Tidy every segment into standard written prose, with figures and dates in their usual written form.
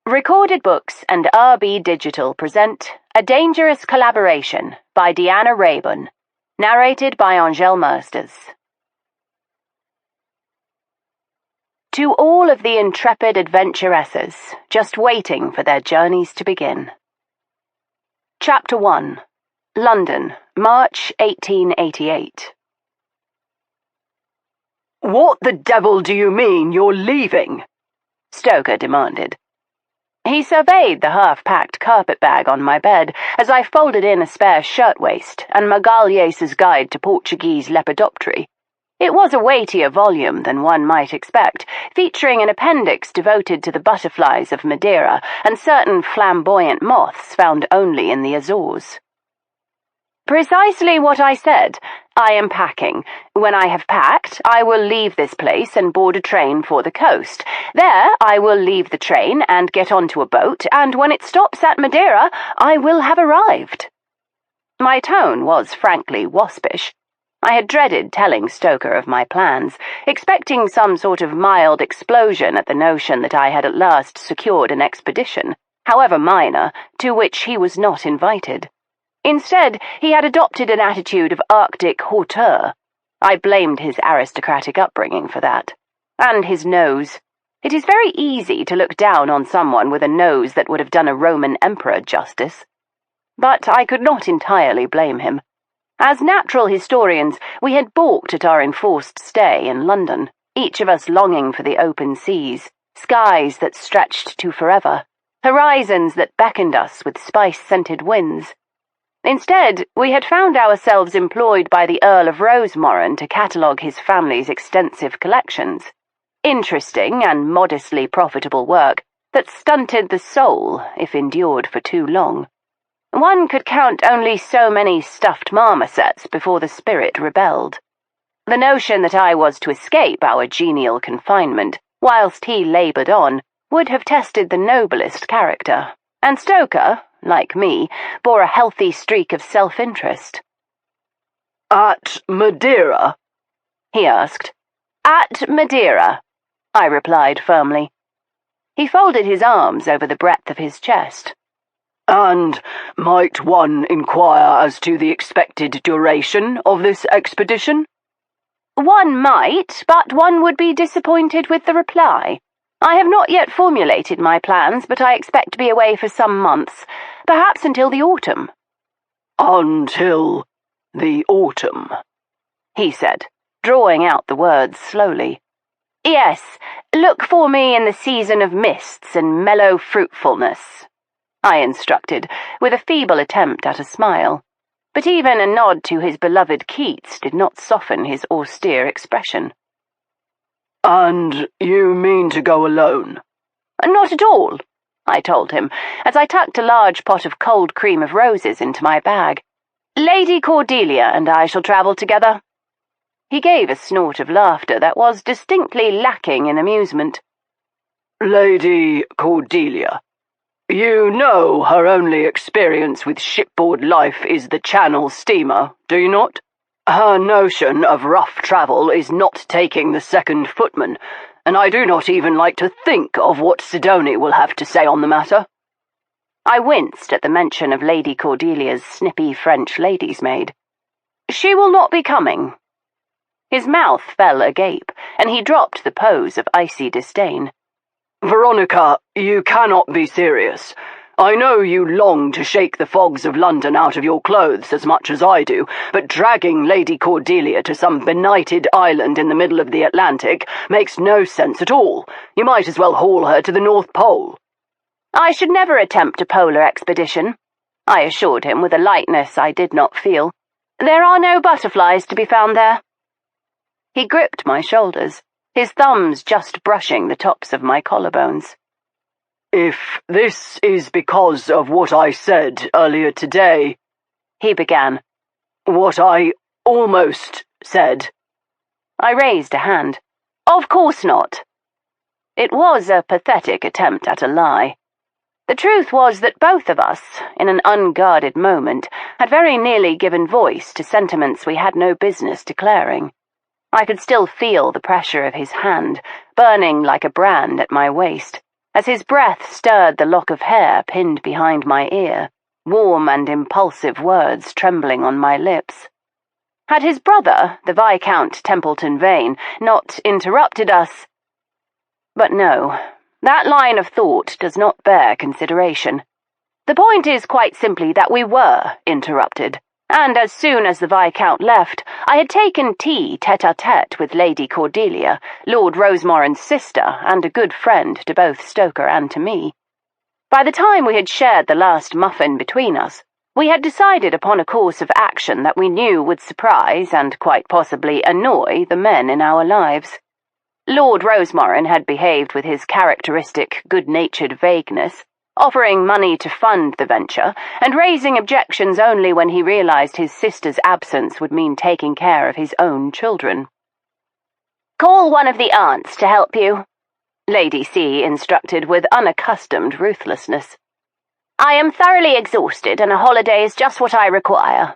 Recorded Books and RB Digital present A Dangerous Collaboration by Deanna Raybourn, narrated by Angèle Mersters. To all of the intrepid adventuresses, just waiting for their journeys to begin. Chapter 1. London, March 1888. "What the devil do you mean you're leaving?" Stoker demanded. He surveyed the half-packed carpet-bag on my bed as I folded in a spare shirtwaist and Magalhaes's Guide to Portuguese Lepidoptery. It was a weightier volume than one might expect, featuring an appendix devoted to the butterflies of Madeira and certain flamboyant moths found only in the Azores. "Precisely what I said. I am packing. When I have packed, I will leave this place and board a train for the coast. There, I will leave the train and get onto a boat, and when it stops at Madeira, I will have arrived." My tone was frankly waspish. I had dreaded telling Stoker of my plans, expecting some sort of mild explosion at the notion that I had at last secured an expedition, however minor, to which he was not invited. Instead, he had adopted an attitude of Arctic hauteur. I blamed his aristocratic upbringing for that. And his nose. It is very easy to look down on someone with a nose that would have done a Roman emperor justice. But I could not entirely blame him. As natural historians, we had balked at our enforced stay in London, each of us longing for the open seas, skies that stretched to forever, horizons that beckoned us with spice-scented winds. Instead, we had found ourselves employed by the Earl of Rosamund to catalogue his family's extensive collections. Interesting and modestly profitable work that stunted the soul if endured for too long. One could count only so many stuffed marmosets before the spirit rebelled. The notion that I was to escape our genial confinement, whilst he laboured on, would have tested the noblest character, and Stoker, like me, bore a healthy streak of self-interest. "At Madeira?" he asked. "At Madeira," I replied firmly. He folded his arms over the breadth of his chest. "And might one inquire as to the expected duration of this expedition?" "One might, but one would be disappointed with the reply. I have not yet formulated my plans, but I expect to be away for some months, perhaps until the autumn." "Until the autumn," he said, drawing out the words slowly. "Yes, look for me in the season of mists and mellow fruitfulness," I instructed, with a feeble attempt at a smile. But even a nod to his beloved Keats did not soften his austere expression. "And you mean to go alone?" "Not at all," I told him, as I tucked a large pot of cold cream of roses into my bag. "Lady Cordelia and I shall travel together." He gave a snort of laughter that was distinctly lacking in amusement. "Lady Cordelia. You know her only experience with shipboard life is the Channel steamer, do you not? Her notion of rough travel is not taking the second footman, and I do not even like to think of what Sidonie will have to say on the matter." I winced at the mention of Lady Cordelia's snippy French lady's maid. "She will not be coming." His mouth fell agape, and he dropped the pose of icy disdain. "Veronica, you cannot be serious. I know you long to shake the fogs of London out of your clothes as much as I do, but dragging Lady Cordelia to some benighted island in the middle of the Atlantic makes no sense at all. You might as well haul her to the North Pole." "I should never attempt a polar expedition," I assured him with a lightness I did not feel. "There are no butterflies to be found there." He gripped my shoulders, his thumbs just brushing the tops of my collarbones. "If this is because of what I said earlier today," he began. "What I almost said." I raised a hand. "Of course not." It was a pathetic attempt at a lie. The truth was that both of us, in an unguarded moment, had very nearly given voice to sentiments we had no business declaring. I could still feel the pressure of his hand, burning like a brand at my waist, as his breath stirred the lock of hair pinned behind my ear, warm and impulsive words trembling on my lips. Had his brother, the Viscount Templeton-Vane, not interrupted us? But no, that line of thought does not bear consideration. The point is quite simply that we were interrupted, and as soon as the Viscount left, I had taken tea tete-a-tete with Lady Cordelia, Lord Rosamund's sister, and a good friend to both Stoker and to me. By the time we had shared the last muffin between us, we had decided upon a course of action that we knew would surprise and quite possibly annoy the men in our lives. Lord Rosamund had behaved with his characteristic good-natured vagueness, offering money to fund the venture, and raising objections only when he realized his sister's absence would mean taking care of his own children. "Call one of the aunts to help you," Lady C instructed with unaccustomed ruthlessness. "I am thoroughly exhausted, and a holiday is just what I require."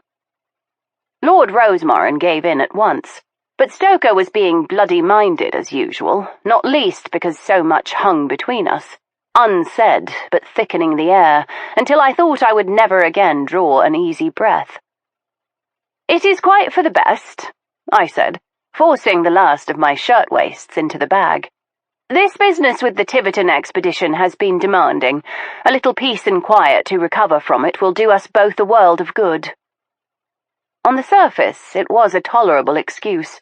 Lord Rosamund gave in at once, but Stoker was being bloody-minded as usual, not least because so much hung between us, unsaid but thickening the air, until I thought I would never again draw an easy breath. "It is quite for the best," I said, forcing the last of my shirtwaists into the bag. "This business with the Tiverton expedition has been demanding. A little peace and quiet to recover from it will do us both a world of good." On the surface, it was a tolerable excuse.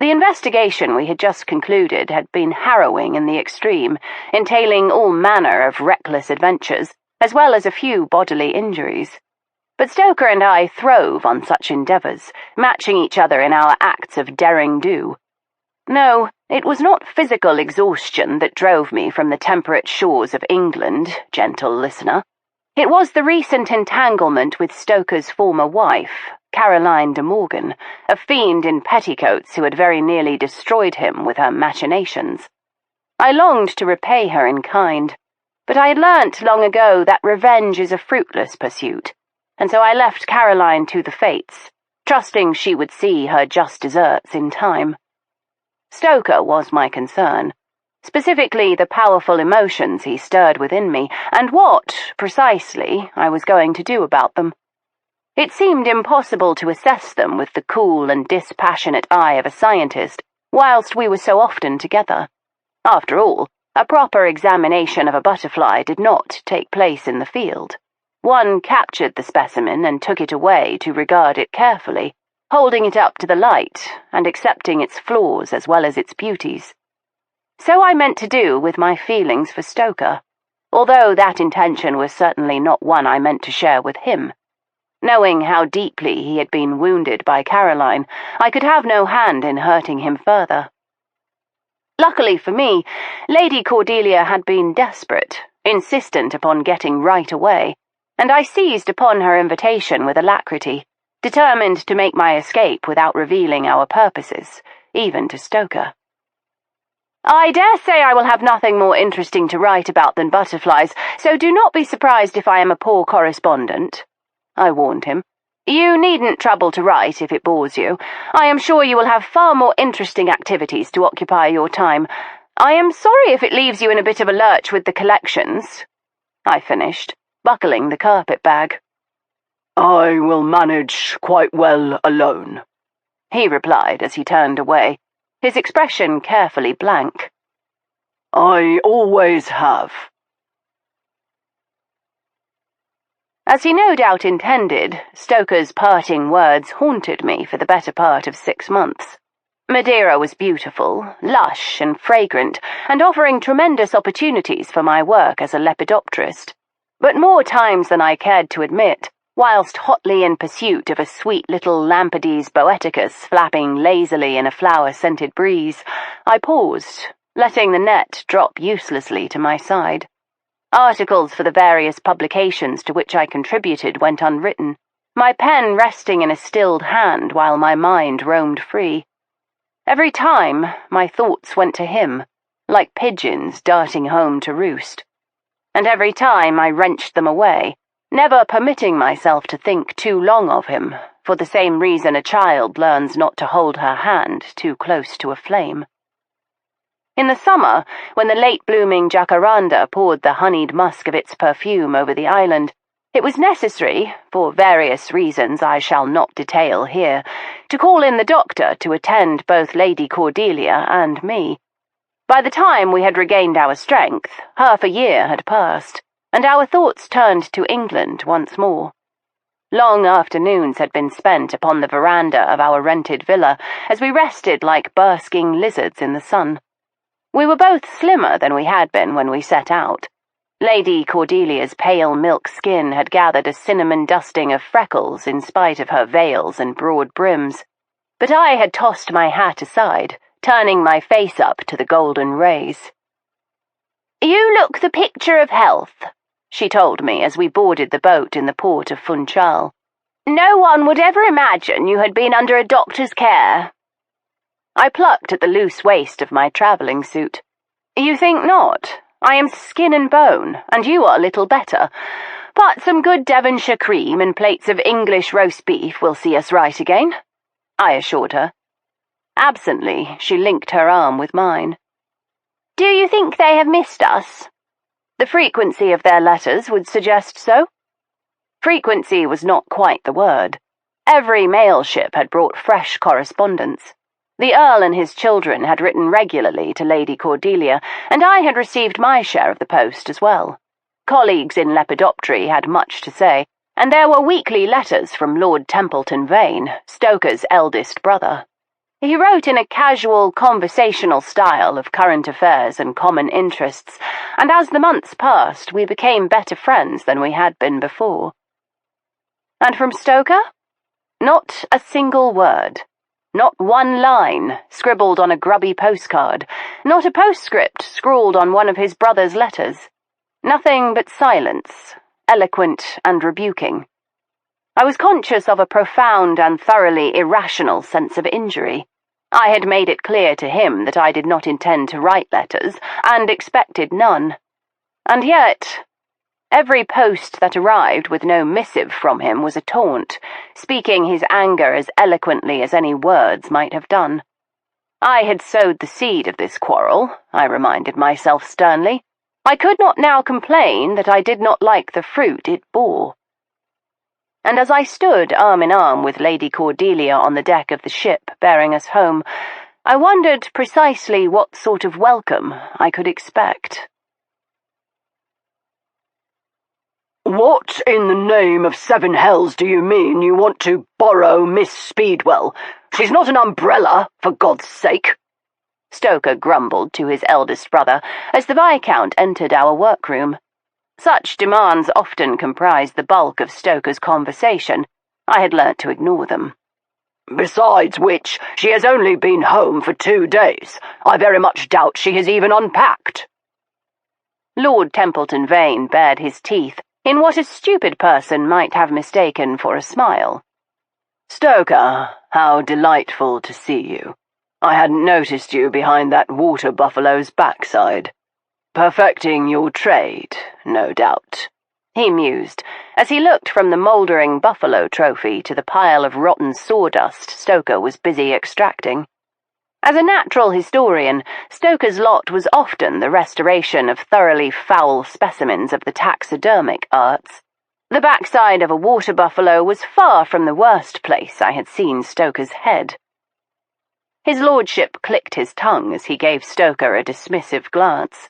The investigation we had just concluded had been harrowing in the extreme, entailing all manner of reckless adventures, as well as a few bodily injuries. But Stoker and I throve on such endeavours, matching each other in our acts of derring-do. No, it was not physical exhaustion that drove me from the temperate shores of England, gentle listener. It was the recent entanglement with Stoker's former wife, Caroline de Morgan, a fiend in petticoats who had very nearly destroyed him with her machinations. I longed to repay her in kind, but I had learnt long ago that revenge is a fruitless pursuit, and so I left Caroline to the fates, trusting she would see her just deserts in time. Stoker was my concern, specifically the powerful emotions he stirred within me, and what, precisely, I was going to do about them. It seemed impossible to assess them with the cool and dispassionate eye of a scientist, whilst we were so often together. After all, a proper examination of a butterfly did not take place in the field. One captured the specimen and took it away to regard it carefully, holding it up to the light and accepting its flaws as well as its beauties. So I meant to do with my feelings for Stoker, although that intention was certainly not one I meant to share with him. Knowing how deeply he had been wounded by Caroline, I could have no hand in hurting him further. Luckily for me, Lady Cordelia had been desperate, insistent upon getting right away, and I seized upon her invitation with alacrity, determined to make my escape without revealing our purposes, even to Stoker. "I dare say I will have nothing more interesting to write about than butterflies, so do not be surprised if I am a poor correspondent," I warned him. "You needn't trouble to write if it bores you. I am sure you will have far more interesting activities to occupy your time. I am sorry if it leaves you in a bit of a lurch with the collections," I finished, buckling the carpet bag. "I will manage quite well alone," he replied as he turned away, his expression carefully blank. "I always have." As he no doubt intended, Stoker's parting words haunted me for the better part of 6 months. Madeira was beautiful, lush and fragrant, and offering tremendous opportunities for my work as a lepidopterist. But more times than I cared to admit, whilst hotly in pursuit of a sweet little Lampides boeticus flapping lazily in a flower-scented breeze, I paused, letting the net drop uselessly to my side. Articles for the various publications to which I contributed went unwritten, my pen resting in a stilled hand while my mind roamed free. Every time, my thoughts went to him, like pigeons darting home to roost. And every time I wrenched them away, never permitting myself to think too long of him, for the same reason a child learns not to hold her hand too close to a flame. In the summer, when the late-blooming jacaranda poured the honeyed musk of its perfume over the island, it was necessary, for various reasons I shall not detail here, to call in the doctor to attend both Lady Cordelia and me. By the time we had regained our strength, half a year had passed, and our thoughts turned to England once more. Long afternoons had been spent upon the veranda of our rented villa as we rested like basking lizards in the sun. We were both slimmer than we had been when we set out. Lady Cordelia's pale milk skin had gathered a cinnamon dusting of freckles in spite of her veils and broad brims, but I had tossed my hat aside, turning my face up to the golden rays. "You look the picture of health," she told me as we boarded the boat in the port of Funchal. "No one would ever imagine you had been under a doctor's care." I plucked at the loose waist of my travelling suit. "You think not? I am skin and bone, and you are little better. But some good Devonshire cream and plates of English roast beef will see us right again," I assured her. Absently, she linked her arm with mine. "Do you think they have missed us?" The frequency of their letters would suggest so. Frequency was not quite the word. Every mail ship had brought fresh correspondence. The Earl and his children had written regularly to Lady Cordelia, and I had received my share of the post as well. Colleagues in Lepidoptery had much to say, and there were weekly letters from Lord Templeton-Vane, Stoker's eldest brother. He wrote in a casual, conversational style of current affairs and common interests, and as the months passed, we became better friends than we had been before. And from Stoker? Not a single word. Not one line, scribbled on a grubby postcard, not a postscript scrawled on one of his brother's letters. Nothing but silence, eloquent and rebuking. I was conscious of a profound and thoroughly irrational sense of injury. I had made it clear to him that I did not intend to write letters, and expected none. And yet, every post that arrived with no missive from him was a taunt, speaking his anger as eloquently as any words might have done. I had sowed the seed of this quarrel, I reminded myself sternly. I could not now complain that I did not like the fruit it bore. And as I stood arm in arm with Lady Cordelia on the deck of the ship bearing us home, I wondered precisely what sort of welcome I could expect. "What in the name of seven hells do you mean you want to borrow Miss Speedwell? She's not an umbrella, for God's sake," Stoker grumbled to his eldest brother as the Viscount entered our workroom. Such demands often comprised the bulk of Stoker's conversation. I had learnt to ignore them. "Besides which, she has only been home for 2 days. I very much doubt she has even unpacked." Lord Templeton-Vane bared his teeth in what a stupid person might have mistaken for a smile. "Stoker, how delightful to see you. I hadn't noticed you behind that water buffalo's backside. Perfecting your trade, no doubt," he mused, as he looked from the mouldering buffalo trophy to the pile of rotten sawdust Stoker was busy extracting. As a natural historian, Stoker's lot was often the restoration of thoroughly foul specimens of the taxidermic arts. The backside of a water buffalo was far from the worst place I had seen Stoker's head. His lordship clicked his tongue as he gave Stoker a dismissive glance.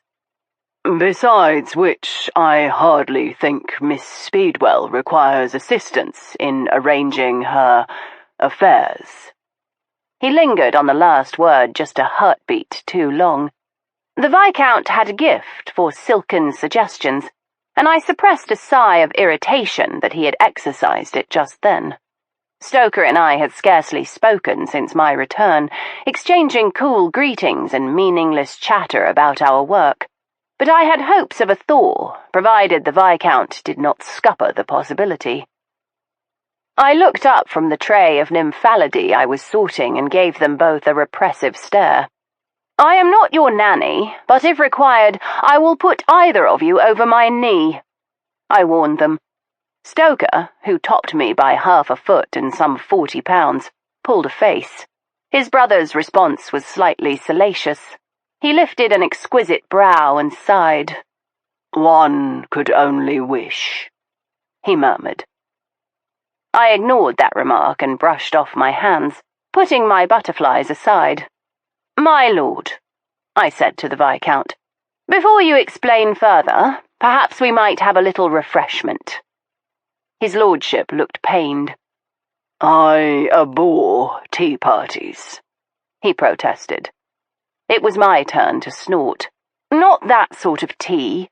"Besides which, I hardly think Miss Speedwell requires assistance in arranging her affairs." He lingered on the last word just a heartbeat too long. The Viscount had a gift for silken suggestions, and I suppressed a sigh of irritation that he had exercised it just then. Stoker and I had scarcely spoken since my return, exchanging cool greetings and meaningless chatter about our work. But I had hopes of a thaw, provided the Viscount did not scupper the possibility. I looked up from the tray of nymphalidae I was sorting and gave them both a repressive stare. "I am not your nanny, but if required, I will put either of you over my knee," I warned them. Stoker, who topped me by half a foot and some 40 pounds, pulled a face. His brother's response was slightly salacious. He lifted an exquisite brow and sighed. "One could only wish," he murmured. I ignored that remark and brushed off my hands, putting my butterflies aside. "My lord," I said to the Viscount, "before you explain further, perhaps we might have a little refreshment." His lordship looked pained. "I abhor tea parties," he protested. It was my turn to snort. "Not that sort of tea."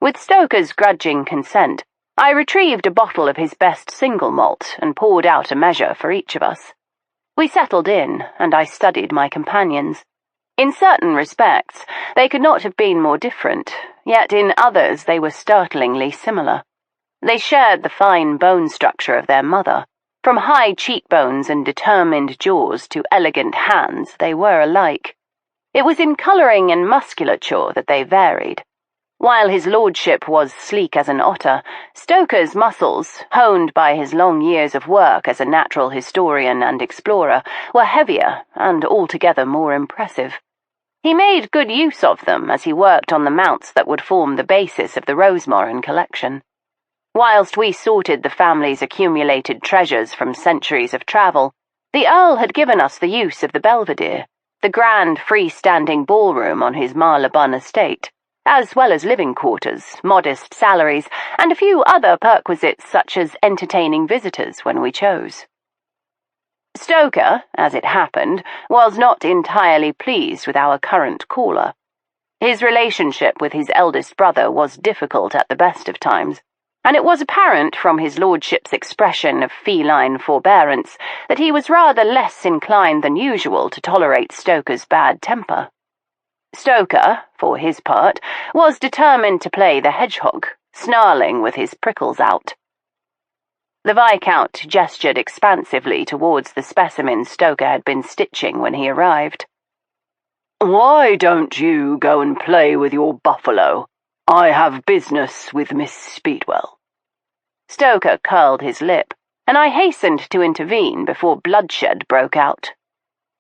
With Stoker's grudging consent, I retrieved a bottle of his best single malt and poured out a measure for each of us. We settled in, and I studied my companions. In certain respects, they could not have been more different, yet in others they were startlingly similar. They shared the fine bone structure of their mother. From high cheekbones and determined jaws to elegant hands, they were alike. It was in colouring and musculature that they varied. While his lordship was sleek as an otter, Stoker's muscles, honed by his long years of work as a natural historian and explorer, were heavier and altogether more impressive. He made good use of them as he worked on the mounts that would form the basis of the Rosamund collection. Whilst we sorted the family's accumulated treasures from centuries of travel, the Earl had given us the use of the Belvedere, the grand freestanding ballroom on his Marylebone estate, as well as living quarters, modest salaries, and a few other perquisites such as entertaining visitors when we chose. Stoker, as it happened, was not entirely pleased with our current caller. His relationship with his eldest brother was difficult at the best of times, and it was apparent from his lordship's expression of feline forbearance that he was rather less inclined than usual to tolerate Stoker's bad temper. Stoker, for his part, was determined to play the hedgehog, snarling with his prickles out. The Viscount gestured expansively towards the specimen Stoker had been stitching when he arrived. "Why don't you go and play with your buffalo? I have business with Miss Speedwell." Stoker curled his lip, and I hastened to intervene before bloodshed broke out.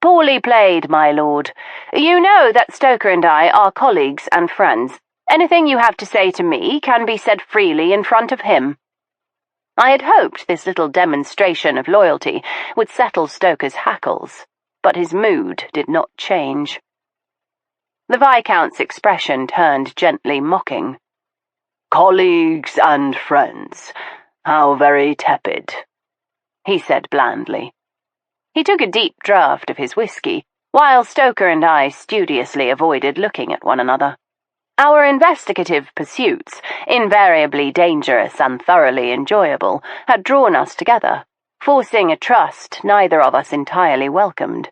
"Poorly played, my lord. You know that Stoker and I are colleagues and friends. Anything you have to say to me can be said freely in front of him." I had hoped this little demonstration of loyalty would settle Stoker's hackles, but his mood did not change. The Viscount's expression turned gently mocking. "Colleagues and friends. How very tepid," he said blandly. He took a deep draught of his whiskey, while Stoker and I studiously avoided looking at one another. Our investigative pursuits, invariably dangerous and thoroughly enjoyable, had drawn us together, forcing a trust neither of us entirely welcomed.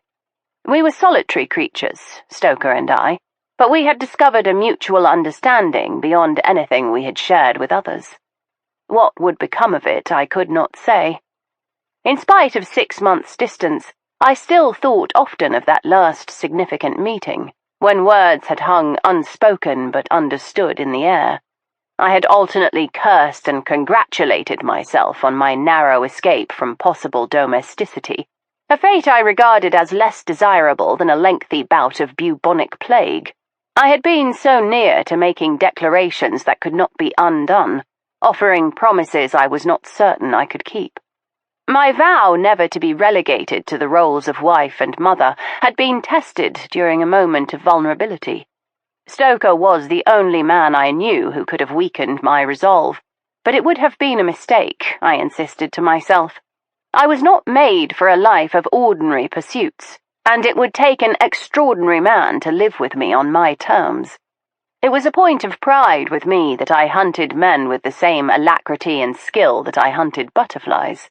We were solitary creatures, Stoker and I, but we had discovered a mutual understanding beyond anything we had shared with others. What would become of it, I could not say. In spite of 6 months' distance, I still thought often of that last significant meeting, when words had hung unspoken but understood in the air. I had alternately cursed and congratulated myself on my narrow escape from possible domesticity, a fate I regarded as less desirable than a lengthy bout of bubonic plague. I had been so near to making declarations that could not be undone, offering promises I was not certain I could keep. My vow never to be relegated to the roles of wife and mother had been tested during a moment of vulnerability. Stoker was the only man I knew who could have weakened my resolve, but it would have been a mistake, I insisted to myself. I was not made for a life of ordinary pursuits, and it would take an extraordinary man to live with me on my terms. It was a point of pride with me that I hunted men with the same alacrity and skill that I hunted butterflies.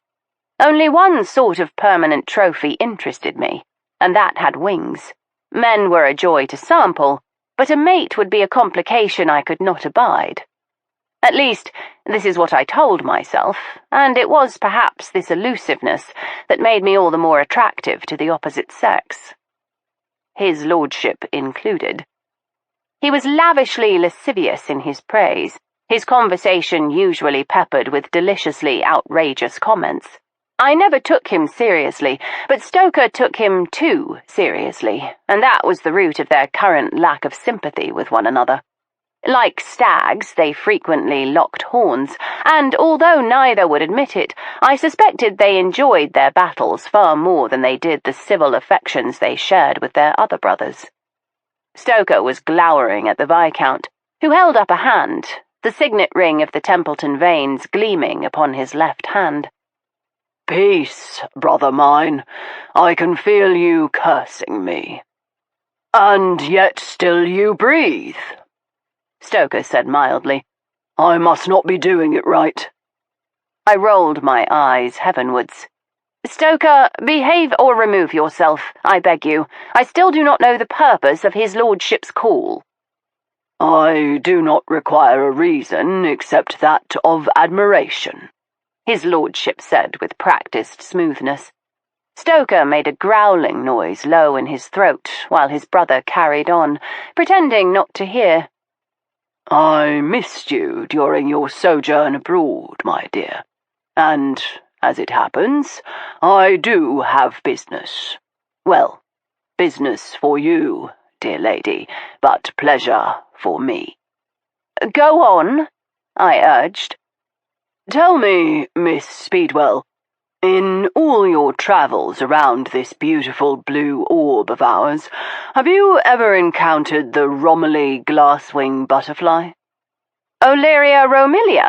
Only one sort of permanent trophy interested me, and that had wings. Men were a joy to sample, but a mate would be a complication I could not abide. At least, this is what I told myself, and it was perhaps this elusiveness that made me all the more attractive to the opposite sex. His lordship included. He was lavishly lascivious in his praise, his conversation usually peppered with deliciously outrageous comments. I never took him seriously, but Stoker took him too seriously, and that was the root of their current lack of sympathy with one another. Like stags, they frequently locked horns, and although neither would admit it, I suspected they enjoyed their battles far more than they did the civil affections they shared with their other brothers. Stoker was glowering at the Viscount, who held up a hand, the signet ring of the Templeton-Vanes gleaming upon his left hand. "Peace, brother mine. I can feel you cursing me. And yet still you breathe," Stoker said mildly. "I must not be doing it right." I rolled my eyes heavenwards. "Stoker, behave or remove yourself, I beg you. I still do not know the purpose of his lordship's call." "I do not require a reason except that of admiration," his lordship said with practised smoothness. Stoker made a growling noise low in his throat while his brother carried on, pretending not to hear. "I missed you during your sojourn abroad, my dear, and, as it happens, I do have business. Well, business for you, dear lady, but pleasure for me." "Go on," I urged. "Tell me, Miss Speedwell, in all your travels around this beautiful blue orb of ours, have you ever encountered the Romilly glasswing butterfly?" "Oleria Romilly?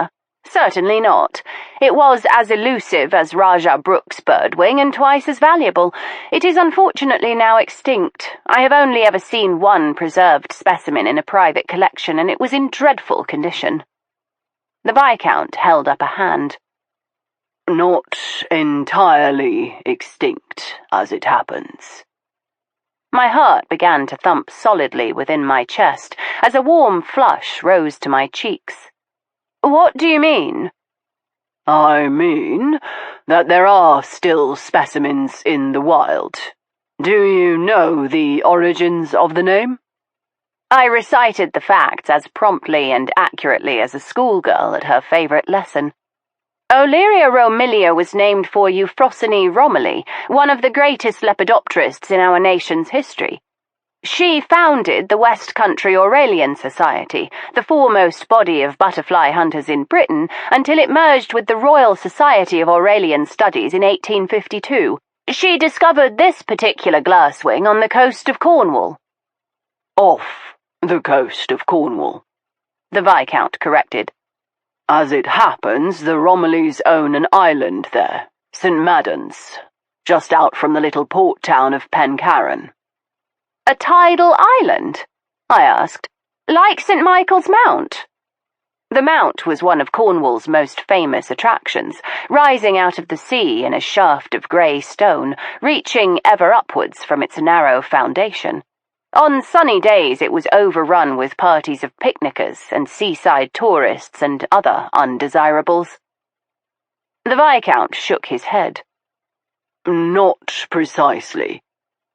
Certainly not. It was as elusive as Raja Brooke's birdwing and twice as valuable. It is unfortunately now extinct. I have only ever seen one preserved specimen in a private collection, and it was in dreadful condition." The Viscount held up a hand. "Not entirely extinct, as it happens." My heart began to thump solidly within my chest as a warm flush rose to my cheeks. "What do you mean?" "I mean that there are still specimens in the wild. Do you know the origins of the name?" I recited the facts as promptly and accurately as a schoolgirl at her favourite lesson. Oleria Romilly was named for Euphrosyne Romilly, one of the greatest lepidopterists in our nation's history. She founded the West Country Aurelian Society, the foremost body of butterfly hunters in Britain, until it merged with the Royal Society of Aurelian Studies in 1852. She discovered this particular glasswing on the coast of Cornwall. "Off the coast of Cornwall," the Viscount corrected. "As it happens, the Romillys own an island there, St. Madden's, just out from the little port town of Pencarron." "A tidal island?" I asked. "Like St. Michael's Mount?" The Mount was one of Cornwall's most famous attractions, rising out of the sea in a shaft of grey stone, reaching ever upwards from its narrow foundation. On sunny days it was overrun with parties of picnickers and seaside tourists and other undesirables. The Viscount shook his head. "Not precisely.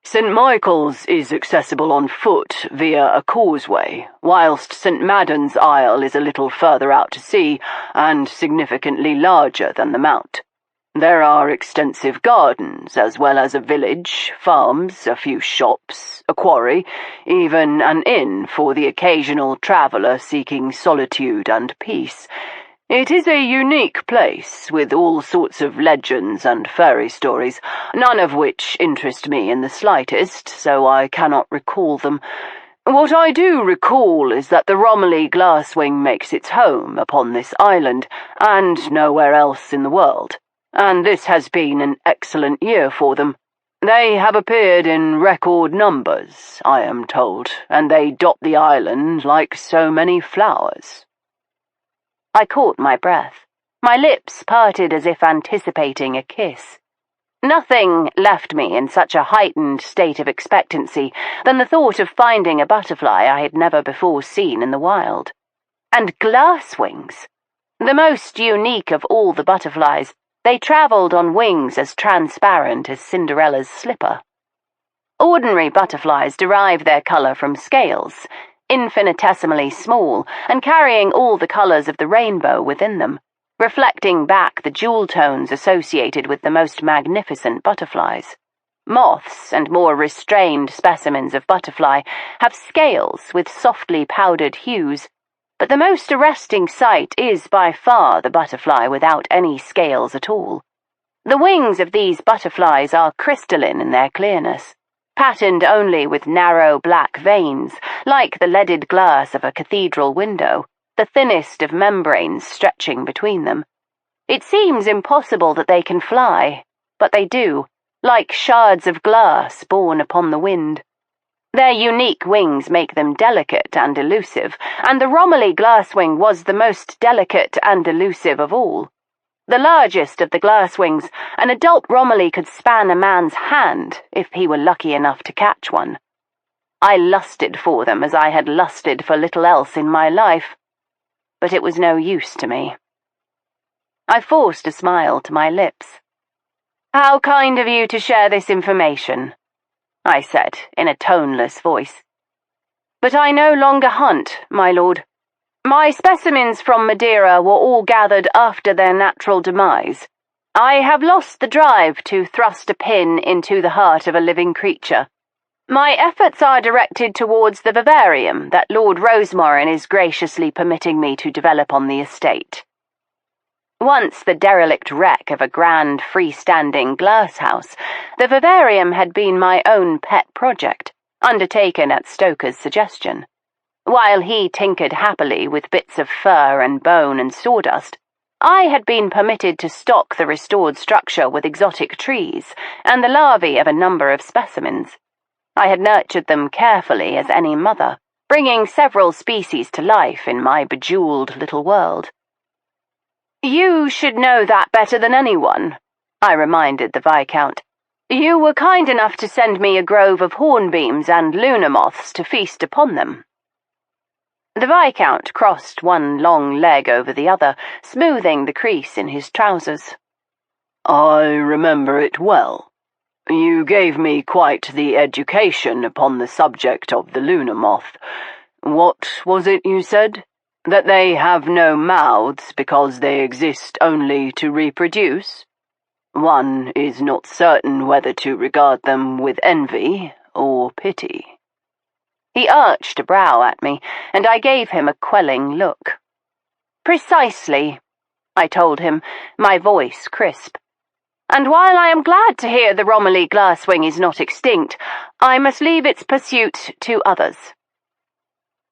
St. Michael's is accessible on foot via a causeway, whilst St. Madden's Isle is a little further out to sea and significantly larger than the Mount. There are extensive gardens, as well as a village, farms, a few shops, a quarry, even an inn for the occasional traveller seeking solitude and peace. It is a unique place, with all sorts of legends and fairy stories, none of which interest me in the slightest, so I cannot recall them. What I do recall is that the Romilly glasswing makes its home upon this island, and nowhere else in the world. And this has been an excellent year for them. They have appeared in record numbers, I am told, and they dot the island like so many flowers." I caught my breath. My lips parted as if anticipating a kiss. Nothing left me in such a heightened state of expectancy than the thought of finding a butterfly I had never before seen in the wild. And glasswings! The most unique of all the butterflies, they travelled on wings as transparent as Cinderella's slipper. Ordinary butterflies derive their colour from scales, infinitesimally small and carrying all the colours of the rainbow within them. reflecting back the jewel tones associated with the most magnificent butterflies. Moths and more restrained specimens of butterfly have scales with softly powdered hues, but the most arresting sight is by far the butterfly without any scales at all. The wings of these butterflies are crystalline in their clearness, patterned only with narrow black veins, like the leaded glass of a cathedral window, the thinnest of membranes stretching between them. It seems impossible that they can fly, but they do, like shards of glass borne upon the wind. Their unique wings make them delicate and elusive, and the Romilly glasswing was the most delicate and elusive of all. The largest of the glasswings, an adult Romilly could span a man's hand if he were lucky enough to catch one. I lusted for them as I had lusted for little else in my life, but it was no use to me. I forced a smile to my lips. "How kind of you to share this information," I said in a toneless voice. "But I no longer hunt, my lord. My specimens from Madeira were all gathered after their natural demise. I have lost the drive to thrust a pin into the heart of a living creature. My efforts are directed towards the vivarium that Lord Rosamund is graciously permitting me to develop on the estate. Once the derelict wreck of a grand freestanding glass house, the vivarium had been my own pet project, undertaken at Stoker's suggestion. While he tinkered happily with bits of fur and bone and sawdust, I had been permitted to stock the restored structure with exotic trees and the larvae of a number of specimens. I had nurtured them carefully as any mother, bringing several species to life in my bejeweled little world. "You should know that better than anyone," I reminded the Viscount. "You were kind enough to send me a grove of hornbeams and lunar moths to feast upon them." The Viscount crossed one long leg over the other, smoothing the crease in his trousers. "I remember it well. You gave me quite the education upon the subject of the lunar moth. What was it you said? That they have no mouths because they exist only to reproduce? One is not certain whether to regard them with envy or pity." He arched a brow at me, and I gave him a quelling look. "Precisely," I told him, my voice crisp. "And while I am glad to hear the Romilly glasswing is not extinct, I must leave its pursuit to others."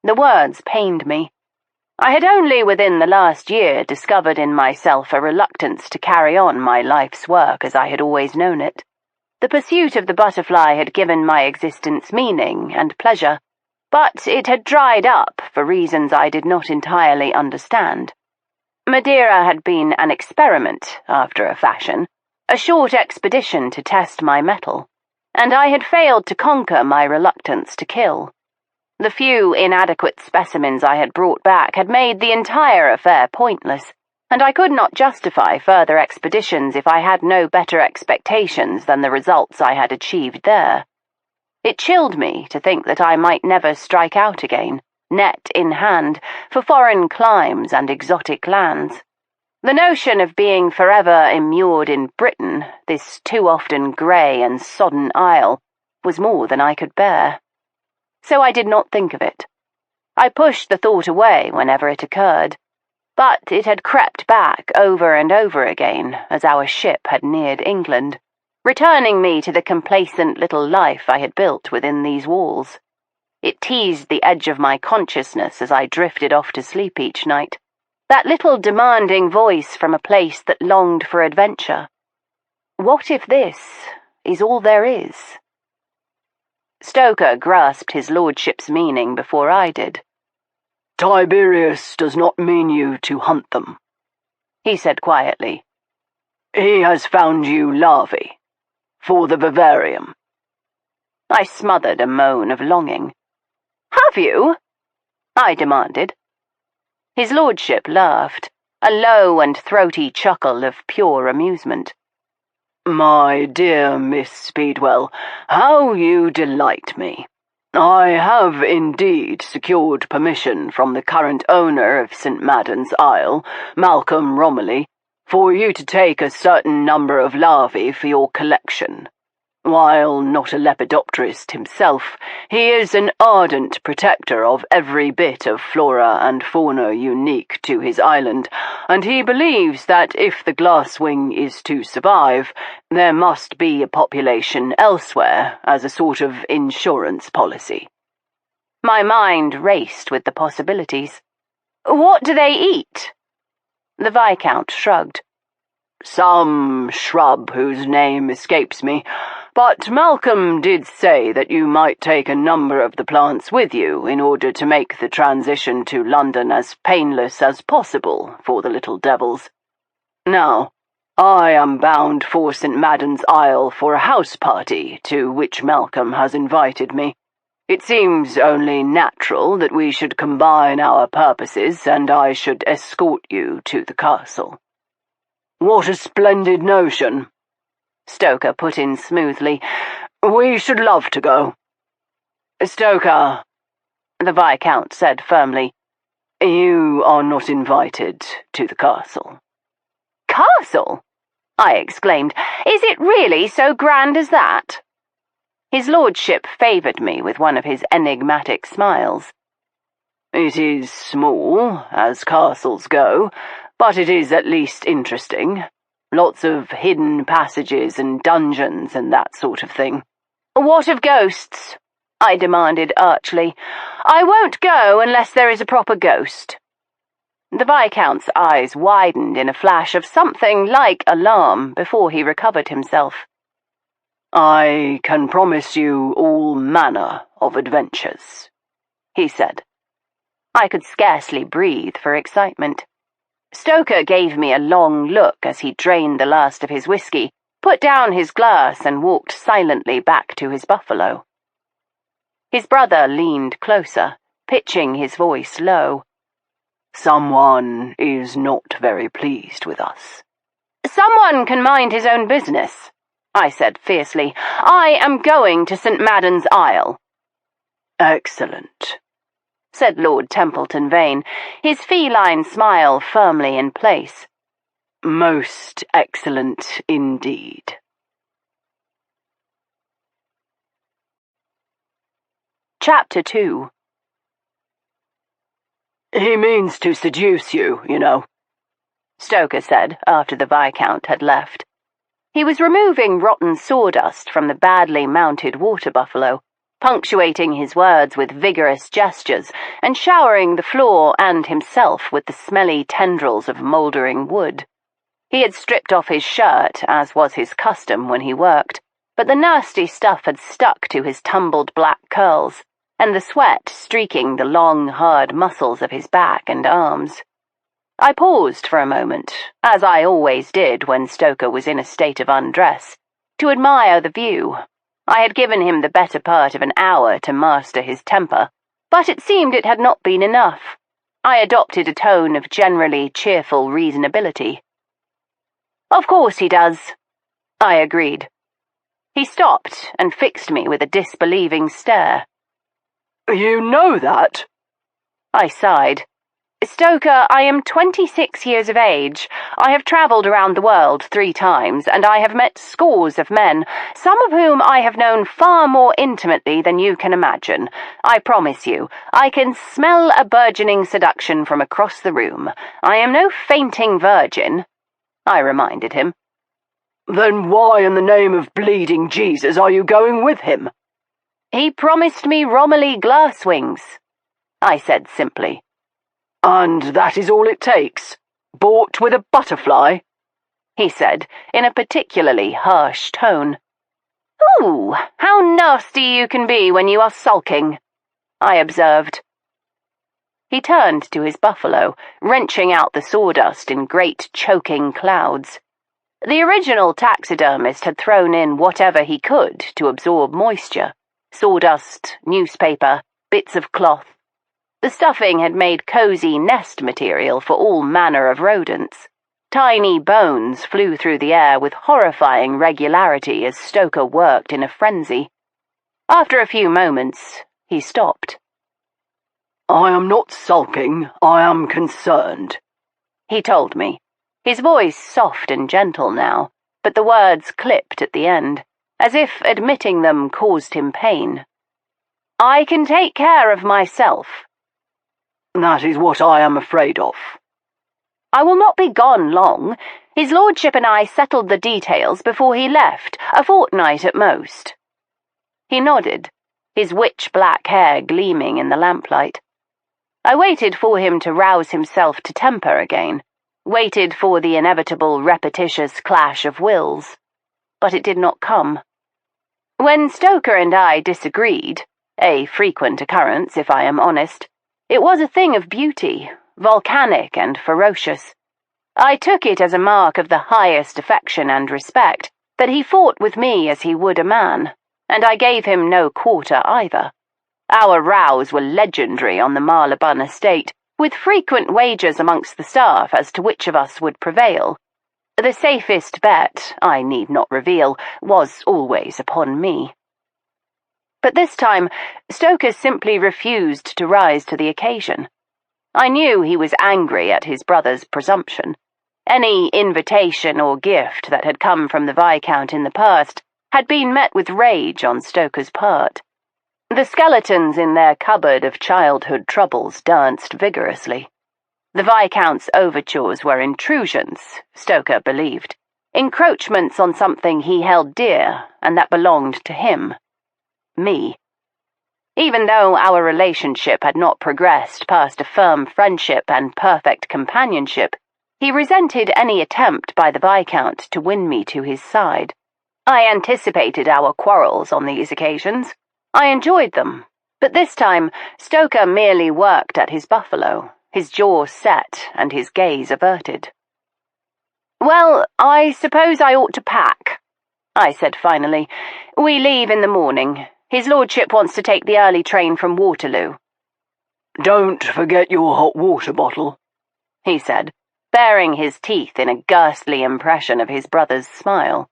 The words pained me. I had only within the last year discovered in myself a reluctance to carry on my life's work as I had always known it. The pursuit of the butterfly had given my existence meaning and pleasure, but it had dried up for reasons I did not entirely understand. Madeira had been an experiment, after a fashion, a short expedition to test my mettle, and I had failed to conquer my reluctance to kill. The few inadequate specimens I had brought back had made the entire affair pointless, and I could not justify further expeditions if I had no better expectations than the results I had achieved there. It chilled me to think that I might never strike out again, net in hand, for foreign climes and exotic lands. The notion of being forever immured in Britain, this too often grey and sodden isle, was more than I could bear. So I did not think of it. I pushed the thought away whenever it occurred, but it had crept back over and over again as our ship had neared England, returning me to the complacent little life I had built within these walls. It teased the edge of my consciousness as I drifted off to sleep each night, that little demanding voice from a place that longed for adventure. What if this is all there is? Stoker grasped his lordship's meaning before I did. "Tiberius does not mean you to hunt them," he said quietly. "He has found you larvae for the vivarium." I smothered a moan of longing. "Have you?" I demanded. His lordship laughed, a low and throaty chuckle of pure amusement. "My dear Miss Speedwell, how you delight me. I have indeed secured permission from the current owner of St. Madden's Isle, Malcolm Romilly, for you to take a certain number of larvae for your collection. While not a lepidopterist himself, he is an ardent protector of every bit of flora and fauna unique to his island, and he believes that if the glasswing is to survive, there must be a population elsewhere as a sort of insurance policy. My mind raced with the possibilities. What do they eat? The Viscount shrugged. Some shrub whose name escapes me, but Malcolm did say that you might take a number of the plants with you in order to make the transition to London as painless as possible for the little devils. Now, I am bound for St. Madden's Isle for a house party to which Malcolm has invited me. It seems only natural that we should combine our purposes, and I should escort you to the castle. What a splendid notion, Stoker put in smoothly. We should love to go. Stoker, the Viscount said firmly, you are not invited to the castle. Castle? I exclaimed. Is it really so grand as that? His lordship favoured me with one of his enigmatic smiles. It is small, as castles go, but it is at least interesting. Lots of hidden passages and dungeons and that sort of thing. What of ghosts? I demanded archly. I won't go unless there is a proper ghost. The Viscount's eyes widened in a flash of something like alarm before he recovered himself. I can promise you all manner of adventures, he said. I could scarcely breathe for excitement. Stoker gave me a long look as he drained the last of his whiskey, put down his glass and walked silently back to his buffalo. His brother leaned closer, pitching his voice low. Someone is not very pleased with us. Someone can mind his own business, I said fiercely. I am going to St. Madden's Isle. Excellent, said Lord Templeton-Vane, his feline smile firmly in place. Most excellent indeed. Chapter 2. He means to seduce you, you know, Stoker said after the Viscount had left. He was removing rotten sawdust from the badly mounted water buffalo, punctuating his words with vigorous gestures and showering the floor and himself with the smelly tendrils of mouldering wood. He had stripped off his shirt, as was his custom when he worked, but the nasty stuff had stuck to his tumbled black curls, and the sweat streaking the long, hard muscles of his back and arms. I paused for a moment, as I always did when Stoker was in a state of undress, to admire the view. I had given him the better part of an hour to master his temper, but it seemed it had not been enough. I adopted a tone of generally cheerful reasonability. Of course he does, I agreed. He stopped and fixed me with a disbelieving stare. You know that? I sighed. Stoker, I am 26 years of age. I have travelled around the world 3 times, and I have met scores of men, some of whom I have known far more intimately than you can imagine. I promise you, I can smell a burgeoning seduction from across the room. I am no fainting virgin, I reminded him. Then why in the name of bleeding Jesus are you going with him? He promised me Romilly glasswings, I said simply. And that is all it takes? Bought with a butterfly? He said, in a particularly harsh tone. Ooh, how nasty you can be when you are sulking, I observed. He turned to his buffalo, wrenching out the sawdust in great choking clouds. The original taxidermist had thrown in whatever he could to absorb moisture. Sawdust, newspaper, bits of cloth. The stuffing had made cosy nest material for all manner of rodents. Tiny bones flew through the air with horrifying regularity as Stoker worked in a frenzy. After a few moments, He stopped. "I am not sulking, I am concerned," he told me, his voice soft and gentle now, but the words clipped at the end, as if admitting them caused him pain. "I can take care of myself." "That is what I am afraid of." "I will not be gone long. His lordship and I settled the details before he left, a fortnight at most." He nodded, his witch-black hair gleaming in the lamplight. I waited for him to rouse himself to temper again, waited for the inevitable repetitious clash of wills. But it did not come. When Stoker and I disagreed, a frequent occurrence if I am honest, it was a thing of beauty, volcanic and ferocious. I took it as a mark of the highest affection and respect that he fought with me as he would a man, and I gave him no quarter either. Our rows were legendary on the Marylebone estate, with frequent wagers amongst the staff as to which of us would prevail. The safest bet, I need not reveal, was always upon me. But this time, Stoker simply refused to rise to the occasion. I knew he was angry at his brother's presumption. Any invitation or gift that had come from the Viscount in the past had been met with rage on Stoker's part. The skeletons in their cupboard of childhood troubles danced vigorously. The Viscount's overtures were intrusions, Stoker believed, encroachments on something he held dear and that belonged to him. Me. Even though our relationship had not progressed past a firm friendship and perfect companionship, he resented any attempt by the Viscount to win me to his side. I anticipated our quarrels on these occasions. I enjoyed them, but this time Stoker merely worked at his buffalo, his jaw set and his gaze averted. "Well, I suppose I ought to pack," I said finally. "We leave in the morning. His lordship wants to take the early train from Waterloo." "Don't forget your hot water bottle," he said, baring his teeth in a ghastly impression of his brother's smile.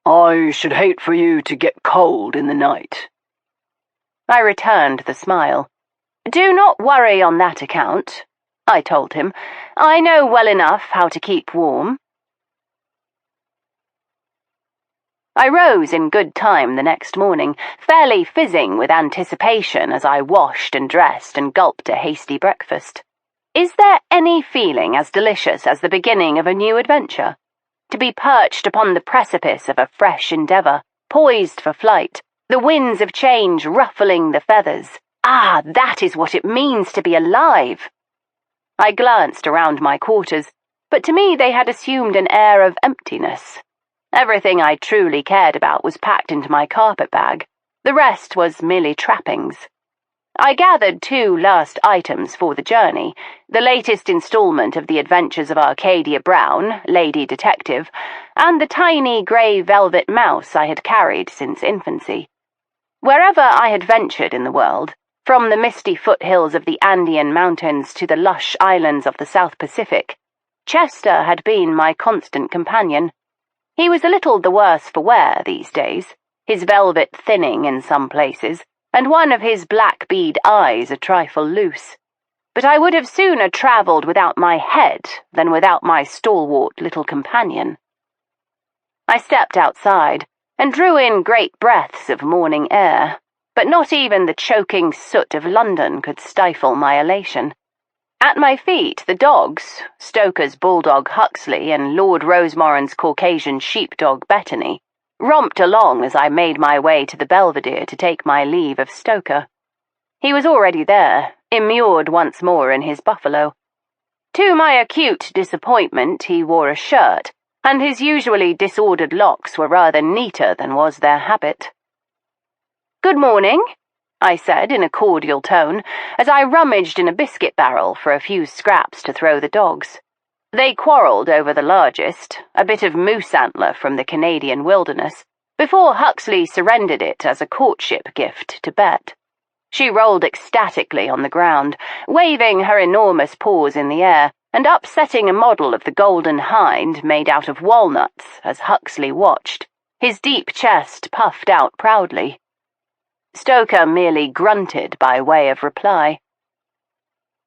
"I should hate for you to get cold in the night." I returned the smile. "Do not worry on that account," I told him. "I know well enough how to keep warm." I rose in good time the next morning, fairly fizzing with anticipation as I washed and dressed and gulped a hasty breakfast. Is there any feeling as delicious as the beginning of a new adventure? To be perched upon the precipice of a fresh endeavour, poised for flight, the winds of change ruffling the feathers. Ah, that is what it means to be alive! I glanced around my quarters, but to me they had assumed an air of emptiness. Everything I truly cared about was packed into my carpet bag. The rest was merely trappings. I gathered 2 last items for the journey, the latest installment of the Adventures of Arcadia Brown, Lady Detective, and the tiny grey velvet mouse I had carried since infancy. Wherever I had ventured in the world, from the misty foothills of the Andean Mountains to the lush islands of the South Pacific, Chester had been my constant companion. He was a little the worse for wear these days, his velvet thinning in some places, and one of his black bead eyes a trifle loose. But I would have sooner travelled without my head than without my stalwart little companion. I stepped outside and drew in great breaths of morning air, but not even the choking soot of London could stifle my elation. At my feet, the dogs, Stoker's bulldog Huxley and Lord Rosemoran's Caucasian sheepdog Bettany, romped along as I made my way to the Belvedere to take my leave of Stoker. He was already there, immured once more in his buffalo. To my acute disappointment, he wore a shirt, and his usually disordered locks were rather neater than was their habit. "Good morning," I said in a cordial tone, as I rummaged in a biscuit barrel for a few scraps to throw the dogs. They quarrelled over the largest, a bit of moose antler from the Canadian wilderness, before Huxley surrendered it as a courtship gift to Bet. She rolled ecstatically on the ground, waving her enormous paws in the air, and upsetting a model of the golden hind made out of walnuts as Huxley watched, his deep chest puffed out proudly. Stoker merely grunted by way of reply.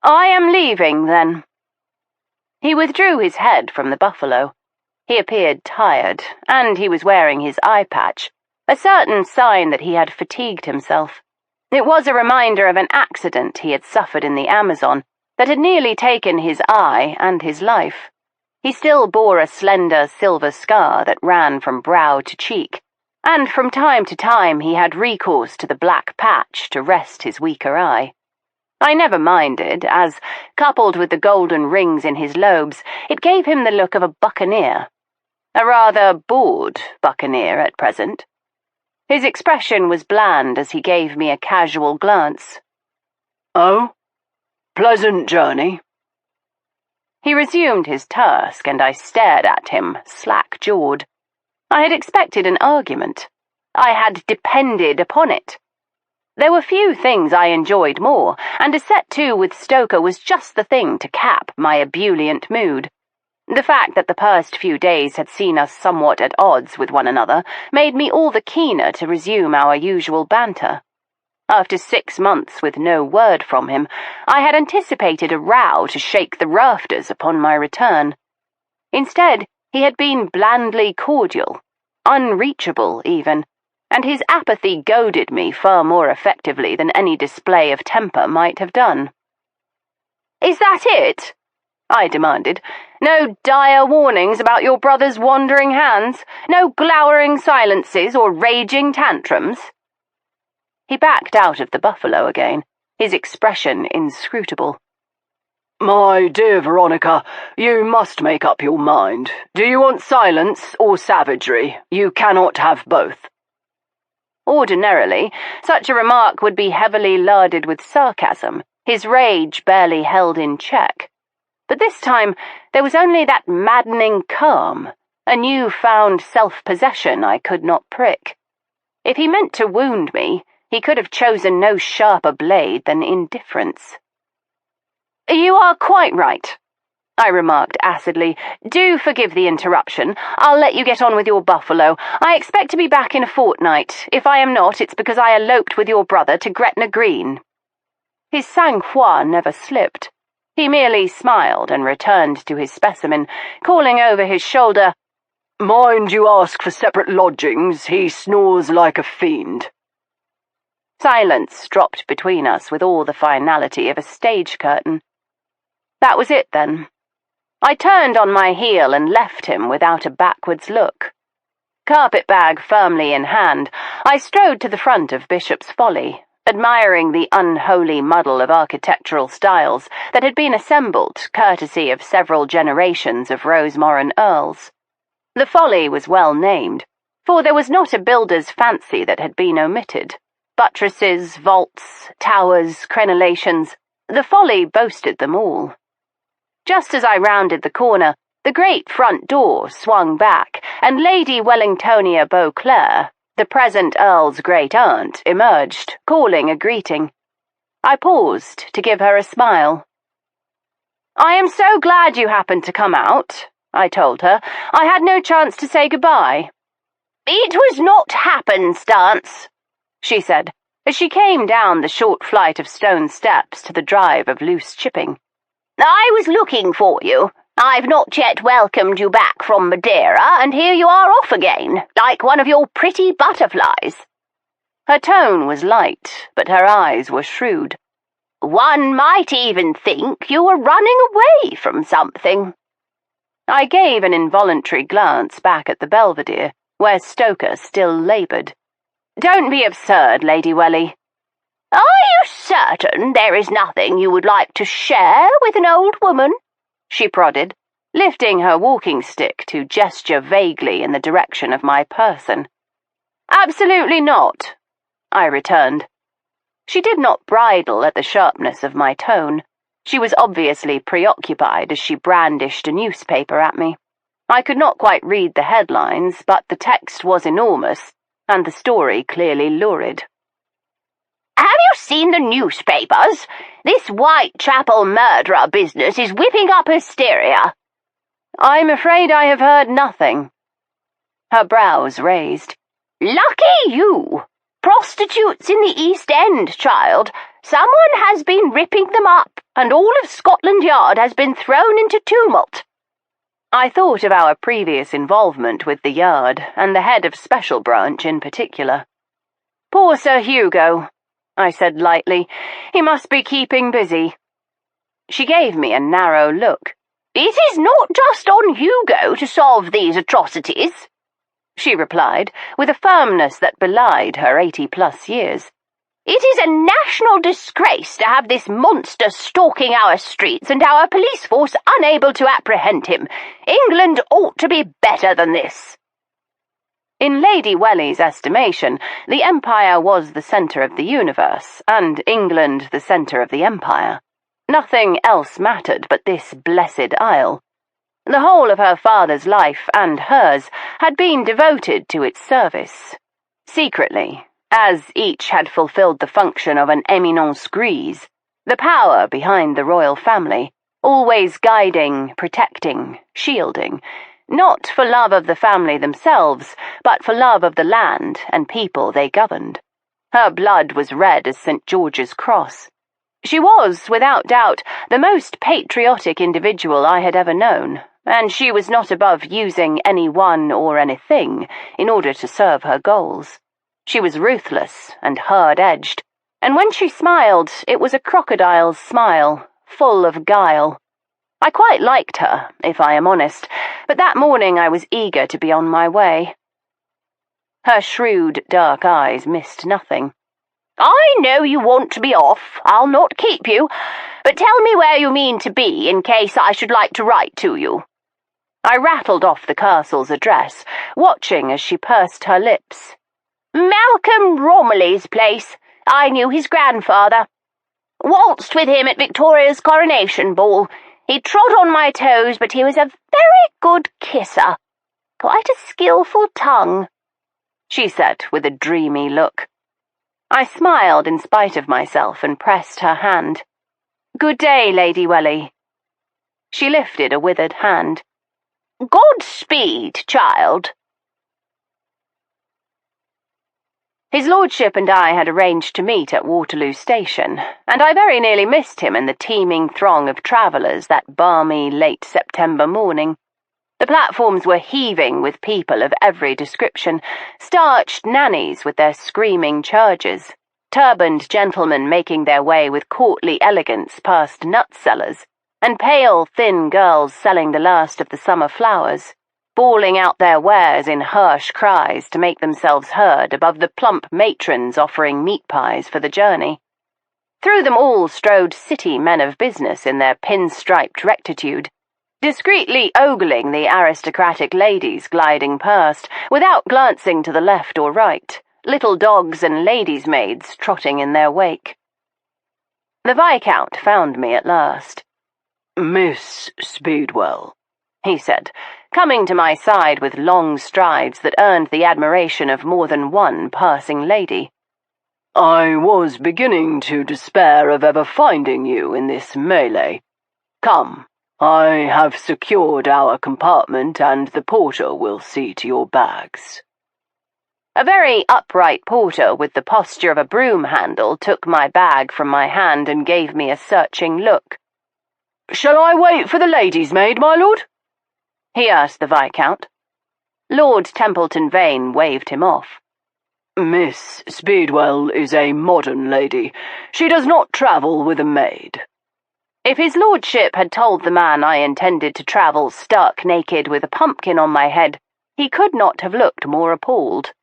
"I am leaving, then." He withdrew his head from the buffalo. He appeared tired, and he was wearing his eye patch, a certain sign that he had fatigued himself. It was a reminder of an accident he had suffered in the Amazon that had nearly taken his eye and his life. He still bore a slender silver scar that ran from brow to cheek, and from time to time he had recourse to the black patch to rest his weaker eye. I never minded, as, coupled with the golden rings in his lobes, it gave him the look of a buccaneer. A rather bored buccaneer at present. His expression was bland as he gave me a casual glance. "Oh? Pleasant journey." He resumed his task, and I stared at him, slack-jawed. I had expected an argument. I had depended upon it. There were few things I enjoyed more, and a set to with Stoker was just the thing to cap my ebullient mood. The fact that the past few days had seen us somewhat at odds with one another made me all the keener to resume our usual banter. After 6 months with no word from him, I had anticipated a row to shake the rafters upon my return. Instead, he had been blandly cordial, unreachable even, and his apathy goaded me far more effectively than any display of temper might have done. "Is that it?" I demanded. "No dire warnings about your brother's wandering hands? No glowering silences or raging tantrums?" He backed out of the buffalo again, his expression inscrutable. "My dear Veronica, you must make up your mind. Do you want silence or savagery? You cannot have both." Ordinarily, such a remark would be heavily larded with sarcasm, his rage barely held in check. But this time there was only that maddening calm, a new-found self-possession I could not prick. If he meant to wound me, he could have chosen no sharper blade than indifference. "You are quite right," I remarked acidly. "Do forgive the interruption. I'll let you get on with your buffalo. I expect to be back in a fortnight. If I am not, it's because I eloped with your brother to Gretna Green." His sang-froid never slipped. He merely smiled and returned to his specimen, calling over his shoulder, "Mind you ask for separate lodgings. He snores like a fiend." Silence dropped between us with all the finality of a stage curtain. That was it, then. I turned on my heel and left him without a backwards look. Carpet-bag firmly in hand, I strode to the front of Bishop's Folly, admiring the unholy muddle of architectural styles that had been assembled courtesy of several generations of Rosemorren earls. The Folly was well named, for there was not a builder's fancy that had been omitted. Buttresses, vaults, towers, crenellations, the Folly boasted them all. Just as I rounded the corner, the great front door swung back, and Lady Wellingtonia Beauclerk, the present Earl's great-aunt, emerged, calling a greeting. I paused to give her a smile. "I am so glad you happened to come out," I told her. "I had no chance to say goodbye." "It was not happenstance," she said, as she came down the short flight of stone steps to the drive of loose chipping. "I was looking for you. I've not yet welcomed you back from Madeira, and here you are off again, like one of your pretty butterflies." Her tone was light, but her eyes were shrewd. "One might even think you were running away from something." I gave an involuntary glance back at the belvedere, where Stoker still laboured. "Don't be absurd, Lady Welly." "Are you certain there is nothing you would like to share with an old woman?" she prodded, lifting her walking stick to gesture vaguely in the direction of my person. "Absolutely not," I returned. She did not bridle at the sharpness of my tone. She was obviously preoccupied as she brandished a newspaper at me. I could not quite read the headlines, but the text was enormous, and the story clearly lurid. "Have you seen the newspapers? This Whitechapel murderer business is whipping up hysteria." "I'm afraid I have heard nothing." Her brows raised. "Lucky you. prostitutes in the East End, child. Someone has been ripping them up, and all of Scotland Yard has been thrown into tumult." I thought of our previous involvement with the Yard, and the head of Special Branch in particular. "Poor Sir Hugo," I said lightly. "He must be keeping busy." She gave me a narrow look. "It is not just on Hugo to solve these atrocities," she replied, with a firmness that belied her 80-plus years. "It is a national disgrace to have this monster stalking our streets and our police force unable to apprehend him. England ought to be better than this." In Lady Welly's estimation, the Empire was the centre of the universe, and England the centre of the Empire. Nothing else mattered but this blessed isle. The whole of her father's life and hers had been devoted to its service. Secretly, as each had fulfilled the function of an éminence grise, the power behind the royal family, always guiding, protecting, shielding, not for love of the family themselves, but for love of the land and people they governed. Her blood was red as St. George's Cross. She was, without doubt, the most patriotic individual I had ever known, and she was not above using anyone or anything in order to serve her goals. She was ruthless and hard-edged, and when she smiled, it was a crocodile's smile, full of guile. I quite liked her, if I am honest, but that morning I was eager to be on my way. Her shrewd, dark eyes missed nothing. "I know you want to be off. I'll not keep you. But tell me where you mean to be in case I should like to write to you." I rattled off the castle's address, watching as she pursed her lips. "Malcolm Romilly's place. I knew his grandfather. Waltzed with him at Victoria's coronation ball. He trod on my toes, but he was a very good kisser. Quite a skillful tongue," she said with a dreamy look. I smiled in spite of myself and pressed her hand. "Good day, Lady Welly." She lifted a withered hand. "Godspeed, child." His lordship and I had arranged to meet at Waterloo Station, and I very nearly missed him in the teeming throng of travellers that balmy late September morning. The platforms were heaving with people of every description, starched nannies with their screaming charges, turbaned gentlemen making their way with courtly elegance past nut-sellers, and pale, thin girls selling the last of the summer flowers, bawling out their wares in harsh cries to make themselves heard above the plump matrons offering meat pies for the journey. Through them all strode city men of business in their pin-striped rectitude, discreetly ogling the aristocratic ladies gliding past, without glancing to the left or right, little dogs and ladies' maids trotting in their wake. The Viscount found me at last. "Miss Speedwell," he said, coming to my side with long strides that earned the admiration of more than one passing lady. "I was beginning to despair of ever finding you in this melee. Come. I have secured our compartment, and the porter will see to your bags." A very upright porter with the posture of a broom handle took my bag from my hand and gave me a searching look. "Shall I wait for the lady's maid, my lord?" he asked the Viscount. Lord Templeton-Vane waved him off. "Miss Speedwell is a modern lady. She does not travel with a maid." If his lordship had told the man I intended to travel stark naked with a pumpkin on my head, he could not have looked more appalled.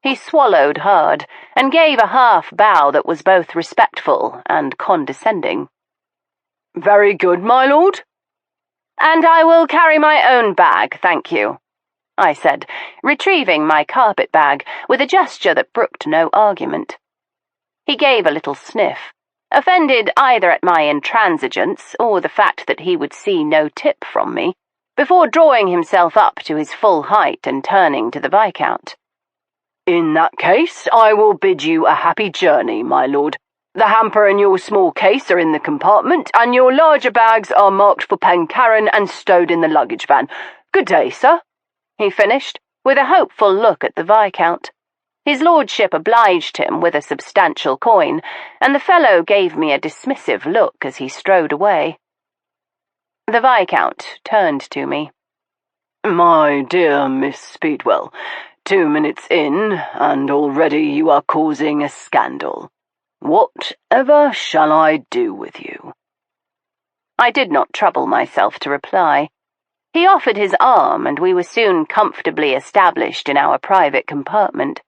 He swallowed hard, and gave a half bow that was both respectful and condescending. "Very good, my lord." "And I will carry my own bag, thank you," I said, retrieving my carpet bag with a gesture that brooked no argument. He gave a little sniff, offended either at my intransigence or the fact that he would see no tip from me, before drawing himself up to his full height and turning to the Viscount. "In that case, I will bid you a happy journey, my lord. The hamper and your small case are in the compartment, and your larger bags are marked for Pencarron and stowed in the luggage van. Good day, sir," he finished, with a hopeful look at the Viscount. His lordship obliged him with a substantial coin, and the fellow gave me a dismissive look as he strode away. The Viscount turned to me. "My dear Miss Speedwell, 2 minutes in, and already you are causing a scandal. Whatever shall I do with you?" I did not trouble myself to reply. He offered his arm, and we were soon comfortably established in our private compartment.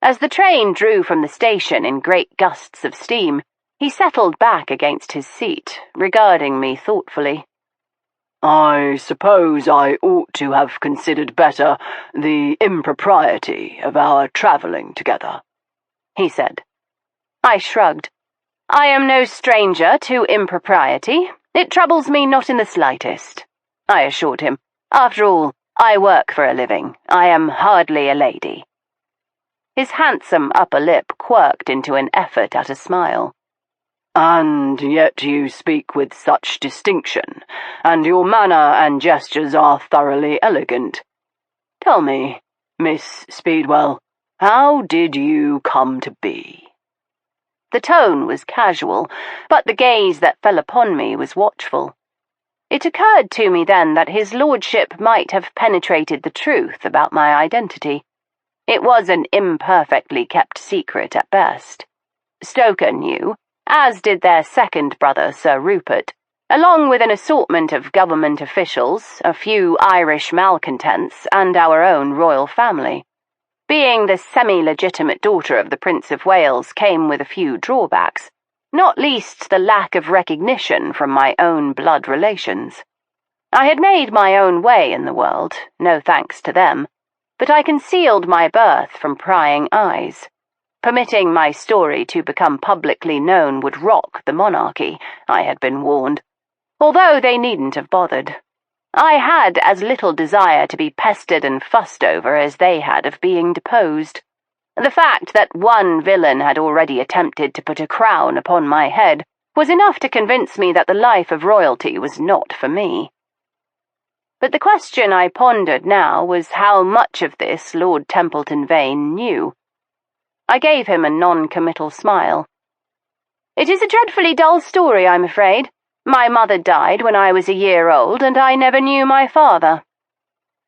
As the train drew from the station in great gusts of steam, he settled back against his seat, regarding me thoughtfully. "I suppose I ought to have considered better the impropriety of our travelling together," he said. I shrugged. I am no stranger to impropriety. It troubles me not in the slightest, I assured him. After all, I work for a living. I am hardly a lady. His handsome upper lip quirked into an effort at a smile. "And yet you speak with such distinction, and your manner and gestures are thoroughly elegant. Tell me, Miss Speedwell, how did you come to be?" The tone was casual, but the gaze that fell upon me was watchful. It occurred to me then that his lordship might have penetrated the truth about my identity. It was an imperfectly kept secret at best. Stoker knew, as did their second brother, Sir Rupert, along with an assortment of government officials, a few Irish malcontents, and our own royal family. Being the semi-legitimate daughter of the Prince of Wales came with a few drawbacks, not least the lack of recognition from my own blood relations. I had made my own way in the world, no thanks to them, but I concealed my birth from prying eyes. Permitting my story to become publicly known would rock the monarchy, I had been warned, although they needn't have bothered. I had as little desire to be pestered and fussed over as they had of being deposed. The fact that one villain had already attempted to put a crown upon my head was enough to convince me that the life of royalty was not for me. But the question I pondered now was how much of this Lord Templeton-Vane knew. I gave him a non-committal smile. "It is a dreadfully dull story, I'm afraid. My mother died when I was a year old, and I never knew my father.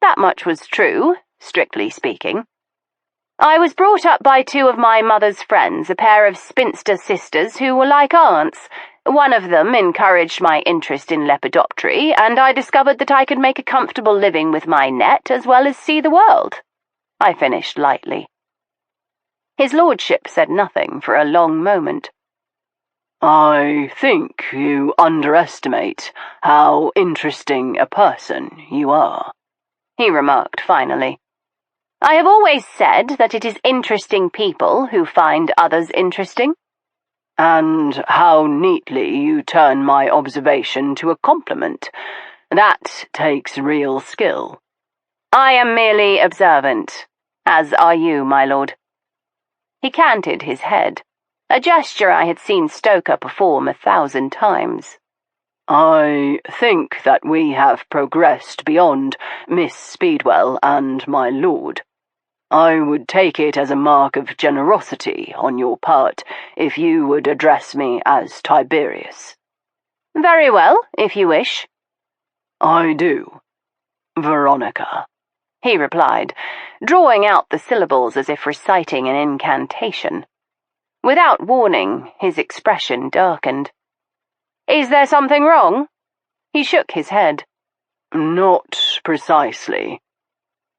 That much was true, strictly speaking. I was brought up by two of my mother's friends, a pair of spinster sisters who were like aunts. One of them encouraged my interest in lepidoptery, and I discovered that I could make a comfortable living with my net as well as see the world," I finished lightly. His lordship said nothing for a long moment. "I think you underestimate how interesting a person you are," he remarked finally. "I have always said that it is interesting people who find others interesting." "And how neatly you turn my observation to a compliment. That takes real skill." "I am merely observant, as are you, my lord." He canted his head, a gesture I had seen Stoker perform 1,000 times. "I think that we have progressed beyond Miss Speedwell and my lord. I would take it as a mark of generosity on your part if you would address me as Tiberius." "Very well, if you wish." "I do. Veronica," he replied, drawing out the syllables as if reciting an incantation. Without warning, his expression darkened. "Is there something wrong?" He shook his head. "Not precisely.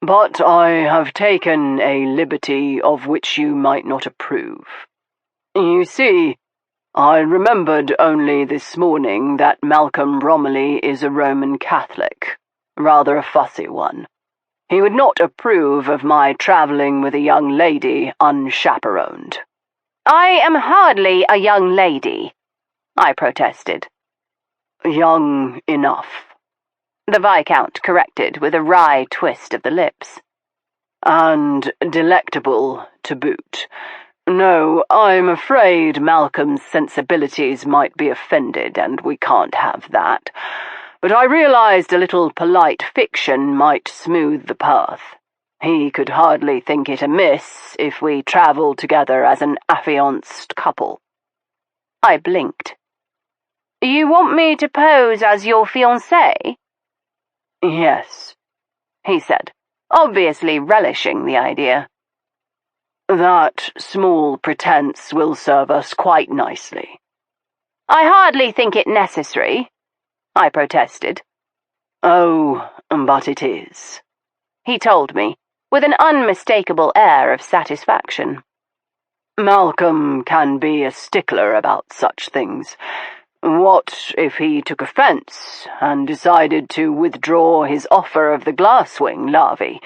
But I have taken a liberty of which you might not approve. You see, I remembered only this morning that Malcolm Romilly is a Roman Catholic, rather a fussy one. He would not approve of my travelling with a young lady unchaperoned." "I am hardly a young lady," I protested. "Young enough," the Viscount corrected with a wry twist of the lips. "And delectable to boot. No, I'm afraid Malcolm's sensibilities might be offended, and we can't have that. But I realized a little polite fiction might smooth the path. He could hardly think it amiss if we travelled together as an affianced couple. I blinked. You want me to pose as your fiancée? Yes, he said, obviously relishing the idea. That small pretence will serve us quite nicely. I hardly think it necessary, I protested. Oh, but it is, he told me, with an unmistakable air of satisfaction. Malcolm can be a stickler about such things. What if he took offence and decided to withdraw his offer of the glasswing larvae?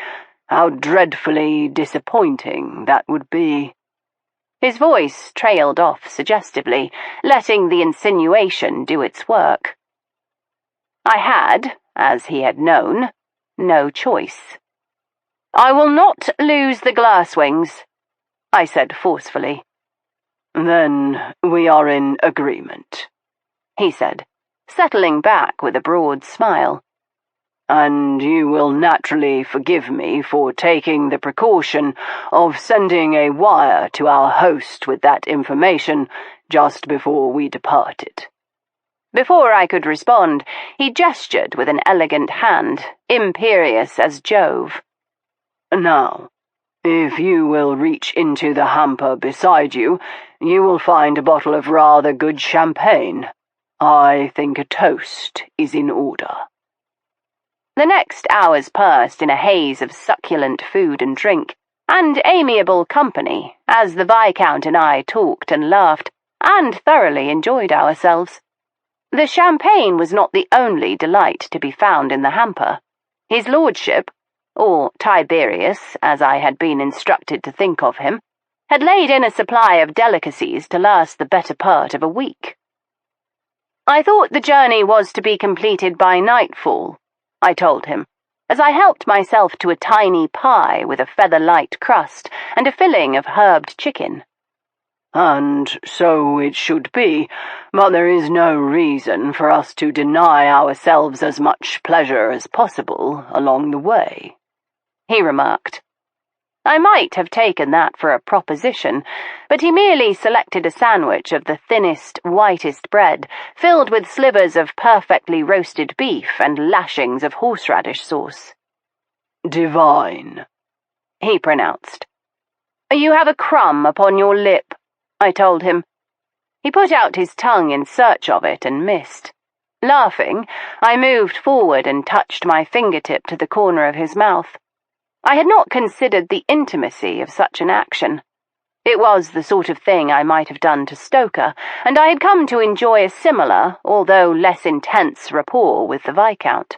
How dreadfully disappointing that would be. His voice trailed off suggestively, letting the insinuation do its work. I had, as he had known, no choice. I will not lose the glasswings, I said forcefully. Then we are in agreement, he said, settling back with a broad smile. And you will naturally forgive me for taking the precaution of sending a wire to our host with that information just before we departed. Before I could respond, he gestured with an elegant hand, imperious as Jove. Now, if you will reach into the hamper beside you, you will find a bottle of rather good champagne. I think a toast is in order. The next hours passed in a haze of succulent food and drink, and amiable company, as the Viscount and I talked and laughed, and thoroughly enjoyed ourselves. The champagne was not the only delight to be found in the hamper. His lordship, or Tiberius, as I had been instructed to think of him, had laid in a supply of delicacies to last the better part of a week. I thought the journey was to be completed by nightfall, I told him, as I helped myself to a tiny pie with a feather-light crust and a filling of herbed chicken. And so it should be, but there is no reason for us to deny ourselves as much pleasure as possible along the way, he remarked. I might have taken that for a proposition, but he merely selected a sandwich of the thinnest, whitest bread, filled with slivers of perfectly roasted beef and lashings of horseradish sauce. Divine, he pronounced. You have a crumb upon your lip, I told him. He put out his tongue in search of it and missed. Laughing, I moved forward and touched my fingertip to the corner of his mouth. I had not considered the intimacy of such an action. It was the sort of thing I might have done to Stoker, and I had come to enjoy a similar, although less intense, rapport with the Viscount.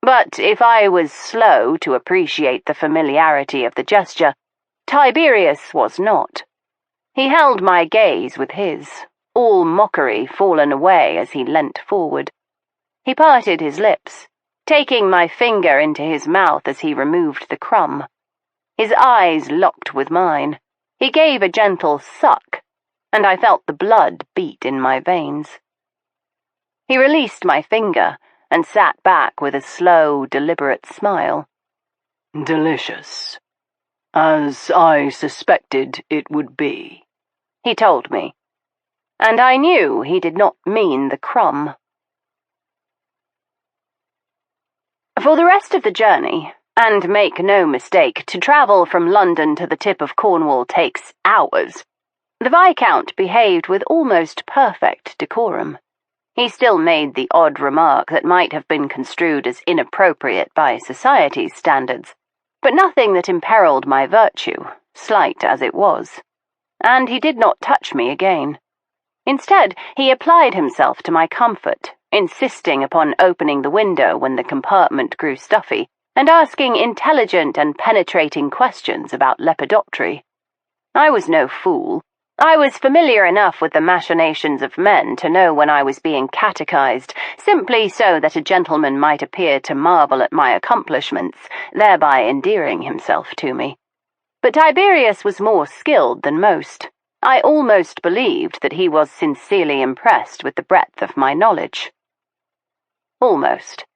But if I was slow to appreciate the familiarity of the gesture, Tiberius was not. He held my gaze with his, all mockery fallen away as he leant forward. He parted his lips, taking my finger into his mouth as he removed the crumb. His eyes locked with mine. He gave a gentle suck, and I felt the blood beat in my veins. He released my finger and sat back with a slow, deliberate smile. Delicious, as I suspected it would be, he told me, and I knew he did not mean the crumb. For the rest of the journey, and make no mistake, to travel from London to the tip of Cornwall takes hours, the Viscount behaved with almost perfect decorum. He still made the odd remark that might have been construed as inappropriate by society's standards, but nothing that imperiled my virtue, slight as it was. And he did not touch me again. Instead, he applied himself to my comfort, insisting upon opening the window when the compartment grew stuffy, and asking intelligent and penetrating questions about lepidoptery. I was no fool. I was familiar enough with the machinations of men to know when I was being catechized, simply so that a gentleman might appear to marvel at my accomplishments, thereby endearing himself to me. But Tiberius was more skilled than most. I almost believed that he was sincerely impressed with the breadth of my knowledge. Almost.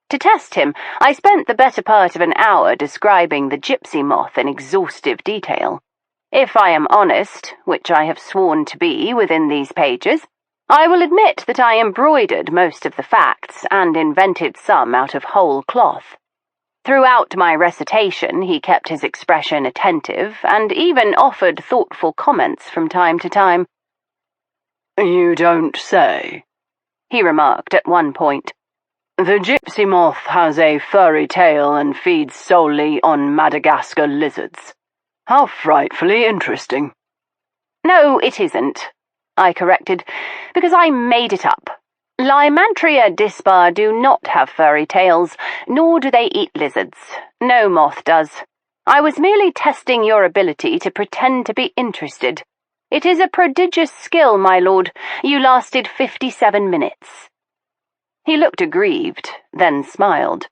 To test him, I spent the better part of an hour describing the gypsy moth in exhaustive detail. If I am honest, which I have sworn to be within these pages, I will admit that I embroidered most of the facts and invented some out of whole cloth. Throughout my recitation, he kept his expression attentive and even offered thoughtful comments from time to time. "You don't say," he remarked at one point. "The gypsy moth has a furry tail and feeds solely on Madagascar lizards. How frightfully interesting." "No, it isn't," I corrected, "because I made it up. Lymantria dispar do not have furry tails, nor do they eat lizards. No moth does. I was merely testing your ability to pretend to be interested. It is a prodigious skill, my lord. You lasted 57 minutes. He looked aggrieved, then smiled.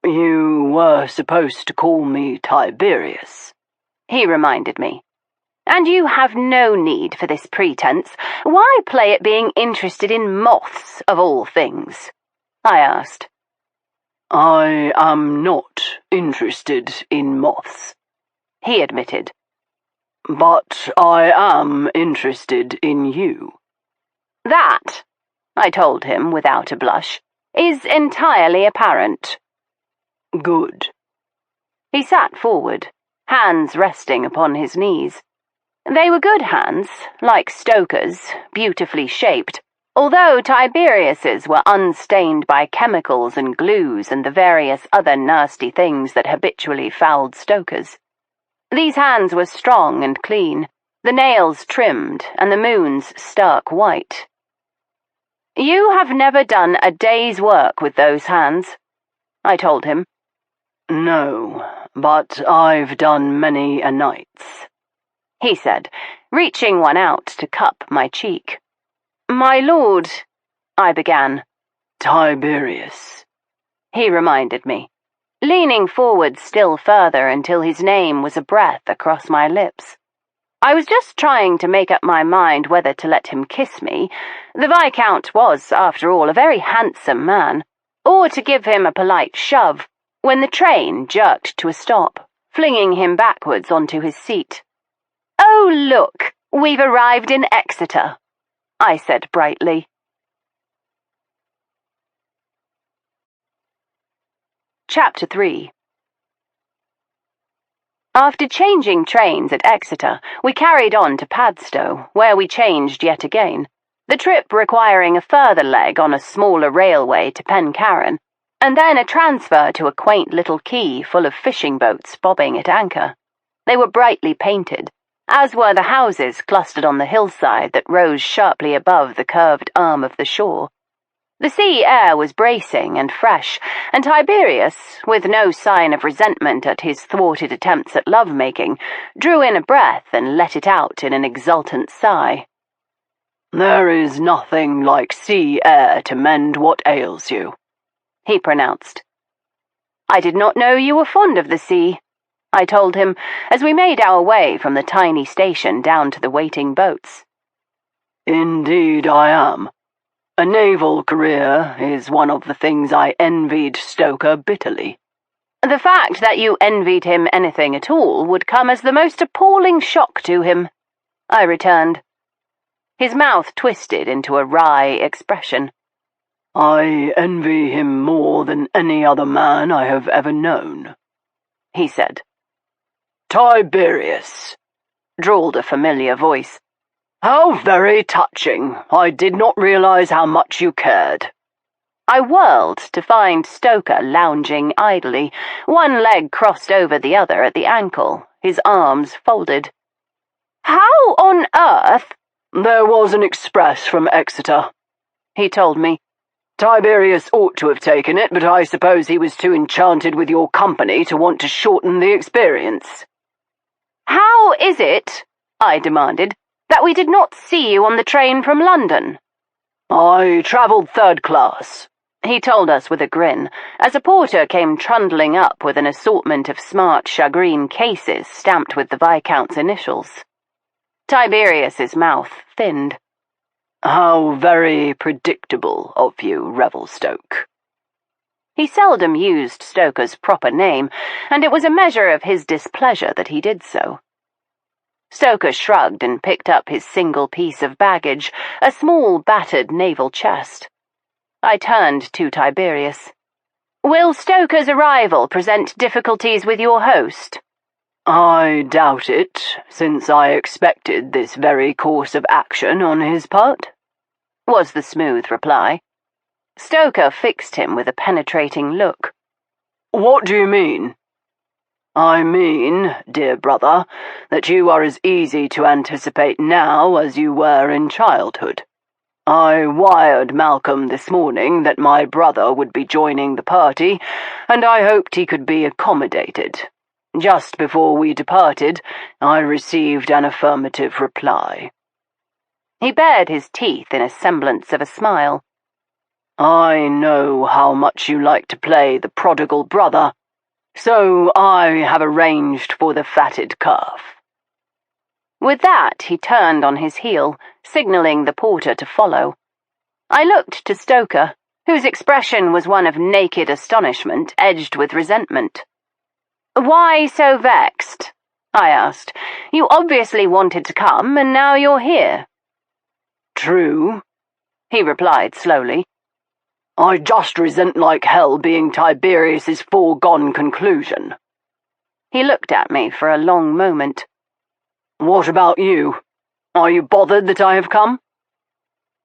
"You were supposed to call me Tiberius," he reminded me. "And you have no need for this pretense. Why play at being interested in moths, of all things?" I asked. "I am not interested in moths," he admitted. "But I am interested in you." "That," I told him without a blush, "is entirely apparent." "Good." He sat forward, hands resting upon his knees. They were good hands, like Stoker's, beautifully shaped, although Tiberius's were unstained by chemicals and glues and the various other nasty things that habitually fouled Stoker's. These hands were strong and clean, the nails trimmed and the moons stark white. "You have never done a day's work with those hands," I told him. "No, but I've done many a night's," he said, reaching one out to cup my cheek. "My lord," I began. "Tiberius," he reminded me, leaning forward still further until his name was a breath across my lips. I was just trying to make up my mind whether to let him kiss me — the Viscount was, after all, a very handsome man — or to give him a polite shove, when the train jerked to a stop, flinging him backwards onto his seat. "Oh, look, we've arrived in Exeter," I said brightly. Chapter 3. After changing trains at Exeter, we carried on to Padstow, where we changed yet again, the trip requiring a further leg on a smaller railway to Pencarron, and then a transfer to a quaint little quay full of fishing boats bobbing at anchor. They were brightly painted, as were the houses clustered on the hillside that rose sharply above the curved arm of the shore. The sea air was bracing and fresh, and Tiberius, with no sign of resentment at his thwarted attempts at love-making, drew in a breath and let it out in an exultant sigh. "There is nothing like sea air to mend what ails you," he pronounced. "I did not know you were fond of the sea," I told him, as we made our way from the tiny station down to the waiting boats. "Indeed I am. A naval career is one of the things I envied Stoker bitterly." "The fact that you envied him anything at all would come as the most appalling shock to him," I returned. His mouth twisted into a wry expression. "I envy him more than any other man I have ever known," he said. "Tiberius," drawled a familiar voice. "How very touching. I did not realize how much you cared." I whirled to find Stoker lounging idly, one leg crossed over the other at the ankle, his arms folded. "How on earth—" "There was an express from Exeter," he told me. "Tiberius ought to have taken it, but I suppose he was too enchanted with your company to want to shorten the experience." "How is it," I demanded, "that we did not see you on the train from London?" "I travelled third class," he told us with a grin, as a porter came trundling up with an assortment of smart shagreen cases stamped with the Viscount's initials. Tiberius's mouth thinned. "How very predictable of you, Revelstoke." He seldom used Stoker's proper name, and it was a measure of his displeasure that he did so. Stoker shrugged and picked up his single piece of baggage, a small, battered naval chest. I turned to Tiberius. "Will Stoker's arrival present difficulties with your host?" "I doubt it, since I expected this very course of action on his part," was the smooth reply. Stoker fixed him with a penetrating look. "What do you mean?" "I mean, dear brother, that you are as easy to anticipate now as you were in childhood. I wired Malcolm this morning that my brother would be joining the party, and I hoped he could be accommodated. Just before we departed, I received an affirmative reply." He bared his teeth in a semblance of a smile. "I know how much you like to play the prodigal brother, so I have arranged for the fatted calf." With that, he turned on his heel, signalling the porter to follow. I looked to Stoker, whose expression was one of naked astonishment edged with resentment. "Why so vexed?" I asked. "You obviously wanted to come, and now you're here." "True," he replied slowly. "I just resent like hell being Tiberius's foregone conclusion." He looked at me for a long moment. "What about you? Are you bothered that I have come?"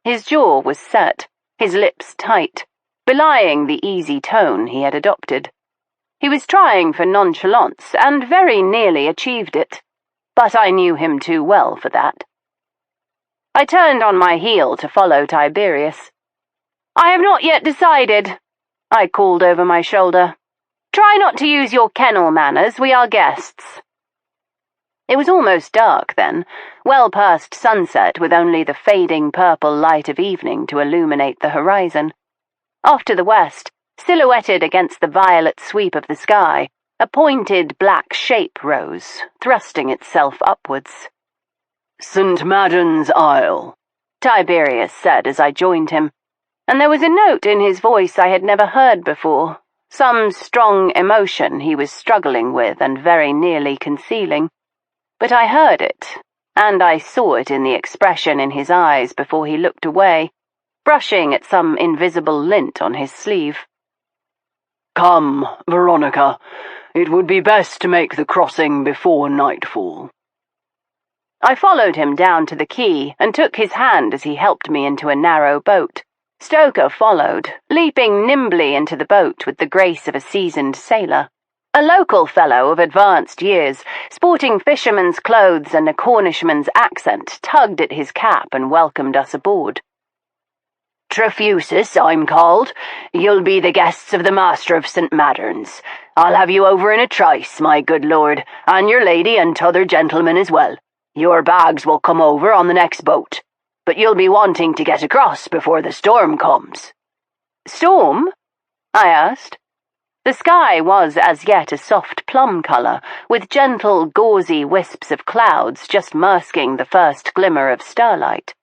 His jaw was set, his lips tight, belying the easy tone he had adopted. He was trying for nonchalance, and very nearly achieved it, but I knew him too well for that. I turned on my heel to follow Tiberius. "I have not yet decided," I called over my shoulder. "Try not to use your kennel manners, we are guests." It was almost dark then, well past sunset with only the fading purple light of evening to illuminate the horizon. Off to the west, silhouetted against the violet sweep of the sky, a pointed black shape rose, thrusting itself upwards. "St. Madden's Isle," Tiberius said as I joined him, and there was a note in his voice I had never heard before, some strong emotion he was struggling with and very nearly concealing. But I heard it, and I saw it in the expression in his eyes before he looked away, brushing at some invisible lint on his sleeve. "Come, Veronica. It would be best to make the crossing before nightfall." I followed him down to the quay and took his hand as he helped me into a narrow boat. Stoker followed, leaping nimbly into the boat with the grace of a seasoned sailor. A local fellow of advanced years, sporting fisherman's clothes and a Cornishman's accent, tugged at his cap and welcomed us aboard. "Trefusis, I'm called. You'll be the guests of the Master of St. Madden's. I'll have you over in a trice, my good lord, and your lady and t'other gentleman as well. Your bags will come over on the next boat, but you'll be wanting to get across before the storm comes." "Storm?" I asked. The sky was as yet a soft plum colour, with gentle, gauzy wisps of clouds just masking the first glimmer of starlight.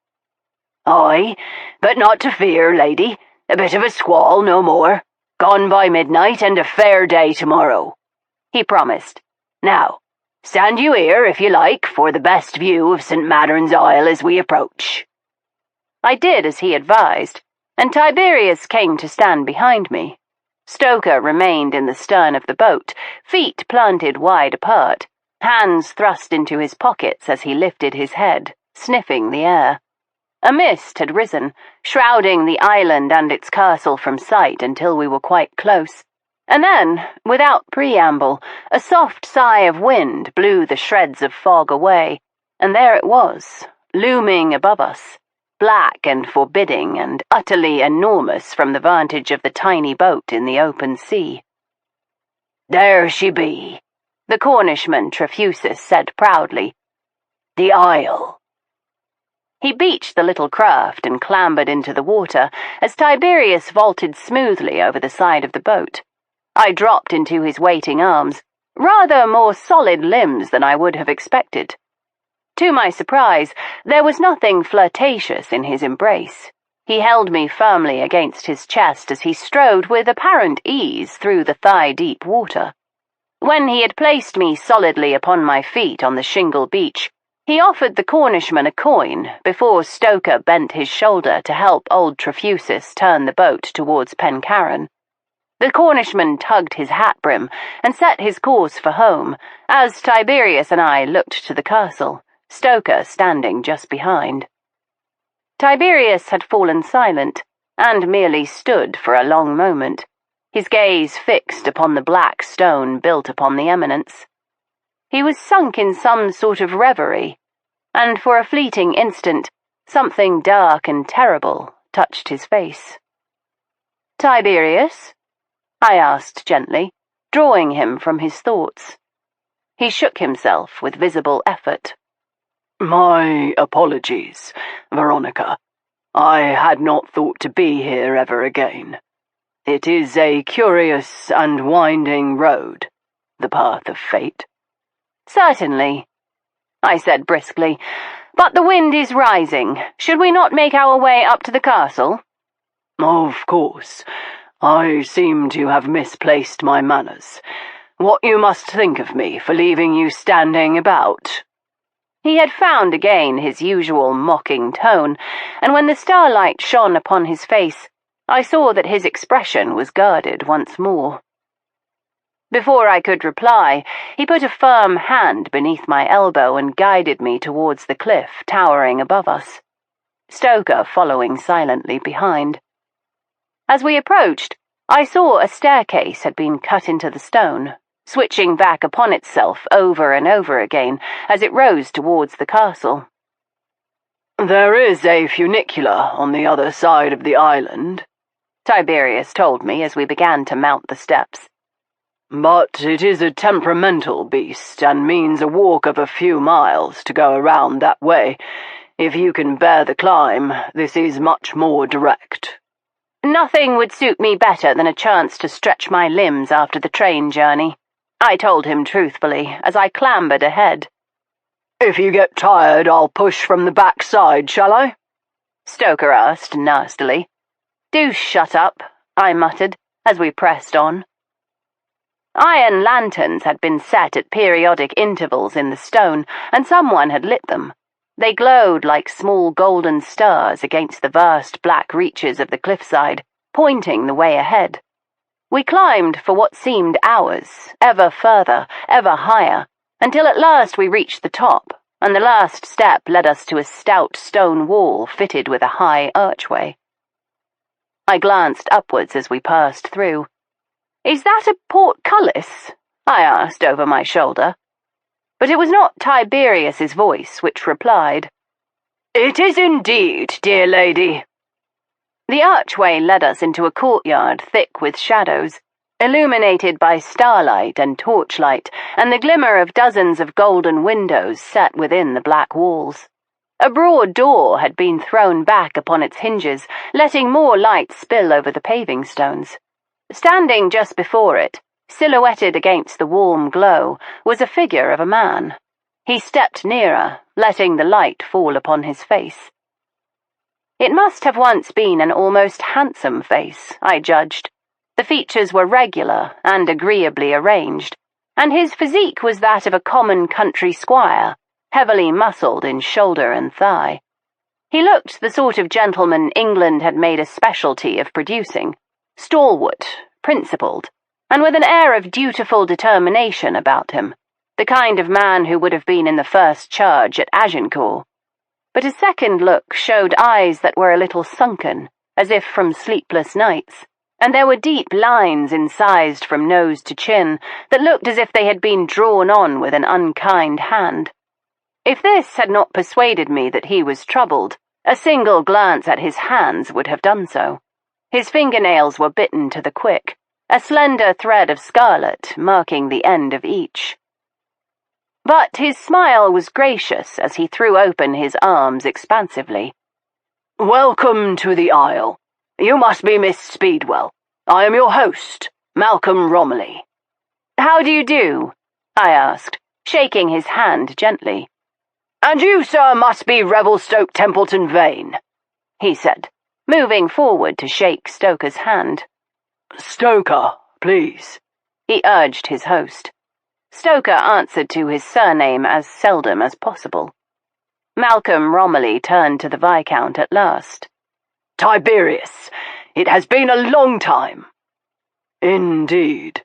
"Aye, but not to fear, lady. A bit of a squall, no more. Gone by midnight and a fair day tomorrow," he promised. "Now, stand you here, if you like, for the best view of St. Madden's Isle as we approach." I did as he advised, and Tiberius came to stand behind me. Stoker remained in the stern of the boat, feet planted wide apart, hands thrust into his pockets as he lifted his head, sniffing the air. A mist had risen, shrouding the island and its castle from sight until we were quite close, and then, without preamble, a soft sigh of wind blew the shreds of fog away, and there it was, looming above us, black and forbidding and utterly enormous from the vantage of the tiny boat in the open sea. "There she be," the Cornishman Trefusis said proudly. "The Isle." He beached the little craft and clambered into the water as Tiberius vaulted smoothly over the side of the boat. I dropped into his waiting arms, rather more solid limbs than I would have expected. To my surprise, there was nothing flirtatious in his embrace. He held me firmly against his chest as he strode with apparent ease through the thigh-deep water. When he had placed me solidly upon my feet on the shingle beach, he offered the Cornishman a coin before Stoker bent his shoulder to help old Trefusis turn the boat towards Pencarron. The Cornishman tugged his hat-brim and set his course for home, as Tiberius and I looked to the castle, Stoker standing just behind. Tiberius had fallen silent, and merely stood for a long moment, his gaze fixed upon the black stone built upon the eminence. He was sunk in some sort of reverie, and for a fleeting instant, something dark and terrible touched his face. "Tiberius?" I asked gently, drawing him from his thoughts. He shook himself with visible effort. "My apologies, Veronica. I had not thought to be here ever again. It is a curious and winding road, the path of fate." "Certainly," I said briskly, "but the wind is rising. Should we not make our way up to the castle?" "Of course. I seem to have misplaced my manners. What you must think of me for leaving you standing about." He had found again his usual mocking tone, and when the starlight shone upon his face, I saw that his expression was guarded once more. Before I could reply, he put a firm hand beneath my elbow and guided me towards the cliff towering above us, Stoker following silently behind. As we approached, I saw a staircase had been cut into the stone, switching back upon itself over and over again as it rose towards the castle. "There is a funicular on the other side of the island," Tiberius told me as we began to mount the steps. "But it is a temperamental beast and means a walk of a few miles to go around that way. If you can bear the climb, this is much more direct." "Nothing would suit me better than a chance to stretch my limbs after the train journey," I told him truthfully as I clambered ahead. "If you get tired, I'll push from the back side, shall I?" Stoker asked nastily. "Do shut up," I muttered as we pressed on. Iron lanterns had been set at periodic intervals in the stone, and someone had lit them. They glowed like small golden stars against the vast black reaches of the cliffside, pointing the way ahead. We climbed for what seemed hours, ever further, ever higher, until at last we reached the top, and the last step led us to a stout stone wall fitted with a high archway. I glanced upwards as we passed through. "Is that a portcullis?" I asked over my shoulder. But it was not Tiberius's voice which replied. "It is indeed, dear lady." The archway led us into a courtyard thick with shadows, illuminated by starlight and torchlight and the glimmer of dozens of golden windows set within the black walls. A broad door had been thrown back upon its hinges, letting more light spill over the paving stones. Standing just before it, silhouetted against the warm glow, was a figure of a man. He stepped nearer, letting the light fall upon his face. It must have once been an almost handsome face, I judged. The features were regular and agreeably arranged, and his physique was that of a common country squire, heavily muscled in shoulder and thigh. He looked the sort of gentleman England had made a specialty of producing, stalwart, principled, and with an air of dutiful determination about him, the kind of man who would have been in the first charge at Agincourt. But a second look showed eyes that were a little sunken, as if from sleepless nights, and there were deep lines incised from nose to chin that looked as if they had been drawn on with an unkind hand. If this had not persuaded me that he was troubled, a single glance at his hands would have done so. His fingernails were bitten to the quick, a slender thread of scarlet marking the end of each. But his smile was gracious as he threw open his arms expansively. "Welcome to the Isle. You must be Miss Speedwell. I am your host, Malcolm Romilly." "How do you do?" I asked, shaking his hand gently. "And you, sir, must be Revelstoke Templeton-Vane," he said, moving forward to shake Stoker's hand. "Stoker, please," he urged his host. Stoker answered to his surname as seldom as possible. Malcolm Romilly turned to the Viscount at last. "Tiberius, it has been a long time." "Indeed,"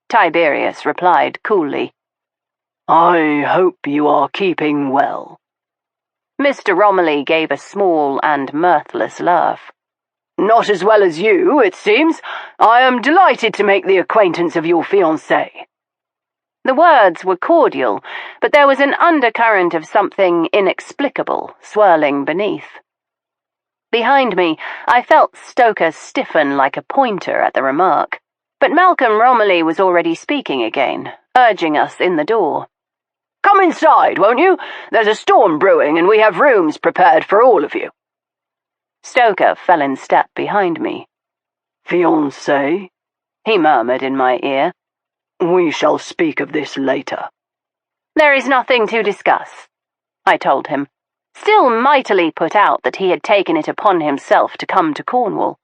Tiberius replied coolly. "I hope you are keeping well." Mr. Romilly gave a small and mirthless laugh. "Not as well as you, it seems. I am delighted to make the acquaintance of your fiancée." The words were cordial, but there was an undercurrent of something inexplicable swirling beneath. Behind me, I felt Stoker stiffen like a pointer at the remark, but Malcolm Romilly was already speaking again, urging us in the door. "Come inside, won't you? There's a storm brewing, and we have rooms prepared for all of you." Stoker fell in step behind me. "Fiancée?" he murmured in my ear. "We shall speak of this later." "There is nothing to discuss," I told him, still mightily put out that he had taken it upon himself to come to Cornwall.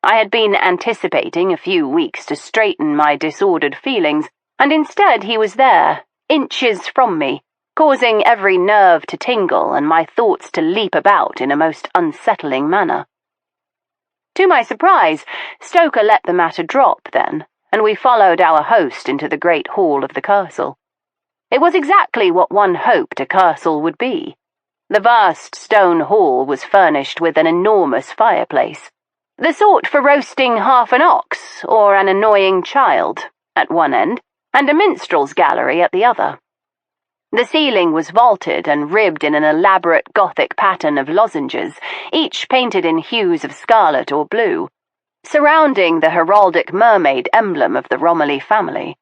I had been anticipating a few weeks to straighten my disordered feelings, and instead he was there, inches from me, causing every nerve to tingle and my thoughts to leap about in a most unsettling manner. To my surprise, Stoker let the matter drop then, and we followed our host into the great hall of the castle. It was exactly what one hoped a castle would be. The vast stone hall was furnished with an enormous fireplace, the sort for roasting half an ox or an annoying child, at one end, and a minstrel's gallery at the other. The ceiling was vaulted and ribbed in an elaborate Gothic pattern of lozenges, each painted in hues of scarlet or blue, surrounding the heraldic mermaid emblem of the Romilly family.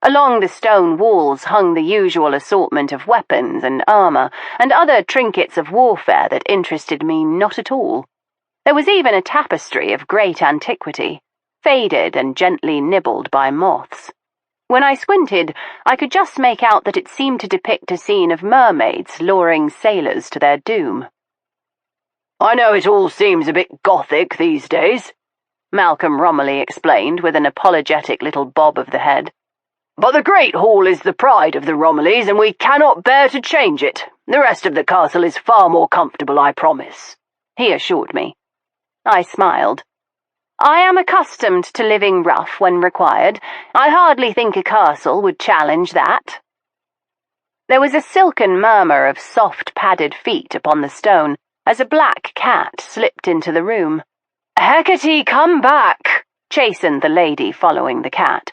Along the stone walls hung the usual assortment of weapons and armour and other trinkets of warfare that interested me not at all. There was even a tapestry of great antiquity, faded and gently nibbled by moths. When I squinted, I could just make out that it seemed to depict a scene of mermaids luring sailors to their doom. "I know it all seems a bit Gothic these days," Malcolm Romilly explained with an apologetic little bob of the head. "But the Great Hall is the pride of the Romillys, and we cannot bear to change it. The rest of the castle is far more comfortable, I promise," he assured me. I smiled. I am accustomed to living rough when required. I hardly think a castle would challenge that. There was a silken murmur of soft padded feet upon the stone as a black cat slipped into the room. "Hecate, come back!" chastened the lady following the cat.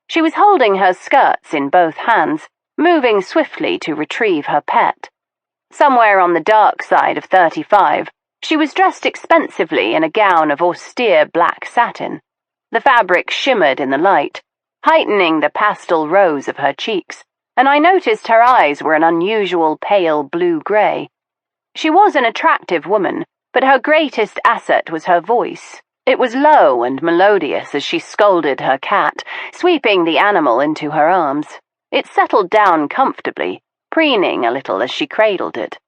She was holding her skirts in both hands, moving swiftly to retrieve her pet. Somewhere on the dark side of 35, she was dressed expensively in a gown of austere black satin. The fabric shimmered in the light, heightening the pastel rose of her cheeks, and I noticed her eyes were an unusual pale blue-grey. She was an attractive woman, but her greatest asset was her voice. It was low and melodious as she scolded her cat, sweeping the animal into her arms. It settled down comfortably, preening a little as she cradled it.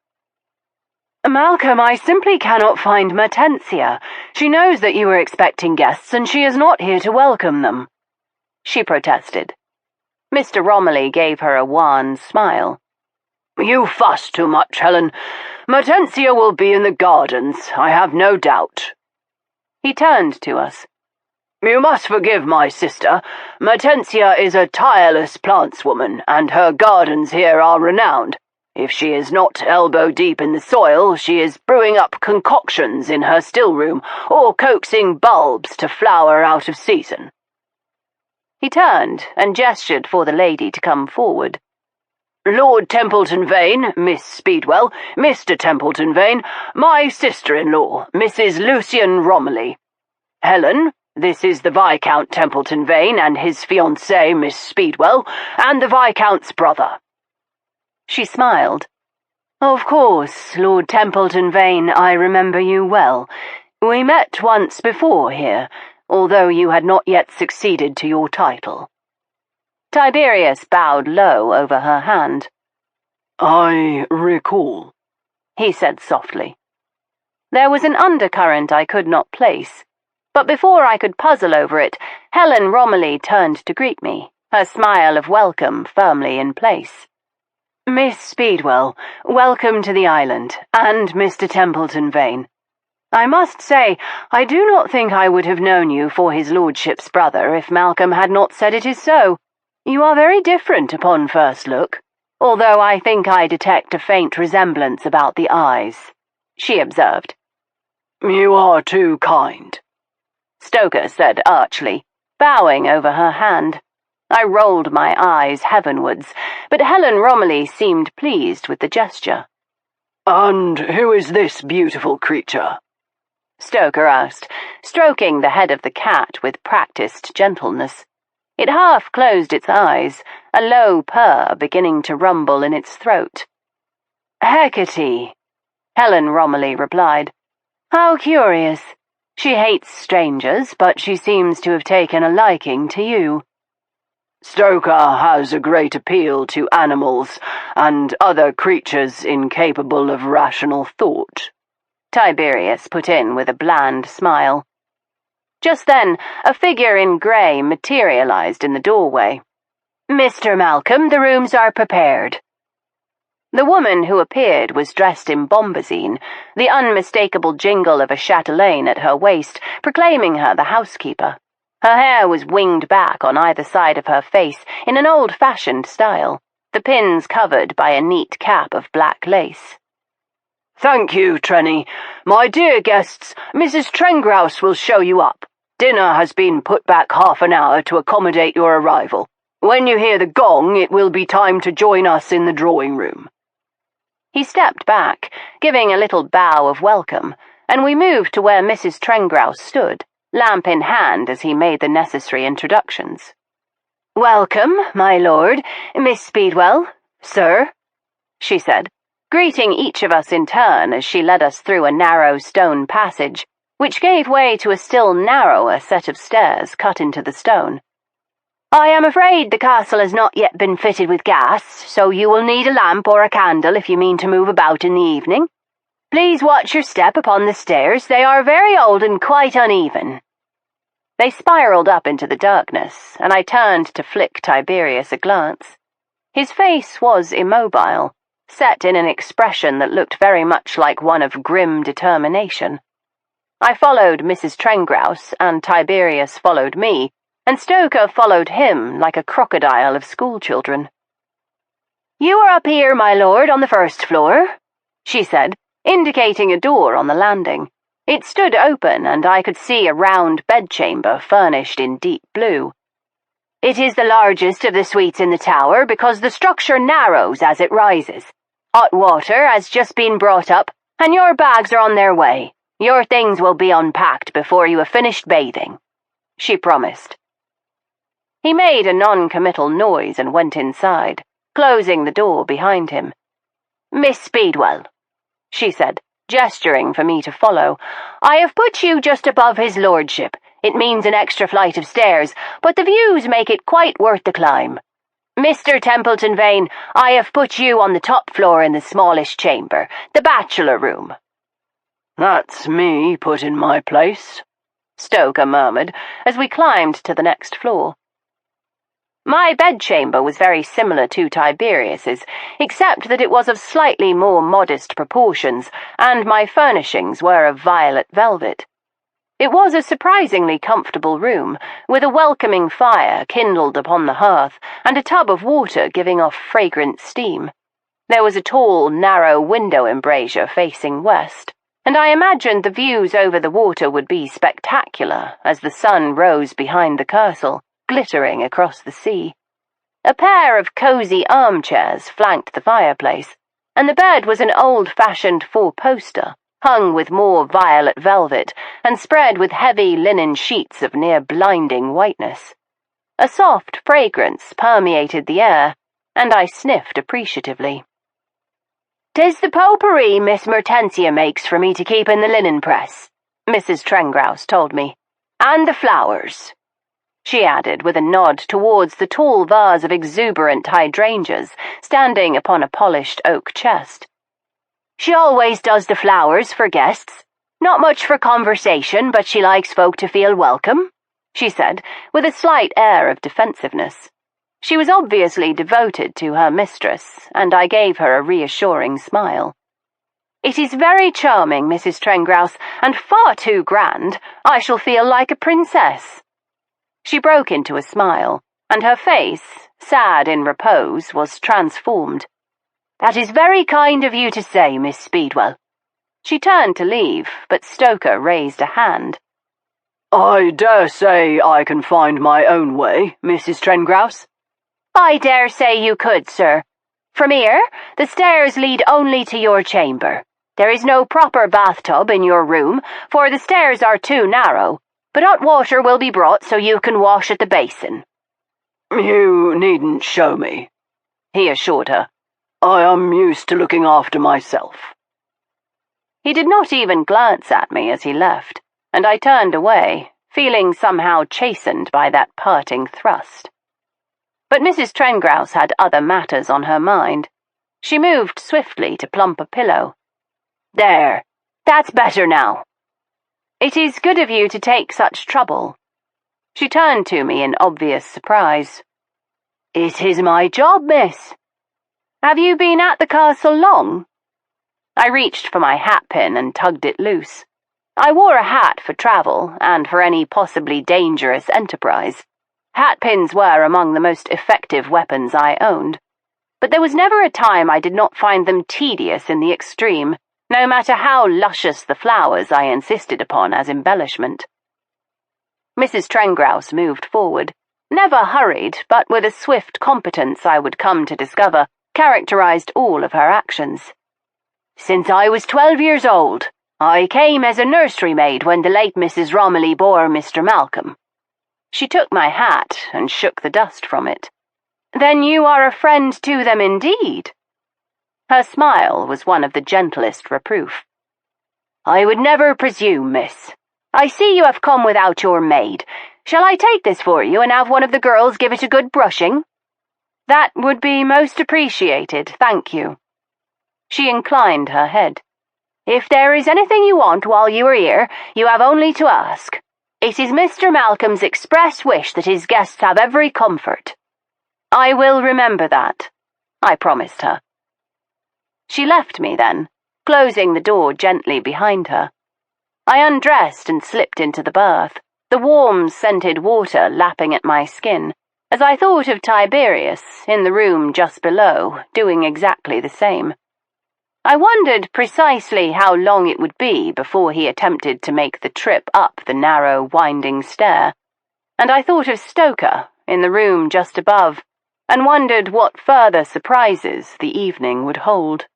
"Malcolm, I simply cannot find Mertensia. She knows that you are expecting guests, and she is not here to welcome them," she protested. Mr. Romilly gave her a wan smile. "You fuss too much, Helen. Mertensia will be in the gardens, I have no doubt." He turned to us. "You must forgive my sister. Mertensia is a tireless plantswoman, and her gardens here are renowned. If she is not elbow-deep in the soil, she is brewing up concoctions in her still-room, or coaxing bulbs to flower out of season." He turned and gestured for the lady to come forward. "Lord Templeton-Vane, Miss Speedwell, Mr. Templeton-Vane, my sister-in-law, Mrs. Lucian Romilly. Helen, this is the Viscount Templeton-Vane and his fiancée, Miss Speedwell, and the Viscount's brother." She smiled. "Of course, Lord Templeton-Vane, I remember you well. We met once before here, although you had not yet succeeded to your title." Tiberius bowed low over her hand. "I recall," he said softly. There was an undercurrent I could not place, but before I could puzzle over it, Helen Romilly turned to greet me, her smile of welcome firmly in place. "Miss Speedwell, welcome to the island, and Mr. Templeton-Vane. I must say, I do not think I would have known you for his lordship's brother if Malcolm had not said it is so. You are very different upon first look, although I think I detect a faint resemblance about the eyes," she observed. "You are too kind," Stoker said archly, bowing over her hand. I rolled my eyes heavenwards, but Helen Romilly seemed pleased with the gesture. "And who is this beautiful creature?" Stoker asked, stroking the head of the cat with practiced gentleness. It half closed its eyes, a low purr beginning to rumble in its throat. "Hecate," Helen Romilly replied. "How curious. She hates strangers, but she seems to have taken a liking to you." "Stoker has a great appeal to animals and other creatures incapable of rational thought," Tiberius put in with a bland smile. Just then, a figure in grey materialized in the doorway. "Mr. Malcolm, the rooms are prepared." The woman who appeared was dressed in bombazine, the unmistakable jingle of a chatelaine at her waist, proclaiming her the housekeeper. Her hair was winged back on either side of her face in an old-fashioned style, the pins covered by a neat cap of black lace. "Thank you, Trenny. My dear guests, Mrs. Trengrouse will show you up. Dinner has been put back half an hour to accommodate your arrival. When you hear the gong, it will be time to join us in the drawing-room." He stepped back, giving a little bow of welcome, and we moved to where Mrs. Trengrouse stood, lamp in hand as he made the necessary introductions. "Welcome, my lord, Miss Speedwell, sir," she said, greeting each of us in turn as she led us through a narrow stone passage, which gave way to a still narrower set of stairs cut into the stone. "I am afraid the castle has not yet been fitted with gas, so you will need a lamp or a candle if you mean to move about in the evening. Please watch your step upon the stairs. They are very old and quite uneven." They spiraled up into the darkness, and I turned to flick Tiberius a glance. His face was immobile, set in an expression that looked very much like one of grim determination. I followed Mrs. Trengrouse, and Tiberius followed me, and Stoker followed him like a crocodile of schoolchildren. "You are up here, my lord, on the first floor," she said, indicating a door on the landing. It stood open, and I could see a round bedchamber furnished in deep blue. "It is the largest of the suites in the tower because the structure narrows as it rises. Hot water has just been brought up, and your bags are on their way. Your things will be unpacked before you have finished bathing," she promised. He made a non-committal noise and went inside, closing the door behind him. "Miss Speedwell," she said, gesturing for me to follow, "I have put you just above his lordship. It means an extra flight of stairs, but the views make it quite worth the climb. Mr. Templeton-Vane, I have put you on the top floor in the smallest chamber, the bachelor room." "That's me put in my place," Stoker murmured as we climbed to the next floor. My bedchamber was very similar to Tiberius's, except that it was of slightly more modest proportions, and my furnishings were of violet velvet. It was a surprisingly comfortable room, with a welcoming fire kindled upon the hearth, and a tub of water giving off fragrant steam. There was a tall, narrow window embrasure facing west, and I imagined the views over the water would be spectacular as the sun rose behind the castle, glittering across the sea. A pair of cosy armchairs flanked the fireplace, and the bed was an old-fashioned four-poster, hung with more violet velvet and spread with heavy linen sheets of near-blinding whiteness. A soft fragrance permeated the air, and I sniffed appreciatively. "'Tis the potpourri Miss Mertensia makes for me to keep in the linen press," Mrs. Trengrouse told me. "And the flowers," she added with a nod towards the tall vase of exuberant hydrangeas standing upon a polished oak chest. "She always does the flowers for guests. Not much for conversation, but she likes folk to feel welcome, she said, with a slight air of defensiveness. She was obviously devoted to her mistress, and I gave her a reassuring smile. It is very charming, Mrs. Trengrouse, and far too grand. I shall feel like a princess. She broke into a smile, and her face, sad in repose, was transformed. That is very kind of you to say, Miss Speedwell. She turned to leave, but Stoker raised a hand. I dare say I can find my own way, Mrs. Trengrouse. I dare say you could, sir. From here, the stairs lead only to your chamber. There is no proper bathtub in your room, for the stairs are too narrow, but hot water will be brought so you can wash at the basin. You needn't show me, he assured her. I am used to looking after myself. He did not even glance at me as he left, and I turned away, feeling somehow chastened by that parting thrust. But Mrs. Trengrouse had other matters on her mind. She moved swiftly to plump a pillow. There, that's better now. It is good of you to take such trouble. She turned to me in obvious surprise. It is my job, miss. Have you been at the castle long? I reached for my hat pin and tugged it loose. I wore a hat for travel and for any possibly dangerous enterprise. Hat pins were among the most effective weapons I owned. But there was never a time I did not find them tedious in the extreme, no matter how luscious the flowers I insisted upon as embellishment. Mrs. Trengrouse moved forward, never hurried, but with a swift competence I would come to discover characterized all of her actions. Since I was 12 years old, I came as a nursery maid when the late Mrs. Romilly bore Mr. Malcolm. She took my hat and shook the dust from it. Then you are a friend to them indeed. Her smile was one of the gentlest reproof. I would never presume, miss. I see you have come without your maid. Shall I take this for you and have one of the girls give it a good brushing? That would be most appreciated, thank you. She inclined her head. If there is anything you want while you are here, you have only to ask. It is Mr. Malcolm's express wish that his guests have every comfort. I will remember that, I promised her. She left me then, closing the door gently behind her. I undressed and slipped into the bath, the warm, scented water lapping at my skin, as I thought of Tiberius, in the room just below, doing exactly the same. I wondered precisely how long it would be before he attempted to make the trip up the narrow, winding stair, and I thought of Stoker, in the room just above, and wondered what further surprises the evening would hold.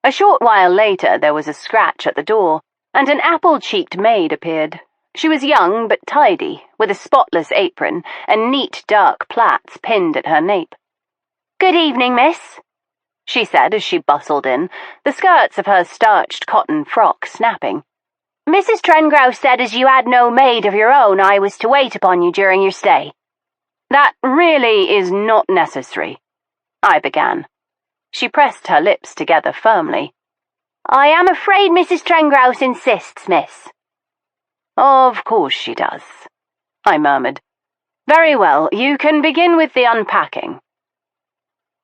A short while later there was a scratch at the door, and an apple-cheeked maid appeared. She was young but tidy, with a spotless apron and neat dark plaits pinned at her nape. "Good evening, miss," she said as she bustled in, the skirts of her starched cotton frock snapping. "Mrs. Trengrouse said as you had no maid of your own, I was to wait upon you during your stay." "That really is not necessary," I began. She pressed her lips together firmly. "I am afraid Mrs. Trengrouse insists, miss." "Of course she does," I murmured. "Very well, you can begin with the unpacking."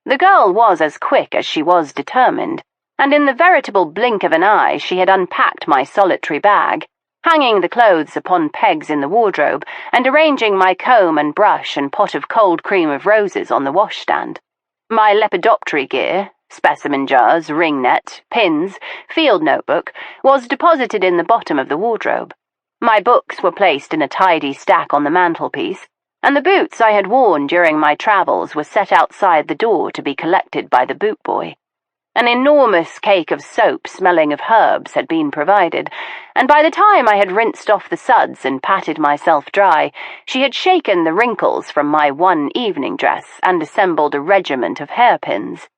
The girl was as quick as she was determined, and in the veritable blink of an eye she had unpacked my solitary bag, hanging the clothes upon pegs in the wardrobe, and arranging my comb and brush and pot of cold cream of roses on the washstand. My lepidoptery gear, specimen jars, ring net, pins, field notebook, was deposited in the bottom of the wardrobe. My books were placed in a tidy stack on the mantelpiece, and the boots I had worn during my travels were set outside the door to be collected by the boot boy. An enormous cake of soap smelling of herbs had been provided, and by the time I had rinsed off the suds and patted myself dry, she had shaken the wrinkles from my one evening dress and assembled a regiment of hairpins.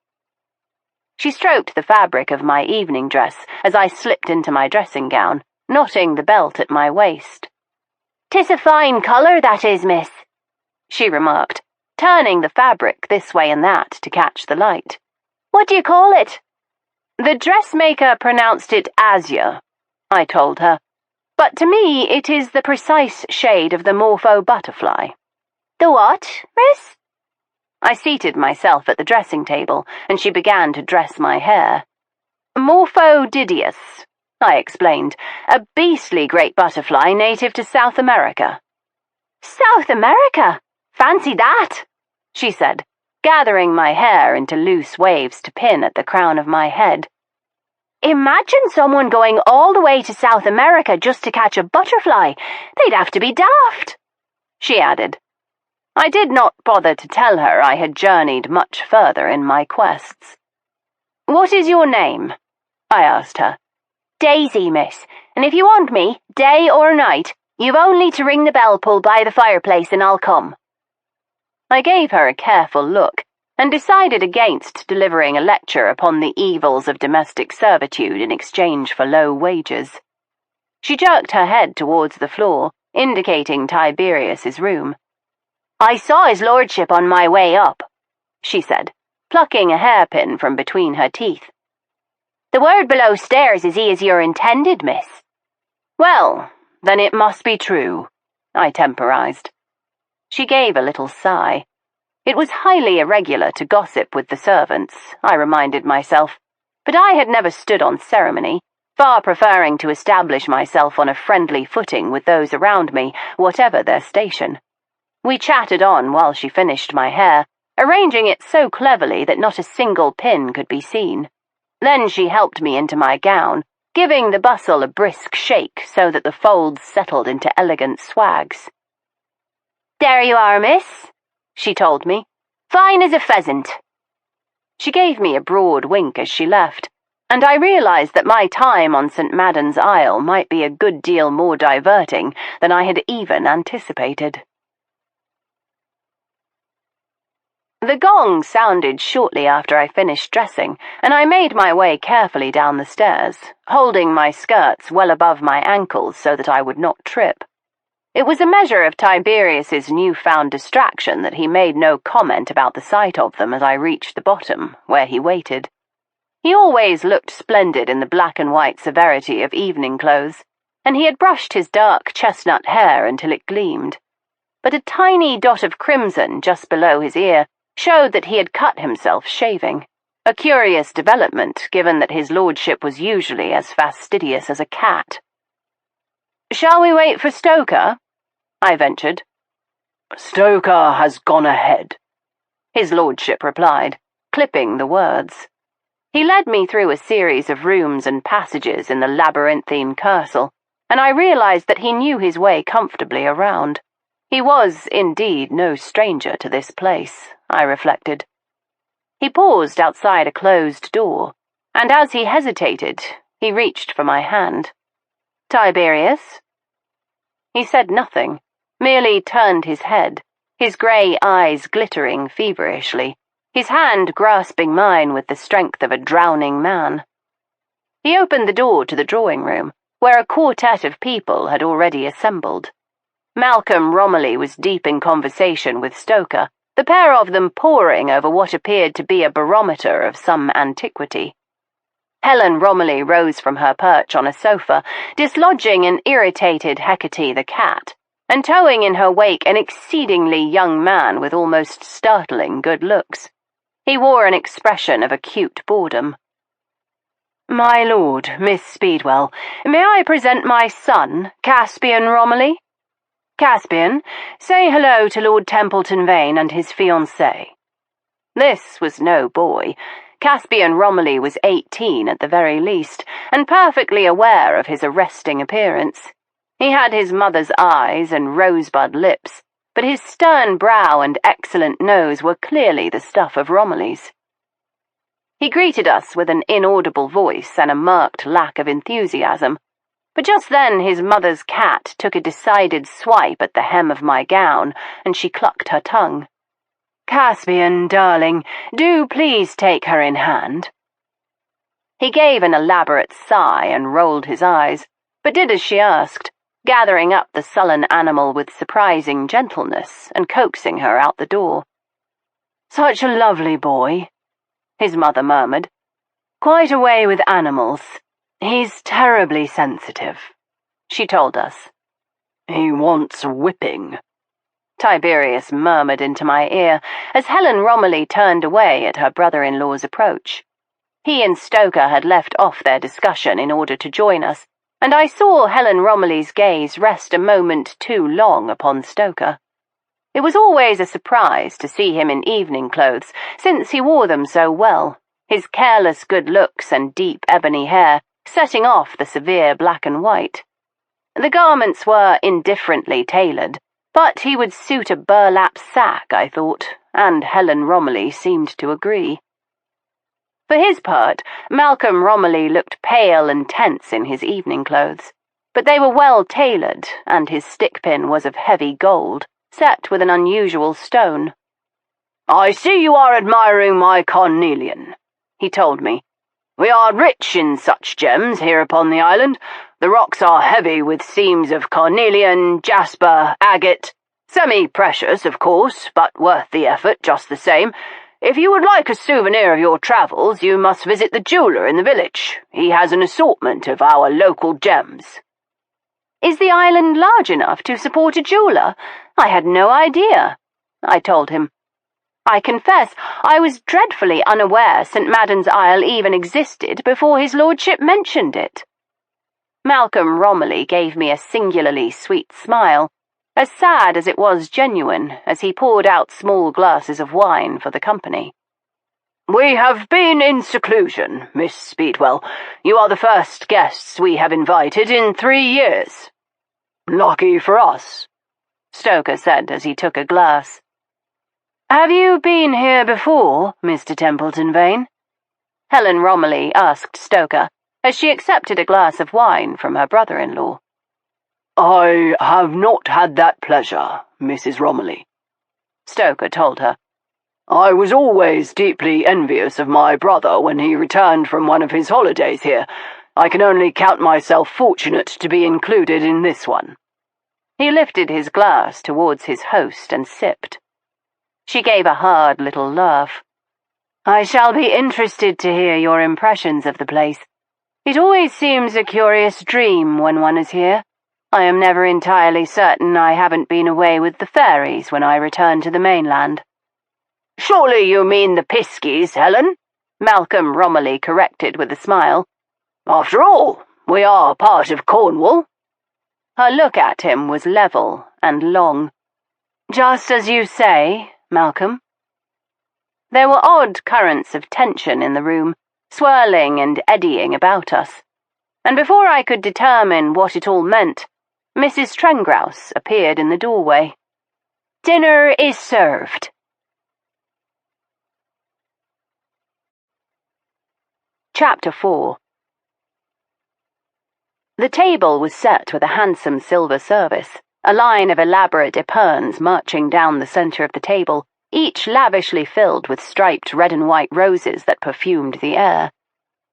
She stroked the fabric of my evening dress as I slipped into my dressing gown, knotting the belt at my waist. "'Tis a fine colour, that is, miss," she remarked, turning the fabric this way and that to catch the light. "What do you call it?" The dressmaker pronounced it azure, I told her, but to me it is the precise shade of the morpho butterfly. The what, miss? I seated myself at the dressing table, and she began to dress my hair. Morphodidius, I explained, a beastly great butterfly native to South America. South America? Fancy that, she said, gathering my hair into loose waves to pin at the crown of my head. Imagine someone going all the way to South America just to catch a butterfly. They'd have to be daft, she added. I did not bother to tell her I had journeyed much further in my quests. What is your name? I asked her. Daisy, miss, and if you want me, day or night, you've only to ring the bell pull by the fireplace and I'll come. I gave her a careful look, and decided against delivering a lecture upon the evils of domestic servitude in exchange for low wages. She jerked her head towards the floor, indicating Tiberius's room. I saw his lordship on my way up, she said, plucking a hairpin from between her teeth. The word below stairs is he as you're intended, miss. Well, then it must be true, I temporized. She gave a little sigh. It was highly irregular to gossip with the servants, I reminded myself, but I had never stood on ceremony, far preferring to establish myself on a friendly footing with those around me, whatever their station. We chatted on while she finished my hair, arranging it so cleverly that not a single pin could be seen. Then she helped me into my gown, giving the bustle a brisk shake so that the folds settled into elegant swags. There you are, miss, she told me, fine as a pheasant. She gave me a broad wink as she left, and I realized that my time on St. Madden's Isle might be a good deal more diverting than I had even anticipated. The gong sounded shortly after I finished dressing, and I made my way carefully down the stairs, holding my skirts well above my ankles so that I would not trip. It was a measure of Tiberius's newfound distraction that he made no comment about the sight of them as I reached the bottom, where he waited. He always looked splendid in the black and white severity of evening clothes, and he had brushed his dark chestnut hair until it gleamed. But a tiny dot of crimson just below his ear showed that he had cut himself shaving, a curious development given that his lordship was usually as fastidious as a cat. Shall we wait for Stoker? I ventured. Stoker has gone ahead, his lordship replied, clipping the words. He led me through a series of rooms and passages in the labyrinthine castle, and I realized that he knew his way comfortably around. He was, indeed, no stranger to this place, I reflected. He paused outside a closed door, and as he hesitated, he reached for my hand. Tiberius? He said nothing, merely turned his head, his grey eyes glittering feverishly, his hand grasping mine with the strength of a drowning man. He opened the door to the drawing-room, where a quartet of people had already assembled. Malcolm Romilly was deep in conversation with Stoker, the pair of them poring over what appeared to be a barometer of some antiquity. Helen Romilly rose from her perch on a sofa, dislodging an irritated Hecate the cat, and towing in her wake an exceedingly young man with almost startling good looks. He wore an expression of acute boredom. My lord, Miss Speedwell, may I present my son, Caspian Romilly? Caspian, say hello to Lord Templeton-Vane and his fiancée. This was no boy. Caspian Romilly was 18 at the very least, and perfectly aware of his arresting appearance. He had his mother's eyes and rosebud lips, but his stern brow and excellent nose were clearly the stuff of Romilly's. He greeted us with an inaudible voice and a marked lack of enthusiasm, but just then his mother's cat took a decided swipe at the hem of my gown, and she clucked her tongue. Caspian, darling, do please take her in hand. He gave an elaborate sigh and rolled his eyes, but did as she asked, gathering up the sullen animal with surprising gentleness and coaxing her out the door. Such a lovely boy, his mother murmured. Quite a way with animals. He's terribly sensitive, she told us. He wants whipping, Tiberius murmured into my ear as Helen Romilly turned away at her brother-in-law's approach. He and Stoker had left off their discussion in order to join us, and I saw Helen Romilly's gaze rest a moment too long upon Stoker. It was always a surprise to see him in evening clothes, since he wore them so well, his careless good looks and deep ebony hair setting off the severe black and white. The garments were indifferently tailored, but he would suit a burlap sack, I thought, and Helen Romilly seemed to agree. For his part, Malcolm Romilly looked pale and tense in his evening clothes, but they were well tailored, and his stickpin was of heavy gold, set with an unusual stone. "I see you are admiring my carnelian," he told me. "We are rich in such gems here upon the island. The rocks are heavy with seams of carnelian, jasper, agate, semi-precious, of course, but worth the effort just the same. If you would like a souvenir of your travels, you must visit the jeweller in the village. He has an assortment of our local gems." "Is the island large enough to support a jeweller? I had no idea," I told him. I confess I was dreadfully unaware St. Madden's Isle even existed before his lordship mentioned it. Malcolm Romilly gave me a singularly sweet smile, as sad as it was genuine, as he poured out small glasses of wine for the company. "We have been in seclusion, Miss Speedwell. You are the first guests we have invited in 3 years." "Lucky for us," Stoker said as he took a glass. "Have you been here before, Mr. Templeton-Vane?" Helen Romilly asked Stoker, as she accepted a glass of wine from her brother-in-law. "I have not had that pleasure, Mrs. Romilly," Stoker told her. "I was always deeply envious of my brother when he returned from one of his holidays here. I can only count myself fortunate to be included in this one." He lifted his glass towards his host and sipped. She gave a hard little laugh. "I shall be interested to hear your impressions of the place. It always seems a curious dream when one is here. I am never entirely certain I haven't been away with the fairies when I return to the mainland." "Surely you mean the Piskies, Helen?" Malcolm Romilly corrected with a smile. "After all, we are part of Cornwall." Her look at him was level and long. "Just as you say, Malcolm." There were odd currents of tension in the room, swirling and eddying about us, and before I could determine what it all meant, Mrs. Trengrouse appeared in the doorway. "Dinner is served." Chapter 4. The table was set with a handsome silver service, a line of elaborate epergnes marching down the centre of the table, each lavishly filled with striped red and white roses that perfumed the air.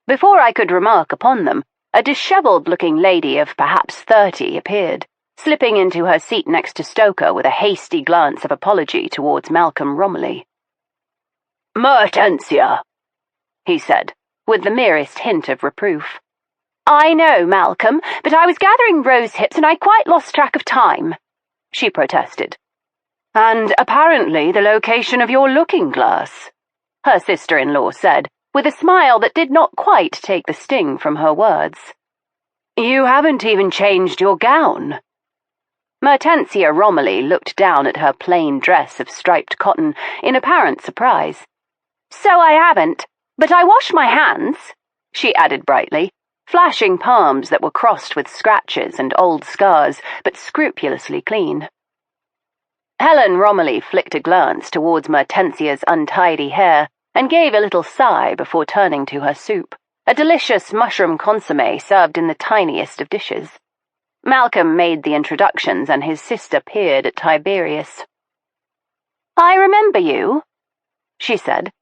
Before I could remark upon them, a dishevelled-looking lady of perhaps 30 appeared, slipping into her seat next to Stoker with a hasty glance of apology towards Malcolm Romilly. "Mertensia," he said, with the merest hint of reproof. "I know, Malcolm, but I was gathering rose hips and I quite lost track of time," she protested. "And apparently the location of your looking-glass," her sister-in-law said, with a smile that did not quite take the sting from her words. "You haven't even changed your gown." Mertensia Romilly looked down at her plain dress of striped cotton in apparent surprise. "So I haven't, but I wash my hands," she added brightly, flashing palms that were crossed with scratches and old scars, but scrupulously clean. Helen Romilly flicked a glance towards Mertensia's untidy hair and gave a little sigh before turning to her soup, a delicious mushroom consommé served in the tiniest of dishes. Malcolm made the introductions and his sister peered at Tiberius. "I remember you," she said.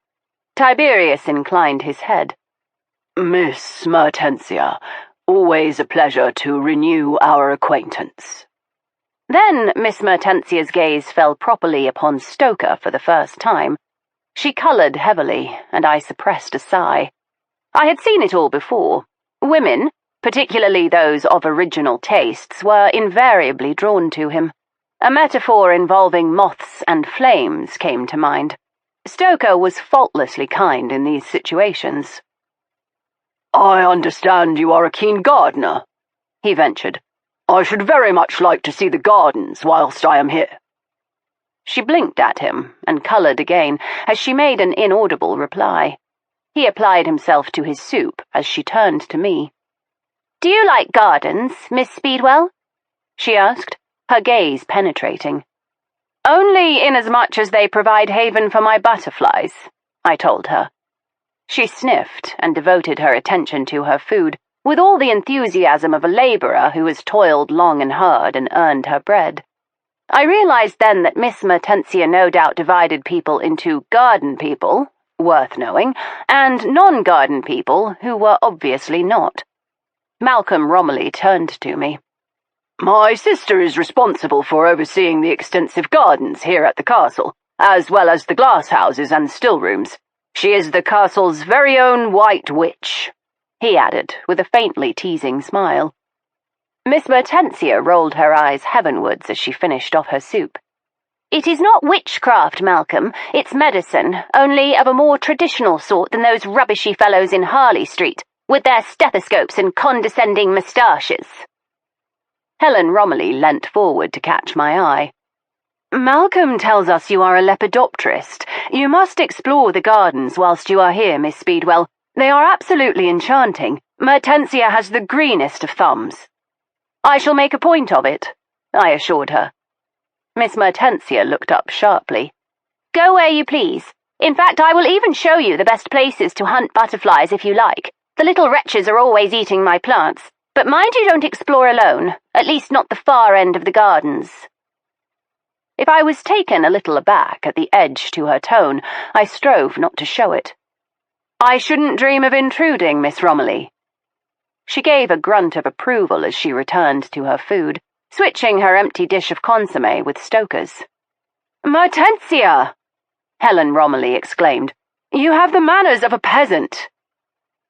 Tiberius inclined his head. "Miss Mertensia, always a pleasure to renew our acquaintance." Then Miss Mertensia's gaze fell properly upon Stoker for the first time. She coloured heavily, and I suppressed a sigh. I had seen it all before. Women, particularly those of original tastes, were invariably drawn to him. A metaphor involving moths and flames came to mind. Stoker was faultlessly kind in these situations. "I understand you are a keen gardener," he ventured. "I should very much like to see the gardens whilst I am here." She blinked at him and coloured again as she made an inaudible reply. He applied himself to his soup as she turned to me. "Do you like gardens, Miss Speedwell?" she asked, her gaze penetrating. "Only inasmuch as they provide haven for my butterflies," I told her. She sniffed and devoted her attention to her food, with all the enthusiasm of a labourer who has toiled long and hard and earned her bread. I realised then that Miss Mertensia no doubt divided people into garden people, worth knowing, and non-garden people who were obviously not. Malcolm Romilly turned to me. "My sister is responsible for overseeing the extensive gardens here at the castle, as well as the glasshouses and still rooms. She is the castle's very own White Witch," he added, with a faintly teasing smile. Miss Mertensia rolled her eyes heavenwards as she finished off her soup. "It is not witchcraft, Malcolm, it's medicine, only of a more traditional sort than those rubbishy fellows in Harley Street, with their stethoscopes and condescending moustaches." Helen Romilly leant forward to catch my eye. "Malcolm tells us you are a lepidopterist. You must explore the gardens whilst you are here, Miss Speedwell. They are absolutely enchanting. Mertensia has the greenest of thumbs." "I shall make a point of it," I assured her. Miss Mertensia looked up sharply. "Go where you please. In fact, I will even show you the best places to hunt butterflies if you like. The little wretches are always eating my plants. But mind you don't explore alone, at least not the far end of the gardens." If I was taken a little aback at the edge to her tone, I strove not to show it. "I shouldn't dream of intruding, Miss Romilly." She gave a grunt of approval as she returned to her food, switching her empty dish of consommé with Stoker's. "Mertensia!" Helen Romilly exclaimed. "You have the manners of a peasant."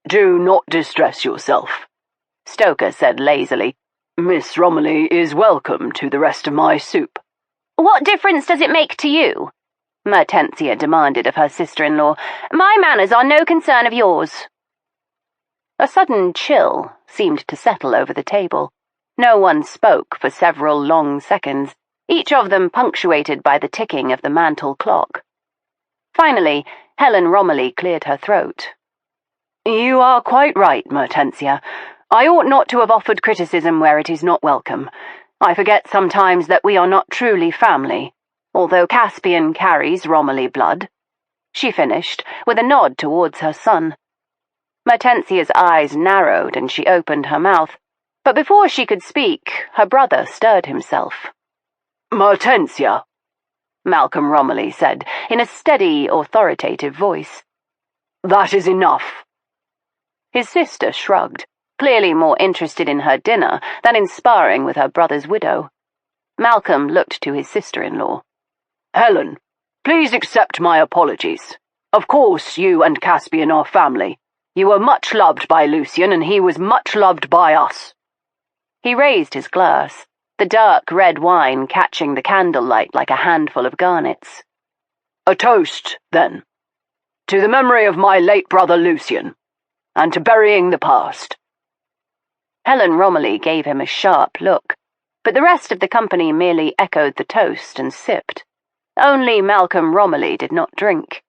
"Do not distress yourself," Stoker said lazily. "Miss Romilly is welcome to the rest of my soup." "What difference does it make to you?" Mertensia demanded of her sister-in-law. "My manners are no concern of yours." A sudden chill seemed to settle over the table. No one spoke for several long seconds, each of them punctuated by the ticking of the mantel clock. Finally, Helen Romilly cleared her throat. "You are quite right, Mertensia. I ought not to have offered criticism where it is not welcome. I forget sometimes that we are not truly family, although Caspian carries Romilly blood," she finished, with a nod towards her son. Mertensia's eyes narrowed and she opened her mouth, but before she could speak, her brother stirred himself. "Mertensia," Malcolm Romilly said, in a steady, authoritative voice. "That is enough." His sister shrugged, clearly more interested in her dinner than in sparring with her brother's widow. Malcolm looked to his sister-in-law. "Helen, please accept my apologies. Of course, you and Caspian are family. You were much loved by Lucian, and he was much loved by us." He raised his glass, the dark red wine catching the candlelight like a handful of garnets. "A toast, then, to the memory of my late brother Lucian, and to burying the past." Helen Romilly gave him a sharp look, but the rest of the company merely echoed the toast and sipped. Only Malcolm Romilly did not drink.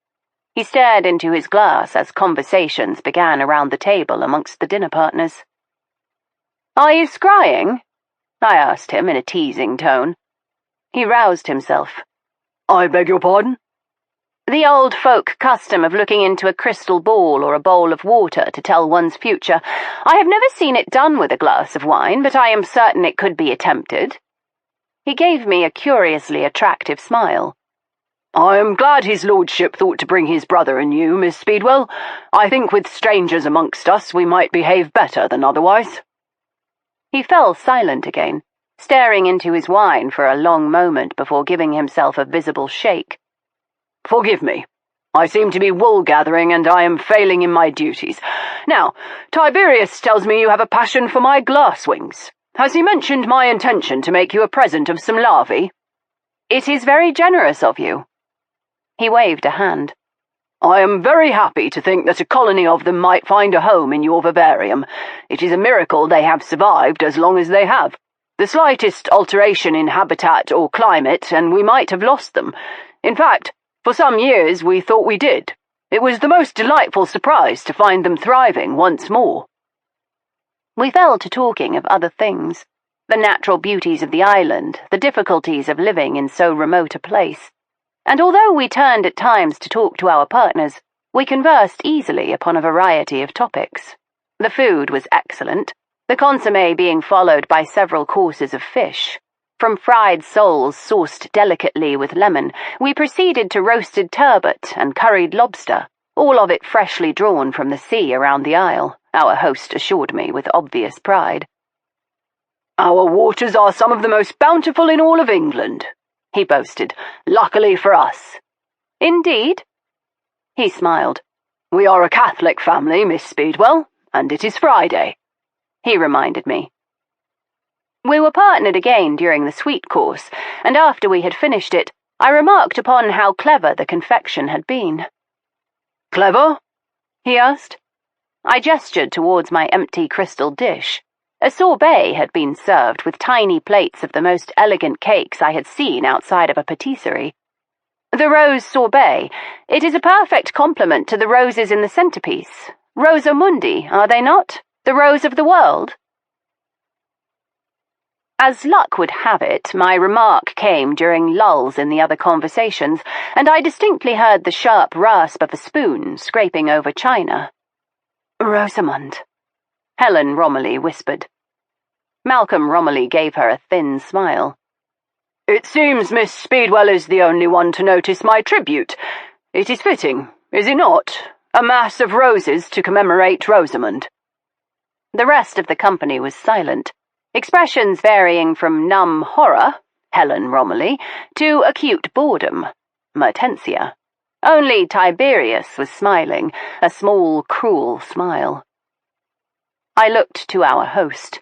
He stared into his glass as conversations began around the table amongst the dinner partners. "Are you scrying?" I asked him in a teasing tone. He roused himself. "I beg your pardon?" "The old folk custom of looking into a crystal ball or a bowl of water to tell one's future. I have never seen it done with a glass of wine, but I am certain it could be attempted." He gave me a curiously attractive smile. "I am glad his lordship thought to bring his brother and you, Miss Speedwell. I think with strangers amongst us we might behave better than otherwise." He fell silent again, staring into his wine for a long moment before giving himself a visible shake. "Forgive me. I seem to be wool-gathering, and I am failing in my duties. Now, Tiberius tells me you have a passion for my glasswings. Has he mentioned my intention to make you a present of some larvae? It is very generous of you. He waved a hand. I am very happy to think that a colony of them might find a home in your vivarium. It is a miracle they have survived as long as they have. The slightest alteration in habitat or climate, and we might have lost them. In fact, for some years we thought we did. It was the most delightful surprise to find them thriving once more. We fell to talking of other things. The natural beauties of the island, the difficulties of living in so remote a place. And although we turned at times to talk to our partners, we conversed easily upon a variety of topics. The food was excellent, the consommé being followed by several courses of fish. From fried soles sauced delicately with lemon, we proceeded to roasted turbot and curried lobster, all of it freshly drawn from the sea around the isle, our host assured me with obvious pride. Our waters are some of the most bountiful in all of England, he boasted, luckily for us. Indeed? He smiled. We are a Catholic family, Miss Speedwell, and it is Friday, he reminded me. We were partnered again during the sweet course, and after we had finished it, I remarked upon how clever the confection had been. Clever? He asked. I gestured towards my empty crystal dish. A sorbet had been served with tiny plates of the most elegant cakes I had seen outside of a patisserie. The rose sorbet. It is a perfect complement to the roses in the centerpiece. Rosamundi, are they not? The rose of the world? As luck would have it, my remark came during lulls in the other conversations, and I distinctly heard the sharp rasp of a spoon scraping over china. Rosamund, Helen Romilly whispered. Malcolm Romilly gave her a thin smile. It seems Miss Speedwell is the only one to notice my tribute. It is fitting, is it not? A mass of roses to commemorate Rosamund. The rest of the company was silent. Expressions varying from numb horror, Helen Romilly, to acute boredom, Mertensia. Only Tiberius was smiling, a small, cruel smile. I looked to our host.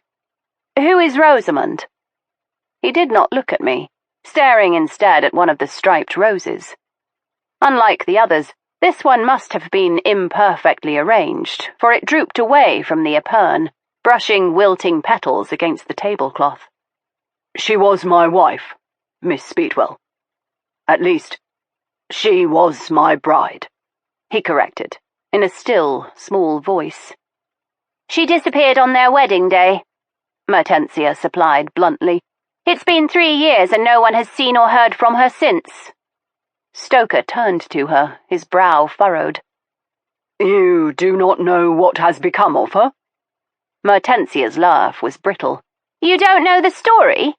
Who is Rosamund? He did not look at me, staring instead at one of the striped roses. Unlike the others, this one must have been imperfectly arranged, for it drooped away from the epergne, brushing wilting petals against the tablecloth. She was my wife, Miss Speedwell. At least, she was my bride, he corrected, in a still, small voice. She disappeared on their wedding day, Mertensia supplied bluntly. It's been 3 years and no one has seen or heard from her since. Stoker turned to her, his brow furrowed. You do not know what has become of her? Mertensia's laugh was brittle. You don't know the story?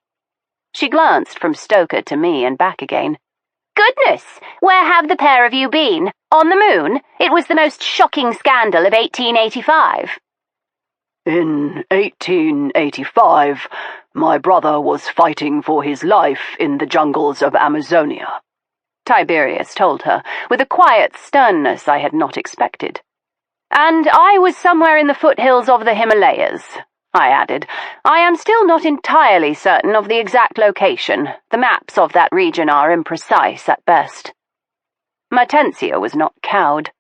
She glanced from Stoker to me and back again. Goodness, where have the pair of you been? On the moon? It was the most shocking scandal of 1885. In 1885, my brother was fighting for his life in the jungles of Amazonia, Tiberius told her, with a quiet sternness I had not expected. And I was somewhere in the foothills of the Himalayas, I added. I am still not entirely certain of the exact location. The maps of that region are imprecise at best. Mertensia was not cowed.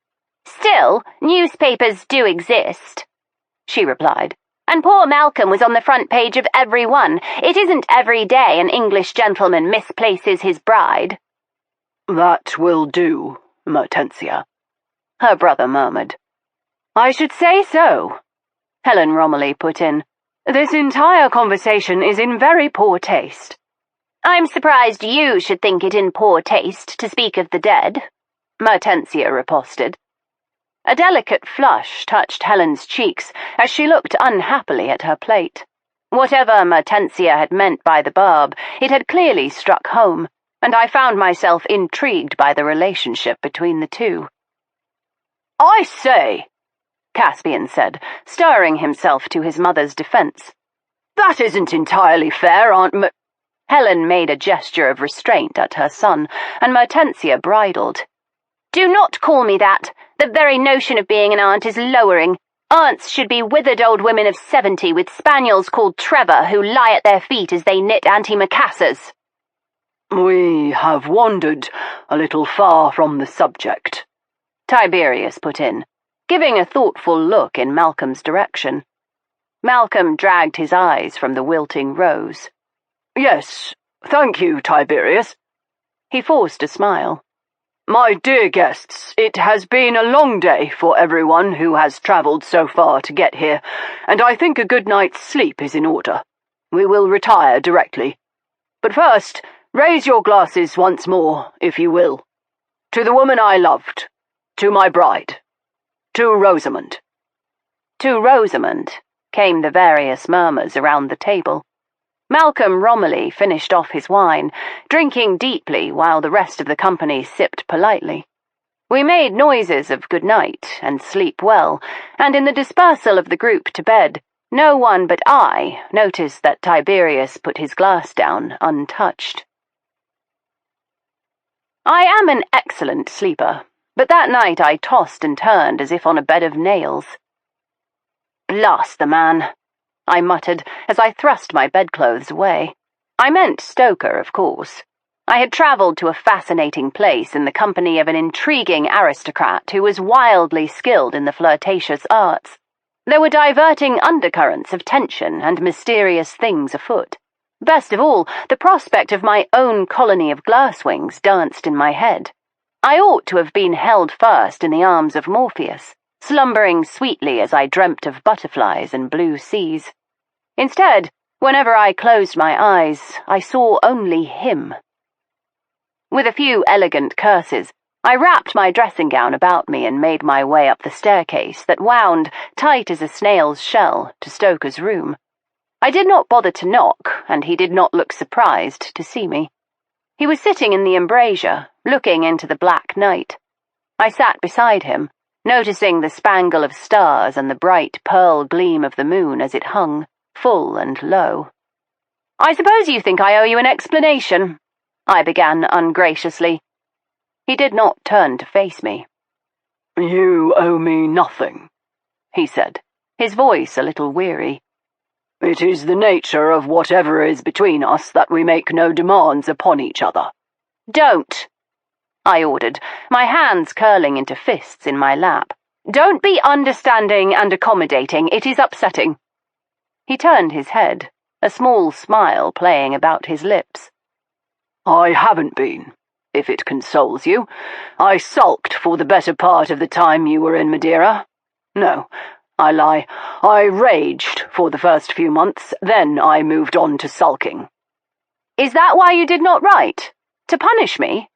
Still, newspapers do exist, she replied. And poor Malcolm was on the front page of every one. It isn't every day an English gentleman misplaces his bride. That will do, Mertensia, her brother murmured. I should say so, Helen Romilly put in. This entire conversation is in very poor taste. I'm surprised you should think it in poor taste to speak of the dead, Mertensia riposted. A delicate flush touched Helen's cheeks as she looked unhappily at her plate. Whatever Mertensia had meant by the barb, it had clearly struck home, and I found myself intrigued by the relationship between the two. I say, Caspian said, stirring himself to his mother's defense. That isn't entirely fair, Aunt Helen made a gesture of restraint at her son, and Mertensia bridled. Do not call me that. The very notion of being an aunt is lowering. Aunts should be withered old women of 70 with spaniels called Trevor who lie at their feet as they knit antimacassars. We have wandered a little far from the subject, Tiberius put in, giving a thoughtful look in Malcolm's direction. Malcolm dragged his eyes from the wilting rose. Yes, thank you, Tiberius. He forced a smile. My dear guests, it has been a long day for everyone who has travelled so far to get here, and I think a good night's sleep is in order. We will retire directly. But first, raise your glasses once more, if you will. To the woman I loved. To my bride. To Rosamund. To Rosamund, came the various murmurs around the table. Malcolm Romilly finished off his wine, drinking deeply while the rest of the company sipped politely. We made noises of good night and sleep well, and in the dispersal of the group to bed, no one but I noticed that Tiberius put his glass down untouched. I am an excellent sleeper, but that night I tossed and turned as if on a bed of nails. Blast the man, I muttered as I thrust my bedclothes away. I meant Stoker, of course. I had travelled to a fascinating place in the company of an intriguing aristocrat who was wildly skilled in the flirtatious arts. There were diverting undercurrents of tension and mysterious things afoot. Best of all, the prospect of my own colony of glasswings danced in my head. I ought to have been held first in the arms of Morpheus, slumbering sweetly as I dreamt of butterflies and blue seas. Instead, whenever I closed my eyes, I saw only him. With a few elegant curses, I wrapped my dressing gown about me and made my way up the staircase that wound, tight as a snail's shell, to Stoker's room. I did not bother to knock, and he did not look surprised to see me. He was sitting in the embrasure, looking into the black night. I sat beside him, noticing the spangle of stars and the bright pearl gleam of the moon as it hung, full and low. "I suppose you think I owe you an explanation," I began ungraciously. He did not turn to face me. You owe me nothing, he said, his voice a little weary. It is the nature of whatever is between us that we make no demands upon each other. Don't, I ordered, my hands curling into fists in my lap. Don't be understanding and accommodating. It is upsetting. He turned his head, a small smile playing about his lips. I haven't been, if it consoles you. I sulked for the better part of the time you were in Madeira. No, I lie. I raged for the first few months, then I moved on to sulking. Is that why you did not write? To punish me?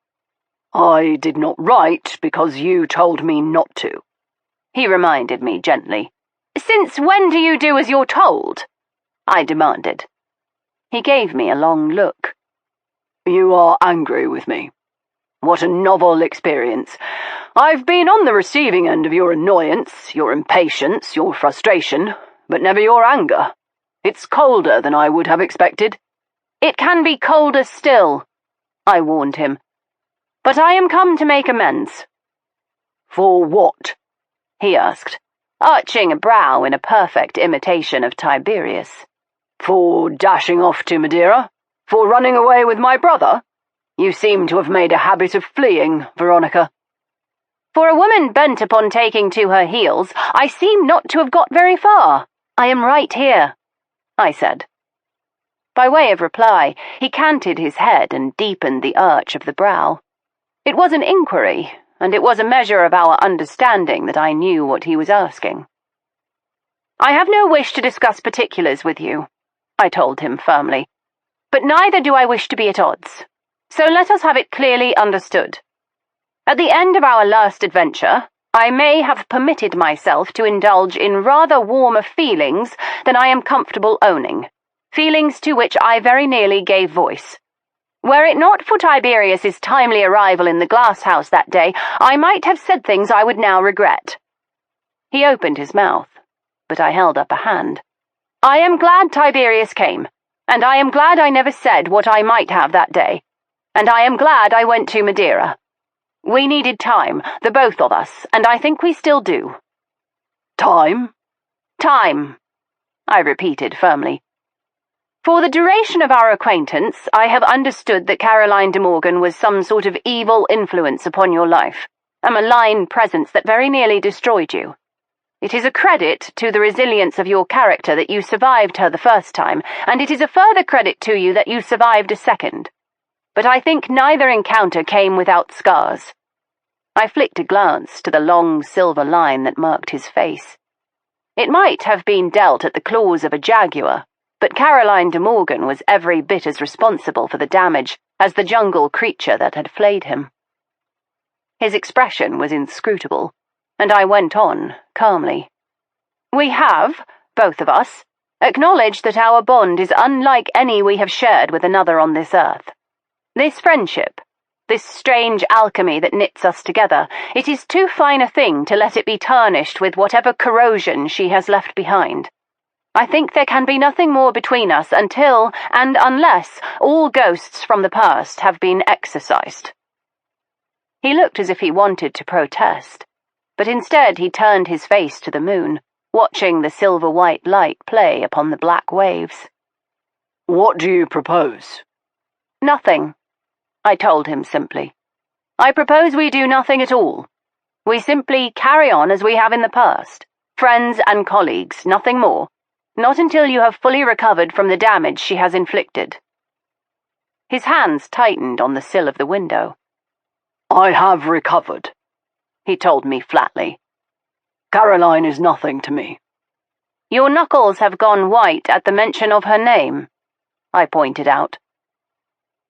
I did not write because you told me not to, he reminded me gently. Since when do you do as you're told? I demanded. He gave me a long look. You are angry with me. What a novel experience. I've been on the receiving end of your annoyance, your impatience, your frustration, but never your anger. It's colder than I would have expected. It can be colder still, I warned him. But I am come to make amends. For what? He asked, arching a brow in a perfect imitation of Tiberius. For dashing off to Madeira? For running away with my brother? You seem to have made a habit of fleeing, Veronica. For a woman bent upon taking to her heels, I seem not to have got very far. I am right here, I said. By way of reply, he canted his head and deepened the arch of the brow. It was an inquiry, and it was a measure of our understanding that I knew what he was asking. I have no wish to discuss particulars with you, I told him firmly, but neither do I wish to be at odds. So let us have it clearly understood. At the end of our last adventure, I may have permitted myself to indulge in rather warmer feelings than I am comfortable owning, feelings to which I very nearly gave voice. Were it not for Tiberius's timely arrival in the glass house that day, I might have said things I would now regret. He opened his mouth, but I held up a hand. I am glad Tiberius came, and I am glad I never said what I might have that day, and I am glad I went to Madeira. We needed time, the both of us, and I think we still do. Time? Time, I repeated firmly. For the duration of our acquaintance, I have understood that Caroline de Morgan was some sort of evil influence upon your life, a malign presence that very nearly destroyed you. It is a credit to the resilience of your character that you survived her the first time, and it is a further credit to you that you survived a second. But I think neither encounter came without scars. I flicked a glance to the long silver line that marked his face. It might have been dealt at the claws of a jaguar, but Caroline de Morgan was every bit as responsible for the damage as the jungle creature that had flayed him. His expression was inscrutable, and I went on, calmly. We have, both of us, acknowledged that our bond is unlike any we have shared with another on this earth. This friendship, this strange alchemy that knits us together, it is too fine a thing to let it be tarnished with whatever corrosion she has left behind. I think there can be nothing more between us until, and unless, all ghosts from the past have been exorcised. He looked as if he wanted to protest, but instead he turned his face to the moon, watching the silver-white light play upon the black waves. What do you propose? Nothing, I told him simply. I propose we do nothing at all. We simply carry on as we have in the past. Friends and colleagues, nothing more. Not until you have fully recovered from the damage she has inflicted. His hands tightened on the sill of the window. I have recovered, he told me flatly. Caroline is nothing to me. Your knuckles have gone white at the mention of her name, I pointed out.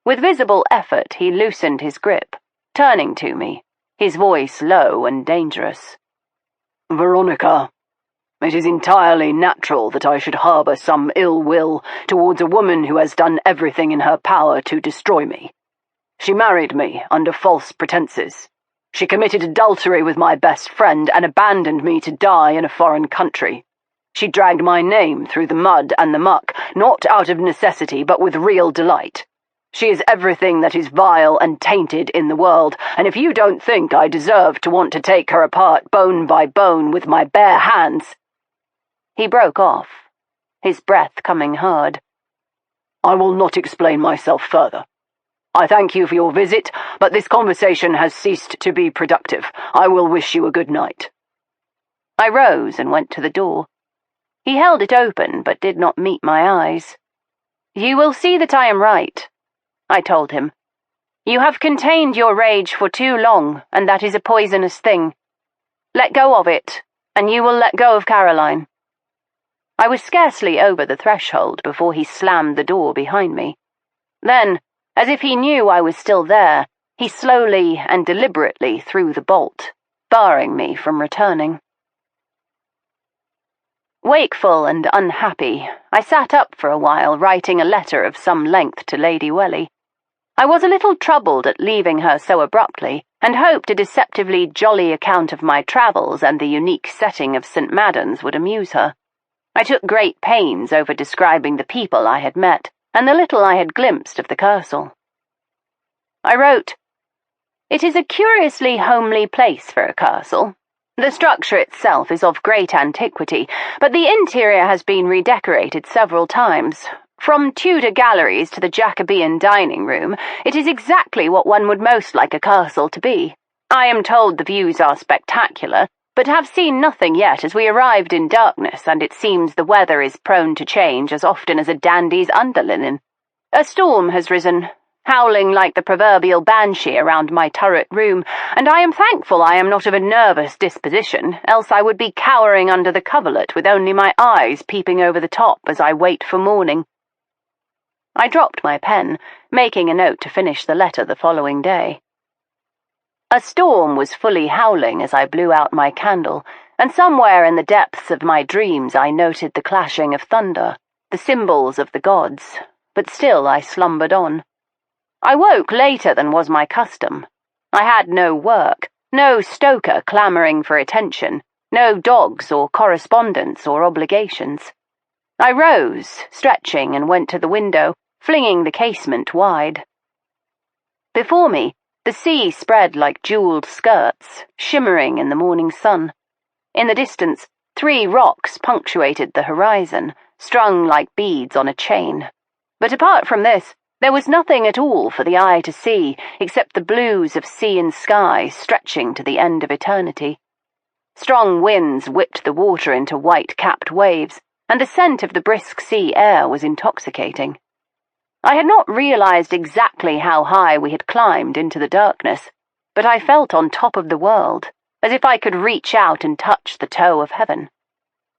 With visible effort, he loosened his grip, turning to me, his voice low and dangerous. Veronica, it is entirely natural that I should harbour some ill will towards a woman who has done everything in her power to destroy me. She married me under false pretenses. She committed adultery with my best friend and abandoned me to die in a foreign country. She dragged my name through the mud and the muck, not out of necessity but with real delight. She is everything that is vile and tainted in the world, and if you don't think I deserve to want to take her apart bone by bone with my bare hands— He broke off, his breath coming hard. I will not explain myself further. I thank you for your visit, but this conversation has ceased to be productive. I will wish you a good night. I rose and went to the door. He held it open, but did not meet my eyes. You will see that I am right, I told him. You have contained your rage for too long, and that is a poisonous thing. Let go of it, and you will let go of Caroline. I was scarcely over the threshold before he slammed the door behind me. Then, as if he knew I was still there, he slowly and deliberately threw the bolt, barring me from returning. Wakeful and unhappy, I sat up for a while writing a letter of some length to Lady Welly. I was a little troubled at leaving her so abruptly, and hoped a deceptively jolly account of my travels and the unique setting of St. Madden's would amuse her. I took great pains over describing the people I had met, and the little I had glimpsed of the castle. I wrote, It is a curiously homely place for a castle. The structure itself is of great antiquity, but the interior has been redecorated several times. From Tudor galleries to the Jacobean dining room, it is exactly what one would most like a castle to be. I am told the views are spectacular, but have seen nothing yet as we arrived in darkness, and it seems the weather is prone to change as often as a dandy's underlinen. A storm has risen, howling like the proverbial banshee around my turret room, and I am thankful I am not of a nervous disposition, else I would be cowering under the coverlet with only my eyes peeping over the top as I wait for morning. I dropped my pen, making a note to finish the letter the following day. A storm was fully howling as I blew out my candle, and somewhere in the depths of my dreams I noted the clashing of thunder, the symbols of the gods, but still I slumbered on. I woke later than was my custom. I had no work, no Stoker clamouring for attention, no dogs or correspondence or obligations. I rose, stretching, and went to the window, flinging the casement wide. Before me, The sea spread like jeweled skirts, shimmering in the morning sun. In the distance, 3 rocks punctuated the horizon, strung like beads on a chain. But apart from this, there was nothing at all for the eye to see except the blues of sea and sky stretching to the end of eternity. Strong winds whipped the water into white-capped waves, and the scent of the brisk sea air was intoxicating. I had not realized exactly how high we had climbed into the darkness, but I felt on top of the world, as if I could reach out and touch the toe of heaven.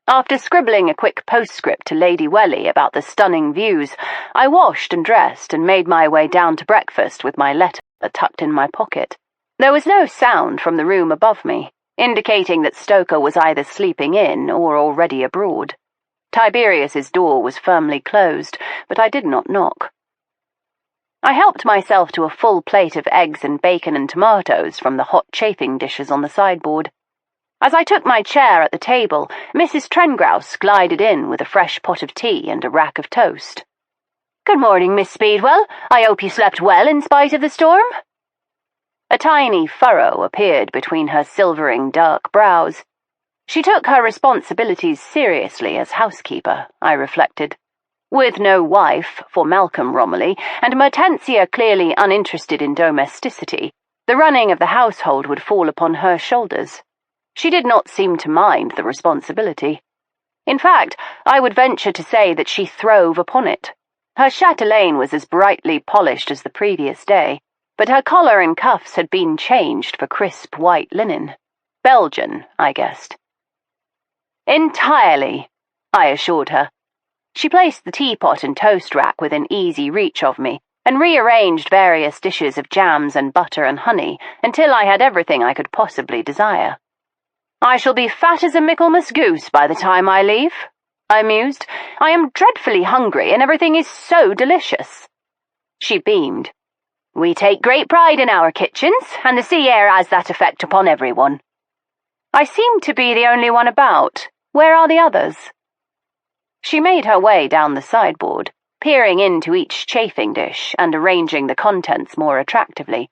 After scribbling a quick postscript to Lady Welly about the stunning views, I washed and dressed and made my way down to breakfast with my letter tucked in my pocket. There was no sound from the room above me, indicating that Stoker was either sleeping in or already abroad. Tiberius's door was firmly closed, but I did not knock. I helped myself to a full plate of eggs and bacon and tomatoes from the hot chafing dishes on the sideboard. As I took my chair at the table, Mrs. Trengrouse glided in with a fresh pot of tea and a rack of toast. "Good morning, Miss Speedwell. I hope you slept well in spite of the storm?" A tiny furrow appeared between her silvering dark brows. She took her responsibilities seriously as housekeeper, I reflected. With no wife for Malcolm Romilly, and Mertensia clearly uninterested in domesticity, the running of the household would fall upon her shoulders. She did not seem to mind the responsibility. In fact, I would venture to say that she throve upon it. Her chatelaine was as brightly polished as the previous day, but her collar and cuffs had been changed for crisp white linen. Belgian, I guessed. "Entirely," I assured her. She placed the teapot and toast rack within easy reach of me, and rearranged various dishes of jams and butter and honey until I had everything I could possibly desire. "I shall be fat as a Michaelmas goose by the time I leave," I mused. "I am dreadfully hungry, and everything is so delicious." She beamed. "We take great pride in our kitchens, and the sea air has that effect upon everyone." "I seem to be the only one about. Where are the others?" She made her way down the sideboard, peering into each chafing dish and arranging the contents more attractively.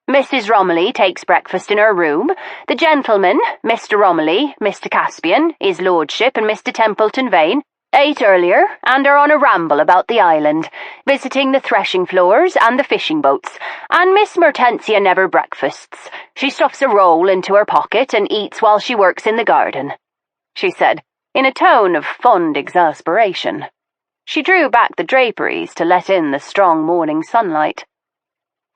"Mrs. Romilly takes breakfast in her room. The gentlemen, Mr. Romilly, Mr. Caspian, his lordship, and Mr. Templeton-Vane, ate earlier and are on a ramble about the island, visiting the threshing floors and the fishing boats, and Miss Mertensia never breakfasts. She stuffs a roll into her pocket and eats while she works in the garden," she said, in a tone of fond exasperation. She drew back the draperies to let in the strong morning sunlight.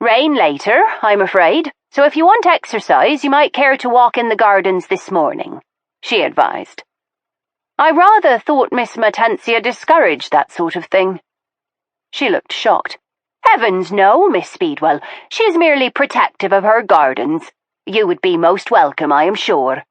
"Rain later, I'm afraid, so if you want exercise, you might care to walk in the gardens this morning," she advised. "I rather thought Miss Mertensia discouraged that sort of thing." She looked shocked. "Heavens, no, Miss Speedwell. She is merely protective of her gardens. You would be most welcome, I am sure."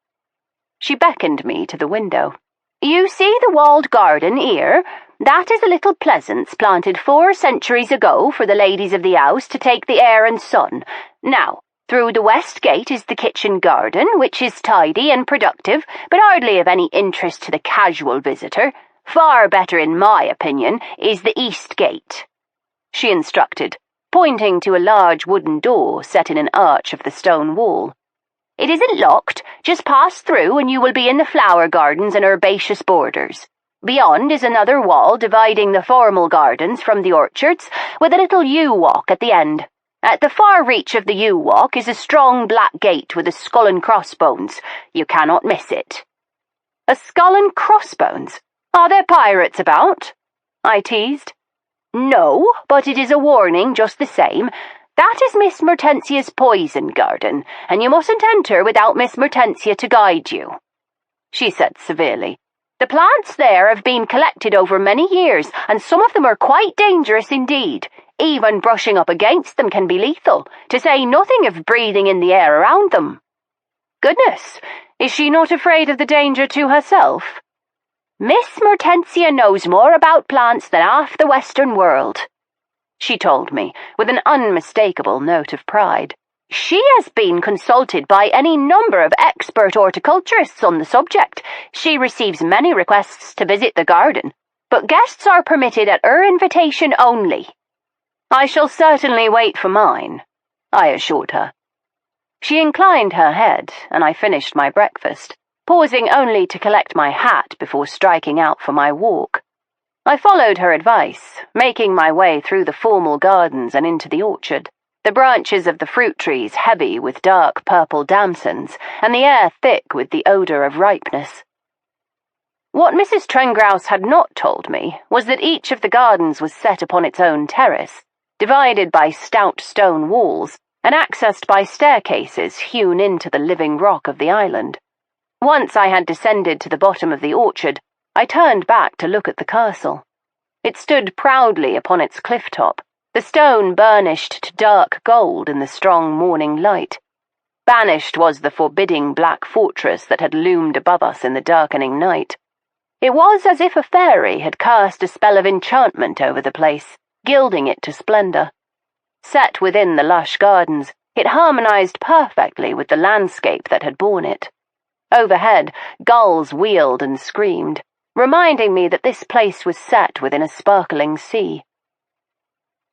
She beckoned me to the window. "You see the walled garden here? That is a little pleasance planted 4 centuries ago for the ladies of the house to take the air and sun. Now, through the west gate is the kitchen garden, which is tidy and productive, but hardly of any interest to the casual visitor. Far better, in my opinion, is the east gate," she instructed, pointing to a large wooden door set in an arch of the stone wall. "It isn't locked. Just pass through and you will be in the flower gardens and herbaceous borders. Beyond is another wall dividing the formal gardens from the orchards, with a little yew walk at the end. At the far reach of the yew walk is a strong black gate with a skull and crossbones. You cannot miss it." "A skull and crossbones? Are there pirates about?" I teased. "No, but it is a warning just the same. That is Miss Mertensia's poison garden, and you mustn't enter without Miss Mertensia to guide you," she said severely. "The plants there have been collected over many years, and some of them are quite dangerous indeed. Even brushing up against them can be lethal, to say nothing of breathing in the air around them." "Goodness, is she not afraid of the danger to herself?" "Miss Mertensia knows more about plants than half the Western world," she told me, with an unmistakable note of pride. "She has been consulted by any number of expert horticulturists on the subject. She receives many requests to visit the garden, but guests are permitted at her invitation only." "I shall certainly wait for mine," I assured her. She inclined her head, and I finished my breakfast, pausing only to collect my hat before striking out for my walk. I followed her advice, making my way through the formal gardens and into the orchard, the branches of the fruit trees heavy with dark purple damsons, and the air thick with the odour of ripeness. What Mrs. Trengrouse had not told me was that each of the gardens was set upon its own terrace, divided by stout stone walls, and accessed by staircases hewn into the living rock of the island. Once I had descended to the bottom of the orchard, I turned back to look at the castle. It stood proudly upon its cliff top, the stone burnished to dark gold in the strong morning light. Banished was the forbidding black fortress that had loomed above us in the darkening night. It was as if a fairy had cast a spell of enchantment over the place, gilding it to splendour. Set within the lush gardens, it harmonized perfectly with the landscape that had borne it. Overhead, gulls wheeled and screamed, reminding me that this place was set within a sparkling sea.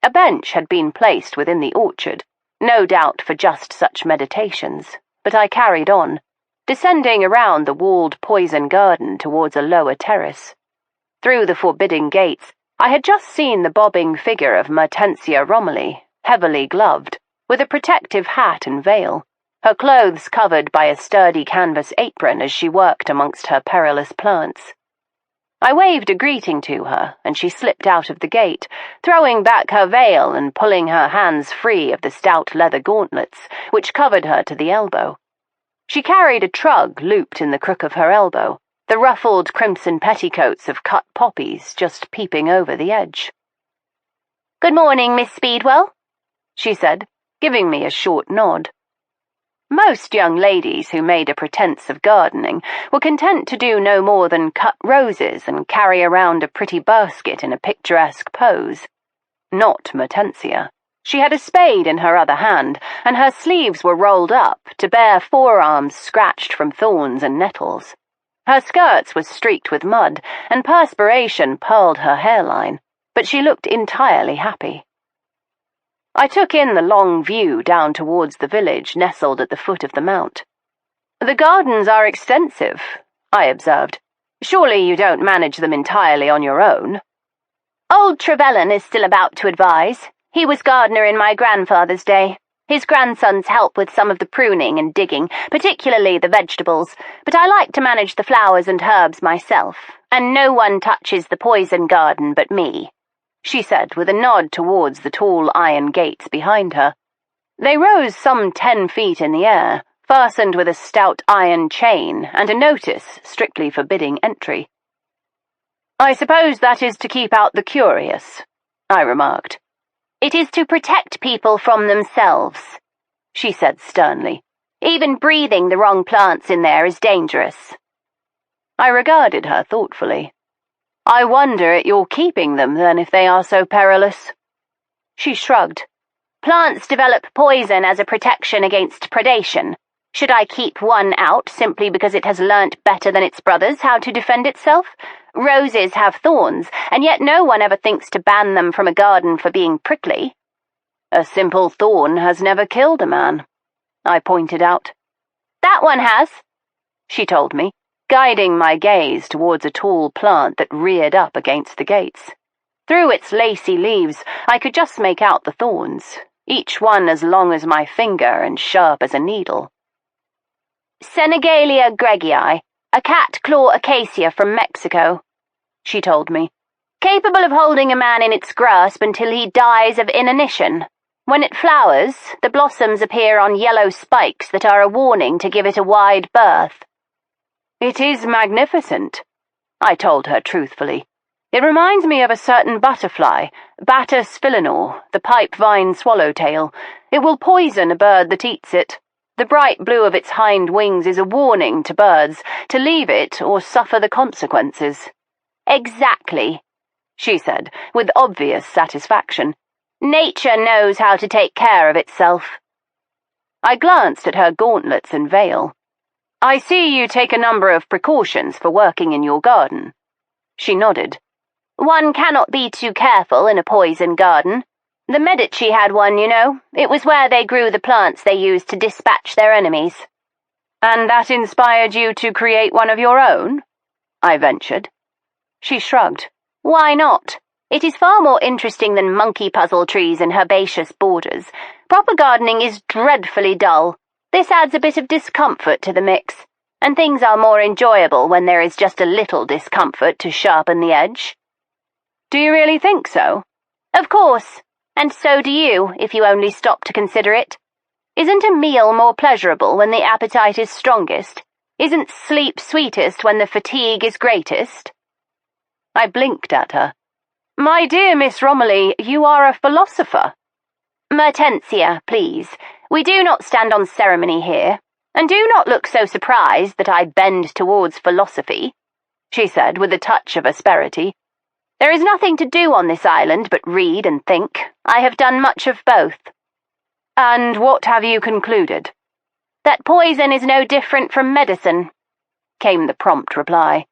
A bench had been placed within the orchard, no doubt for just such meditations, but I carried on, descending around the walled poison garden towards a lower terrace. Through the forbidding gates, I had just seen the bobbing figure of Mertensia Romilly, heavily gloved, with a protective hat and veil, her clothes covered by a sturdy canvas apron as she worked amongst her perilous plants. I waved a greeting to her, and she slipped out of the gate, throwing back her veil and pulling her hands free of the stout leather gauntlets, which covered her to the elbow. She carried a trug looped in the crook of her elbow, the ruffled crimson petticoats of cut poppies just peeping over the edge. "Good morning, Miss Speedwell," she said, giving me a short nod. Most young ladies who made a pretence of gardening were content to do no more than cut roses and carry around a pretty basket in a picturesque pose. Not Mertensia. She had a spade in her other hand, and her sleeves were rolled up to bare forearms scratched from thorns and nettles. Her skirts were streaked with mud, and perspiration pearled her hairline, but she looked entirely happy. I took in the long view down towards the village nestled at the foot of the mount. "The gardens are extensive," I observed. "Surely you don't manage them entirely on your own?" "Old Trevelyan is still about to advise. He was gardener in my grandfather's day. His grandsons help with some of the pruning and digging, particularly the vegetables, but I like to manage the flowers and herbs myself, and no one touches the poison garden but me," she said with a nod towards the tall iron gates behind her. They rose some 10 feet in the air, fastened with a stout iron chain and a notice strictly forbidding entry. "I suppose that is to keep out the curious," I remarked. "It is to protect people from themselves," she said sternly. "Even breathing the wrong plants in there is dangerous." I regarded her thoughtfully. "I wonder at your keeping them, then, if they are so perilous." She shrugged. "Plants develop poison as a protection against predation. Should I keep one out simply because it has learnt better than its brothers how to defend itself? Roses have thorns, and yet no one ever thinks to ban them from a garden for being prickly." "A simple thorn has never killed a man," I pointed out. "That one has," she told me, guiding my gaze towards a tall plant that reared up against the gates. Through its lacy leaves, I could just make out the thorns, each one as long as my finger and sharp as a needle. "Senegalia gregii, a cat-claw acacia from Mexico," she told me, "capable of holding a man in its grasp until he dies of inanition. When it flowers, the blossoms appear on yellow spikes that are a warning to give it a wide berth." "It is magnificent," I told her truthfully. "It reminds me of a certain butterfly, Batis philinor, the pipe-vine swallowtail. It will poison a bird that eats it. The bright blue of its hind wings is a warning to birds to leave it or suffer the consequences." "Exactly," she said, with obvious satisfaction. "Nature knows how to take care of itself." I glanced at her gauntlets and veil. "I see you take a number of precautions for working in your garden." She nodded. "One cannot be too careful in a poison garden. The Medici had one, you know. It was where they grew the plants they used to dispatch their enemies. And that inspired you to create one of your own? I ventured. She shrugged. Why not? It is far more interesting than monkey puzzle trees and herbaceous borders. Proper gardening is dreadfully dull. This adds a bit of discomfort to the mix, and things are more enjoyable when there is just a little discomfort to sharpen the edge. Do you really think so? Of course. And so do you, if you only stop to consider it. Isn't a meal more pleasurable when the appetite is strongest? Isn't sleep sweetest when the fatigue is greatest? I blinked at her. My dear Miss Romilly, you are a philosopher. Mertensia, please. We do not stand on ceremony here. And do not look so surprised that I bend towards philosophy, she said with a touch of asperity. There is nothing to do on this island but read and think. I have done much of both. And what have you concluded? That poison is no different from medicine, came the prompt reply.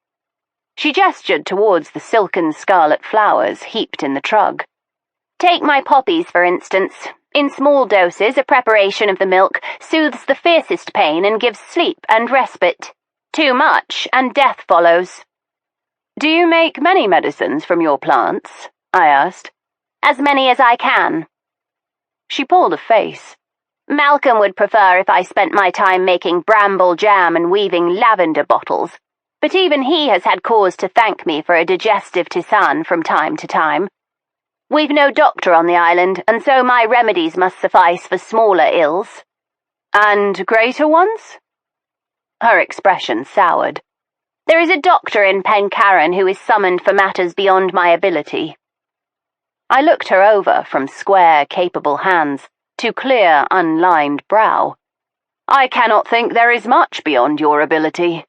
She gestured towards the silken scarlet flowers heaped in the trug. Take my poppies, for instance. In small doses, a preparation of the milk soothes the fiercest pain and gives sleep and respite. Too much, and death follows. Do you make many medicines from your plants? I asked. As many as I can. She pulled a face. Malcolm would prefer if I spent my time making bramble jam and weaving lavender bottles, but even he has had cause to thank me for a digestive tisane from time to time. We've no doctor on the island, and so my remedies must suffice for smaller ills. And greater ones? Her expression soured. There is a doctor in Pencarron who is summoned for matters beyond my ability. I looked her over from square, capable hands to clear, unlined brow. I cannot think there is much beyond your ability.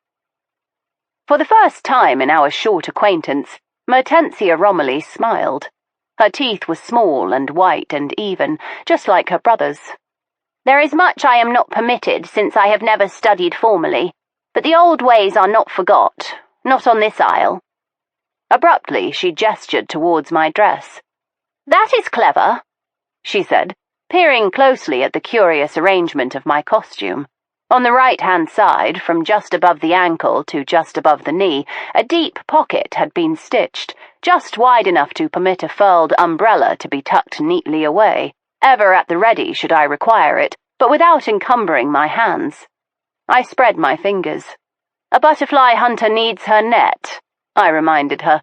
For the first time in our short acquaintance, Mertensia Romilly smiled. Her teeth were small and white and even, just like her brother's. There is much I am not permitted, since I have never studied formally. But the old ways are not forgot, not on this isle. Abruptly, she gestured towards my dress. That is clever, she said, peering closely at the curious arrangement of my costume. On the right-hand side, from just above the ankle to just above the knee, a deep pocket had been stitched, just wide enough to permit a furled umbrella to be tucked neatly away, ever at the ready should I require it, but without encumbering my hands. I spread my fingers. A butterfly hunter needs her net, I reminded her.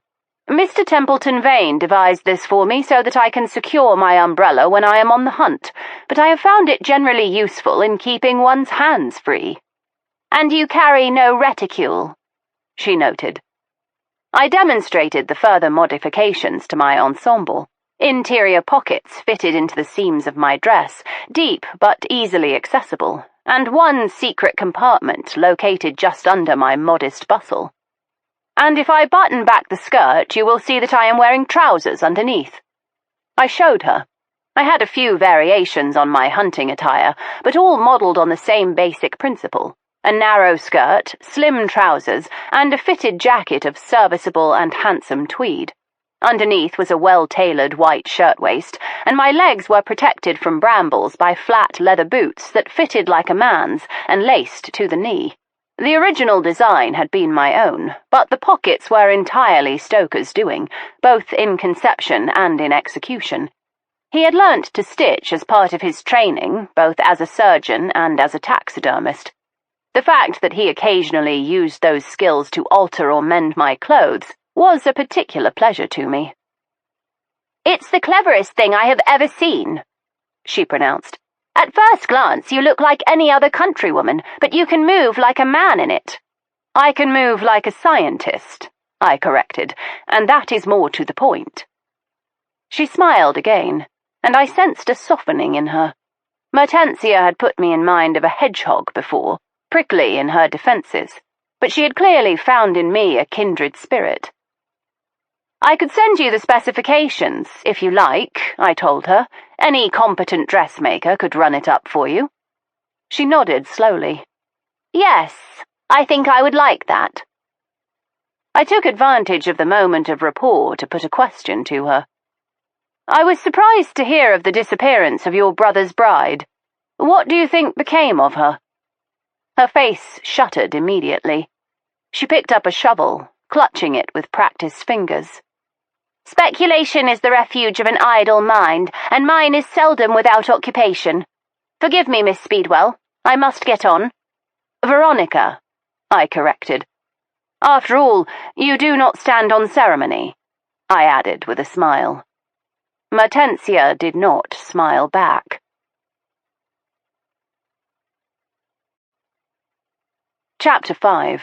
Mr. Templeton-Vane devised this for me so that I can secure my umbrella when I am on the hunt, but I have found it generally useful in keeping one's hands free. And you carry no reticule, she noted. I demonstrated the further modifications to my ensemble. Interior pockets fitted into the seams of my dress, deep but easily accessible, and one secret compartment located just under my modest bustle. And if I button back the skirt, you will see that I am wearing trousers underneath. I showed her. I had a few variations on my hunting attire, but all modelled on the same basic principle. A narrow skirt, slim trousers, and a fitted jacket of serviceable and handsome tweed. Underneath was a well-tailored white shirtwaist, and my legs were protected from brambles by flat leather boots that fitted like a man's and laced to the knee. The original design had been my own, but the pockets were entirely Stoker's doing, both in conception and in execution. He had learnt to stitch as part of his training, both as a surgeon and as a taxidermist. The fact that he occasionally used those skills to alter or mend my clothes was a particular pleasure to me. It's the cleverest thing I have ever seen, she pronounced. At first glance, you look like any other countrywoman, but you can move like a man in it. I can move like a scientist, I corrected, and that is more to the point. She smiled again, and I sensed a softening in her. Mertensia had put me in mind of a hedgehog before, prickly in her defences, but she had clearly found in me a kindred spirit. I could send you the specifications, if you like, I told her. Any competent dressmaker could run it up for you. She nodded slowly. Yes, I think I would like that. I took advantage of the moment of rapport to put a question to her. I was surprised to hear of the disappearance of your brother's bride. What do you think became of her?" Her face shuttered immediately. She picked up a shovel, clutching it with practiced fingers. "Speculation is the refuge of an idle mind, and mine is seldom without occupation. Forgive me, Miss Speedwell. I must get on." "Veronica," I corrected. "After all, you do not stand on ceremony," I added with a smile. Mertensia did not smile back. Chapter 5.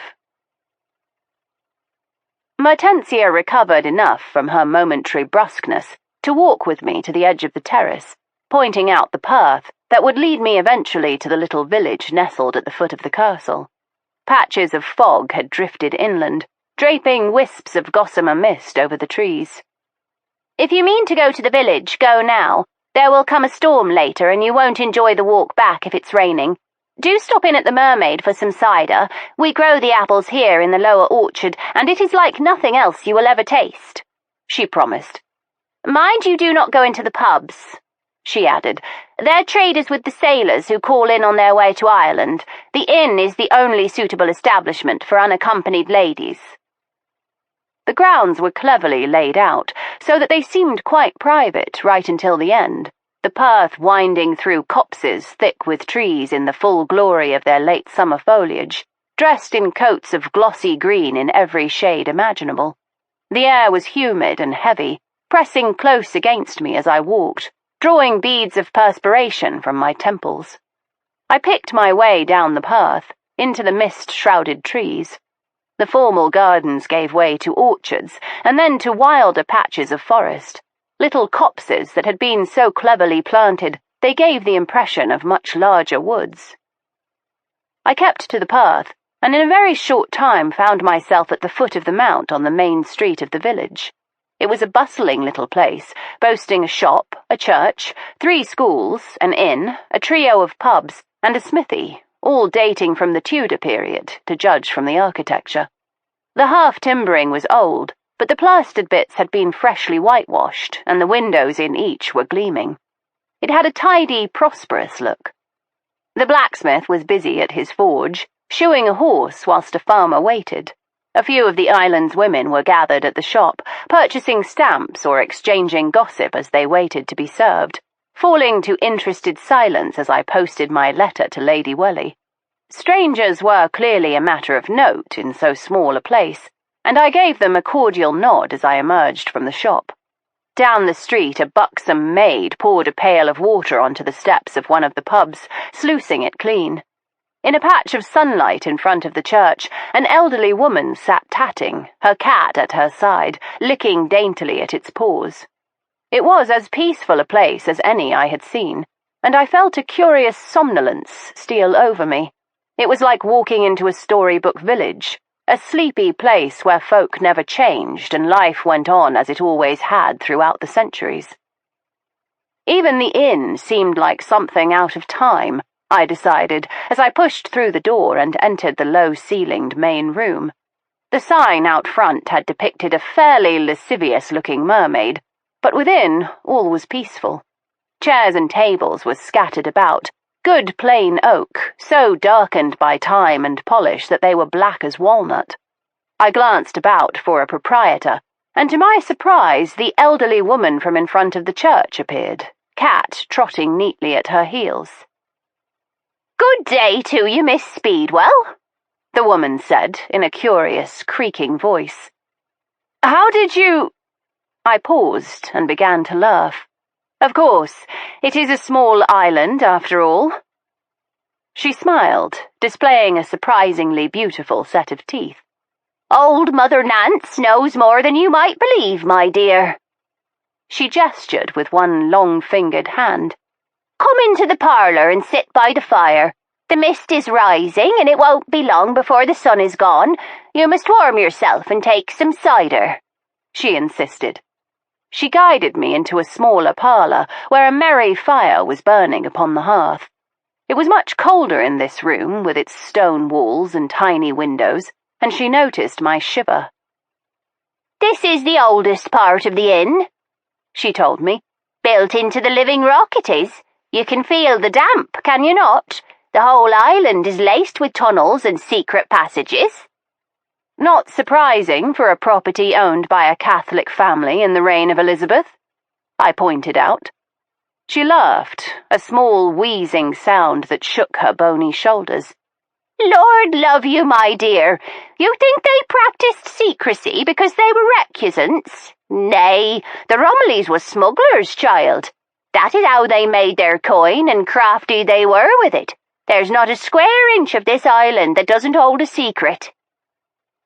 Mertensia recovered enough from her momentary brusqueness to walk with me to the edge of the terrace, pointing out the path that would lead me eventually to the little village nestled at the foot of the castle. Patches of fog had drifted inland, draping wisps of gossamer mist over the trees. "If you mean to go to the village, go now. There will come a storm later, and you won't enjoy the walk back if it's raining. Do stop in at the Mermaid for some cider. We grow the apples here in the lower orchard, and it is like nothing else you will ever taste," she promised. "Mind you do not go into the pubs," she added. "Their trade is with the sailors who call in on their way to Ireland. The inn is the only suitable establishment for unaccompanied ladies." The grounds were cleverly laid out, so that they seemed quite private right until the end, the path winding through copses thick with trees in the full glory of their late summer foliage, dressed in coats of glossy green in every shade imaginable. The air was humid and heavy, pressing close against me as I walked, drawing beads of perspiration from my temples. I picked my way down the path, into the mist-shrouded trees. The formal gardens gave way to orchards, and then to wilder patches of forest, little copses that had been so cleverly planted they gave the impression of much larger woods. I kept to the path, and in a very short time found myself at the foot of the mount on the main street of the village. It was a bustling little place, boasting a shop, a church, 3 schools, an inn, a trio of pubs, and a smithy, all dating from the Tudor period, to judge from the architecture. The half-timbering was old, but the plastered bits had been freshly whitewashed, and the windows in each were gleaming. It had a tidy, prosperous look. The blacksmith was busy at his forge, shoeing a horse whilst a farmer waited. A few of the island's women were gathered at the shop, purchasing stamps or exchanging gossip as they waited to be served, falling to interested silence as I posted my letter to Lady Welly. Strangers were clearly a matter of note in so small a place, and I gave them a cordial nod as I emerged from the shop. Down the street a buxom maid poured a pail of water onto the steps of one of the pubs, sluicing it clean. In a patch of sunlight in front of the church, an elderly woman sat tatting, her cat at her side, licking daintily at its paws. It was as peaceful a place as any I had seen, and I felt a curious somnolence steal over me. It was like walking into a storybook village, a sleepy place where folk never changed and life went on as it always had throughout the centuries. Even the inn seemed like something out of time, I decided, as I pushed through the door and entered the low-ceilinged main room. The sign out front had depicted a fairly lascivious-looking mermaid, but within all was peaceful. Chairs and tables were scattered about, good plain oak, so darkened by time and polish that they were black as walnut. I glanced about for a proprietor, and to my surprise the elderly woman from in front of the church appeared, Cat trotting neatly at her heels. "Good day to you, Miss Speedwell," the woman said in a curious, creaking voice. "How did you—" I paused and began to laugh. "Of course, it is a small island, after all." She smiled, displaying a surprisingly beautiful set of teeth. "Old Mother Nance knows more than you might believe, my dear." She gestured with one long-fingered hand. "Come into the parlour and sit by the fire. The mist is rising, and it won't be long before the sun is gone. You must warm yourself and take some cider," she insisted. She guided me into a smaller parlour, where a merry fire was burning upon the hearth. It was much colder in this room, with its stone walls and tiny windows, and she noticed my shiver. "This is the oldest part of the inn," she told me, Built into the living rock it is. You can feel the damp, can you not? The whole island is laced with tunnels and secret passages. Not surprising for a property owned by a Catholic family in the reign of Elizabeth, I pointed out. She laughed, a small wheezing sound that shook her bony shoulders. Lord love you, my dear. You think they practised secrecy because they were recusants? Nay, the Romillys were smugglers, child. That is how they made their coin, and crafty they were with it. There's not a square inch of this island that doesn't hold a secret.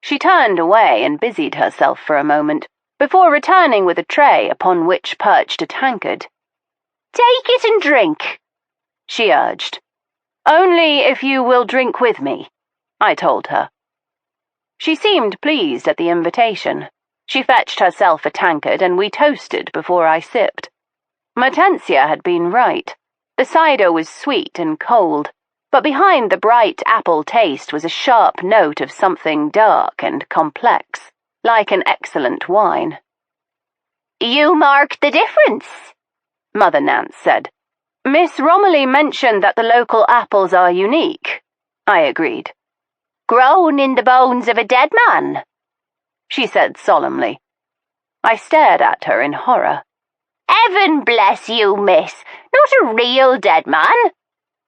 She turned away and busied herself for a moment, before returning with a tray upon which perched a tankard. Take it and drink, she urged. Only if you will drink with me, I told her. She seemed pleased at the invitation. She fetched herself a tankard and we toasted before I sipped. Hortensia had been right. The cider was sweet and cold, but behind the bright apple taste was a sharp note of something dark and complex, like an excellent wine. You marked the difference, Mother Nance said. Miss Romilly mentioned that the local apples are unique, I agreed. Grown in the bones of a dead man, she said solemnly. I stared at her in horror. Heaven bless you, miss, not a real dead man,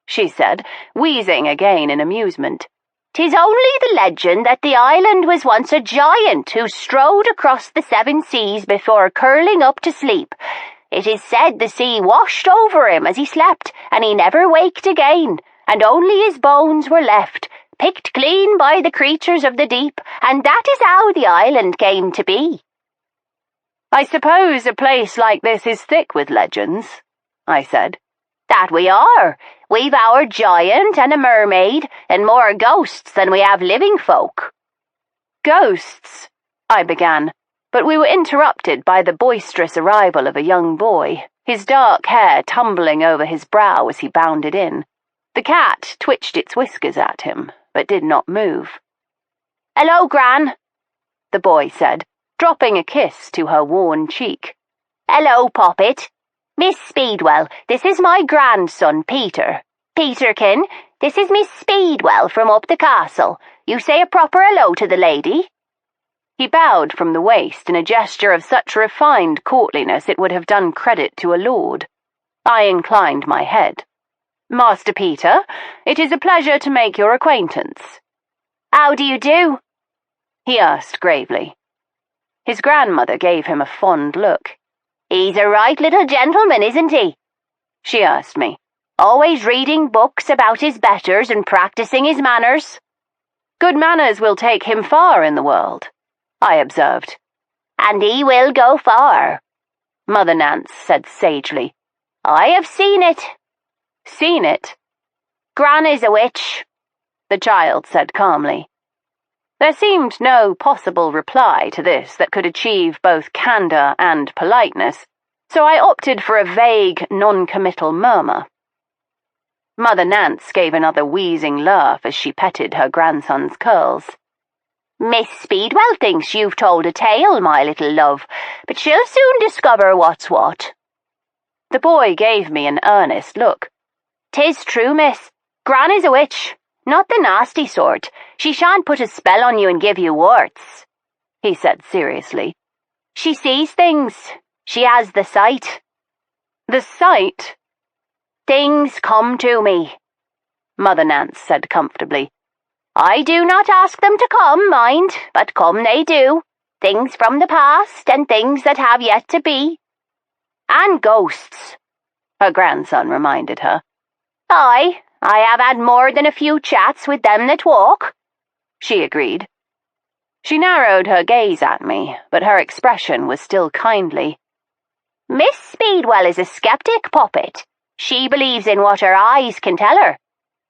she said, wheezing again in amusement. 'Tis only the legend that the island was once a giant who strode across the 7 seas before curling up to sleep. It is said the sea washed over him as he slept, and he never waked again, and only his bones were left, picked clean by the creatures of the deep, and that is how the island came to be. I suppose a place like this is thick with legends, I said. That we are. We've our giant and a mermaid, and more ghosts than we have living folk. Ghosts, I began, but we were interrupted by the boisterous arrival of a young boy, his dark hair tumbling over his brow as he bounded in. The cat twitched its whiskers at him, but did not move. Hello, Gran, the boy said, dropping a kiss to her worn cheek. Hello, Poppet. Miss Speedwell, this is my grandson, Peter. Peterkin, this is Miss Speedwell from up the castle. You say a proper hello to the lady? He bowed from the waist in a gesture of such refined courtliness it would have done credit to a lord. I inclined my head. Master Peter, it is a pleasure to make your acquaintance. How do you do? He asked gravely. His grandmother gave him a fond look. He's a right little gentleman, isn't he? She asked me. Always reading books about his betters and practising his manners. Good manners will take him far in the world, I observed. And he will go far, Mother Nance said sagely. I have seen it. Seen it? Gran is a witch, the child said calmly. There seemed no possible reply to this that could achieve both candour and politeness, so I opted for a vague, non-committal murmur. Mother Nance gave another wheezing laugh as she petted her grandson's curls. Miss Speedwell thinks you've told a tale, my little love, but she'll soon discover what's what. The boy gave me an earnest look. 'Tis true, miss. Gran is a witch. Not the nasty sort. She shan't put a spell on you and give you warts, he said seriously. She sees things. She has the sight. The sight? Things come to me, Mother Nance said comfortably. I do not ask them to come, mind, but come they do. Things from the past and things that have yet to be. And ghosts, her grandson reminded her. Aye, I have had more than a few chats with them that walk, she agreed. She narrowed her gaze at me, but her expression was still kindly. Miss Speedwell is a skeptic, Poppet. She believes in what her eyes can tell her.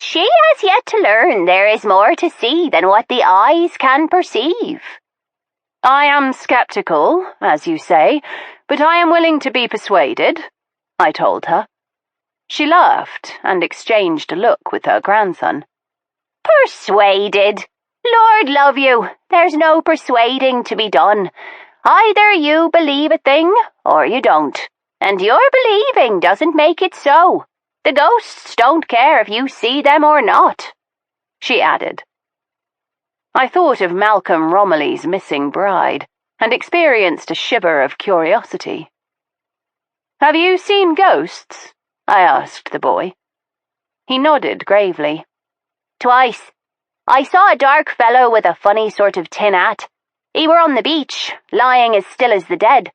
She has yet to learn there is more to see than what the eyes can perceive. I am skeptical, as you say, but I am willing to be persuaded, I told her. She laughed and exchanged a look with her grandson. Persuaded? Lord love you, there's no persuading to be done. Either you believe a thing, or you don't. And your believing doesn't make it so. The ghosts don't care if you see them or not," she added. I thought of Malcolm Romilly's missing bride and experienced a shiver of curiosity. "Have you seen ghosts?" I asked the boy. He nodded gravely. "Twice. I saw a dark fellow with a funny sort of tin hat. He were on the beach, lying as still as the dead.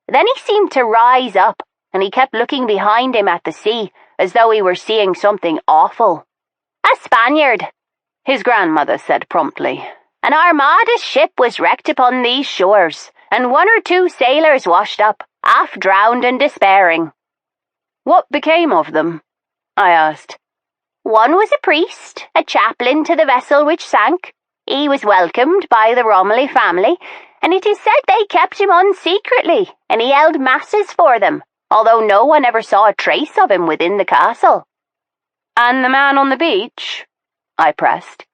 Then he seemed to rise up, and he kept looking behind him at the sea, as though he were seeing something awful." "A Spaniard," his grandmother said promptly. "An Armada ship was wrecked upon these shores, and 1 or 2 sailors washed up, half drowned and despairing." "What became of them?" I asked. "One was a priest, a chaplain to the vessel which sank. He was welcomed by the Romilly family, and it is said they kept him on secretly, and he held masses for them, although no one ever saw a trace of him within the castle." "And the man on the beach?" I pressed.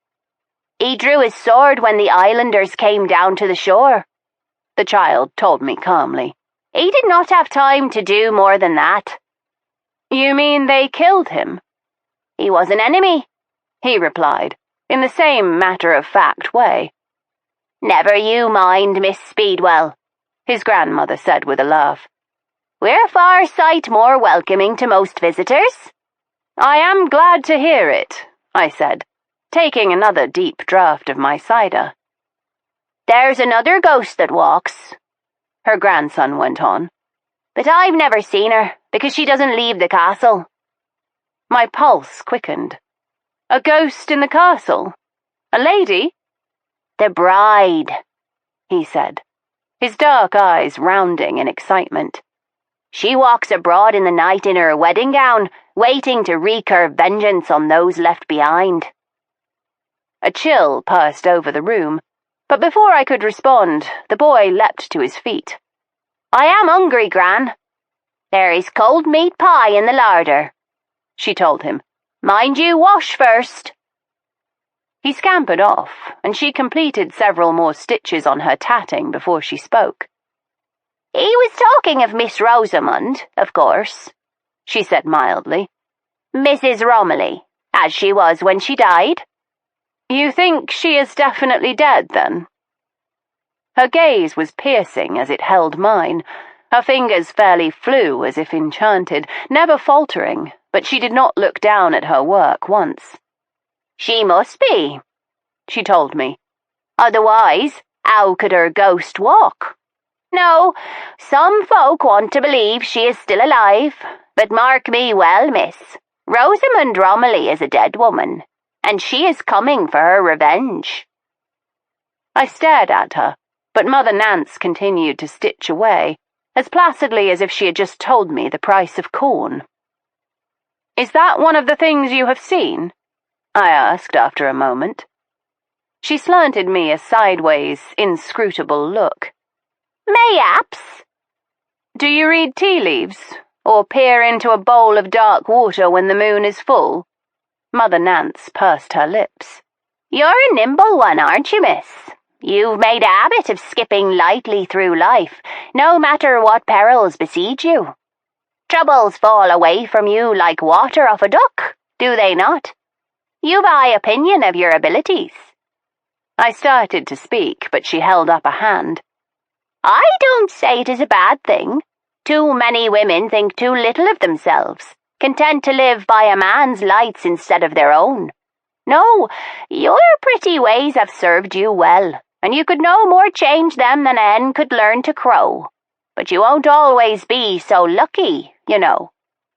"He drew his sword when the islanders came down to the shore," the child told me calmly. "He did not have time to do more than that." "You mean they killed him?" "He was an enemy," he replied, in the same matter-of-fact way. "Never you mind, Miss Speedwell," his grandmother said with a laugh. "We're a far sight more welcoming to most visitors." "I am glad to hear it," I said, taking another deep draught of my cider. "There's another ghost that walks," her grandson went on. "But I've never seen her, because she doesn't leave the castle." My pulse quickened. "A ghost in the castle? A lady?" "The bride," he said, his dark eyes rounding in excitement. "She walks abroad in the night in her wedding gown, waiting to wreak her vengeance on those left behind." A chill passed over the room, but before I could respond, the boy leapt to his feet. "I am hungry, Gran." "There is cold meat pie in the larder," she told him. "Mind you wash first." He scampered off, and she completed several more stitches on her tatting before she spoke. "He was talking of Miss Rosamund, of course," she said mildly. "Mrs. Romilly, as she was when she died." "You think she is definitely dead, then?" Her gaze was piercing as it held mine. Her fingers fairly flew as if enchanted, never faltering, but she did not look down at her work once. "She must be," she told me. "Otherwise, how could her ghost walk? No, some folk want to believe she is still alive, but mark me well, miss. Rosamund Romilly is a dead woman, and she is coming for her revenge." I stared at her, but Mother Nance continued to stitch away, as placidly as if she had just told me the price of corn. "Is that one of the things you have seen?" I asked after a moment. She slanted me a sideways, inscrutable look. "Mayhaps." "Do you read tea leaves, or peer into a bowl of dark water when the moon is full?" Mother Nance pursed her lips. "You're a nimble one, aren't you, miss? You've made a habit of skipping lightly through life, no matter what perils besiege you. Troubles fall away from you like water off a duck, do they not? You've a high opinion of your abilities." I started to speak, but she held up a hand. "I don't say it is a bad thing. Too many women think too little of themselves, content to live by a man's lights instead of their own. No, your pretty ways have served you well, and you could no more change them than a hen could learn to crow. But you won't always be so lucky, you know.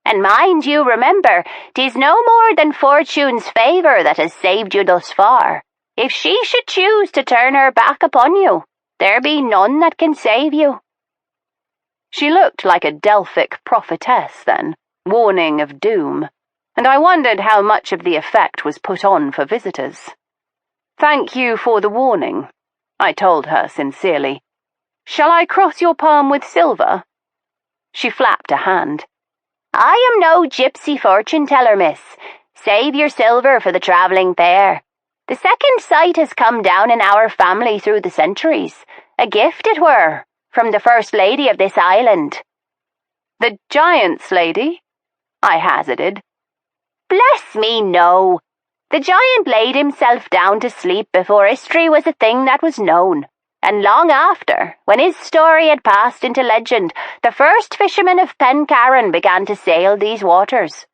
And mind you remember, 'tis no more than fortune's favour that has saved you thus far. If she should choose to turn her back upon you, there be none that can save you." She looked like a Delphic prophetess then, warning of doom, and I wondered how much of the effect was put on for visitors. "Thank you for the warning," I told her sincerely. "Shall I cross your palm with silver?" She flapped a hand. "I am no gypsy fortune-teller, miss. Save your silver for the travelling fair. The second sight has come down in our family through the centuries. A gift it were, from the First Lady of this island." The giant's lady? I hazarded. Bless me, no. The giant laid himself down to sleep before history was a thing that was known. And long after, when his story had passed into legend, the first fishermen of Pencarron began to sail these waters.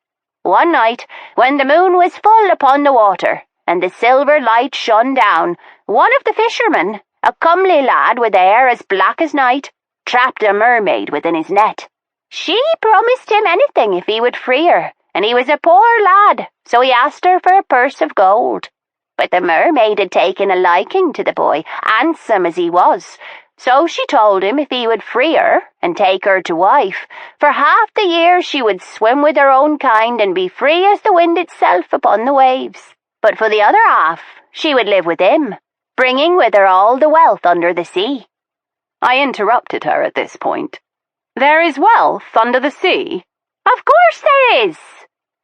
One night, when the moon was full upon the water, and the silver light shone down, one of the fishermen, a comely lad with hair as black as night, trapped a mermaid within his net. She promised him anything if he would free her, and he was a poor lad, so he asked her for a purse of gold. But the mermaid had taken a liking to the boy, handsome as he was, so she told him if he would free her and take her to wife, for half the year she would swim with her own kind and be free as the wind itself upon the waves. But for the other half, she would live with him, bringing with her all the wealth under the sea. I interrupted her at this point. There is wealth under the sea? Of course there is,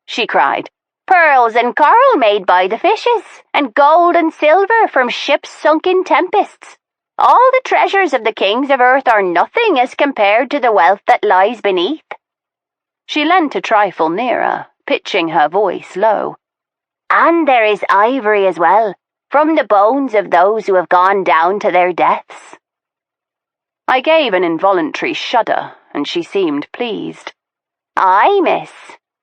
she cried. Pearls and coral made by the fishes, and gold and silver from ships sunk in tempests. All the treasures of the kings of earth are nothing as compared to the wealth that lies beneath. She leant a trifle nearer, pitching her voice low. And there is ivory as well, from the bones of those who have gone down to their deaths. I gave an involuntary shudder, and she seemed pleased. Aye, miss.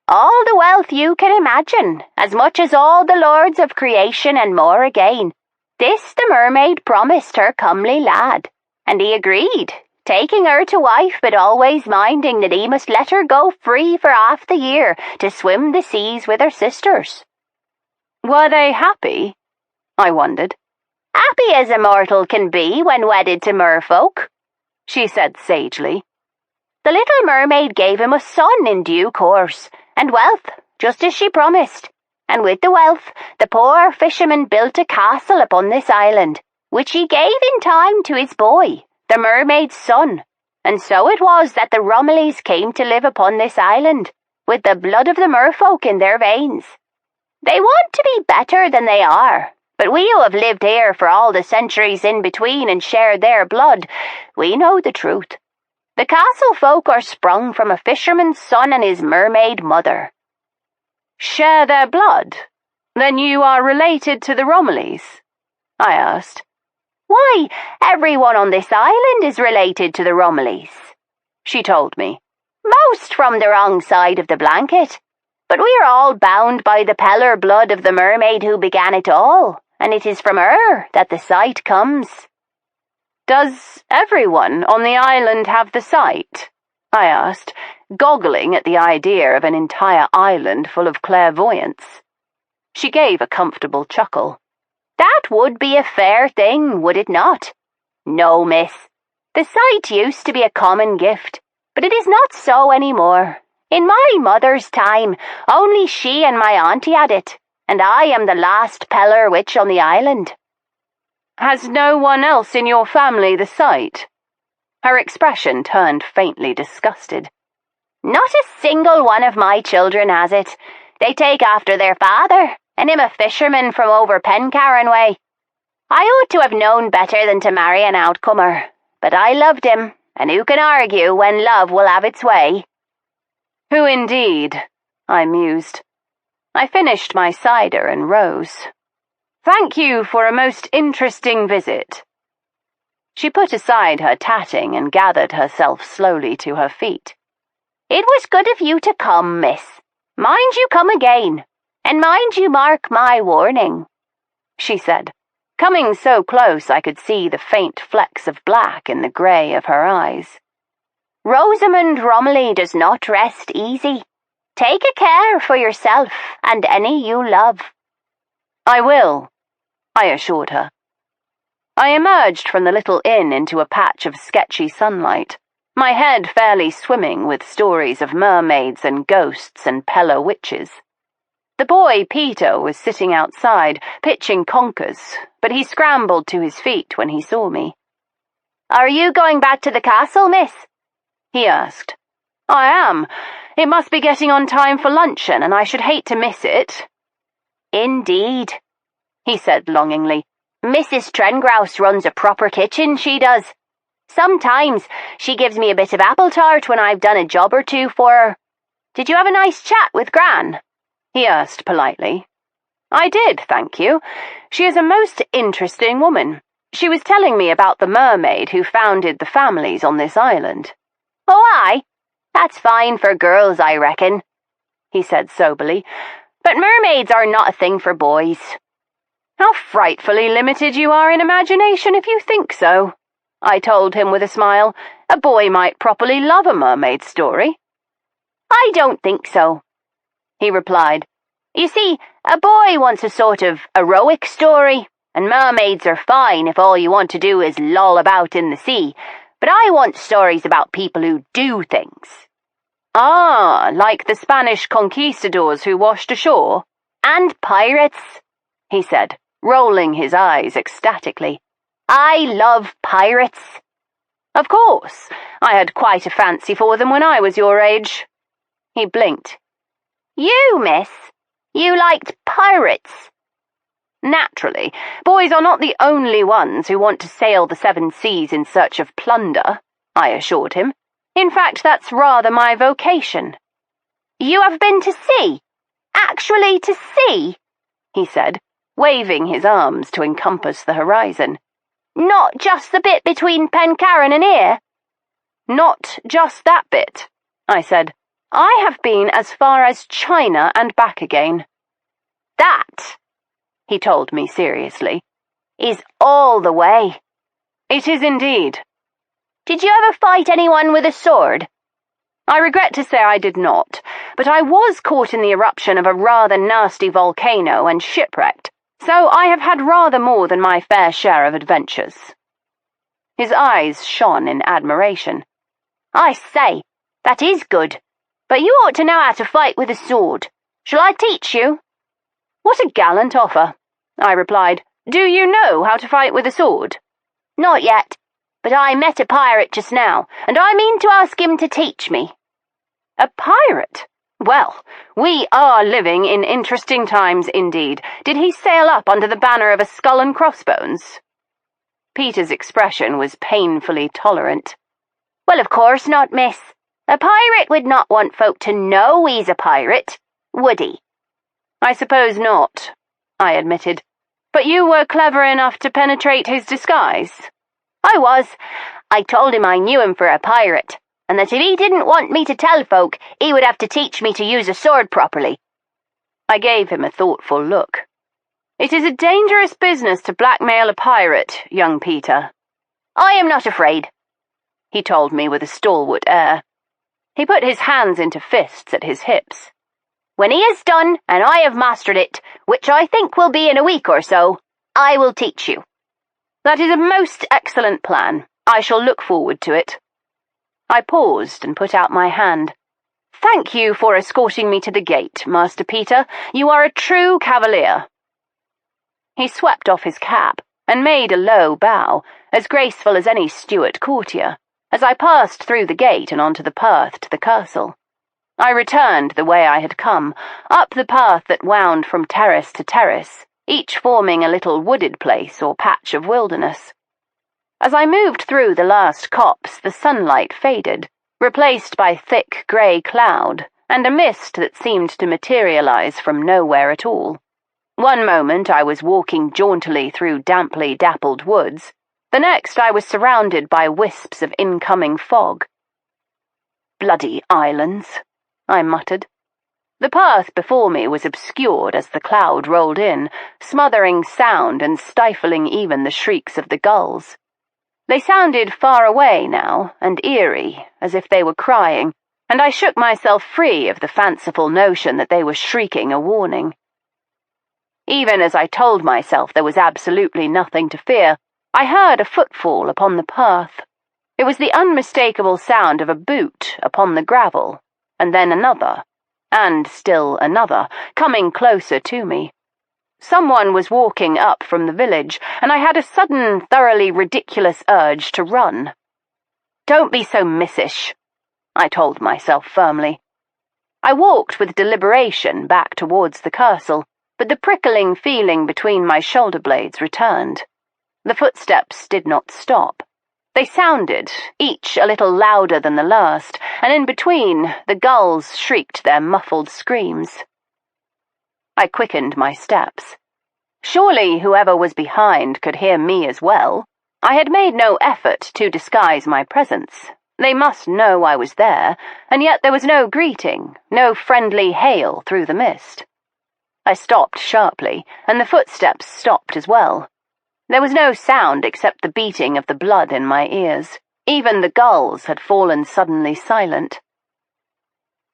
All the wealth you can imagine, as much as all the lords of creation and more again. This the mermaid promised her comely lad, and he agreed, taking her to wife but always minding that he must let her go free for half the year to swim the seas with her sisters. Were they happy? I wondered. Happy as a mortal can be when wedded to merfolk, she said sagely. The little mermaid gave him a son in due course, and wealth, just as she promised. And with the wealth, the poor fisherman built a castle upon this island, which he gave in time to his boy, the mermaid's son. And so it was that the Romillys came to live upon this island, with the blood of the merfolk in their veins. They want to be better than they are, but we who have lived here for all the centuries in between and shared their blood, we know the truth. The castle folk are sprung from a fisherman's son and his mermaid mother. Share their blood? Then you are related to the Romillys? I asked. Why, everyone on this island is related to the Romillys, she told me. Most from the wrong side of the blanket. But we are all bound by the peller blood of the mermaid who began it all, and it is from her that the sight comes. Does everyone on the island have the sight? I asked, goggling at the idea of an entire island full of clairvoyance. She gave a comfortable chuckle. That would be a fair thing, would it not? No, miss. The sight used to be a common gift, but it is not so any more. In my mother's time, only she and my auntie had it, and I am the last peller witch on the island. Has no one else in your family the sight? Her expression turned faintly disgusted. Not a single one of my children has it. They take after their father, and him a fisherman from over Pencarron way. I ought to have known better than to marry an outcomer, but I loved him, and who can argue when love will have its way? Who indeed? I mused. I finished my cider and rose. Thank you for a most interesting visit. She put aside her tatting and gathered herself slowly to her feet. It was good of you to come, miss. Mind you come again, and mind you mark my warning, she said, coming so close I could see the faint flecks of black in the grey of her eyes. Rosamund Romilly does not rest easy. Take a care for yourself and any you love. I will, I assured her. I emerged from the little inn into a patch of sketchy sunlight, my head fairly swimming with stories of mermaids and ghosts and peller witches. The boy Peter was sitting outside, pitching conkers, but he scrambled to his feet when he saw me. Are you going back to the castle, miss? He asked. I am. It must be getting on time for luncheon, and I should hate to miss it. Indeed, he said longingly. Mrs. Trengrouse runs a proper kitchen, she does. Sometimes she gives me a bit of apple tart when I've done a job or two for her. Did you have a nice chat with Gran?" he asked politely. "I did, thank you. She is a most interesting woman. She was telling me about the mermaid who founded the families on this island." "Oh, aye? That's fine for girls, I reckon," he said soberly. "But mermaids are not a thing for boys." "How frightfully limited you are in imagination if you think so," I told him with a smile. "A boy might properly love a mermaid story." "I don't think so," he replied. "You see, a boy wants a sort of heroic story, and mermaids are fine if all you want to do is loll about in the sea, but I want stories about people who do things." "Ah, like the Spanish conquistadors who washed ashore?" "And pirates," he said, rolling his eyes ecstatically. "I love pirates." "Of course, I had quite a fancy for them when I was your age." He blinked. "You, miss? You liked pirates?" "Naturally, boys are not the only ones who want to sail the seven seas in search of plunder," I assured him. "In fact, that's rather my vocation." "You have been to sea? Actually to sea?" he said, waving his arms to encompass the horizon. "Not just the bit between Pencarron and here?" "Not just that bit," I said. "I have been as far as China and back again." "That," he told me seriously, "is all the way." "It is indeed." "Did you ever fight anyone with a sword?" I regret to say I did not, but I was caught in the eruption of a rather nasty volcano and shipwrecked, so I have had rather more than my fair share of adventures. His eyes shone in admiration. "I say, that is good, but you ought to know how to fight with a sword. Shall I teach you?" "What a gallant offer," I replied. "Do you know how to fight with a sword?" "Not yet, but I met a pirate just now, and I mean to ask him to teach me." "A pirate? Well, we are living in interesting times indeed. Did he sail up under the banner of a skull and crossbones?" Peter's expression was painfully tolerant. "Well, of course not, miss. A pirate would not want folk to know he's a pirate, would he?" "I suppose not," I admitted. "But you were clever enough to penetrate his disguise." "I was. I told him I knew him for a pirate, and that if he didn't want me to tell folk, he would have to teach me to use a sword properly." I gave him a thoughtful look. "It is a dangerous business to blackmail a pirate, young Peter." "I am not afraid," he told me with a stalwart air. He put his hands into fists at his hips. "When he is done, and I have mastered it, which I think will be in a week or so, I will teach you." "That is a most excellent plan. I shall look forward to it." I paused and put out my hand. "Thank you for escorting me to the gate, Master Peter. You are a true cavalier." He swept off his cap and made a low bow, as graceful as any Stuart courtier, as I passed through the gate and onto the path to the castle. I returned the way I had come, up the path that wound from terrace to terrace, each forming a little wooded place or patch of wilderness. As I moved through the last copse, the sunlight faded, replaced by thick grey cloud and a mist that seemed to materialize from nowhere at all. One moment I was walking jauntily through damply dappled woods, the next I was surrounded by wisps of incoming fog. "Bloody islands," I muttered. The path before me was obscured as the cloud rolled in, smothering sound and stifling even the shrieks of the gulls. They sounded far away now, and eerie, as if they were crying, and I shook myself free of the fanciful notion that they were shrieking a warning. Even as I told myself there was absolutely nothing to fear, I heard a footfall upon the path. It was the unmistakable sound of a boot upon the gravel, and then another, and still another, coming closer to me. Someone was walking up from the village, and I had a sudden, thoroughly ridiculous urge to run. "Don't be so missish," I told myself firmly. I walked with deliberation back towards the castle, but the prickling feeling between my shoulder blades returned. The footsteps did not stop. They sounded, each a little louder than the last, and in between, the gulls shrieked their muffled screams. I quickened my steps. Surely whoever was behind could hear me as well. I had made no effort to disguise my presence. They must know I was there, and yet there was no greeting, no friendly hail through the mist. I stopped sharply, and the footsteps stopped as well. There was no sound except the beating of the blood in my ears. Even the gulls had fallen suddenly silent.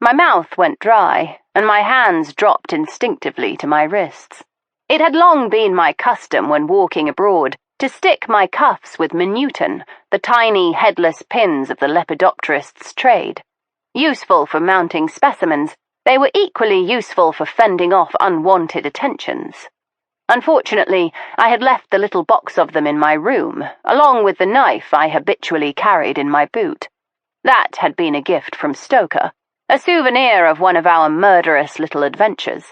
My mouth went dry, and my hands dropped instinctively to my wrists. It had long been my custom when walking abroad to stick my cuffs with minutin, the tiny headless pins of the lepidopterist's trade. Useful for mounting specimens, they were equally useful for fending off unwanted attentions. Unfortunately, I had left the little box of them in my room, along with the knife I habitually carried in my boot. That had been a gift from Stoker, a souvenir of one of our murderous little adventures,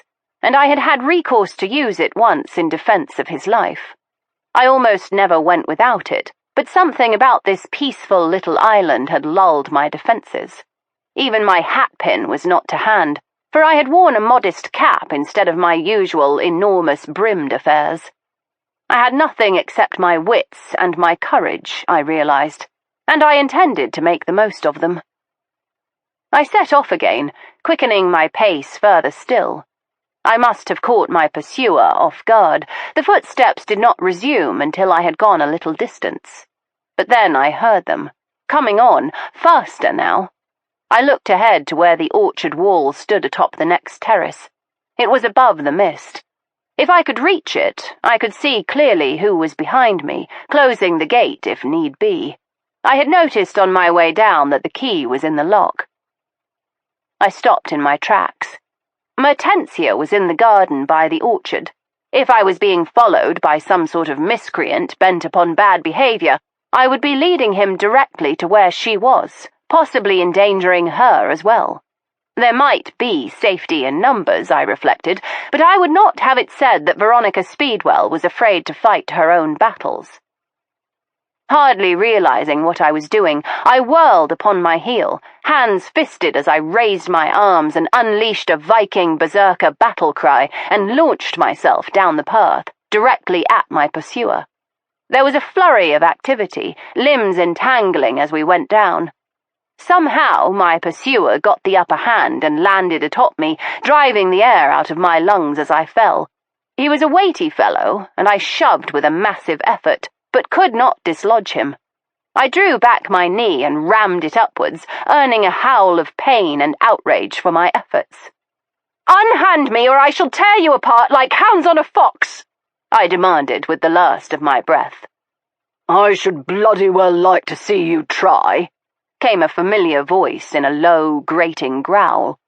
and I had had recourse to use it once in defense of his life. I almost never went without it, but something about this peaceful little island had lulled my defenses. Even my hat-pin was not to hand, for I had worn a modest cap instead of my usual enormous brimmed affairs. I had nothing except my wits and my courage, I realized, and I intended to make the most of them. I set off again, quickening my pace further still. I must have caught my pursuer off guard. The footsteps did not resume until I had gone a little distance. But then I heard them, coming on, faster now. I looked ahead to where the orchard wall stood atop the next terrace. It was above the mist. If I could reach it, I could see clearly who was behind me, closing the gate if need be. I had noticed on my way down that the key was in the lock. I stopped in my tracks. Mertensia was in the garden by the orchard. If I was being followed by some sort of miscreant bent upon bad behavior, I would be leading him directly to where she was, possibly endangering her as well. There might be safety in numbers, I reflected, but I would not have it said that Veronica Speedwell was afraid to fight her own battles. Hardly realizing what I was doing, I whirled upon my heel, hands fisted as I raised my arms and unleashed a Viking berserker battle cry and launched myself down the path, directly at my pursuer. There was a flurry of activity, limbs entangling as we went down. Somehow my pursuer got the upper hand and landed atop me, driving the air out of my lungs as I fell. He was a weighty fellow, and I shoved with a massive effort, but could not dislodge him. I drew back my knee and rammed it upwards, earning a howl of pain and outrage for my efforts. "Unhand me, or I shall tear you apart like hounds on a fox," I demanded with the last of my breath. "I should bloody well like to see you try," came a familiar voice in a low, grating growl.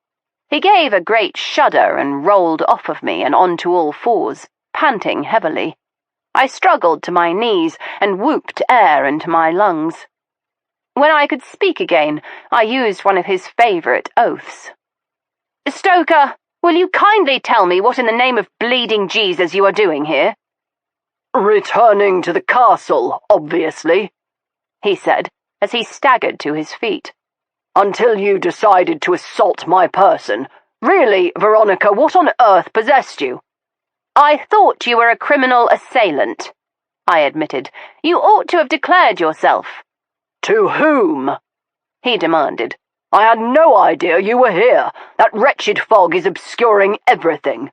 He gave a great shudder and rolled off of me and onto all fours, panting heavily. I struggled to my knees and whooped air into my lungs. When I could speak again, I used one of his favourite oaths. "Stoker, will you kindly tell me what in the name of bleeding Jesus you are doing here?" "Returning to the castle, obviously," he said, as he staggered to his feet. "Until you decided to assault my person. Really, Veronica, what on earth possessed you?" "I thought you were a criminal assailant," I admitted. "You ought to have declared yourself." "To whom?" he demanded. "I had no idea you were here. That wretched fog is obscuring everything."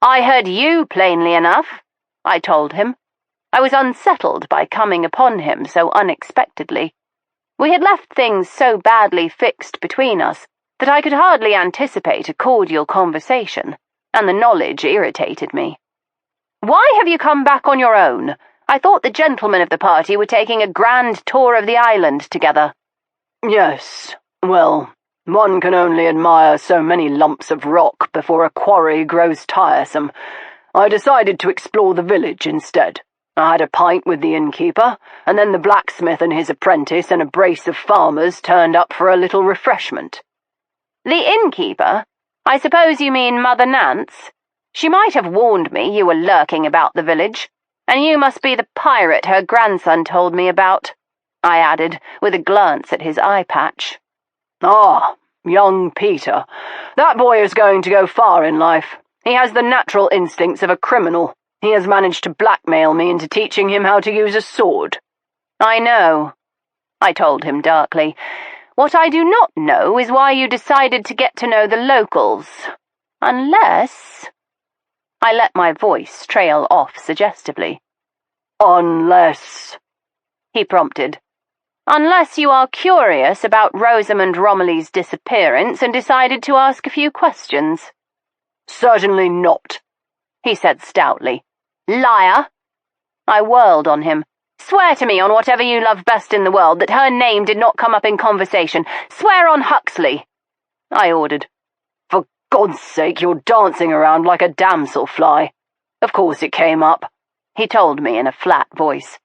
"I heard you plainly enough," I told him. I was unsettled by coming upon him so unexpectedly. We had left things so badly fixed between us that I could hardly anticipate a cordial conversation, and the knowledge irritated me. "Why have you come back on your own? I thought the gentlemen of the party were taking a grand tour of the island together." "Yes, well, one can only admire so many lumps of rock before a quarry grows tiresome. I decided to explore the village instead. I had a pint with the innkeeper, and then the blacksmith and his apprentice and a brace of farmers turned up for a little refreshment." "The innkeeper? I suppose you mean Mother Nance? She might have warned me you were lurking about the village, and you must be the pirate her grandson told me about." I added, with a glance at his eye patch. Ah, young Peter. That boy is going to go far in life. He has the natural instincts of a criminal. He has managed to blackmail me into teaching him how to use a sword. I know, I told him darkly. What I do not know is why you decided to get to know the locals. Unless... I let my voice trail off suggestively. Unless... he prompted. Unless you are curious about Rosamund Romilly's disappearance and decided to ask a few questions. Certainly not, he said stoutly. Liar! I whirled on him. Swear to me on whatever you love best in the world that her name did not come up in conversation. Swear on Huxley, I ordered. For God's sake, you're dancing around like a damselfly. Of course it came up, he told me in a flat voice.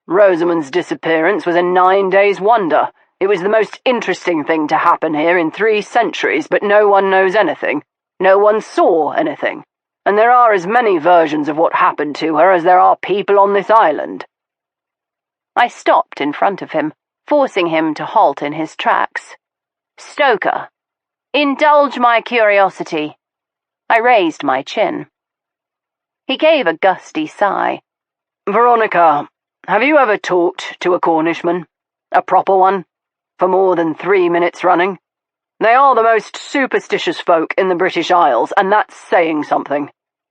Rosamund's disappearance was a 9 days wonder. It was the most interesting thing to happen here in 3 centuries, but no one knows anything. No one saw anything. And there are as many versions of what happened to her as there are people on this island. I stopped in front of him, forcing him to halt in his tracks. Stoker, indulge my curiosity. I raised my chin. He gave a gusty sigh. Veronica, have you ever talked to a Cornishman? A proper one? For more than 3 minutes running? They are the most superstitious folk in the British Isles, and that's saying something.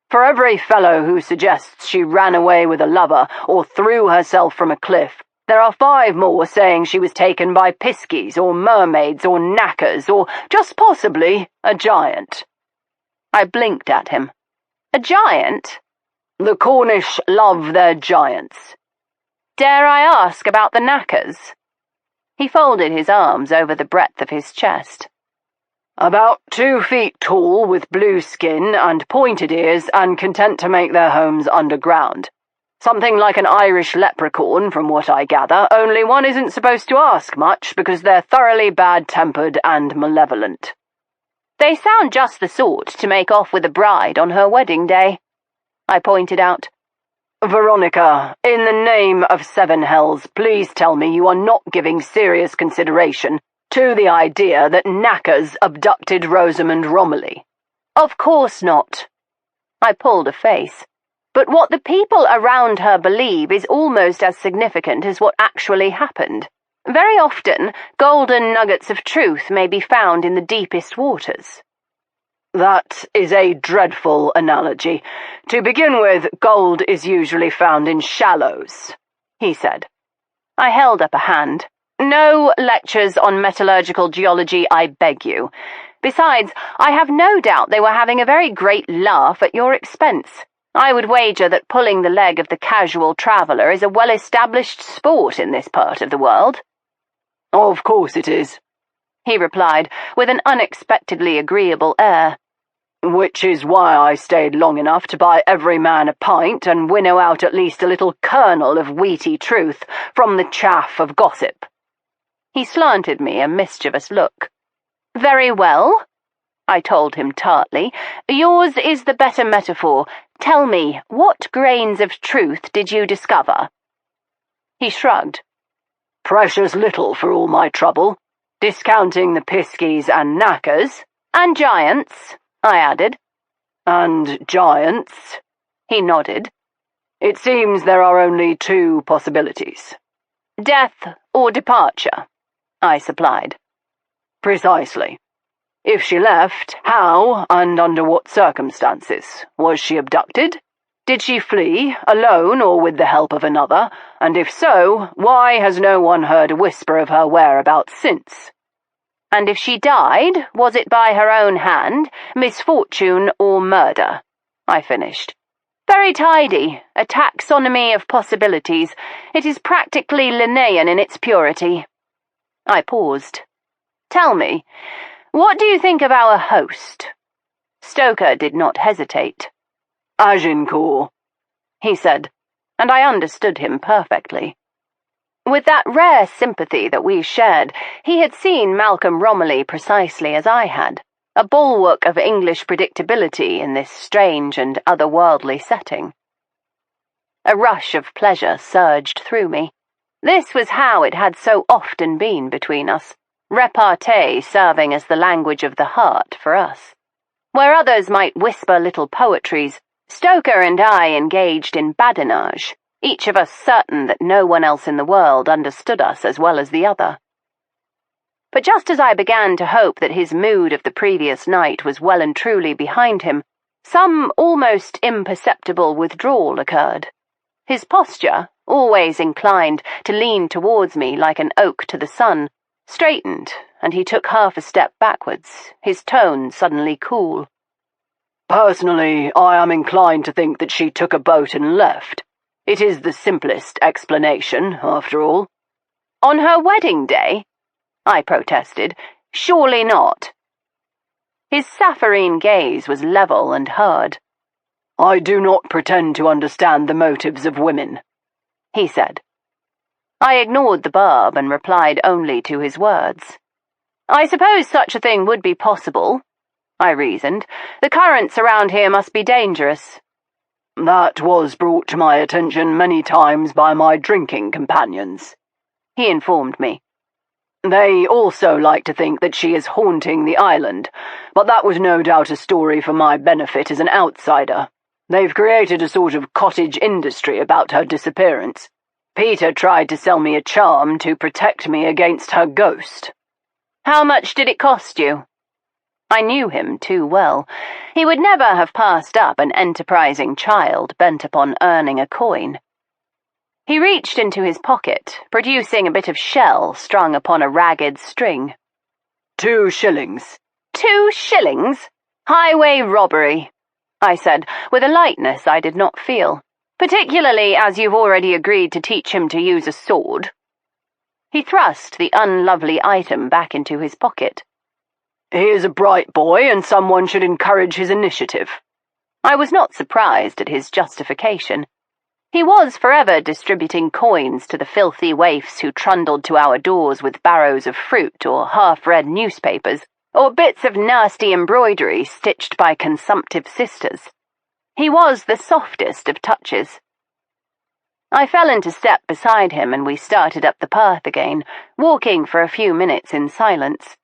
For every fellow who suggests she ran away with a lover or threw herself from a cliff, there are 5 more saying she was taken by piskies or mermaids or knackers or, just possibly, a giant. I blinked at him. A giant? The Cornish love their giants. Dare I ask about the knackers? He folded his arms over the breadth of his chest. About 2 feet tall, with blue skin and pointed ears, and content to make their homes underground. Something like an Irish leprechaun, from what I gather, only one isn't supposed to ask much because they're thoroughly bad-tempered and malevolent. They sound just the sort to make off with a bride on her wedding day, I pointed out. Veronica, in the name of 7 hells, please tell me you are not giving serious consideration to the idea that knackers abducted Rosamund Romilly. Of course not. I pulled a face. But what the people around her believe is almost as significant as what actually happened. Very often, golden nuggets of truth may be found in the deepest waters. That is a dreadful analogy. To begin with, gold is usually found in shallows, he said. I held up a hand. No lectures on metallurgical geology, I beg you. Besides, I have no doubt they were having a very great laugh at your expense. I would wager that pulling the leg of the casual traveller is a well-established sport in this part of the world. Of course it is, he replied, with an unexpectedly agreeable air. Which is why I stayed long enough to buy every man a pint and winnow out at least a little kernel of wheaty truth from the chaff of gossip. He slanted me a mischievous look. Very well, I told him tartly. Yours is the better metaphor. Tell me, what grains of truth did you discover? He shrugged. Precious little for all my trouble, discounting the piskies and knackers. And giants, I added. And giants, he nodded. It seems there are only 2 possibilities. Death or departure, I supplied. Precisely. If she left, how and under what circumstances? Was she abducted? Did she flee, alone or with the help of another? And if so, why has no one heard a whisper of her whereabouts since? And if she died, was it by her own hand, misfortune or murder? I finished. Very tidy, a taxonomy of possibilities. It is practically Linnaean in its purity. I paused. Tell me, what do you think of our host? Stoker did not hesitate. Agincourt, he said, and I understood him perfectly. With that rare sympathy that we shared, he had seen Malcolm Romilly precisely as I had, a bulwark of English predictability in this strange and otherworldly setting. A rush of pleasure surged through me. This was how it had so often been between us, repartee serving as the language of the heart for us. Where others might whisper little poetries, Stoker and I engaged in badinage, each of us certain that no one else in the world understood us as well as the other. But just as I began to hope that his mood of the previous night was well and truly behind him, some almost imperceptible withdrawal occurred. His posture, always inclined to lean towards me like an oak to the sun, straightened, and he took half a step backwards, his tone suddenly cool. Personally, I am inclined to think that she took a boat and left. It is the simplest explanation, after all. On her wedding day? I protested. Surely not. His sapphirine gaze was level and hard. I do not pretend to understand the motives of women, he said. I ignored the barb and replied only to his words. I suppose such a thing would be possible, I reasoned. The currents around here must be dangerous. That was brought to my attention many times by my drinking companions, he informed me. They also like to think that she is haunting the island, but that was no doubt a story for my benefit as an outsider. They've created a sort of cottage industry about her disappearance. Peter tried to sell me a charm to protect me against her ghost. How much did it cost you? I knew him too well. He would never have passed up an enterprising child bent upon earning a coin. He reached into his pocket, producing a bit of shell strung upon a ragged string. 2 shillings. 2 shillings? Highway robbery, I said, with a lightness I did not feel, particularly as you've already agreed to teach him to use a sword. He thrust the unlovely item back into his pocket. He is a bright boy, and someone should encourage his initiative. I was not surprised at his justification. He was forever distributing coins to the filthy waifs who trundled to our doors with barrows of fruit or half-read newspapers, or bits of nasty embroidery stitched by consumptive sisters. He was the softest of touches. I fell into step beside him and we started up the path again, walking for a few minutes in silence.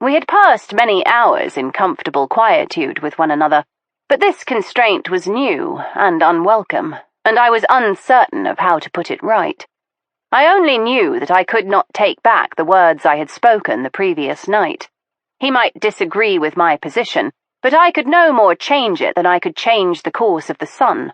We had passed many hours in comfortable quietude with one another, but this constraint was new and unwelcome, and I was uncertain of how to put it right. I only knew that I could not take back the words I had spoken the previous night. He might disagree with my position, but I could no more change it than I could change the course of the sun.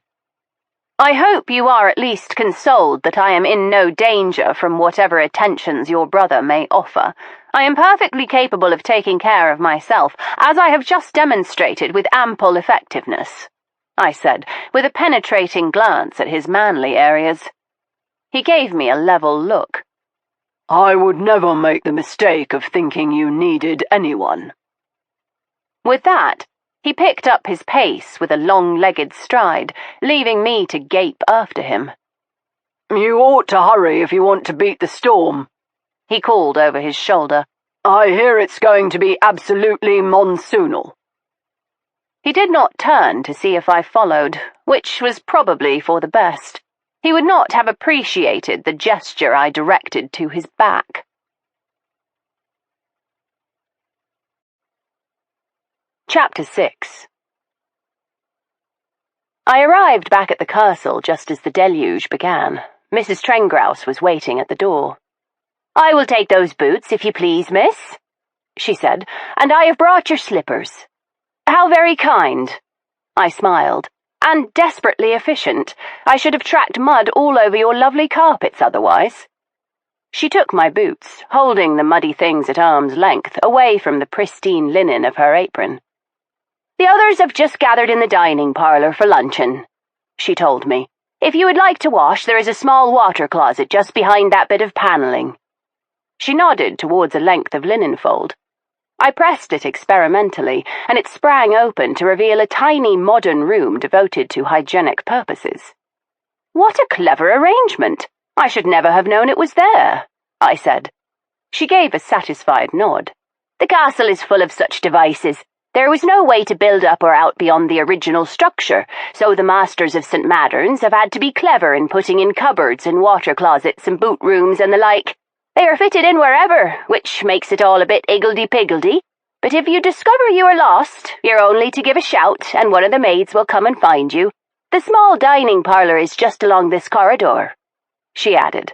I hope you are at least consoled that I am in no danger from whatever attentions your brother may offer. I am perfectly capable of taking care of myself, as I have just demonstrated with ample effectiveness, I said, with a penetrating glance at his manly areas. He gave me a level look. I would never make the mistake of thinking you needed anyone. With that, he picked up his pace with a long-legged stride, leaving me to gape after him. You ought to hurry if you want to beat the storm, he called over his shoulder. I hear it's going to be absolutely monsoonal. He did not turn to see if I followed, which was probably for the best. He would not have appreciated the gesture I directed to his back. Chapter 6. I arrived back at the castle just as the deluge began. Mrs. Trengrouse was waiting at the door. "I will take those boots, if you please, miss," she said, "and I have brought your slippers." "How very kind," I smiled, "and desperately efficient. I should have tracked mud all over your lovely carpets otherwise." She took my boots, holding the muddy things at arm's length, away from the pristine linen of her apron. "The others have just gathered in the dining parlour for luncheon," she told me. "If you would like to wash, there is a small water closet just behind that bit of panelling." She nodded towards a length of linen fold. I pressed it experimentally, and it sprang open to reveal a tiny modern room devoted to hygienic purposes. "What a clever arrangement! I should never have known it was there," I said. She gave a satisfied nod. "The castle is full of such devices. There was no way to build up or out beyond the original structure, so the masters of St. Maddern's have had to be clever in putting in cupboards and water closets and boot rooms and the like. They are fitted in wherever, which makes it all a bit iggledy-piggledy. But if you discover you are lost, you're only to give a shout, and one of the maids will come and find you. The small dining parlour is just along this corridor," she added.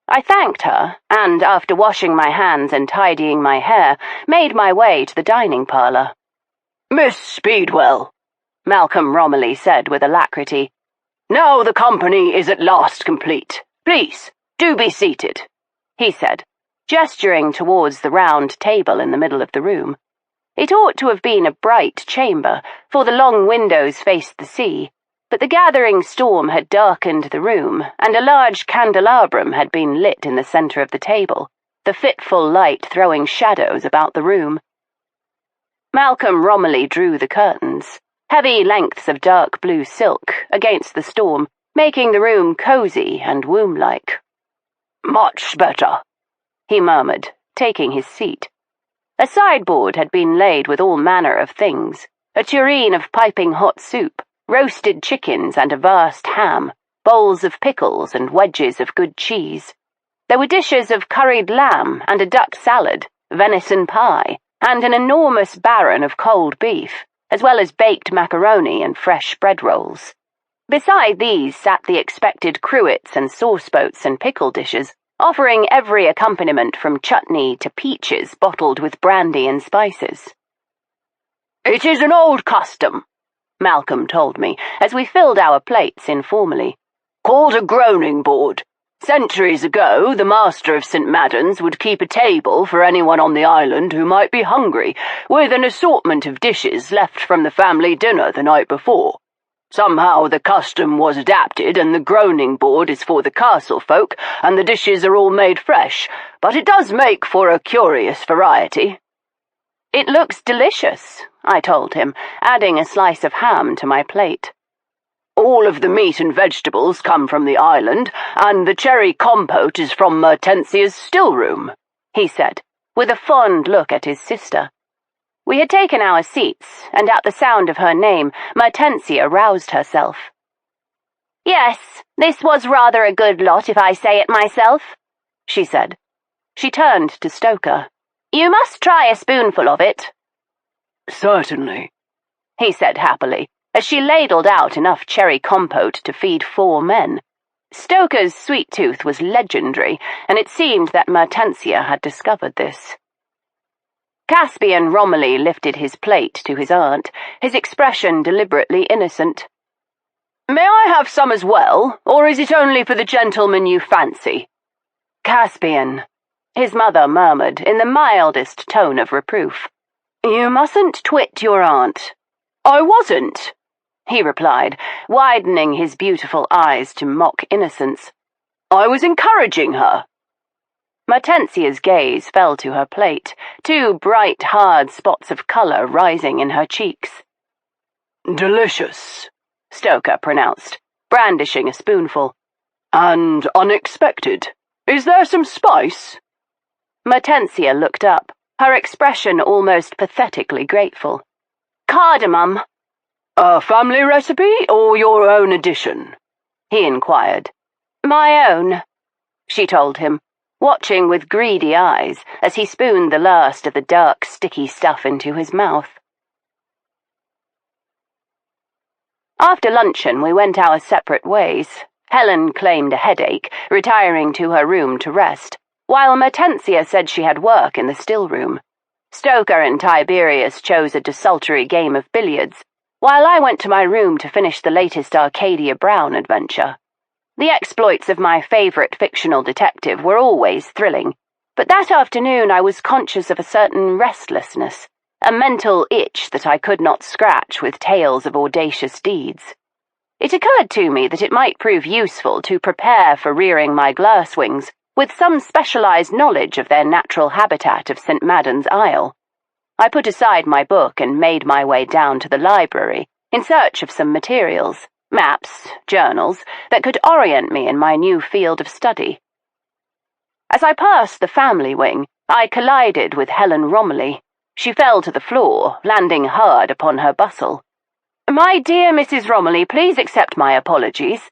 I thanked her, and after washing my hands and tidying my hair, made my way to the dining parlour. "Miss Speedwell," Malcolm Romilly said with alacrity, "now the company is at last complete. Please, do be seated," he said, gesturing towards the round table in the middle of the room. It ought to have been a bright chamber, for the long windows faced the sea, but the gathering storm had darkened the room, and a large candelabrum had been lit in the centre of the table, the fitful light throwing shadows about the room. Malcolm Romilly drew the curtains, heavy lengths of dark blue silk, against the storm, making the room cosy and womb-like. "Much better," he murmured, taking his seat. A sideboard had been laid with all manner of things, a tureen of piping hot soup, roasted chickens and a vast ham, bowls of pickles and wedges of good cheese. There were dishes of curried lamb and a duck salad, venison pie, and an enormous baron of cold beef, as well as baked macaroni and fresh bread rolls. Beside these sat the expected cruets and sauce-boats and pickle dishes, offering every accompaniment from chutney to peaches bottled with brandy and spices. "It is an old custom," Malcolm told me, as we filled our plates informally, "called a groaning board. Centuries ago, the master of St. Maddern's would keep a table for anyone on the island who might be hungry, with an assortment of dishes left from the family dinner the night before. Somehow the custom was adapted, and the groaning board is for the castle folk, and the dishes are all made fresh, but it does make for a curious variety." "It looks delicious," I told him, adding a slice of ham to my plate. "All of the meat and vegetables come from the island, and the cherry compote is from Mertensia's still-room," he said, with a fond look at his sister. We had taken our seats, and at the sound of her name, Mertensia roused herself. "Yes, this was rather a good lot, if I say it myself," she said. She turned to Stoker. "You must try a spoonful of it." "Certainly," he said happily, as she ladled out enough cherry compote to feed 4 men. Stoker's sweet tooth was legendary, and it seemed that Mertensia had discovered this. Caspian Romilly lifted his plate to his aunt, his expression deliberately innocent. "May I have some as well, or is it only for the gentleman you fancy?" "Caspian," his mother murmured in the mildest tone of reproof. "You mustn't twit your aunt." "I wasn't," he replied, widening his beautiful eyes to mock innocence. "I was encouraging her." Mertensia's gaze fell to her plate, 2 bright, hard spots of colour rising in her cheeks. "Delicious," Stoker pronounced, brandishing a spoonful. "And unexpected. Is there some spice?" Mertensia looked up, her expression almost pathetically grateful. "Cardamom." "A family recipe, or your own addition?" he inquired. "My own," she told him, watching with greedy eyes as he spooned the last of the dark, sticky stuff into his mouth. After luncheon, we went our separate ways. Helen claimed a headache, retiring to her room to rest, while Mertensia said she had work in the still-room. Stoker and Tiberius chose a desultory game of billiards, while I went to my room to finish the latest Arcadia Brown adventure. The exploits of my favourite fictional detective were always thrilling, but that afternoon I was conscious of a certain restlessness, a mental itch that I could not scratch with tales of audacious deeds. It occurred to me that it might prove useful to prepare for rearing my glasswings with some specialised knowledge of their natural habitat of St. Maddern's Isle. I put aside my book and made my way down to the library in search of some materials, maps, journals, that could orient me in my new field of study. As I passed the family wing, I collided with Helen Romilly. She fell to the floor, landing hard upon her bustle. "My dear Mrs. Romilly, please accept my apologies,"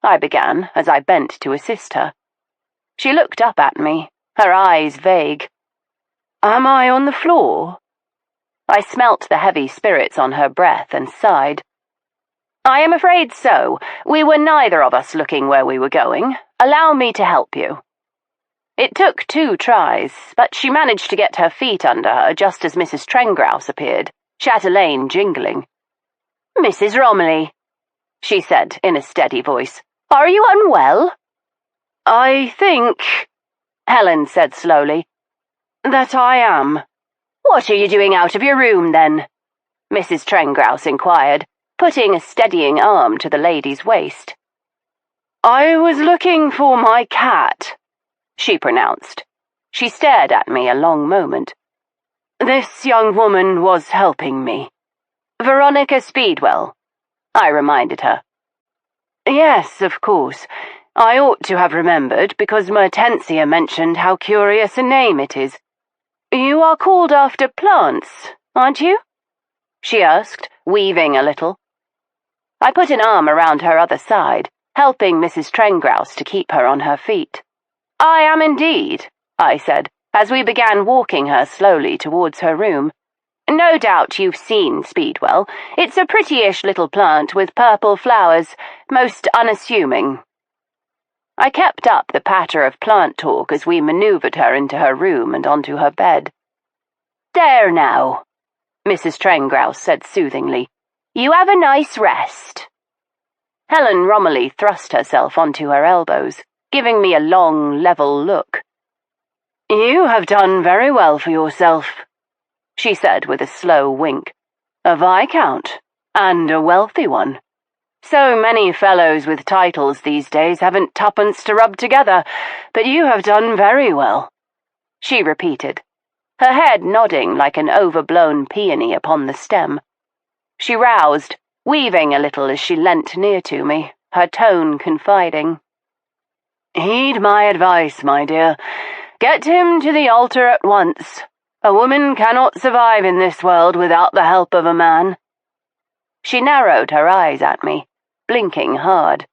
I began as I bent to assist her. She looked up at me, her eyes vague. "Am I on the floor?" I smelt the heavy spirits on her breath and sighed. "I am afraid so. We were neither of us looking where we were going. Allow me to help you." It took 2 tries, but she managed to get her feet under her just as Mrs. Trengrouse appeared, chatelaine jingling. "Mrs. Romilly," she said in a steady voice, "are you unwell?" "I think," Helen said slowly, "that I am." "What are you doing out of your room, then?" Mrs. Trengrouse inquired, putting a steadying arm to the lady's waist. "I was looking for my cat," she pronounced. She stared at me a long moment. "This young woman was helping me." "Veronica Speedwell," I reminded her. "Yes, of course. I ought to have remembered, because Mertensia mentioned how curious a name it is. You are called after plants, aren't you?" she asked, weaving a little. I put an arm around her other side, helping Mrs. Trengrouse to keep her on her feet. "I am indeed," I said, as we began walking her slowly towards her room. "No doubt you've seen Speedwell. It's a prettyish little plant with purple flowers, most unassuming." I kept up the patter of plant talk as we manoeuvred her into her room and onto her bed. "There now," Mrs. Trengrouse said soothingly. "You have a nice rest." Helen Romilly thrust herself onto her elbows, giving me a long, level look. "You have done very well for yourself," she said with a slow wink. "A viscount, and a wealthy one. So many fellows with titles these days haven't tuppence to rub together, but you have done very well," she repeated, her head nodding like an overblown peony upon the stem. She roused, weaving a little as she leant near to me, her tone confiding. "Heed my advice, my dear. Get him to the altar at once. A woman cannot survive in this world without the help of a man." She narrowed her eyes at me, blinking hard.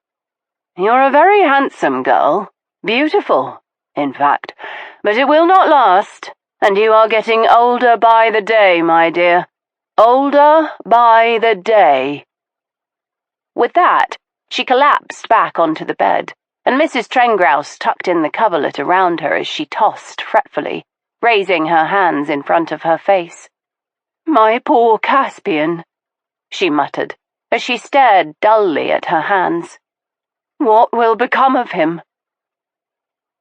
"You're a very handsome girl, beautiful, in fact, but it will not last, and you are getting older by the day, my dear. Older by the day." With that, she collapsed back onto the bed, and Mrs. Trengrouse tucked in the coverlet around her as she tossed fretfully, raising her hands in front of her face. "My poor Caspian," she muttered, as she stared dully at her hands. "What will become of him?"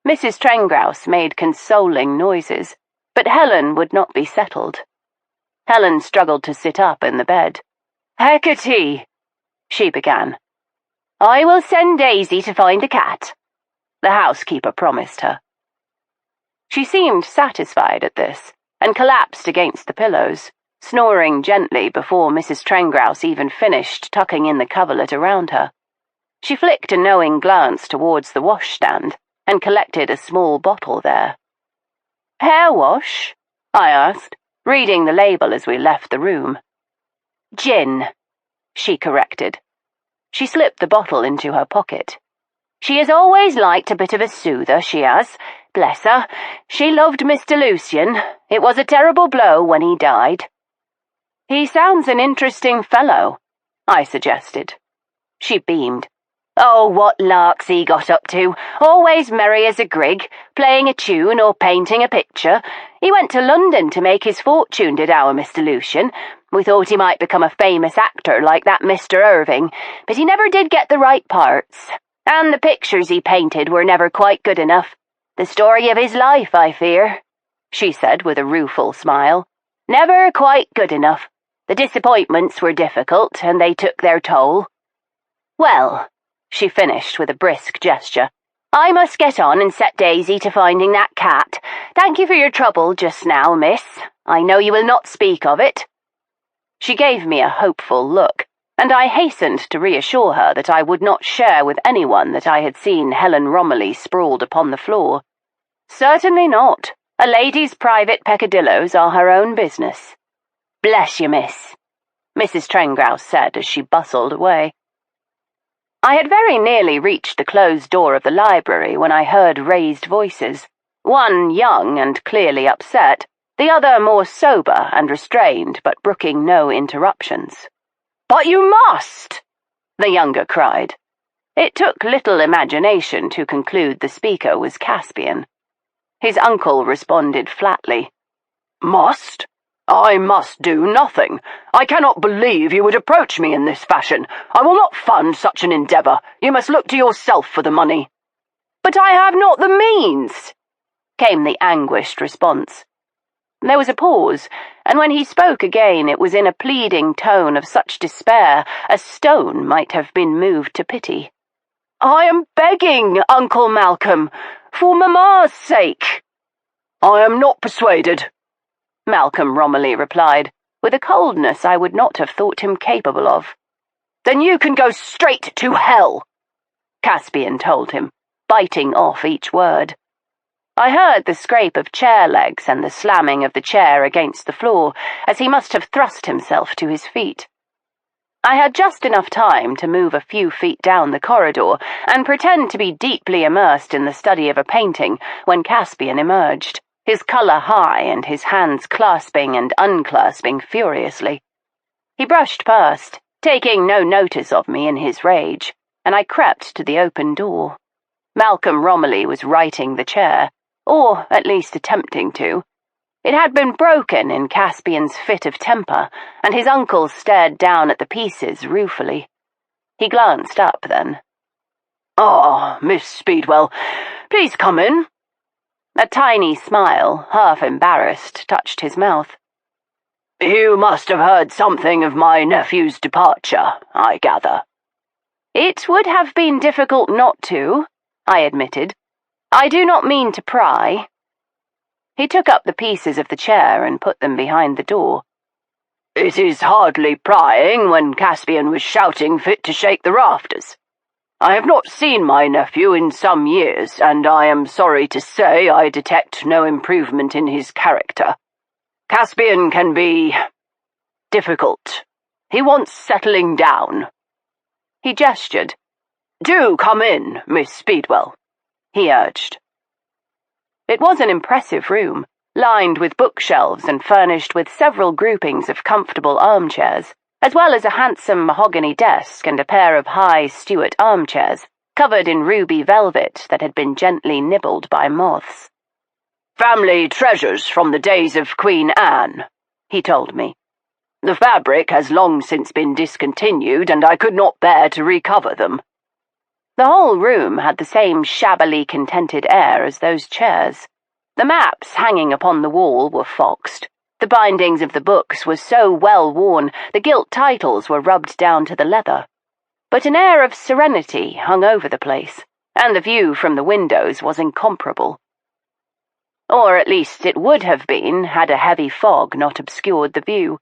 Mrs. Trengrouse made consoling noises, but Helen would not be settled. Helen struggled to sit up in the bed. "Hecate," she began. "I will send Daisy to find the cat," the housekeeper promised her. She seemed satisfied at this, and collapsed against the pillows, snoring gently before Mrs. Trengrouse even finished tucking in the coverlet around her. She flicked a knowing glance towards the washstand, and collected a small bottle there. "Hair wash?" I asked, reading the label as we left the room. "Gin," she corrected. She slipped the bottle into her pocket. "She has always liked a bit of a soother, she has. Bless her. She loved Mr. Lucian. It was a terrible blow when he died." "He sounds an interesting fellow," I suggested. She beamed. "Oh, what larks he got up to. Always merry as a grig, playing a tune or painting a picture. He went to London to make his fortune, did our Mr. Lucian. We thought he might become a famous actor like that Mr. Irving, but he never did get the right parts. And the pictures he painted were never quite good enough. The story of his life, I fear," she said with a rueful smile. "Never quite good enough. The disappointments were difficult, and they took their toll. Well," she finished with a brisk gesture, "I must get on and set Daisy to finding that cat. Thank you for your trouble just now, miss. I know you will not speak of it." She gave me a hopeful look, and I hastened to reassure her that I would not share with anyone that I had seen Helen Romilly sprawled upon the floor. "Certainly not," A lady's private peccadilloes are her own business. Bless you, miss, Mrs. Trengrouse said as she bustled away. I had very nearly reached the closed door of the library when I heard raised voices, one young and clearly upset, the other more sober and restrained but brooking no interruptions. "But you must!" the younger cried. It took little imagination to conclude the speaker was Caspian. His uncle responded flatly. "Must? I must do nothing. I cannot believe you would approach me in this fashion. I will not fund such an endeavour. You must look to yourself for the money." "But I have not the means," came the anguished response. There was a pause, and when he spoke again it was in a pleading tone of such despair a stone might have been moved to pity. "I am begging, Uncle Malcolm, for Mamma's sake." "I am not persuaded," Malcolm Romilly replied, with a coldness I would not have thought him capable of. "Then you can go straight to hell," Caspian told him, biting off each word. I heard the scrape of chair legs and the slamming of the chair against the floor, as he must have thrust himself to his feet. I had just enough time to move a few feet down the corridor and pretend to be deeply immersed in the study of a painting when Caspian emerged, his colour high and his hands clasping and unclasping furiously. He brushed past, taking no notice of me in his rage, and I crept to the open door. Malcolm Romilly was righting the chair, or at least attempting to. It had been broken in Caspian's fit of temper, and his uncle stared down at the pieces ruefully. He glanced up then. "Ah, Miss Speedwell, please come in." A tiny smile, half embarrassed, touched his mouth. "You must have heard something of my nephew's departure, I gather." "It would have been difficult not to," I admitted. "I do not mean to pry." He took up the pieces of the chair and put them behind the door. "It is hardly prying when Caspian was shouting fit to shake the rafters. I have not seen my nephew in some years, and I am sorry to say I detect no improvement in his character. Caspian can be difficult. He wants settling down." He gestured. "Do come in, Miss Speedwell," he urged. It was an impressive room, lined with bookshelves and furnished with several groupings of comfortable armchairs, as well as a handsome mahogany desk and a pair of high Stuart armchairs, covered in ruby velvet that had been gently nibbled by moths. "Family treasures from the days of Queen Anne," he told me. "The fabric has long since been discontinued, and I could not bear to recover them." The whole room had the same shabbily contented air as those chairs. The maps hanging upon the wall were foxed. The bindings of the books were so well worn the gilt titles were rubbed down to the leather. But an air of serenity hung over the place, and the view from the windows was incomparable. Or at least it would have been had a heavy fog not obscured the view.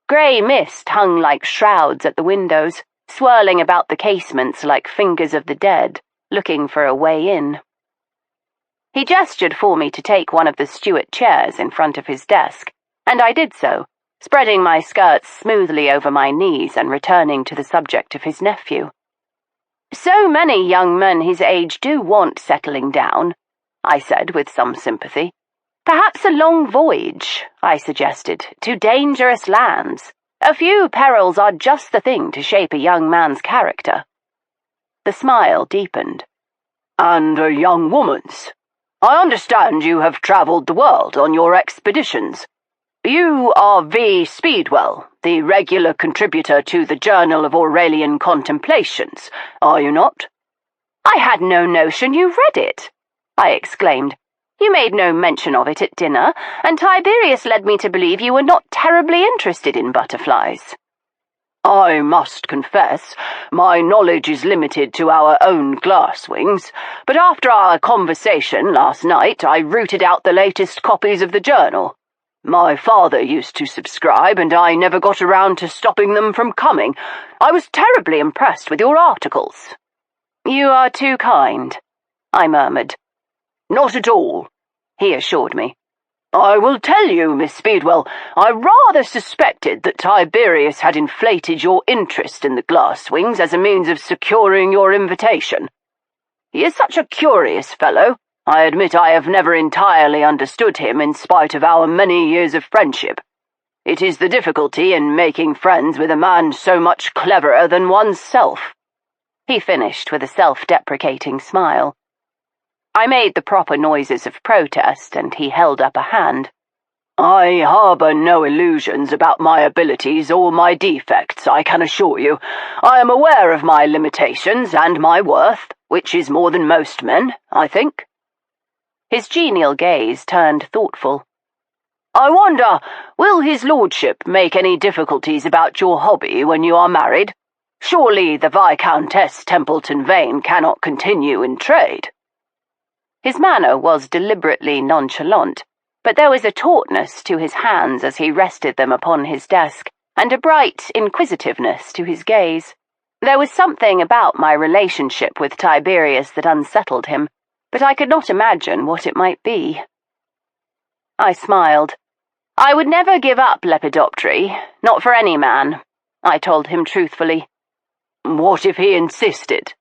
Grey mist hung like shrouds at the windows, swirling about the casements like fingers of the dead, looking for a way in. He gestured for me to take one of the Stuart chairs in front of his desk, and I did so, spreading my skirts smoothly over my knees and returning to the subject of his nephew. "So many young men his age do want settling down," I said with some sympathy. "Perhaps a long voyage," I suggested, "to dangerous lands. A few perils are just the thing to shape a young man's character." The smile deepened. "And a young woman's. I understand you have travelled the world on your expeditions. You are V. Speedwell, the regular contributor to the Journal of Aurelian Contemplations, are you not?" "I had no notion you read it," I exclaimed. "You made no mention of it at dinner, and Tiberius led me to believe you were not terribly interested in butterflies." "I must confess, my knowledge is limited to our own glasswings, but after our conversation last night I rooted out the latest copies of the journal. My father used to subscribe, and I never got around to stopping them from coming. I was terribly impressed with your articles." "You are too kind," I murmured. "Not at all," he assured me. I will tell you, Miss Speedwell, I rather suspected that Tiberius had inflated your interest in the glass wings as a means of securing your invitation. He is such a curious fellow. I admit I have never entirely understood him in spite of our many years of friendship. It is the difficulty in making friends with a man so much cleverer than oneself," he finished with a self-deprecating smile. I made the proper noises of protest, and he held up a hand. "I harbour no illusions about my abilities or my defects, I can assure you. I am aware of my limitations and my worth, which is more than most men, I think." His genial gaze turned thoughtful. "I wonder, will his lordship make any difficulties about your hobby when you are married? Surely the Viscountess Templeton-Vane cannot continue in trade." His manner was deliberately nonchalant, but there was a tautness to his hands as he rested them upon his desk, and a bright inquisitiveness to his gaze. There was something about my relationship with Tiberius that unsettled him, but I could not imagine what it might be. I smiled. I would never give up Lepidoptery, not for any man, I told him truthfully. "What if he insisted?"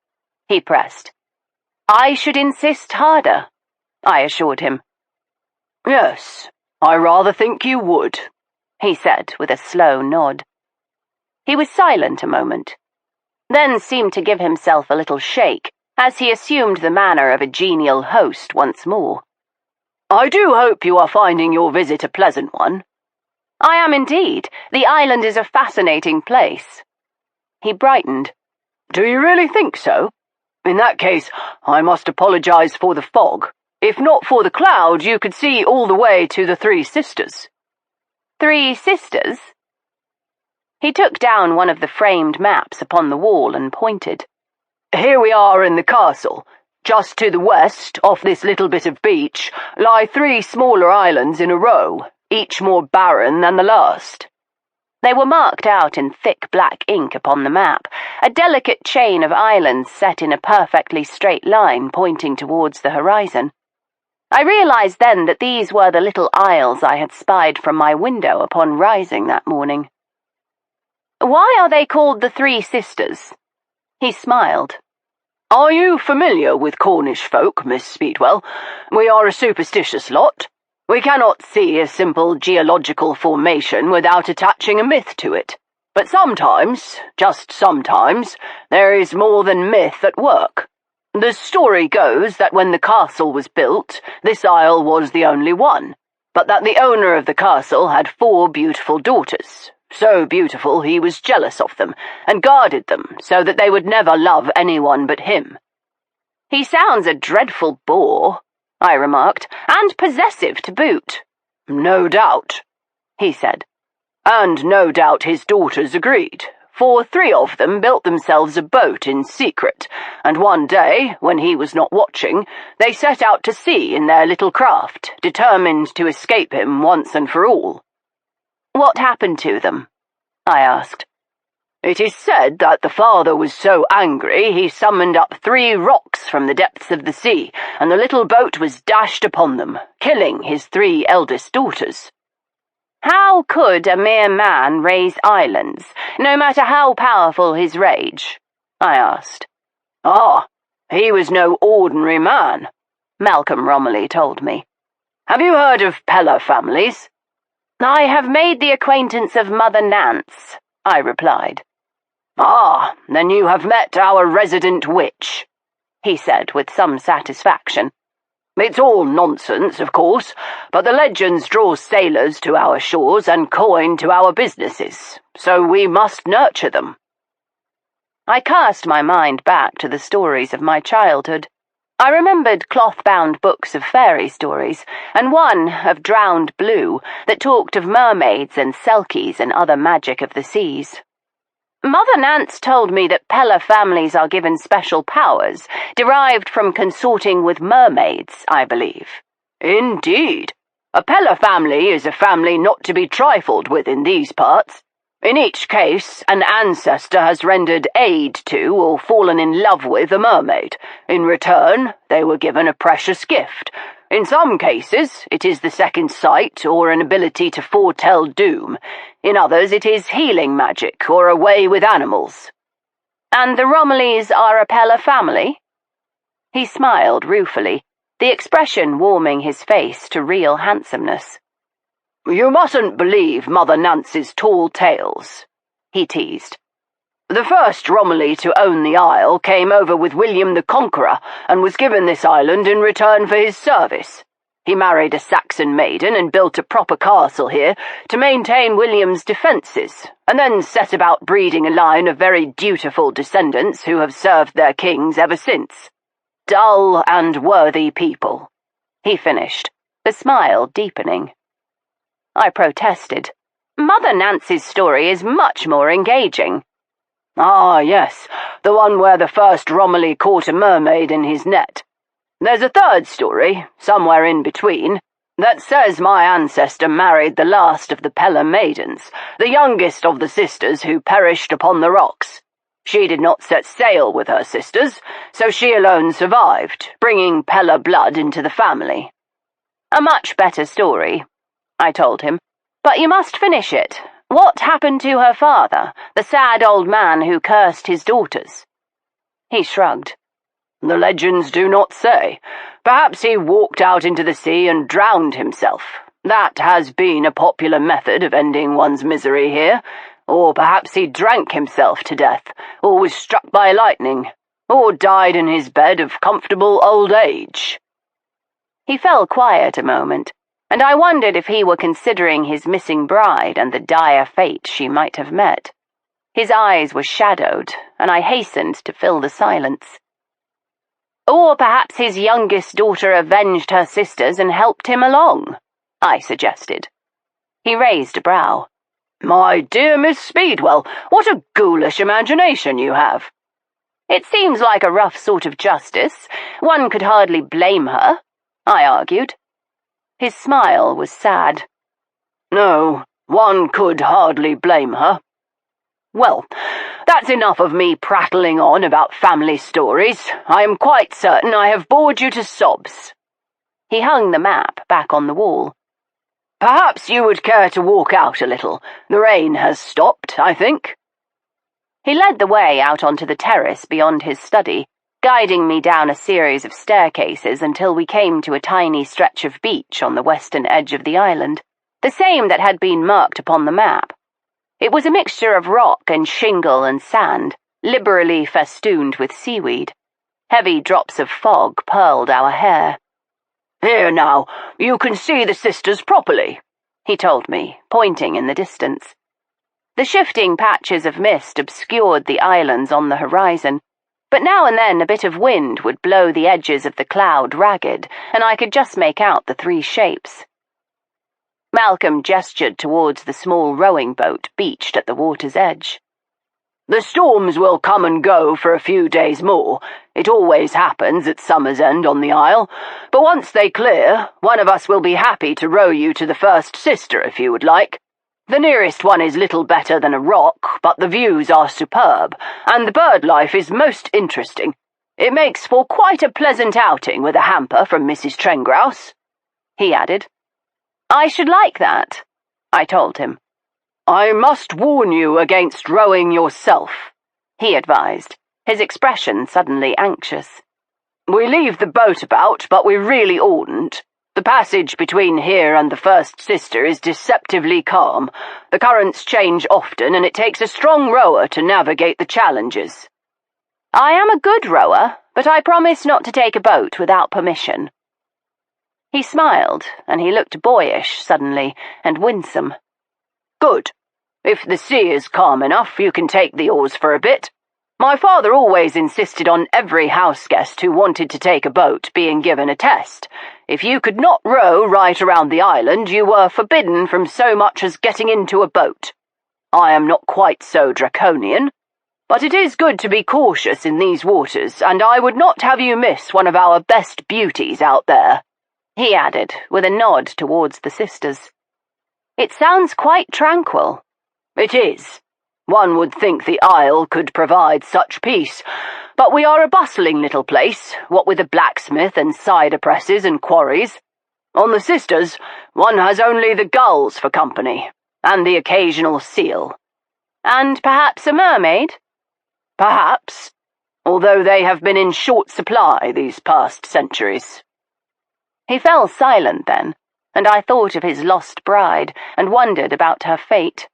he pressed. I should insist harder, I assured him. "Yes, I rather think you would," he said with a slow nod. He was silent a moment, then seemed to give himself a little shake as he assumed the manner of a genial host once more. "I do hope you are finding your visit a pleasant one." "I am indeed. The island is a fascinating place." He brightened. "Do you really think so? In that case, I must apologize for the fog. If not for the cloud, you could see all the way to the Three Sisters." "Three Sisters?" He took down one of the framed maps upon the wall and pointed. "Here we are in the castle. Just to the west, off this little bit of beach, lie 3 smaller islands in a row, each more barren than the last." They were marked out in thick black ink upon the map, a delicate chain of islands set in a perfectly straight line pointing towards the horizon. I realized then that these were the little isles I had spied from my window upon rising that morning. "Why are they called the Three Sisters?" He smiled. "Are you familiar with Cornish folk, Miss Speedwell? We are a superstitious lot. We cannot see a simple geological formation without attaching a myth to it. But sometimes, just sometimes, there is more than myth at work. The story goes that when the castle was built, this isle was the only one, but that the owner of the castle had 4 beautiful daughters, so beautiful he was jealous of them, and guarded them so that they would never love anyone but him." "He sounds a dreadful bore," I remarked, "and possessive to boot." "No doubt," he said. "And no doubt his daughters agreed, for 3 of them built themselves a boat in secret, and one day, when he was not watching, they set out to sea in their little craft, determined to escape him once and for all." "What happened to them?" I asked. "It is said that the father was so angry he summoned up 3 rocks from the depths of the sea, and the little boat was dashed upon them, killing his 3 eldest daughters." "How could a mere man raise islands, no matter how powerful his rage?" I asked. "Ah, he was no ordinary man," Malcolm Romilly told me. "Have you heard of Peller families?" "I have made the acquaintance of Mother Nance," I replied. "Ah, then you have met our resident witch," he said with some satisfaction. "It's all nonsense, of course, but the legends draw sailors to our shores and coin to our businesses, so we must nurture them." I cast my mind back to the stories of my childhood. I remembered cloth-bound books of fairy stories, and one of Drowned Blue that talked of mermaids and selkies and other magic of the seas. Mother Nance told me that Peller families are given special powers, derived from consorting with mermaids, I believe. "Indeed. A Peller family is a family not to be trifled with in these parts. In each case, an ancestor has rendered aid to or fallen in love with a mermaid. In return, they were given a precious gift. In some cases, it is the second sight or an ability to foretell doom. In others, it is healing magic or a way with animals. And the Romillys are a Pella family? He smiled ruefully, the expression warming his face to real handsomeness. You mustn't believe Mother Nance's tall tales, he teased. The first Romilly to own the isle came over with William the Conqueror and was given this island in return for his service. He married a Saxon maiden and built a proper castle here to maintain William's defences, and then set about breeding a line of very dutiful descendants who have served their kings ever since. Dull and worthy people, he finished, the smile deepening. I protested. Mother Nance's story is much more engaging. Ah, yes, the one where the first Romilly caught a mermaid in his net. There's a third story, somewhere in between, that says my ancestor married the last of the Pella maidens, the youngest of the sisters who perished upon the rocks. She did not set sail with her sisters, so she alone survived, bringing Pella blood into the family. A much better story, I told him, but you must finish it. What happened to her father, the sad old man who cursed his daughters? He shrugged. The legends do not say. Perhaps he walked out into the sea and drowned himself. That has been a popular method of ending one's misery here. Or perhaps he drank himself to death, or was struck by lightning, or died in his bed of comfortable old age. He fell quiet a moment, and I wondered if he were considering his missing bride and the dire fate she might have met. His eyes were shadowed, and I hastened to fill the silence. Or perhaps his youngest daughter avenged her sisters and helped him along, I suggested. He raised a brow. My dear Miss Speedwell, what a ghoulish imagination you have. It seems like a rough sort of justice. One could hardly blame her, I argued. His smile was sad. No, one could hardly blame her. Well, that's enough of me prattling on about family stories. I am quite certain I have bored you to sobs. He hung the map back on the wall. Perhaps you would care to walk out a little. The rain has stopped, I think. He led the way out onto the terrace beyond his study, guiding me down a series of staircases until we came to a tiny stretch of beach on the western edge of the island, the same that had been marked upon the map. It was a mixture of rock and shingle and sand, liberally festooned with seaweed. Heavy drops of fog pearled our hair. Here now, you can see the sisters properly, he told me, pointing in the distance. The shifting patches of mist obscured the islands on the horizon, but now and then a bit of wind would blow the edges of the cloud ragged, and I could just make out the three shapes. Malcolm gestured towards the small rowing boat beached at the water's edge. The storms will come and go for a few days more. It always happens at summer's end on the isle. But once they clear, one of us will be happy to row you to the first sister if you would like. The nearest one is little better than a rock, but the views are superb, and the bird life is most interesting. It makes for quite a pleasant outing with a hamper from Mrs. Trengrouse, he added. I should like that, I told him. I must warn you against rowing yourself, he advised, his expression suddenly anxious. We leave the boat about, but we really oughtn't. The passage between here and the first sister is deceptively calm. The currents change often, and it takes a strong rower to navigate the challenges. I am a good rower, but I promise not to take a boat without permission. He smiled, and he looked boyish suddenly, and winsome. Good. If the sea is calm enough, you can take the oars for a bit. My father always insisted on every house guest who wanted to take a boat being given a test. If you could not row right around the island, you were forbidden from so much as getting into a boat. I am not quite so draconian, but it is good to be cautious in these waters, and I would not have you miss one of our best beauties out there, he added, with a nod towards the sisters. It sounds quite tranquil. It is. One would think the Isle could provide such peace, but we are a bustling little place, what with a blacksmith and cider presses and quarries. On the Sisters, one has only the gulls for company, and the occasional seal. And perhaps a mermaid? Perhaps, although they have been in short supply these past centuries. He fell silent then, and I thought of his lost bride and wondered about her fate.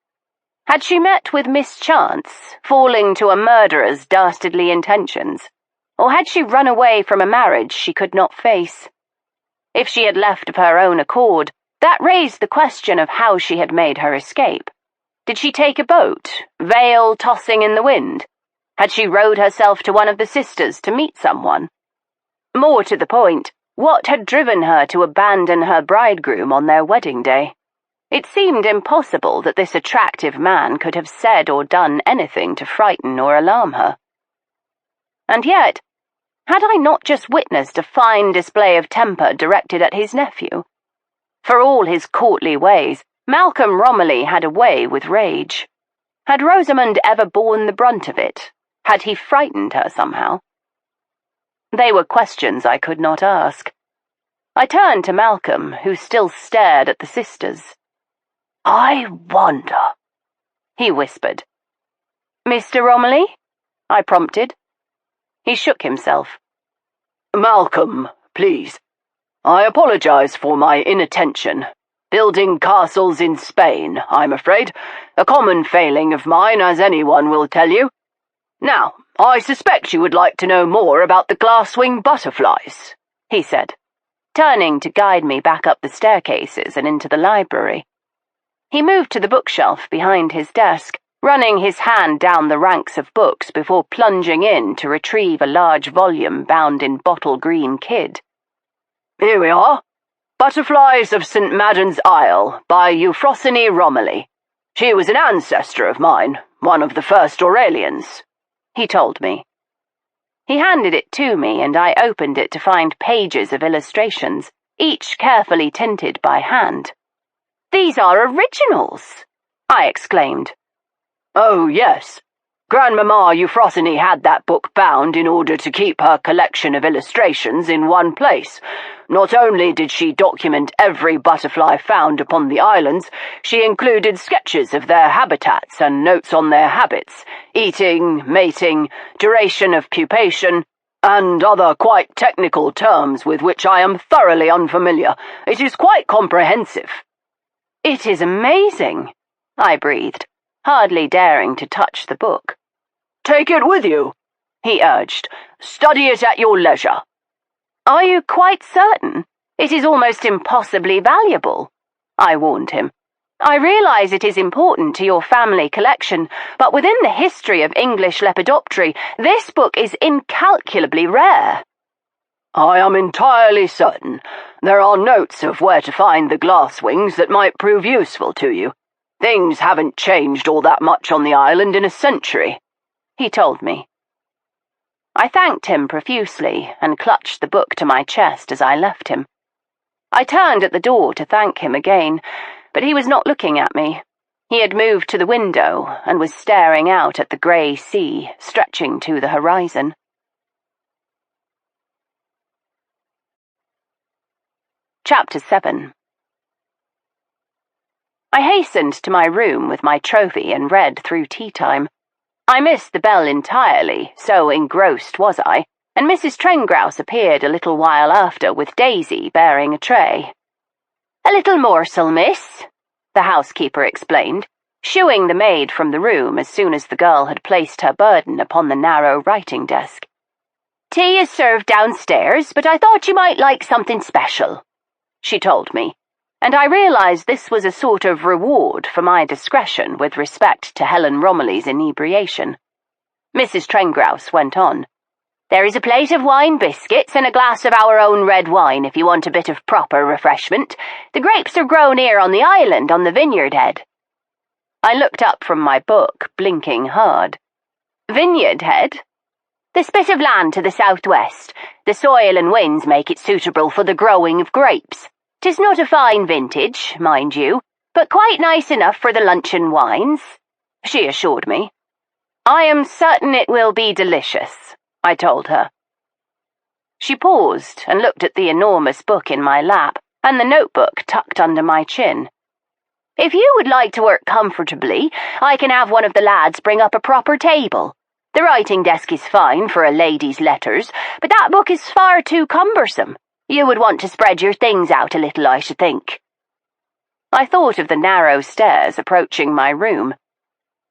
Had she met with mischance, falling to a murderer's dastardly intentions, or had she run away from a marriage she could not face? If she had left of her own accord, that raised the question of how she had made her escape. Did she take a boat, veil tossing in the wind? Had she rowed herself to one of the sisters to meet someone? More to the point, what had driven her to abandon her bridegroom on their wedding day? It seemed impossible that this attractive man could have said or done anything to frighten or alarm her. And yet, had I not just witnessed a fine display of temper directed at his nephew? For all his courtly ways, Malcolm Romilly had a way with rage. Had Rosamund ever borne the brunt of it? Had he frightened her somehow? They were questions I could not ask. I turned to Malcolm, who still stared at the sisters. "I wonder," he whispered. "Mr. Romilly?" I prompted. He shook himself. "Malcolm, please. I apologize for my inattention. Building castles in Spain, I'm afraid. A common failing of mine, as anyone will tell you. Now, I suspect you would like to know more about the glass-wing butterflies," he said, turning to guide me back up the staircases and into the library. He moved to the bookshelf behind his desk, running his hand down the ranks of books before plunging in to retrieve a large volume bound in bottle green kid. "Here we are. Butterflies of St. Madden's Isle by Euphrosyne Romilly. She was an ancestor of mine, one of the first Aurelians," he told me. He handed it to me, and I opened it to find pages of illustrations, each carefully tinted by hand. "These are originals!" I exclaimed. "Oh, yes. Grandmamma Euphrosyne had that book bound in order to keep her collection of illustrations in one place. Not only did she document every butterfly found upon the islands, she included sketches of their habitats and notes on their habits, eating, mating, duration of pupation, and other quite technical terms with which I am thoroughly unfamiliar. It is quite comprehensive." "It is amazing," I breathed, hardly daring to touch the book. "Take it with you," he urged. "Study it at your leisure." "Are you quite certain? It is almost impossibly valuable," I warned him. "I realize it is important to your family collection, but within the history of English lepidoptery, this book is incalculably rare." "I am entirely certain. There are notes of where to find the glass-wings that might prove useful to you. Things haven't changed all that much on the island in a century," he told me. I thanked him profusely and clutched the book to my chest as I left him. I turned at the door to thank him again, but he was not looking at me. He had moved to the window and was staring out at the grey sea stretching to the horizon. Chapter 7. I hastened to my room with my trophy and read through tea time. I missed the bell entirely, so engrossed was I, and Mrs. Trengrouse appeared a little while after with Daisy bearing a tray. "A little morsel, miss," the housekeeper explained, shooing the maid from the room as soon as the girl had placed her burden upon the narrow writing desk. "Tea is served downstairs, but I thought you might like something special," she told me, and I realized this was a sort of reward for my discretion with respect to Helen Romilly's inebriation. Mrs. Trengrouse went on. "There is a plate of wine biscuits and a glass of our own red wine if you want a bit of proper refreshment. The grapes are grown here on the island on the vineyard head." I looked up from my book, blinking hard. "Vineyard head?" "The spit of land to the southwest. The soil and winds make it suitable for the growing of grapes. 'Tis not a fine vintage, mind you, but quite nice enough for the luncheon wines." she assured me. I am certain it will be delicious, I told her. She paused and looked at the enormous book in my lap and the notebook tucked under my chin. If you would like to work comfortably, I can have one of the lads bring up a proper table. The writing desk is fine for a lady's letters, but that book is far too cumbersome. You would want to spread your things out a little, I should think. I thought of the narrow stairs approaching my room.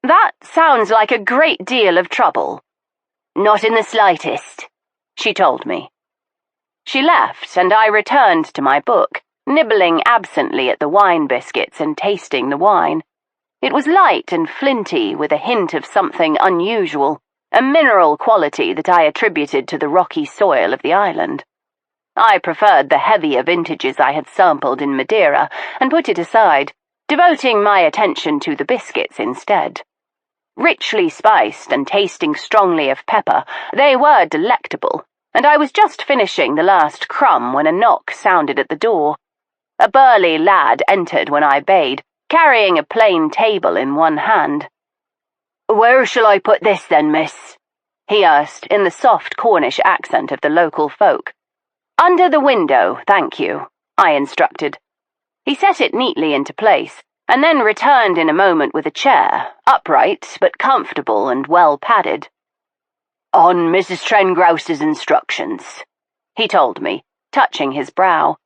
That sounds like a great deal of trouble. Not in the slightest, she told me. She left, and I returned to my book, nibbling absently at the wine biscuits and tasting the wine. It was light and flinty, with a hint of something unusual, a mineral quality that I attributed to the rocky soil of the island. I preferred the heavier vintages I had sampled in Madeira and put it aside, devoting my attention to the biscuits instead. Richly spiced and tasting strongly of pepper, they were delectable, and I was just finishing the last crumb when a knock sounded at the door. A burly lad entered when I bade, carrying a plain table in one hand. "Where shall I put this then, miss?" he asked in the soft Cornish accent of the local folk. "Under the window, thank you," I instructed. He set it neatly into place, and then returned in a moment with a chair, upright but comfortable and well padded. "On Mrs. Trengrouse's instructions," he told me, touching his brow.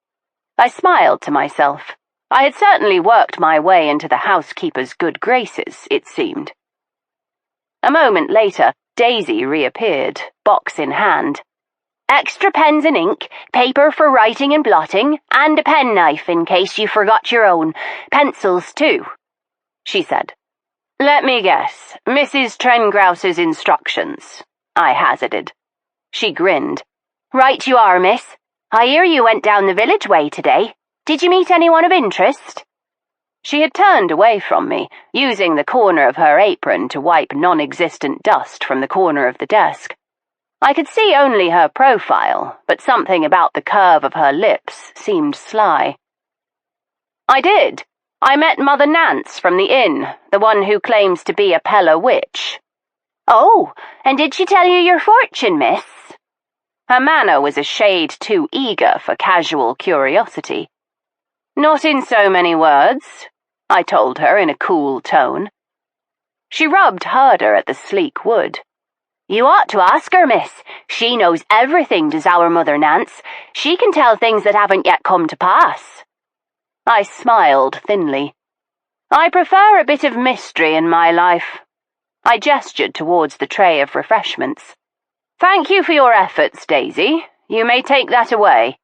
I smiled to myself. I had certainly worked my way into the housekeeper's good graces, it seemed. A moment later, Daisy reappeared, box in hand. "Extra pens and ink, paper for writing and blotting, and a penknife in case you forgot your own. Pencils, too," she said. "Let me guess, Mrs. Trengrouse's instructions," I hazarded. She grinned. "Right you are, miss. I hear you went down the village way today. Did you meet anyone of interest?" She had turned away from me, using the corner of her apron to wipe non-existent dust from the corner of the desk. I could see only her profile, but something about the curve of her lips seemed sly. "I did. I met Mother Nance from the inn, the one who claims to be a Pella witch." "Oh, and did she tell you your fortune, miss?" Her manner was a shade too eager for casual curiosity. "Not in so many words," I told her in a cool tone. She rubbed harder at the sleek wood. "You ought to ask her, miss. She knows everything, does our Mother Nance. She can tell things that haven't yet come to pass." I smiled thinly. "I prefer a bit of mystery in my life." I gestured towards the tray of refreshments. "Thank you for your efforts, Daisy. You may take that away."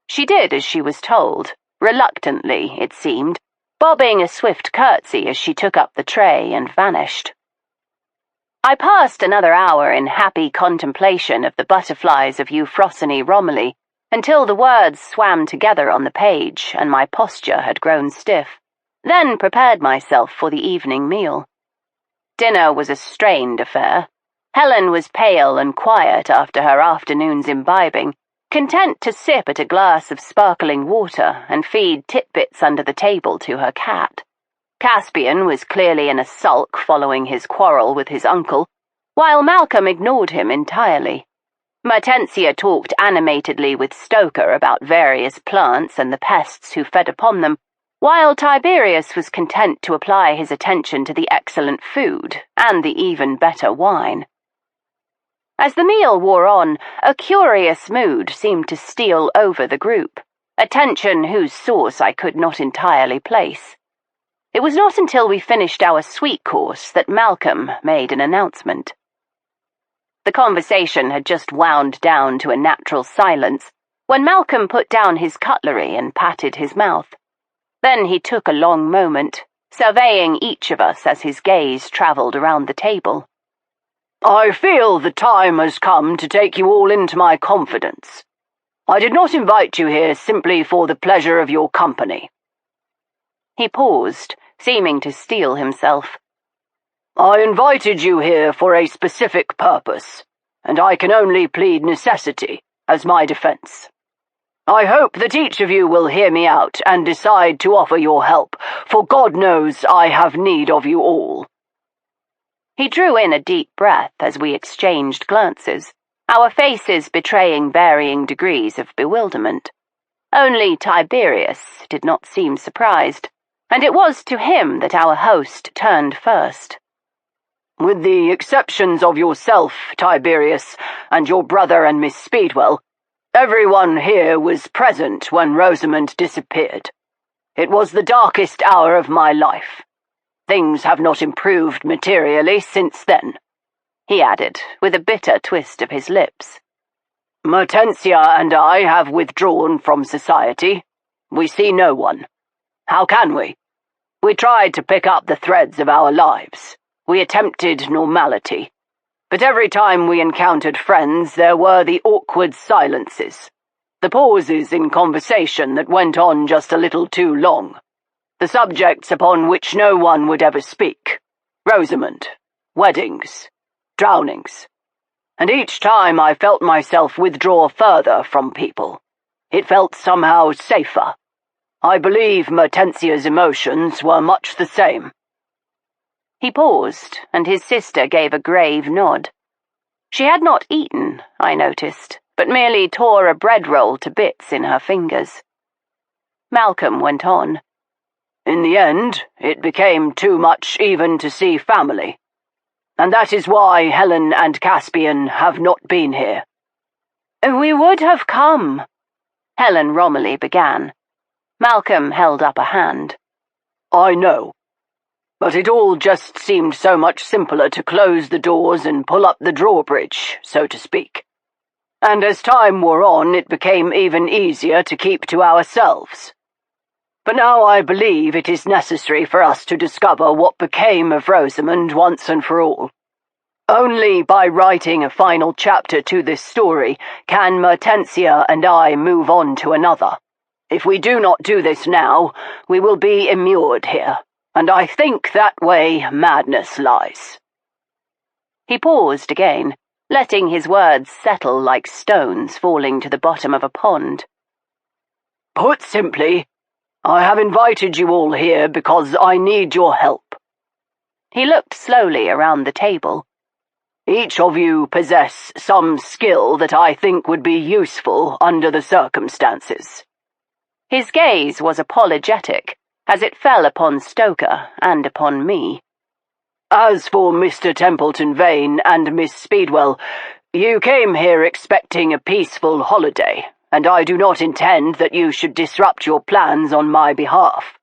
She did as she was told, reluctantly, it seemed, bobbing a swift curtsy as she took up the tray and vanished. I passed another hour in happy contemplation of the butterflies of Euphrosyne Romilly, until the words swam together on the page and my posture had grown stiff, then prepared myself for the evening meal. Dinner was a strained affair. Helen was pale and quiet after her afternoon's imbibing, content to sip at a glass of sparkling water and feed titbits under the table to her cat. Caspian was clearly in a sulk following his quarrel with his uncle, while Malcolm ignored him entirely. Mertensia talked animatedly with Stoker about various plants and the pests who fed upon them, while Tiberius was content to apply his attention to the excellent food and the even better wine. As the meal wore on, a curious mood seemed to steal over the group, a tension whose source I could not entirely place. It was not until we finished our sweet course that Malcolm made an announcement. The conversation had just wound down to a natural silence when Malcolm put down his cutlery and patted his mouth. Then he took a long moment, surveying each of us as his gaze travelled around the table. "I feel the time has come to take you all into my confidence. I did not invite you here simply for the pleasure of your company." He paused, seeming to steel himself. "I invited you here for a specific purpose, and I can only plead necessity as my defense." I hope that each of you will hear me out and decide to offer your help, for God knows I have need of you all." He drew in a deep breath as we exchanged glances, our faces betraying varying degrees of bewilderment. Only Tiberius did not seem surprised, and it was to him that our host turned first. "With the exceptions of yourself, Tiberius, and your brother and Miss Speedwell, everyone here was present when Rosamund disappeared. It was the darkest hour of my life. Things have not improved materially since then," he added, with a bitter twist of his lips. "Mertensia and I have withdrawn from society. We see no one. How can we? We tried to pick up the threads of our lives. We attempted normality. But every time we encountered friends, there were the awkward silences, the pauses in conversation that went on just a little too long, the subjects upon which no one would ever speak: Rosamund, weddings, drownings. And each time I felt myself withdraw further from people. It felt somehow safer. I believe Mertensia's emotions were much the same." He paused, and his sister gave a grave nod. She had not eaten, I noticed, but merely tore a bread roll to bits in her fingers. Malcolm went on. "In the end, it became too much even to see family. And that is why Helen and Caspian have not been here." "We would have come," Helen Romilly began. Malcolm held up a hand. "I know. But it all just seemed so much simpler to close the doors and pull up the drawbridge, so to speak. And as time wore on, it became even easier to keep to ourselves. But now I believe it is necessary for us to discover what became of Rosamund once and for all. Only by writing a final chapter to this story can Mertensia and I move on to another. If we do not do this now, we will be immured here, and I think that way madness lies." He paused again, letting his words settle like stones falling to the bottom of a pond. "Put simply, I have invited you all here because I need your help." He looked slowly around the table. "Each of you possess some skill that I think would be useful under the circumstances." His gaze was apologetic, as it fell upon Stoker and upon me. "As for Mr. Templeton-Vane and Miss Speedwell, you came here expecting a peaceful holiday, and I do not intend that you should disrupt your plans on my behalf.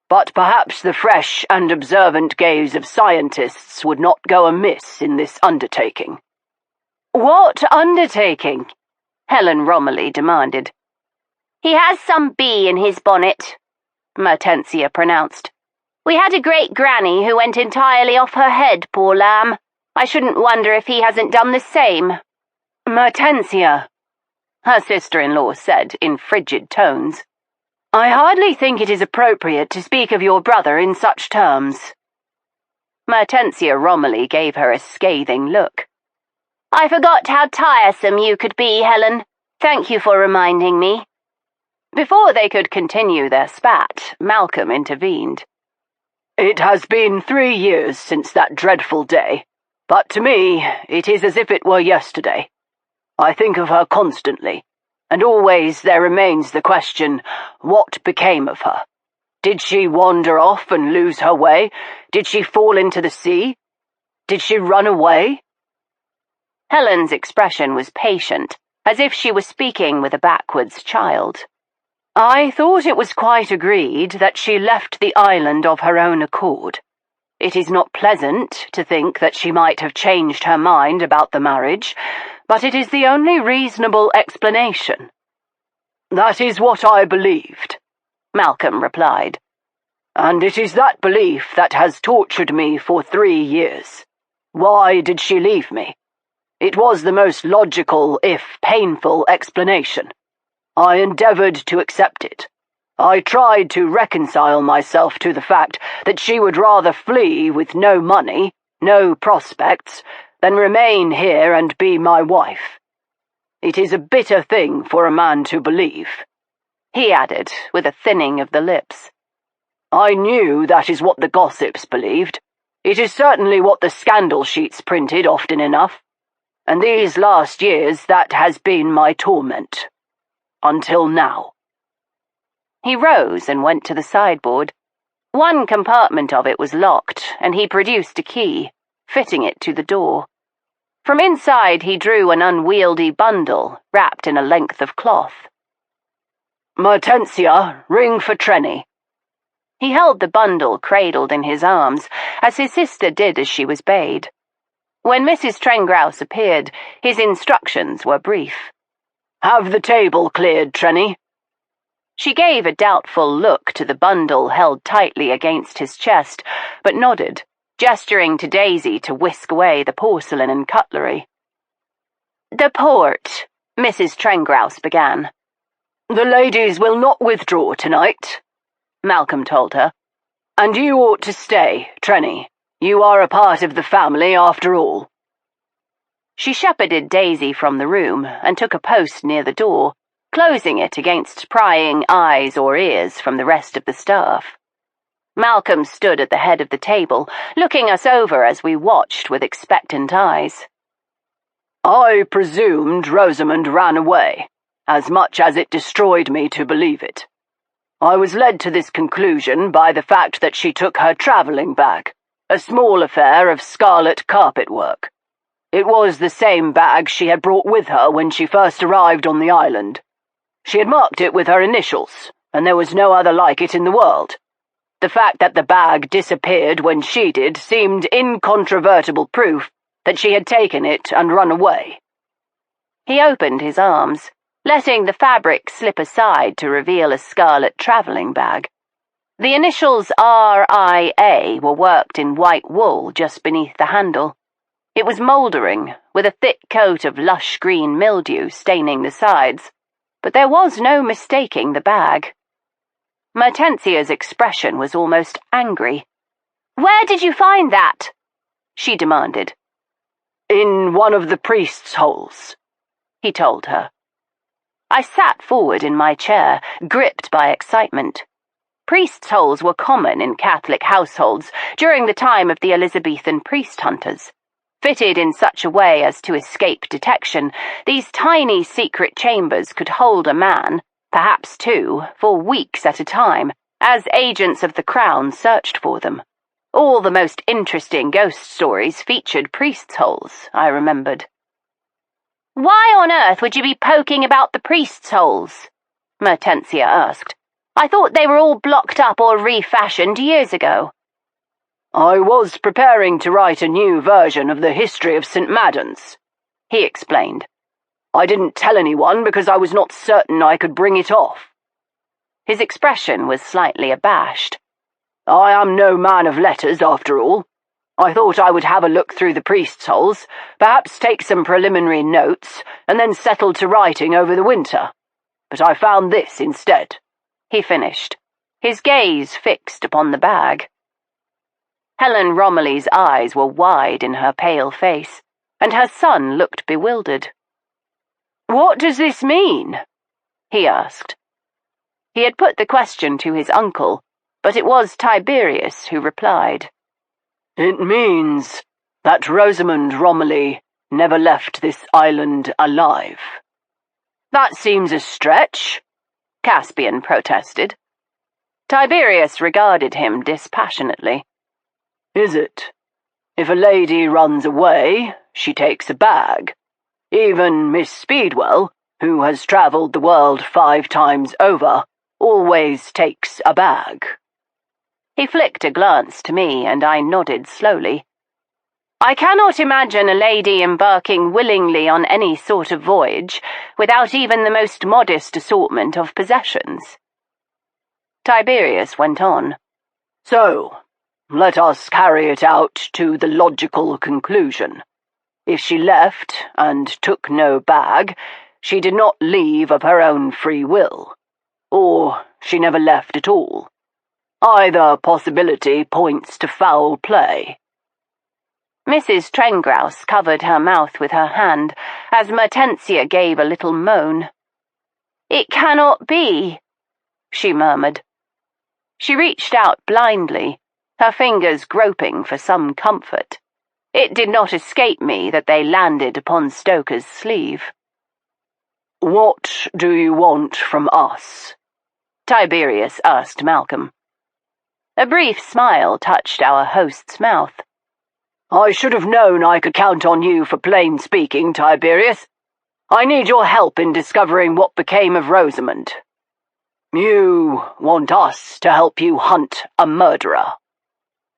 But perhaps the fresh and observant gaze of scientists would not go amiss in this undertaking." "What undertaking?" Helen Romilly demanded. "He has some bee in his bonnet," Mertensia pronounced. "We had a great-granny who went entirely off her head, poor lamb. I shouldn't wonder if he hasn't done the same." "Mertensia," her sister-in-law said in frigid tones, "I hardly think it is appropriate to speak of your brother in such terms." Mertensia Romilly gave her a scathing look. "I forgot how tiresome you could be, Helen. Thank you for reminding me." Before they could continue their spat, Malcolm intervened. "It has been 3 years since that dreadful day, but to me it is as if it were yesterday. I think of her constantly, and always there remains the question, what became of her? Did she wander off and lose her way? Did she fall into the sea? Did she run away?" Helen's expression was patient, as if she was speaking with a backwards child. "I thought it was quite agreed that she left the island of her own accord. It is not pleasant to think that she might have changed her mind about the marriage, but it is the only reasonable explanation." "That is what I believed," Malcolm replied. "And it is that belief that has tortured me for 3 years. Why did she leave me? It was the most logical, if painful, explanation. I endeavored to accept it. I tried to reconcile myself to the fact that she would rather flee with no money, no prospects, than remain here and be my wife. It is a bitter thing for a man to believe," he added, with a thinning of the lips. "I knew that is what the gossips believed. It is certainly what the scandal sheets printed often enough. And these last years that has been my torment. Until now." He rose and went to the sideboard. One compartment of it was locked, and he produced a key, fitting it to the door. From inside he drew an unwieldy bundle, wrapped in a length of cloth. "Mertensia, ring for Trenny." He held the bundle cradled in his arms, as his sister did as she was bade. When Mrs. Trengrouse appeared, his instructions were brief. "Have the table cleared, Trenny." She gave a doubtful look to the bundle held tightly against his chest, but nodded, gesturing to Daisy to whisk away the porcelain and cutlery. "The port," Mrs. Trengrouse began. "The ladies will not withdraw tonight," Malcolm told her. "And you ought to stay, Trenny. You are a part of the family after all." She shepherded Daisy from the room and took a post near the door, closing it against prying eyes or ears from the rest of the staff. Malcolm stood at the head of the table, looking us over as we watched with expectant eyes. "I presumed Rosamund ran away, as much as it destroyed me to believe it. I was led to this conclusion by the fact that she took her travelling bag, a small affair of scarlet carpet work. It was the same bag she had brought with her when she first arrived on the island. She had marked it with her initials, and there was no other like it in the world. The fact that the bag disappeared when she did seemed incontrovertible proof that she had taken it and run away." He opened his arms, letting the fabric slip aside to reveal a scarlet travelling bag. The initials R.I.A. were worked in white wool just beneath the handle. It was mouldering, with a thick coat of lush green mildew staining the sides, but there was no mistaking the bag. Mertensia's expression was almost angry. "Where did you find that?" she demanded. "In one of the priest's holes," he told her. I sat forward in my chair, gripped by excitement. Priests' holes were common in Catholic households during the time of the Elizabethan priest hunters. Fitted in such a way as to escape detection, these tiny secret chambers could hold a man, perhaps two, for weeks at a time, as agents of the Crown searched for them. All the most interesting ghost stories featured priests' holes, I remembered. "Why on earth would you be poking about the priests' holes?" Mertensia asked. "I thought they were all blocked up or refashioned years ago." "I was preparing to write a new version of the history of St. Maddens," he explained. "I didn't tell anyone because I was not certain I could bring it off." His expression was slightly abashed. "I am no man of letters, after all. I thought I would have a look through the priest's holes, perhaps take some preliminary notes, and then settle to writing over the winter. But I found this instead," he finished, his gaze fixed upon the bag. Helen Romilly's eyes were wide in her pale face, and her son looked bewildered. "What does this mean?" he asked. He had put the question to his uncle, but it was Tiberius who replied. "It means that Rosamund Romilly never left this island alive." "That seems a stretch," Caspian protested. Tiberius regarded him dispassionately. "Is it? If a lady runs away, she takes a bag. Even Miss Speedwell, who has travelled the world 5 times over, always takes a bag." He flicked a glance to me, and I nodded slowly. "I cannot imagine a lady embarking willingly on any sort of voyage without even the most modest assortment of possessions." Tiberius went on. "So, let us carry it out to the logical conclusion. If she left and took no bag, she did not leave of her own free will. Or she never left at all. Either possibility points to foul play." Mrs. Trengrouse covered her mouth with her hand as Mertensia gave a little moan. "It cannot be," she murmured. She reached out blindly, her fingers groping for some comfort. It did not escape me that they landed upon Stoker's sleeve. "What do you want from us?" Tiberius asked Malcolm. A brief smile touched our host's mouth. "I should have known I could count on you for plain speaking, Tiberius. I need your help in discovering what became of Rosamund. You want us to help you hunt a murderer,"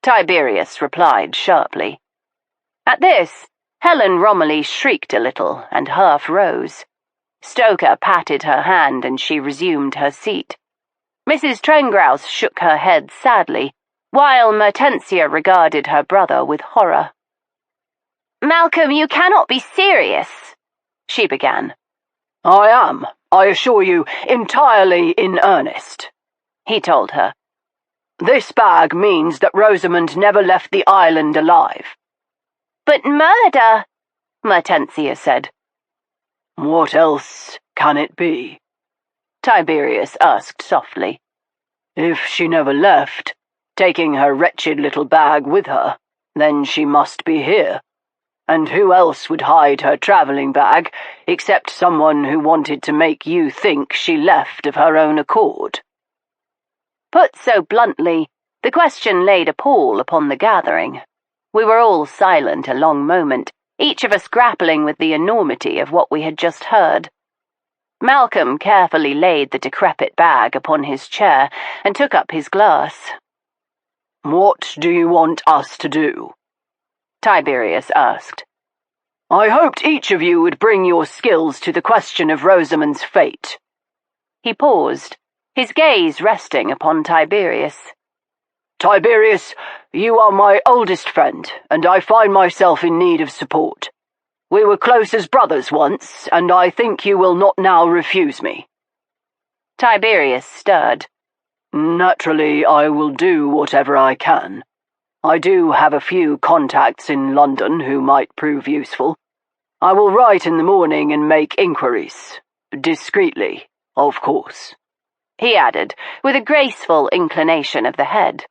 Tiberius replied sharply. At this, Helen Romilly shrieked a little and half rose. Stoker patted her hand and she resumed her seat. Mrs. Trengrouse shook her head sadly, while Mertensia regarded her brother with horror. "Malcolm, you cannot be serious," she began. "I am, I assure you, entirely in earnest," he told her. "This bag means that Rosamund never left the island alive." "But murder," Mertensia said. "What else can it be?" Tiberius asked softly. "If she never left, taking her wretched little bag with her, then she must be here. And who else would hide her travelling bag except someone who wanted to make you think she left of her own accord?" Put so bluntly, the question laid a pall upon the gathering. We were all silent a long moment, each of us grappling with the enormity of what we had just heard. Malcolm carefully laid the decrepit bag upon his chair and took up his glass. "What do you want us to do?" Tiberius asked. "I hoped each of you would bring your skills to the question of Rosamund's fate." He paused, his gaze resting upon Tiberius. "Tiberius, you are my oldest friend, and I find myself in need of support. We were close as brothers once, and I think you will not now refuse me." Tiberius stirred. "Naturally, I will do whatever I can. I do have a few contacts in London who might prove useful. I will write in the morning and make inquiries. Discreetly, of course," he added, with a graceful inclination of the head.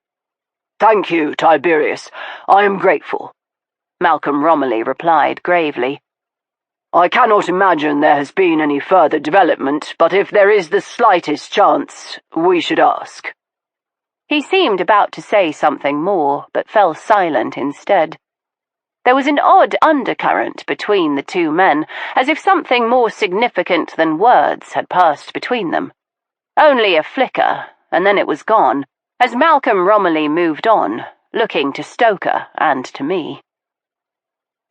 "Thank you, Tiberius. I am grateful," Malcolm Romilly replied gravely. "I cannot imagine there has been any further development, but if there is the slightest chance, we should ask." He seemed about to say something more, but fell silent instead. There was an odd undercurrent between the two men, as if something more significant than words had passed between them. Only a flicker, and then it was gone, as Malcolm Romilly moved on, looking to Stoker and to me.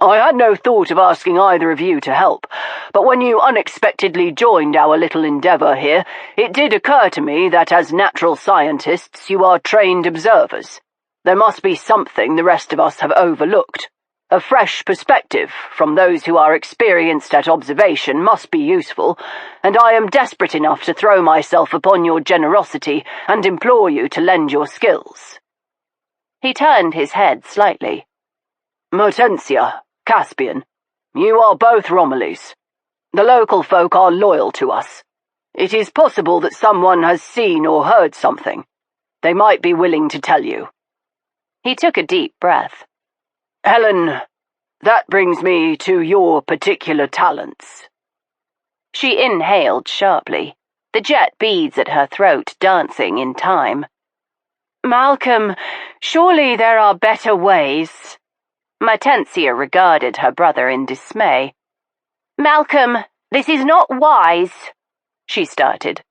"I had no thought of asking either of you to help, but when you unexpectedly joined our little endeavour here, it did occur to me that as natural scientists you are trained observers. There must be something the rest of us have overlooked. A fresh perspective from those who are experienced at observation must be useful, and I am desperate enough to throw myself upon your generosity and implore you to lend your skills." He turned his head slightly. "Mertensia, Caspian, you are both Romillys. The local folk are loyal to us. It is possible that someone has seen or heard something. They might be willing to tell you." He took a deep breath. "Helen, that brings me to your particular talents." She inhaled sharply, the jet beads at her throat dancing in time. "Malcolm, surely there are better ways." Mertensia regarded her brother in dismay. "Malcolm, this is not wise," she started.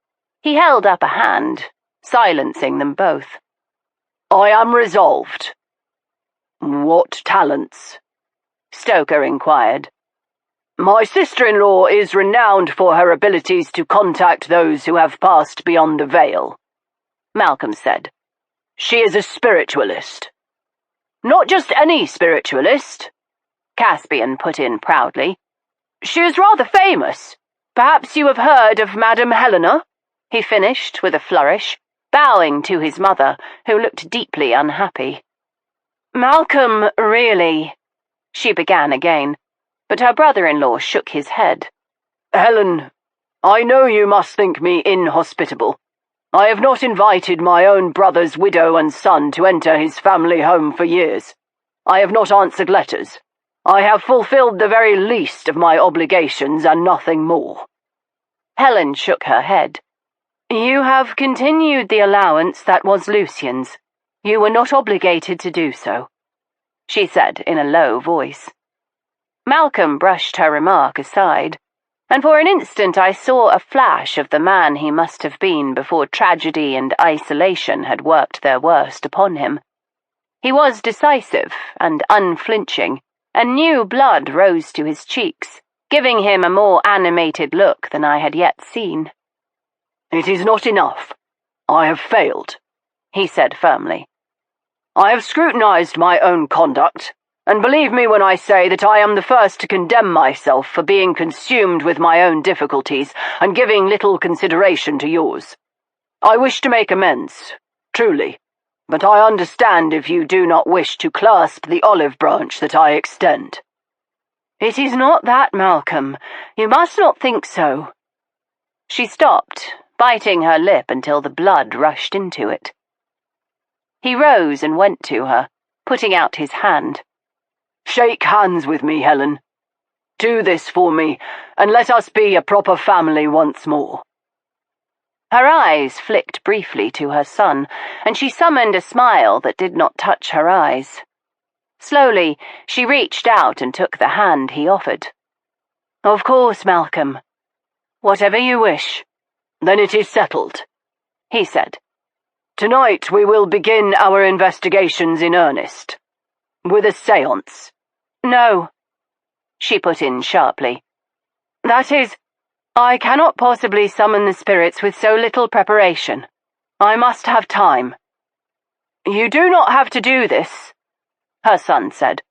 He held up a hand, silencing them both. "I am resolved." "What talents?" Stoker inquired. "My sister-in-law is renowned for her abilities to contact those who have passed beyond the veil," Malcolm said. "She is a spiritualist." "Not just any spiritualist," Caspian put in proudly. "She is rather famous. Perhaps you have heard of Madame Helena?" he finished with a flourish, bowing to his mother, who looked deeply unhappy. "Malcolm, really," She began again, but her brother-in-law shook his head. Helen, I know you must think me inhospitable. I have not invited my own brother's widow and son to enter his family home for years. I have not answered letters. I have fulfilled the very least of my obligations and nothing more. Helen shook her head. You have continued the allowance that was Lucian's. You were not obligated to do so, she said in a low voice. Malcolm brushed her remark aside, and for an instant I saw a flash of the man he must have been before tragedy and isolation had worked their worst upon him. He was decisive and unflinching, and new blood rose to his cheeks, giving him a more animated look than I had yet seen. It is not enough. I have failed, he said firmly. I have scrutinized my own conduct, and believe me when I say that I am the first to condemn myself for being consumed with my own difficulties and giving little consideration to yours. I wish to make amends, truly, but I understand if you do not wish to clasp the olive branch that I extend. It is not that, Malcolm. You must not think so. She stopped, biting her lip until the blood rushed into it. He rose and went to her, putting out his hand. Shake hands with me, Helen. Do this for me, and let us be a proper family once more. Her eyes flicked briefly to her son, and she summoned a smile that did not touch her eyes. Slowly, she reached out and took the hand he offered. Of course, Malcolm. Whatever you wish. Then it is settled, he said. Tonight we will begin our investigations in earnest. With a séance. No, she put in sharply. That is, I cannot possibly summon the spirits with so little preparation. I must have time. You do not have to do this, her son said.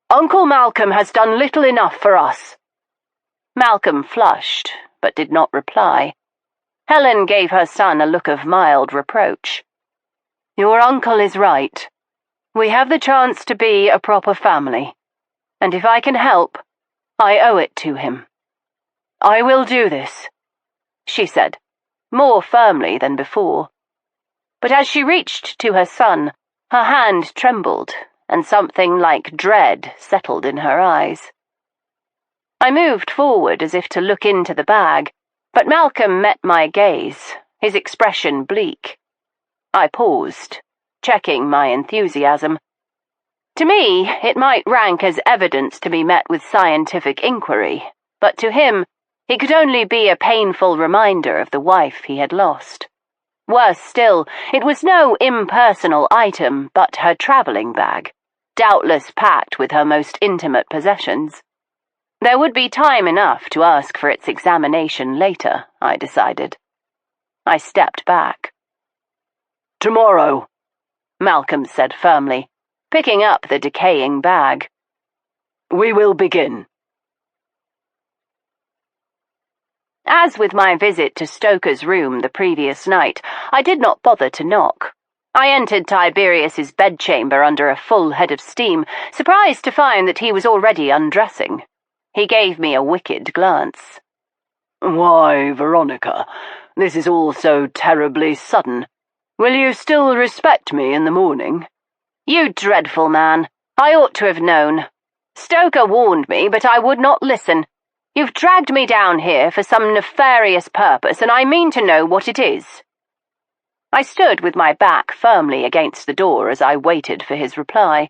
Uncle Malcolm has done little enough for us. Malcolm flushed, but did not reply. Helen gave her son a look of mild reproach. Your uncle is right. We have the chance to be a proper family, and if I can help, I owe it to him. I will do this, she said, more firmly than before. But as she reached to her son, her hand trembled, and something like dread settled in her eyes. I moved forward as if to look into the bag, but Malcolm met my gaze, his expression bleak. I paused, checking my enthusiasm. To me, it might rank as evidence to be met with scientific inquiry, but to him, it could only be a painful reminder of the wife he had lost. Worse still, it was no impersonal item, but her travelling bag, doubtless packed with her most intimate possessions. There would be time enough to ask for its examination later, I decided. I stepped back. Tomorrow, Malcolm said firmly, picking up the decaying bag. We will begin. As with my visit to Stoker's room the previous night, I did not bother to knock. I entered Tiberius's bedchamber under a full head of steam, surprised to find that he was already undressing. He gave me a wicked glance. Why, Veronica, this is all so terribly sudden. Will you still respect me in the morning? You dreadful man. I ought to have known. Stoker warned me, but I would not listen. You've dragged me down here for some nefarious purpose, and I mean to know what it is. I stood with my back firmly against the door as I waited for his reply.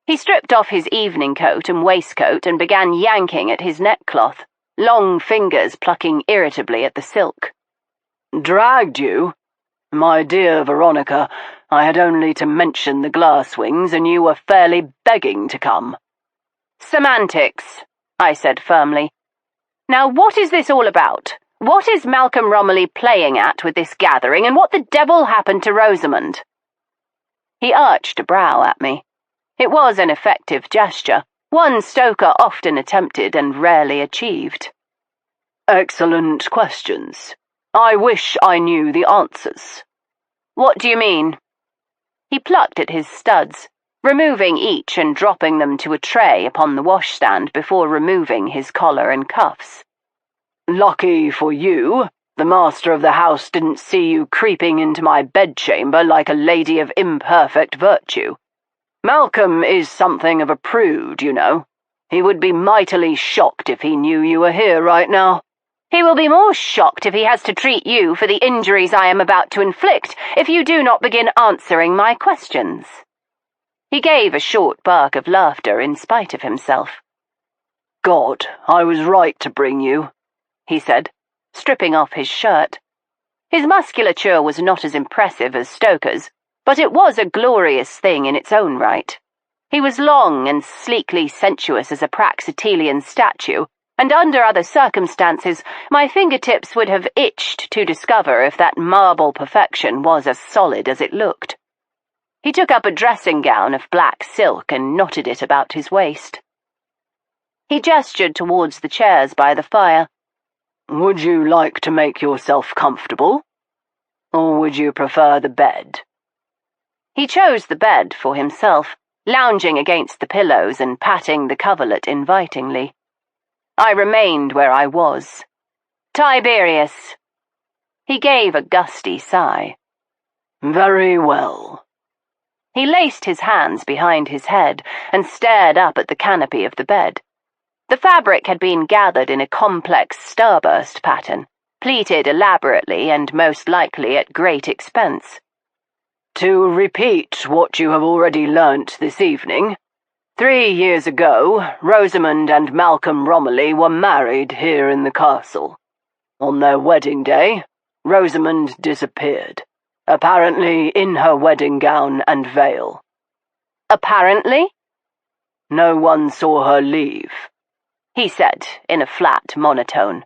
He stripped off his evening coat and waistcoat and began yanking at his neckcloth, long fingers plucking irritably at the silk. Dragged you? My dear Veronica, I had only to mention the glass wings and you were fairly begging to come. Semantics, I said firmly. Now what is this all about? What is Malcolm Romilly playing at with this gathering, and what the devil happened to Rosamund? He arched a brow at me. It was an effective gesture, one Stoker often attempted and rarely achieved. Excellent questions. I wish I knew the answers. What do you mean? He plucked at his studs. removing each and dropping them to a tray upon the washstand before removing his collar and cuffs. Lucky for you, the master of the house didn't see you creeping into my bedchamber like a lady of imperfect virtue. Malcolm is something of a prude, you know. He would be mightily shocked if he knew you were here right now. He will be more shocked if he has to treat you for the injuries I am about to inflict if you do not begin answering my questions. He gave a short bark of laughter in spite of himself. God, I was right to bring you, he said, stripping off his shirt. His musculature was not as impressive as Stoker's, but it was a glorious thing in its own right. He was long and sleekly sensuous as a Praxitelian statue, and under other circumstances my fingertips would have itched to discover if that marble perfection was as solid as it looked. He took up a dressing gown of black silk and knotted it about his waist. He gestured towards the chairs by the fire. Would you like to make yourself comfortable? Or would you prefer the bed? He chose the bed for himself, lounging against the pillows and patting the coverlet invitingly. I remained where I was. Tiberius. He gave a gusty sigh. Very well. He laced his hands behind his head and stared up at the canopy of the bed. The fabric had been gathered in a complex starburst pattern, pleated elaborately and most likely at great expense. To repeat what you have already learnt this evening, 3 years ago, Rosamund and Malcolm Romilly were married here in the castle. On their wedding day, Rosamund disappeared, apparently in her wedding gown and veil. Apparently? No one saw her leave, he said in a flat monotone.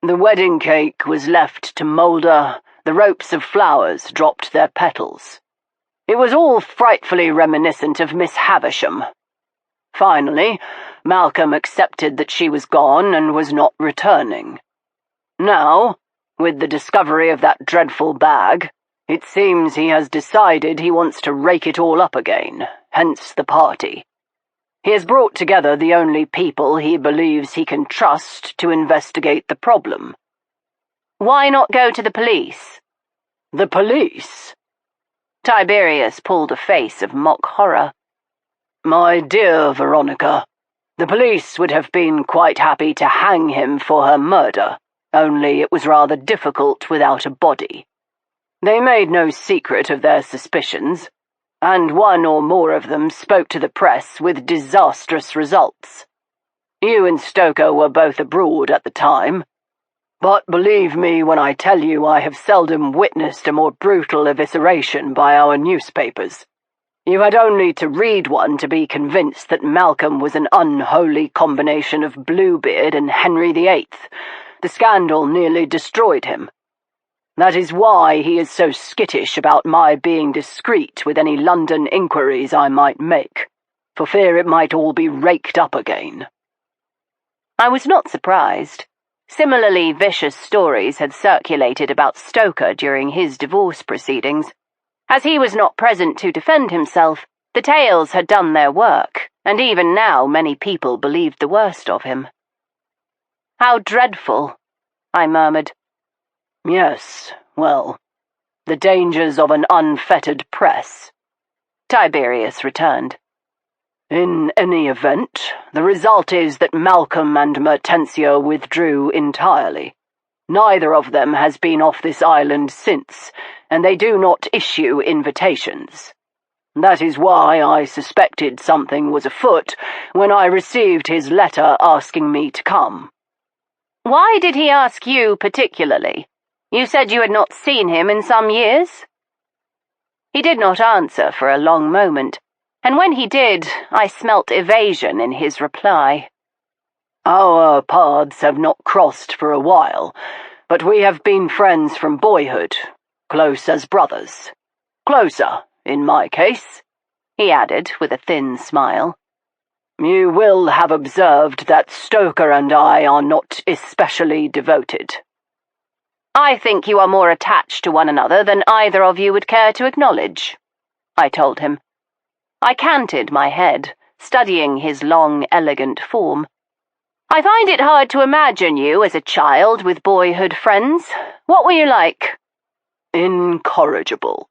The wedding cake was left to moulder, the ropes of flowers dropped their petals. It was all frightfully reminiscent of Miss Havisham. Finally, Malcolm accepted that she was gone and was not returning. Now, with the discovery of that dreadful bag, it seems he has decided he wants to rake it all up again, hence the party. He has brought together the only people he believes he can trust to investigate the problem. Why not go to the police? The police? Tiberius pulled a face of mock horror. My dear Veronica, the police would have been quite happy to hang him for her murder, only it was rather difficult without a body. They made no secret of their suspicions, and one or more of them spoke to the press with disastrous results. You and Stoker were both abroad at the time, but believe me when I tell you I have seldom witnessed a more brutal evisceration by our newspapers. You had only to read one to be convinced that Malcolm was an unholy combination of Bluebeard and Henry VIII. The scandal nearly destroyed him. That is why he is so skittish about my being discreet with any London inquiries I might make, for fear it might all be raked up again. I was not surprised. Similarly vicious stories had circulated about Stoker during his divorce proceedings. As he was not present to defend himself, the tales had done their work, and even now many people believed the worst of him. How dreadful, I murmured. Yes, well, the dangers of an unfettered press, Tiberius returned. In any event, the result is that Malcolm and Mertensia withdrew entirely. Neither of them has been off this island since, and they do not issue invitations. That is why I suspected something was afoot when I received his letter asking me to come. Why did he ask you particularly? You said you had not seen him in some years? He did not answer for a long moment, and when he did, I smelt evasion in his reply. Our paths have not crossed for a while, but we have been friends from boyhood, close as brothers. Closer, in my case, he added with a thin smile. You will have observed that Stoker and I are not especially devoted. I think you are more attached to one another than either of you would care to acknowledge, I told him. I canted my head, studying his long, elegant form. I find it hard to imagine you as a child with boyhood friends. What were you like? Incorrigible,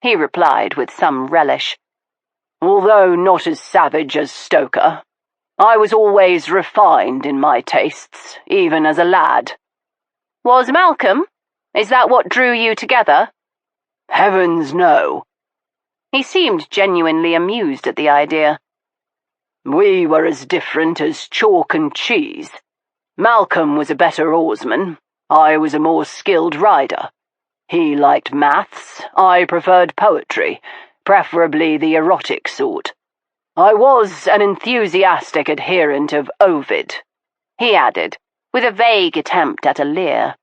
he replied with some relish. Although not as savage as Stoker, I was always refined in my tastes, even as a lad. Was Malcolm? Is that what drew you together? Heavens, no. He seemed genuinely amused at the idea. We were as different as chalk and cheese. Malcolm was a better oarsman. I was a more skilled rider. He liked maths. I preferred poetry, preferably the erotic sort. I was an enthusiastic adherent of Ovid, he added, with a vague attempt at a leer.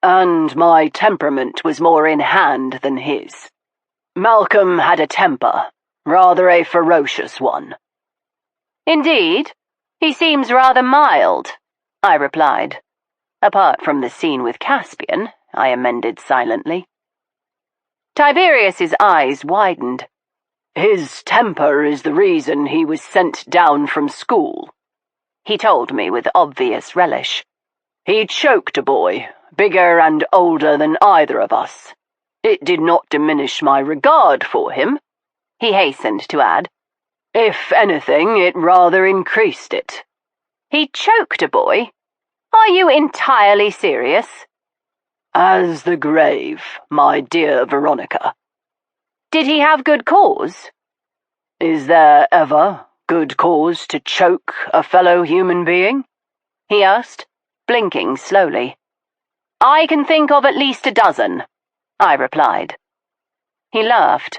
And my temperament was more in hand than his. Malcolm had a temper, rather a ferocious one. Indeed, he seems rather mild, I replied. Apart from the scene with Caspian, I amended silently. Tiberius's eyes widened. His temper is the reason he was sent down from school, he told me with obvious relish. He choked a boy, bigger and older than either of us. It did not diminish my regard for him, he hastened to add. If anything, it rather increased it. He choked a boy? Are you entirely serious? As the grave, my dear Veronica. Did he have good cause? Is there ever good cause to choke a fellow human being? He asked, blinking slowly. I can think of at least a dozen, I replied. He laughed.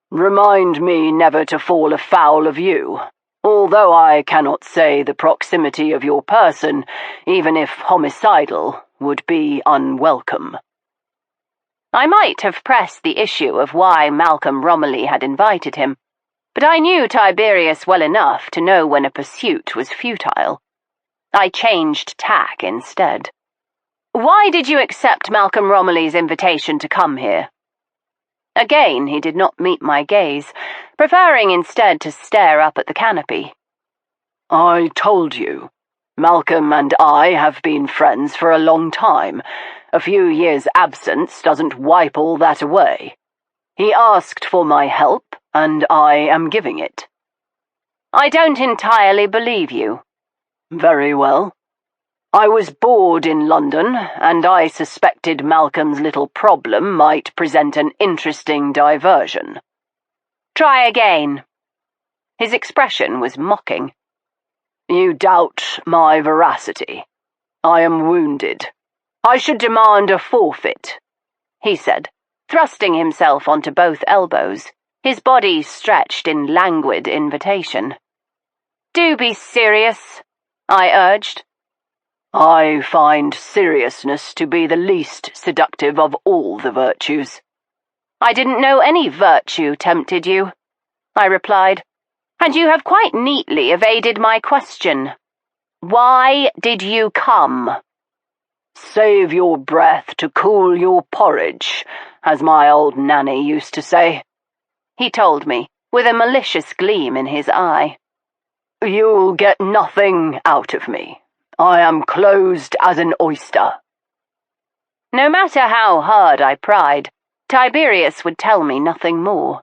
Remind me never to fall afoul of you, although I cannot say the proximity of your person, even if homicidal, would be unwelcome. I might have pressed the issue of why Malcolm Romilly had invited him, but I knew Tiberius well enough to know when a pursuit was futile. I changed tack instead. Why did you accept Malcolm Romilly's invitation to come here? Again, he did not meet my gaze, preferring instead to stare up at the canopy. I told you. Malcolm and I have been friends for a long time. A few years' absence doesn't wipe all that away. He asked for my help, and I am giving it. I don't entirely believe you. Very well. I was bored in London, and I suspected Malcolm's little problem might present an interesting diversion. Try again. His expression was mocking. You doubt my veracity. I am wounded. I should demand a forfeit, he said, thrusting himself onto both elbows, his body stretched in languid invitation. Do be serious, I urged. I find seriousness to be the least seductive of all the virtues. I didn't know any virtue tempted you, I replied, and you have quite neatly evaded my question. Why did you come? Save your breath to cool your porridge, as my old nanny used to say, he told me, with a malicious gleam in his eye. You'll get nothing out of me. I am closed as an oyster. No matter how hard I pried, Tiberius would tell me nothing more.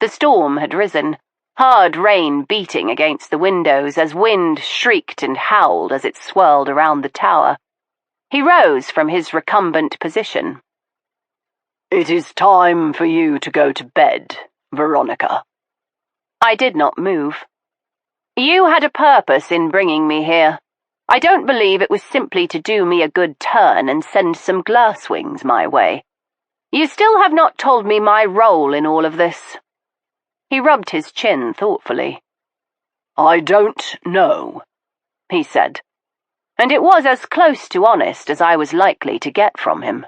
The storm had risen, hard rain beating against the windows as wind shrieked and howled as it swirled around the tower. He rose from his recumbent position. It is time for you to go to bed, Veronica. I did not move. You had a purpose in bringing me here. I don't believe it was simply to do me a good turn and send some glasswings my way. You still have not told me my role in all of this. He rubbed his chin thoughtfully. I don't know, he said, and it was as close to honest as I was likely to get from him.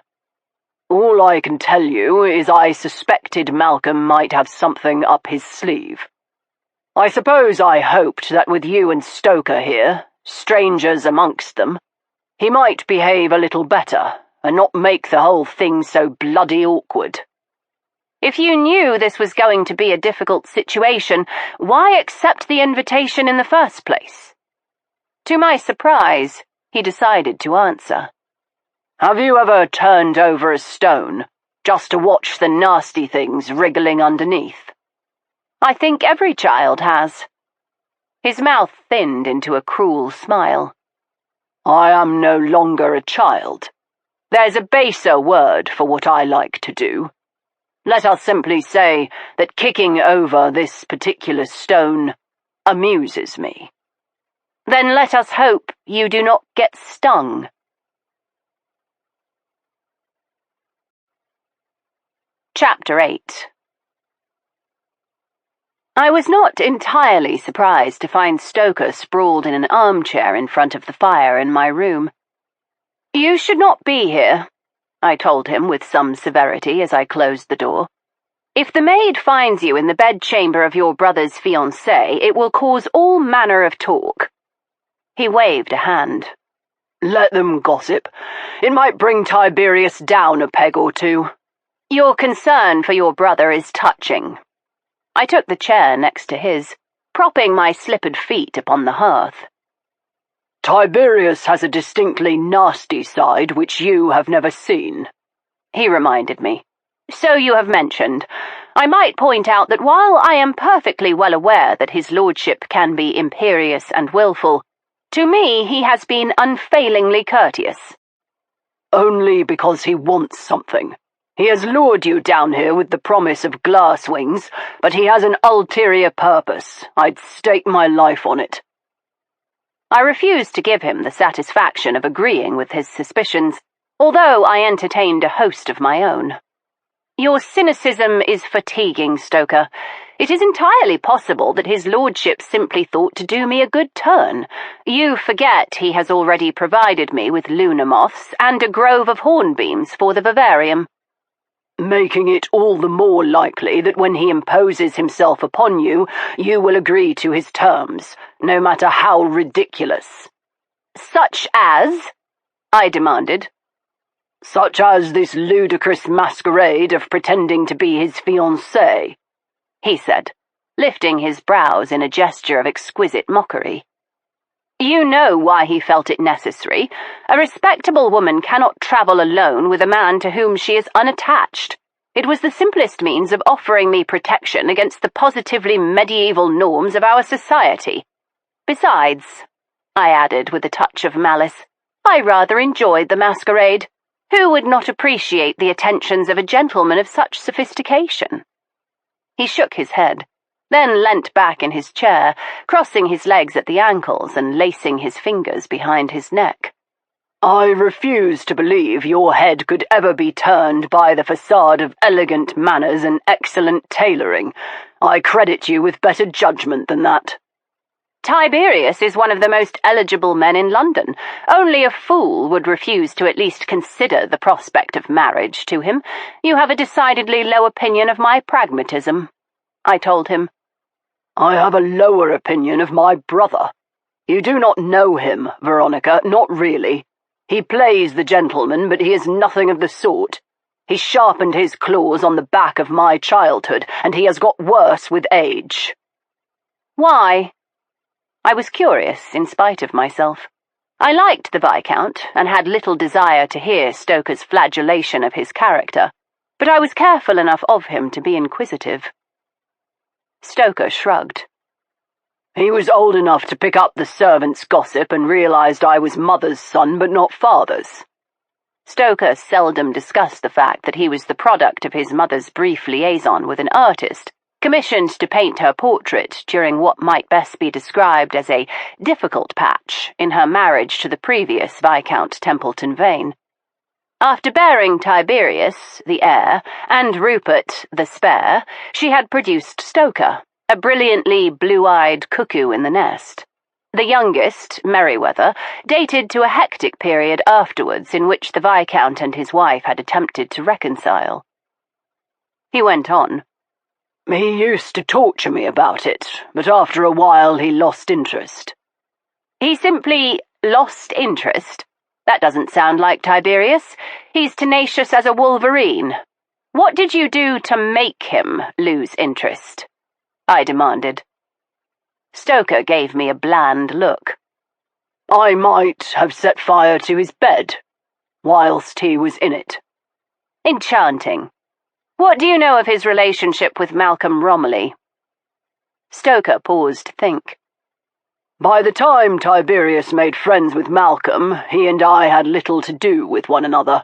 All I can tell you is I suspected Malcolm might have something up his sleeve. I suppose I hoped that with you and Stoker here, strangers amongst them, he might behave a little better and not make the whole thing so bloody awkward. If you knew this was going to be a difficult situation, why accept the invitation in the first place? To my surprise, he decided to answer. Have you ever turned over a stone, just to watch the nasty things wriggling underneath? I think every child has. His mouth thinned into a cruel smile. I am no longer a child. There's a baser word for what I like to do. Let us simply say that kicking over this particular stone amuses me. Then let us hope you do not get stung. Chapter 8. I was not entirely surprised to find Stoker sprawled in an armchair in front of the fire in my room. You should not be here, I told him with some severity as I closed the door. If the maid finds you in the bedchamber of your brother's fiancée, it will cause all manner of talk. He waved a hand. Let them gossip. It might bring Tiberius down a peg or two. Your concern for your brother is touching. I took the chair next to his, propping my slippered feet upon the hearth. Tiberius has a distinctly nasty side which you have never seen, he reminded me. So you have mentioned. I might point out that while I am perfectly well aware that his lordship can be imperious and willful, to me he has been unfailingly courteous. Only because he wants something. He has lured you down here with the promise of glass wings, but he has an ulterior purpose. I'd stake my life on it. I refused to give him the satisfaction of agreeing with his suspicions, although I entertained a host of my own. Your cynicism is fatiguing, Stoker. It is entirely possible that his lordship simply thought to do me a good turn. You forget he has already provided me with lunar moths and a grove of hornbeams for the vivarium. Making it all the more likely that when he imposes himself upon you, you will agree to his terms, no matter how ridiculous. Such as? I demanded. Such as this ludicrous masquerade of pretending to be his fiancée, he said, lifting his brows in a gesture of exquisite mockery. You know why he felt it necessary. A respectable woman cannot travel alone with a man to whom she is unattached. It was the simplest means of offering me protection against the positively medieval norms of our society. Besides, I added with a touch of malice, I rather enjoyed the masquerade. Who would not appreciate the attentions of a gentleman of such sophistication? He shook his head, then leant back in his chair, crossing his legs at the ankles and lacing his fingers behind his neck. I refuse to believe your head could ever be turned by the facade of elegant manners and excellent tailoring. I credit you with better judgment than that. Tiberius is one of the most eligible men in London. Only a fool would refuse to at least consider the prospect of marriage to him. You have a decidedly low opinion of my pragmatism, I told him. I have a lower opinion of my brother. You do not know him, Veronica, not really. He plays the gentleman, but he is nothing of the sort. He sharpened his claws on the back of my childhood, and he has got worse with age. Why? I was curious, in spite of myself. I liked the Viscount, and had little desire to hear Stoker's flagellation of his character, but I was careful enough of him to be inquisitive. Stoker shrugged. He was old enough to pick up the servants' gossip and realized I was mother's son, but not father's. Stoker seldom discussed the fact that he was the product of his mother's brief liaison with an artist, commissioned to paint her portrait during what might best be described as a difficult patch in her marriage to the previous Viscount Templeton-Vane. After bearing Tiberius, the heir, and Rupert, the spare, she had produced Stoker, a brilliantly blue-eyed cuckoo in the nest. The youngest, Merryweather, dated to a hectic period afterwards in which the Viscount and his wife had attempted to reconcile. He went on. He used to torture me about it, but after a while he lost interest. He simply lost interest? That doesn't sound like Tiberius. He's tenacious as a wolverine. What did you do to make him lose interest? I demanded. Stoker gave me a bland look. I might have set fire to his bed whilst he was in it. Enchanting. What do you know of his relationship with Malcolm Romilly? Stoker paused to think. By the time Tiberius made friends with Malcolm, he and I had little to do with one another.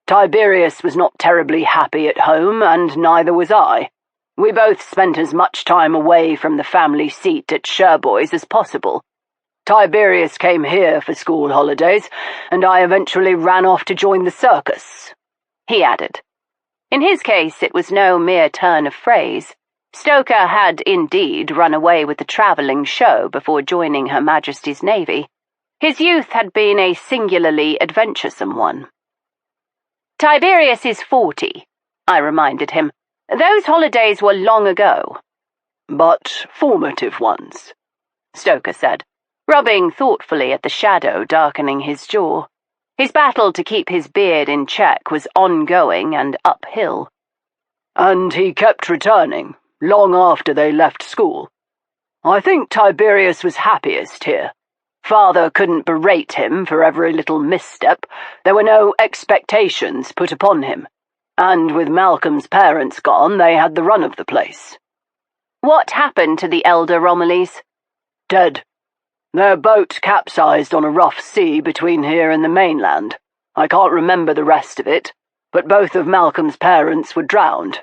Tiberius was not terribly happy at home, and neither was I. We both spent as much time away from the family seat at Sherboys as possible. Tiberius came here for school holidays, and I eventually ran off to join the circus, he added. In his case, it was no mere turn of phrase. Stoker had indeed run away with the travelling show before joining Her Majesty's Navy. His youth had been a singularly adventuresome one. Tiberius is 40, I reminded him. Those holidays were long ago. But formative ones, Stoker said, rubbing thoughtfully at the shadow darkening his jaw. His battle to keep his beard in check was ongoing and uphill. And he kept returning, long after they left school. I think Tiberius was happiest here. Father couldn't berate him for every little misstep. There were no expectations put upon him. And with Malcolm's parents gone, they had the run of the place. What happened to the elder Romillys? Dead. Their boat capsized on a rough sea between here and the mainland. I can't remember the rest of it, but both of Malcolm's parents were drowned.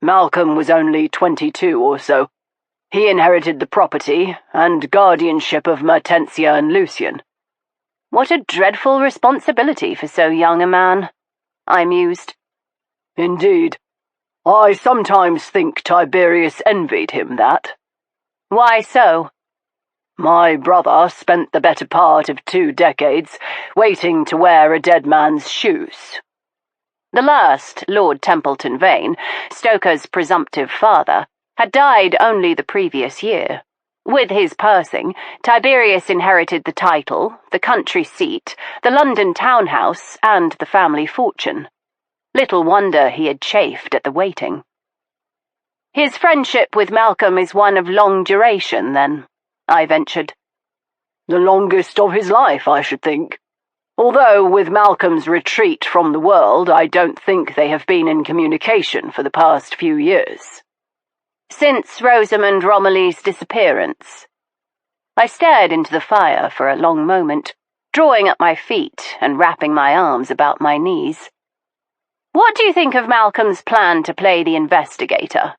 Malcolm was only 22 or so. He inherited the property and guardianship of Mertensia and Lucian. What a dreadful responsibility for so young a man, I mused. Indeed. I sometimes think Tiberius envied him that. Why so? My brother spent the better part of 2 decades waiting to wear a dead man's shoes. The last, Lord Templeton-Vane, Stoker's presumptive father, had died only the previous year. With his passing, Tiberius inherited the title, the country seat, the London townhouse, and the family fortune. Little wonder he had chafed at the waiting. His friendship with Malcolm is one of long duration, then, I ventured. The longest of his life, I should think. Although with Malcolm's retreat from the world, I don't think they have been in communication for the past few years. Since Rosamund Romilly's disappearance. I stared into the fire for a long moment, drawing up my feet and wrapping my arms about my knees. What do you think of Malcolm's plan to play the investigator?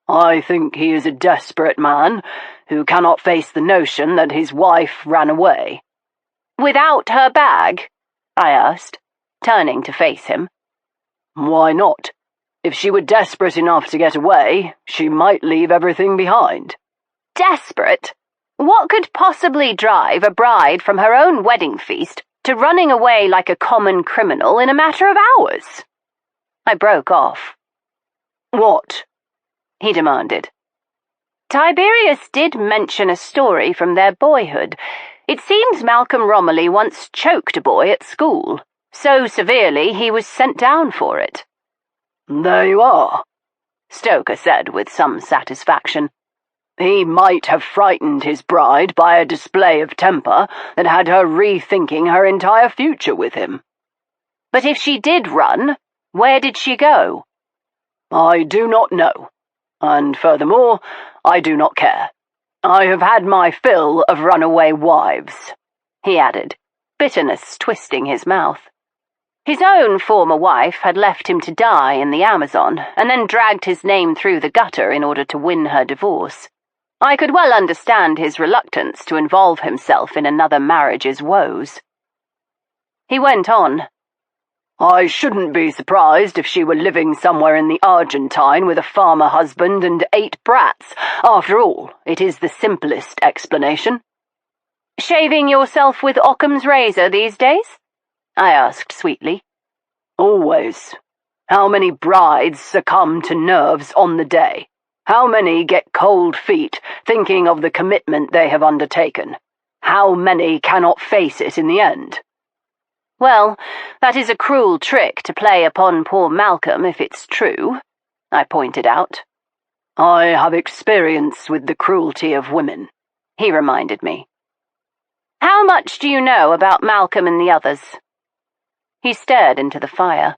I think he is a desperate man who cannot face the notion that his wife ran away. Without her bag? I asked, turning to face him. Why not? If she were desperate enough to get away, she might leave everything behind. Desperate? What could possibly drive a bride from her own wedding feast to running away like a common criminal in a matter of hours? I broke off. What? He demanded. Tiberius did mention a story from their boyhood. It seems Malcolm Romilly once choked a boy at school, so severely he was sent down for it. There you are, Stoker said with some satisfaction. He might have frightened his bride by a display of temper that had her rethinking her entire future with him. But if she did run, where did she go? I do not know, and furthermore, I do not care. I have had my fill of runaway wives, he added, bitterness twisting his mouth. His own former wife had left him to die in the Amazon, and then dragged his name through the gutter in order to win her divorce. I could well understand his reluctance to involve himself in another marriage's woes. He went on. I shouldn't be surprised if she were living somewhere in the Argentine with a farmer husband and 8 brats. After all, it is the simplest explanation. Shaving yourself with Occam's razor these days? I asked sweetly. Always. How many brides succumb to nerves on the day? How many get cold feet thinking of the commitment they have undertaken? How many cannot face it in the end? Well, that is a cruel trick to play upon poor Malcolm if it's true, I pointed out. I have experience with the cruelty of women, he reminded me. How much do you know about Malcolm and the others? He stared into the fire.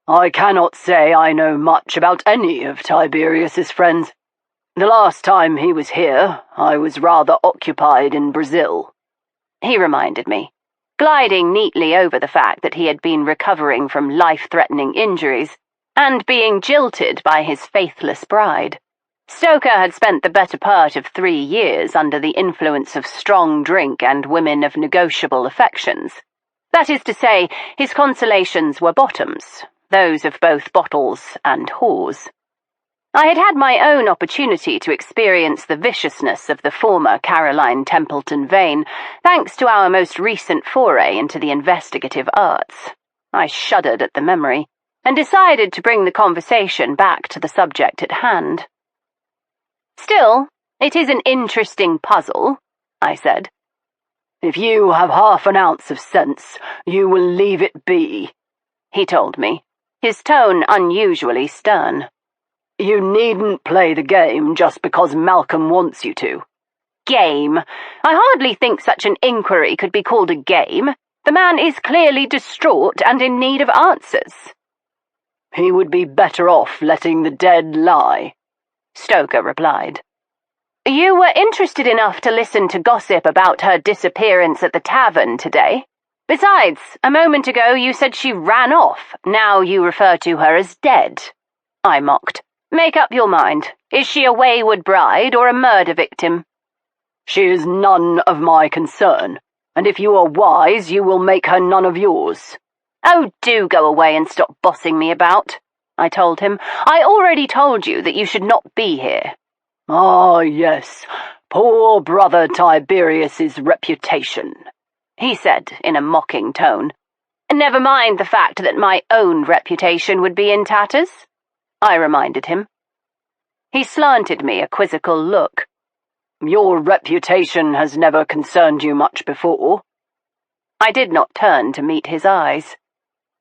I cannot say I know much about any of Tiberius's friends. The last time he was here, I was rather occupied in Brazil, he reminded me, gliding neatly over the fact that he had been recovering from life-threatening injuries and being jilted by his faithless bride. Stoker had spent the better part of 3 years under the influence of strong drink and women of negotiable affections. That is to say, his consolations were bottoms, those of both bottles and whores. I had had my own opportunity to experience the viciousness of the former Caroline Templeton-Vane, thanks to our most recent foray into the investigative arts. I shuddered at the memory, and decided to bring the conversation back to the subject at hand. Still, it is an interesting puzzle, I said. If you have half an ounce of sense, you will leave it be, he told me, his tone unusually stern. You needn't play the game just because Malcolm wants you to. Game? I hardly think such an inquiry could be called a game. The man is clearly distraught and in need of answers. He would be better off letting the dead lie, Stoker replied. You were interested enough to listen to gossip about her disappearance at the tavern today. Besides, a moment ago you said she ran off. Now you refer to her as dead, I mocked. Make up your mind. Is she a wayward bride or a murder victim? She is none of my concern, and if you are wise, you will make her none of yours. Oh, do go away and stop bossing me about, I told him. I already told you that you should not be here. Ah, yes, poor brother Tiberius's reputation, he said in a mocking tone. Never mind the fact that my own reputation would be in tatters, I reminded him. He slanted me a quizzical look. Your reputation has never concerned you much before. I did not turn to meet his eyes.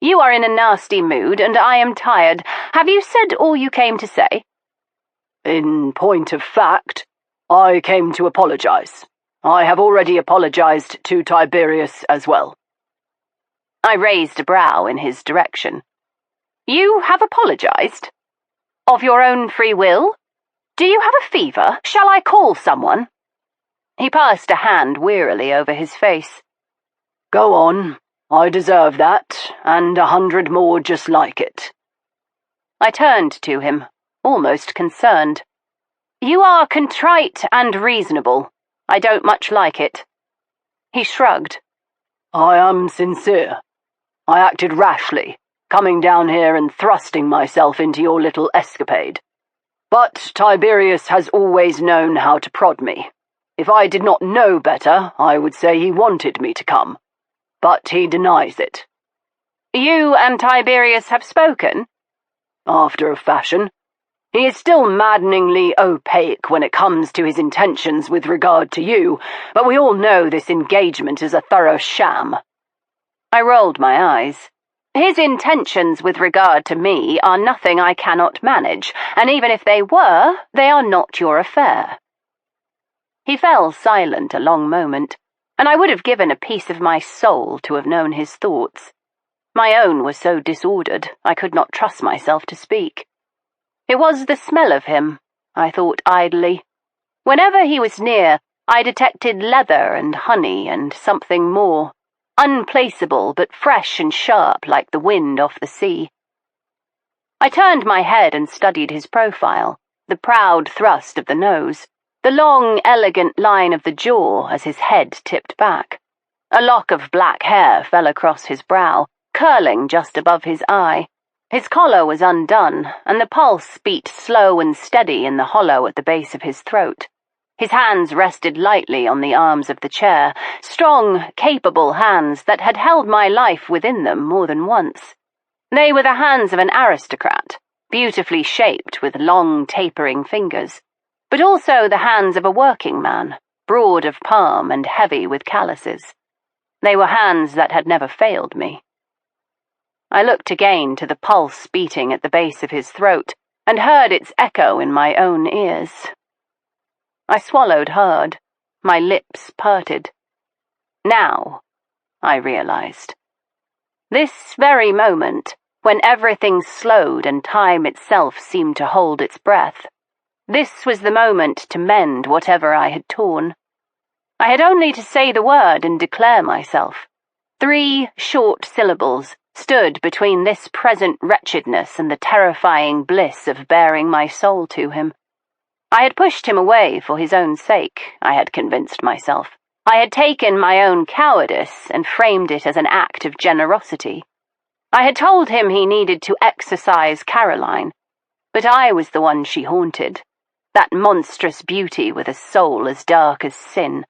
You are in a nasty mood, and I am tired. Have you said all you came to say? In point of fact, I came to apologize. I have already apologized to Tiberius as well. I raised a brow in his direction. You have apologized? Of your own free will? Do you have a fever? Shall I call someone? He passed a hand wearily over his face. Go on. I deserve that, and 100 more just like it. I turned to him, almost concerned. You are contrite and reasonable. I don't much like it. He shrugged. I am sincere. I acted rashly, coming down here and thrusting myself into your little escapade. But Tiberius has always known how to prod me. If I did not know better, I would say he wanted me to come. But he denies it. You and Tiberius have spoken? After a fashion. He is still maddeningly opaque when it comes to his intentions with regard to you, but we all know this engagement is a thorough sham. I rolled my eyes. His intentions with regard to me are nothing I cannot manage, and even if they were, they are not your affair. He fell silent a long moment, and I would have given a piece of my soul to have known his thoughts. My own was so disordered, I could not trust myself to speak. It was the smell of him, I thought idly. Whenever he was near, I detected leather and honey and something more, unplaceable but fresh and sharp like the wind off the sea. I turned my head and studied his profile, the proud thrust of the nose, the long, elegant line of the jaw as his head tipped back. A lock of black hair fell across his brow, curling just above his eye. His collar was undone, and the pulse beat slow and steady in the hollow at the base of his throat. His hands rested lightly on the arms of the chair, strong, capable hands that had held my life within them more than once. They were the hands of an aristocrat, beautifully shaped with long, tapering fingers, but also the hands of a working man, broad of palm and heavy with calluses. They were hands that had never failed me. I looked again to the pulse beating at the base of his throat and heard its echo in my own ears. I swallowed hard, my lips parted. Now, I realized. This very moment, when everything slowed and time itself seemed to hold its breath, this was the moment to mend whatever I had torn. I had only to say the word and declare myself. 3 short syllables stood between this present wretchedness and the terrifying bliss of bearing my soul to him. I had pushed him away for his own sake, I had convinced myself. I had taken my own cowardice and framed it as an act of generosity. I had told him he needed to exorcise Caroline, but I was the one she haunted, that monstrous beauty with a soul as dark as sin.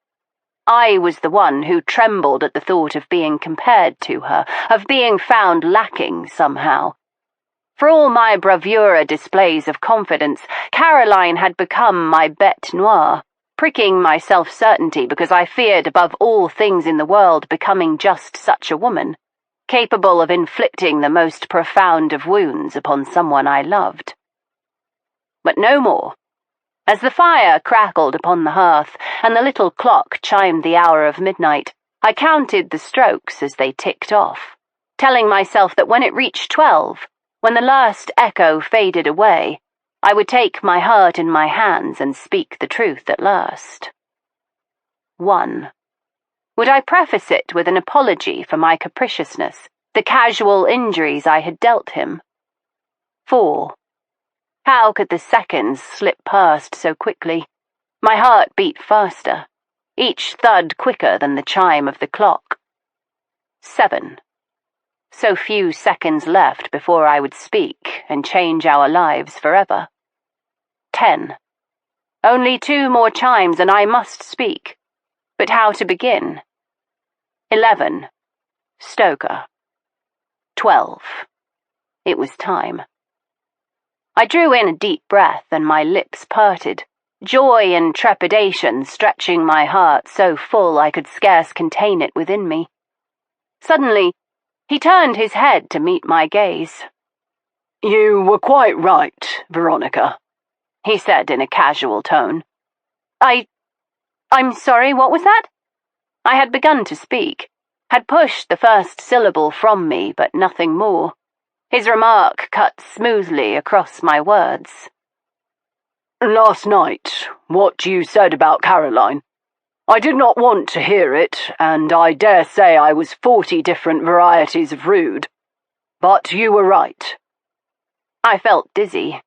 I was the one who trembled at the thought of being compared to her, of being found lacking somehow. For all my bravura displays of confidence, Caroline had become my bête noire, pricking my self-certainty because I feared above all things in the world becoming just such a woman, capable of inflicting the most profound of wounds upon someone I loved. But no more. As the fire crackled upon the hearth and the little clock chimed the hour of midnight, I counted the strokes as they ticked off, telling myself that when it reached 12, when the last echo faded away, I would take my heart in my hands and speak the truth at last. 1. Would I preface it with an apology for my capriciousness, the casual injuries I had dealt him? 4. How could the seconds slip past so quickly? My heart beat faster, each thud quicker than the chime of the clock. 7. So few seconds left before I would speak and change our lives forever. 10. Only 2 more chimes and I must speak. But how to begin? 11. Stoker. 12. It was time. I drew in a deep breath and my lips parted, joy and trepidation stretching my heart so full I could scarce contain it within me. Suddenly, he turned his head to meet my gaze. "You were quite right, Veronica," he said in a casual tone. I'm sorry, what was that? I had begun to speak, had pushed the first syllable from me, but nothing more. His remark cut smoothly across my words. "Last night, what you said about Caroline. I did not want to hear it, and I dare say I was 40 different varieties of rude. But you were right." I felt dizzy.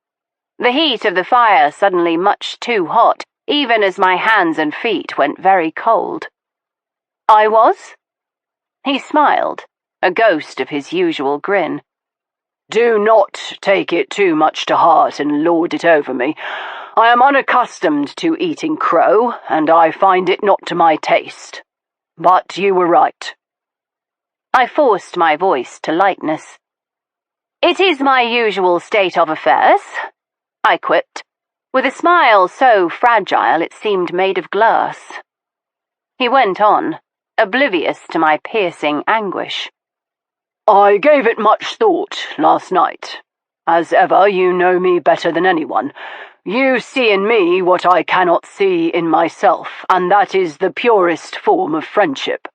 The heat of the fire suddenly much too hot, even as my hands and feet went very cold. I was? He smiled, a ghost of his usual grin. "Do not take it too much to heart and lord it over me. I am unaccustomed to eating crow, and I find it not to my taste. But you were right." I forced my voice to lightness. "It is my usual state of affairs," I quipped, with a smile so fragile it seemed made of glass. He went on, oblivious to my piercing anguish. "I gave it much thought last night. As ever, you know me better than anyone. You see in me what I cannot see in myself, and that is the purest form of friendship."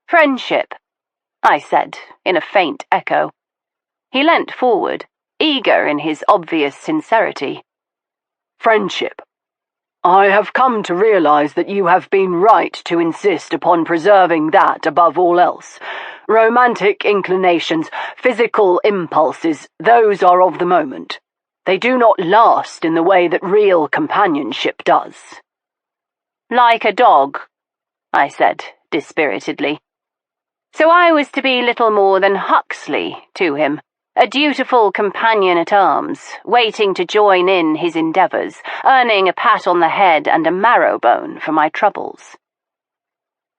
"Friendship," I said, in a faint echo. He leant forward, eager in his obvious sincerity. "Friendship. I have come to realize that you have been right to insist upon preserving that above all else. Romantic inclinations, physical impulses, those are of the moment. They do not last in the way that real companionship does." "Like a dog," I said, dispiritedly. So I was to be little more than Huxley to him, a dutiful companion at arms, waiting to join in his endeavours, earning a pat on the head and a marrow-bone for my troubles.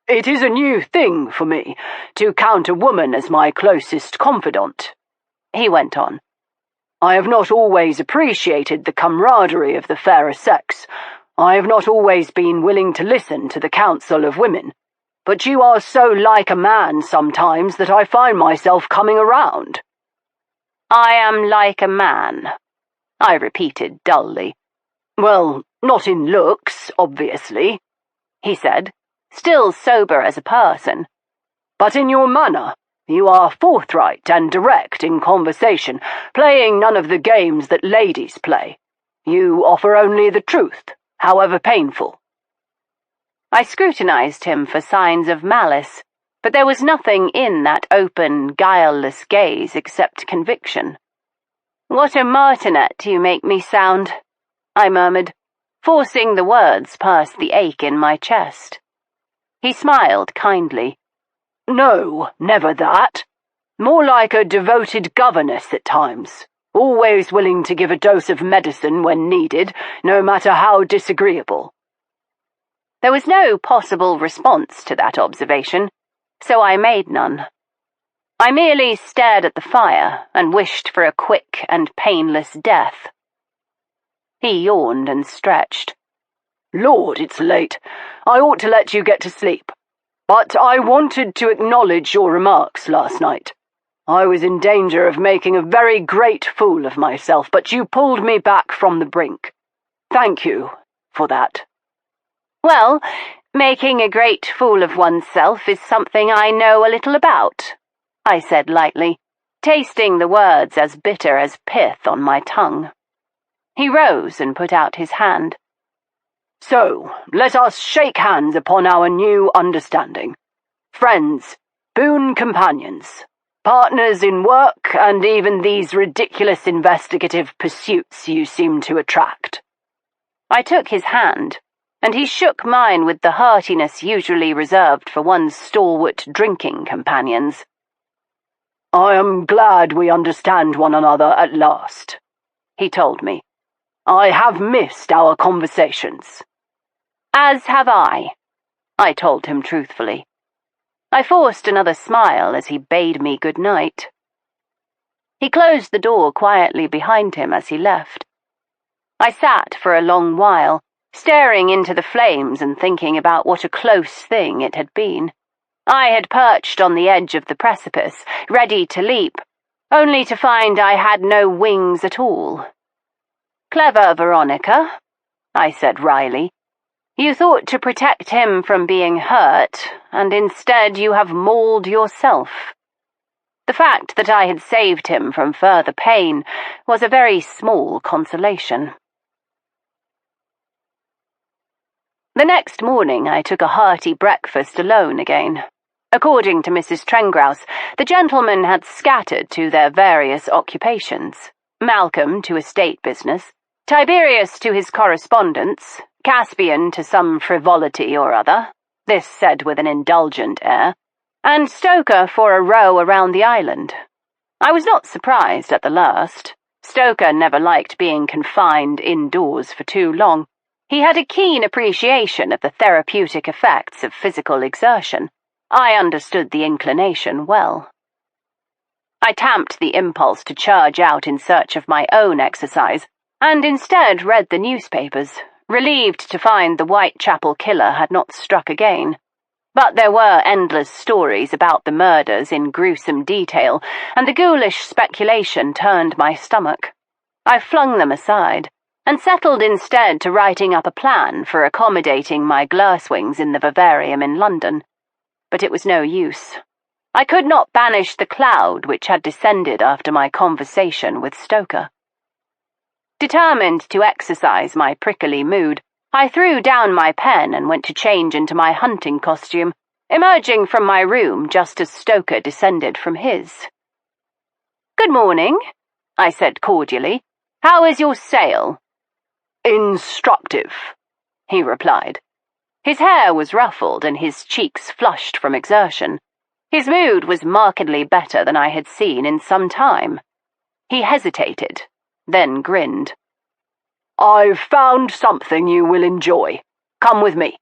"It is a new thing for me, to count a woman as my closest confidant," he went on. "I have not always appreciated the camaraderie of the fairer sex. I have not always been willing to listen to the counsel of women. but you are so like a man sometimes that I find myself coming around." "I am like a man," I repeated dully. "Well, not in looks, obviously," he said, still sober as a person. "but in your manner. You are forthright and direct in conversation, playing none of the games that ladies play. You offer only the truth, however painful." I scrutinized him for signs of malice, but there was nothing in that open, guileless gaze except conviction. "What a martinet you make me sound," I murmured, forcing the words past the ache in my chest. He smiled kindly. "No, never that. More like a devoted governess at times, always willing to give a dose of medicine when needed, no matter how disagreeable." There was no possible response to that observation, so I made none. I merely stared at the fire and wished for a quick and painless death. He yawned and stretched. "Lord, it's late. I ought to let you get to sleep. But I wanted to acknowledge your remarks last night. I was in danger of making a very great fool of myself, but you pulled me back from the brink. Thank you for that." "Well, making a great fool of oneself is something I know a little about," I said lightly, tasting the words as bitter as pith on my tongue. He rose and put out his hand. "So, let us shake hands upon our new understanding. Friends, boon companions, partners in work, and even these ridiculous investigative pursuits you seem to attract." I took his hand, and he shook mine with the heartiness usually reserved for one's stalwart drinking companions. "I am glad we understand one another at last," he told me. "I have missed our conversations." "As have I told him truthfully. I forced another smile as he bade me good night. He closed the door quietly behind him as he left. I sat for a long while, staring into the flames and thinking about what a close thing it had been. I had perched on the edge of the precipice, ready to leap, only to find I had no wings at all. "Clever, Veronica," I said wryly. "You thought to protect him from being hurt, and instead you have mauled yourself." The fact that I had saved him from further pain was a very small consolation. The next morning I took a hearty breakfast alone again. According to Mrs. Trengrouse, the gentlemen had scattered to their various occupations. Malcolm to estate business, Tiberius to his correspondence, Caspian to some frivolity or other, this said with an indulgent air, and Stoker for a row around the island. I was not surprised at the last. Stoker never liked being confined indoors for too long. He had a keen appreciation of the therapeutic effects of physical exertion. I understood the inclination well. I tamped the impulse to charge out in search of my own exercise, and instead read the newspapers, relieved to find the Whitechapel killer had not struck again. But there were endless stories about the murders in gruesome detail, and the ghoulish speculation turned my stomach. I flung them aside, and settled instead to writing up a plan for accommodating my glasswings in the vivarium in London. But it was no use. I could not banish the cloud which had descended after my conversation with Stoker. Determined to exercise my prickly mood, I threw down my pen and went to change into my hunting costume, emerging from my room just as Stoker descended from his. "Good morning," I said cordially. "How is your sail?" "Instructive," he replied. His hair was ruffled and his cheeks flushed from exertion. His mood was markedly better than I had seen in some time. He hesitated, then grinned. "I've found something you will enjoy. Come with me."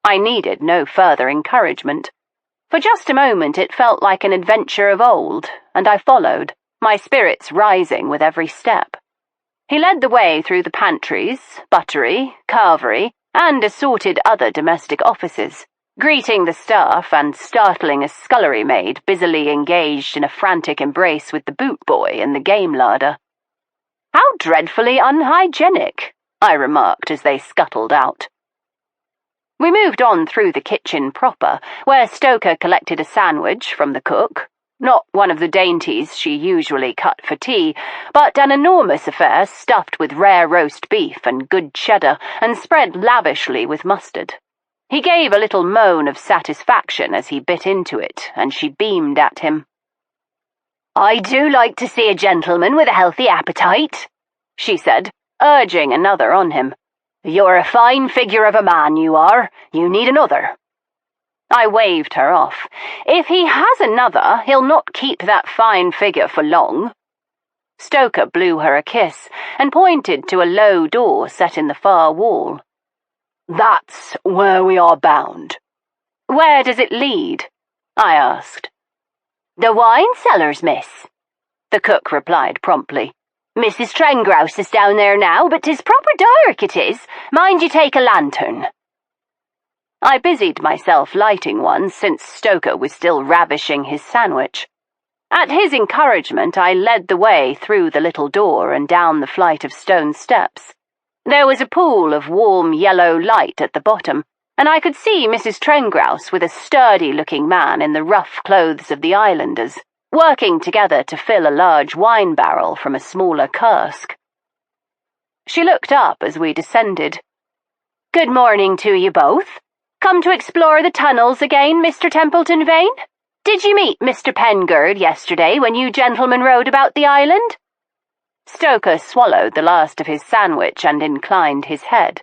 I needed no further encouragement. For just a moment it felt like an adventure of old, and I followed, my spirits rising with every step. He led the way through the pantries, buttery, carvery, and assorted other domestic offices, greeting the staff and startling a scullery maid busily engaged in a frantic embrace with the boot boy and the game larder. "How dreadfully unhygienic," I remarked as they scuttled out. We moved on through the kitchen proper, where Stoker collected a sandwich from the cook, not one of the dainties she usually cut for tea, but an enormous affair stuffed with rare roast beef and good cheddar and spread lavishly with mustard. He gave a little moan of satisfaction as he bit into it, and she beamed at him. "I do like to see a gentleman with a healthy appetite," she said, urging another on him. "You're a fine figure of a man, you are. You need another." I waved her off. If he has another, he'll not keep that fine figure for long. Stoker blew her a kiss and pointed to a low door set in the far wall. "That's where we are bound." "Where does it lead?" I asked. "The wine cellars, miss," the cook replied promptly. "Mrs. Trengrouse is down there now, but 'tis proper dark, it is. Mind you take a lantern." I busied myself lighting one, since Stoker was still ravishing his sandwich. At his encouragement, I led the way through the little door and down the flight of stone steps. There was a pool of warm yellow light at the bottom, and I could see Mrs. Trengrouse with a sturdy-looking man in the rough clothes of the islanders, working together to fill a large wine barrel from a smaller cask. She looked up as we descended. "Good morning to you both. Come to explore the tunnels again, Mr. Templeton-Vane? Did you meet Mr. Pengard yesterday when you gentlemen rode about the island?" Stoker swallowed the last of his sandwich and inclined his head.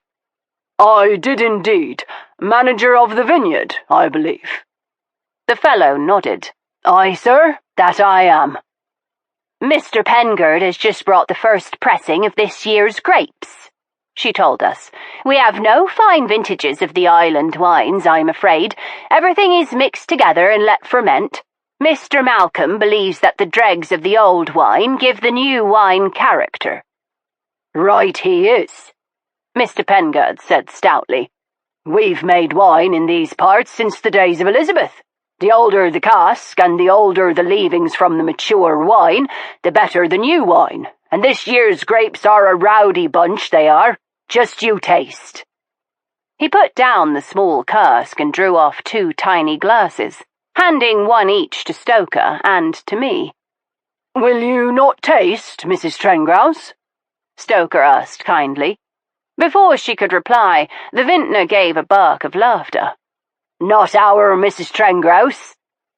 "I did indeed. Manager of the vineyard, I believe." The fellow nodded. "Aye, sir, that I am." "Mr. Pengard has just brought the first pressing of this year's grapes," she told us. "We have no fine vintages of the island wines, I'm afraid. Everything is mixed together and let ferment. Mr. Malcolm believes that the dregs of the old wine give the new wine character." "Right he is," Mr. Pengard said stoutly. "We've made wine in these parts since the days of Elizabeth. The older the cask and the older the leavings from the mature wine, the better the new wine. And this year's grapes are a rowdy bunch, they are. Just you taste." He put down the small cask and drew off 2 tiny glasses, handing one each to Stoker and to me. "Will you not taste, Mrs. Trengrouse?" Stoker asked kindly. Before she could reply, the vintner gave a bark of laughter. "Not our Mrs. Trengrouse,"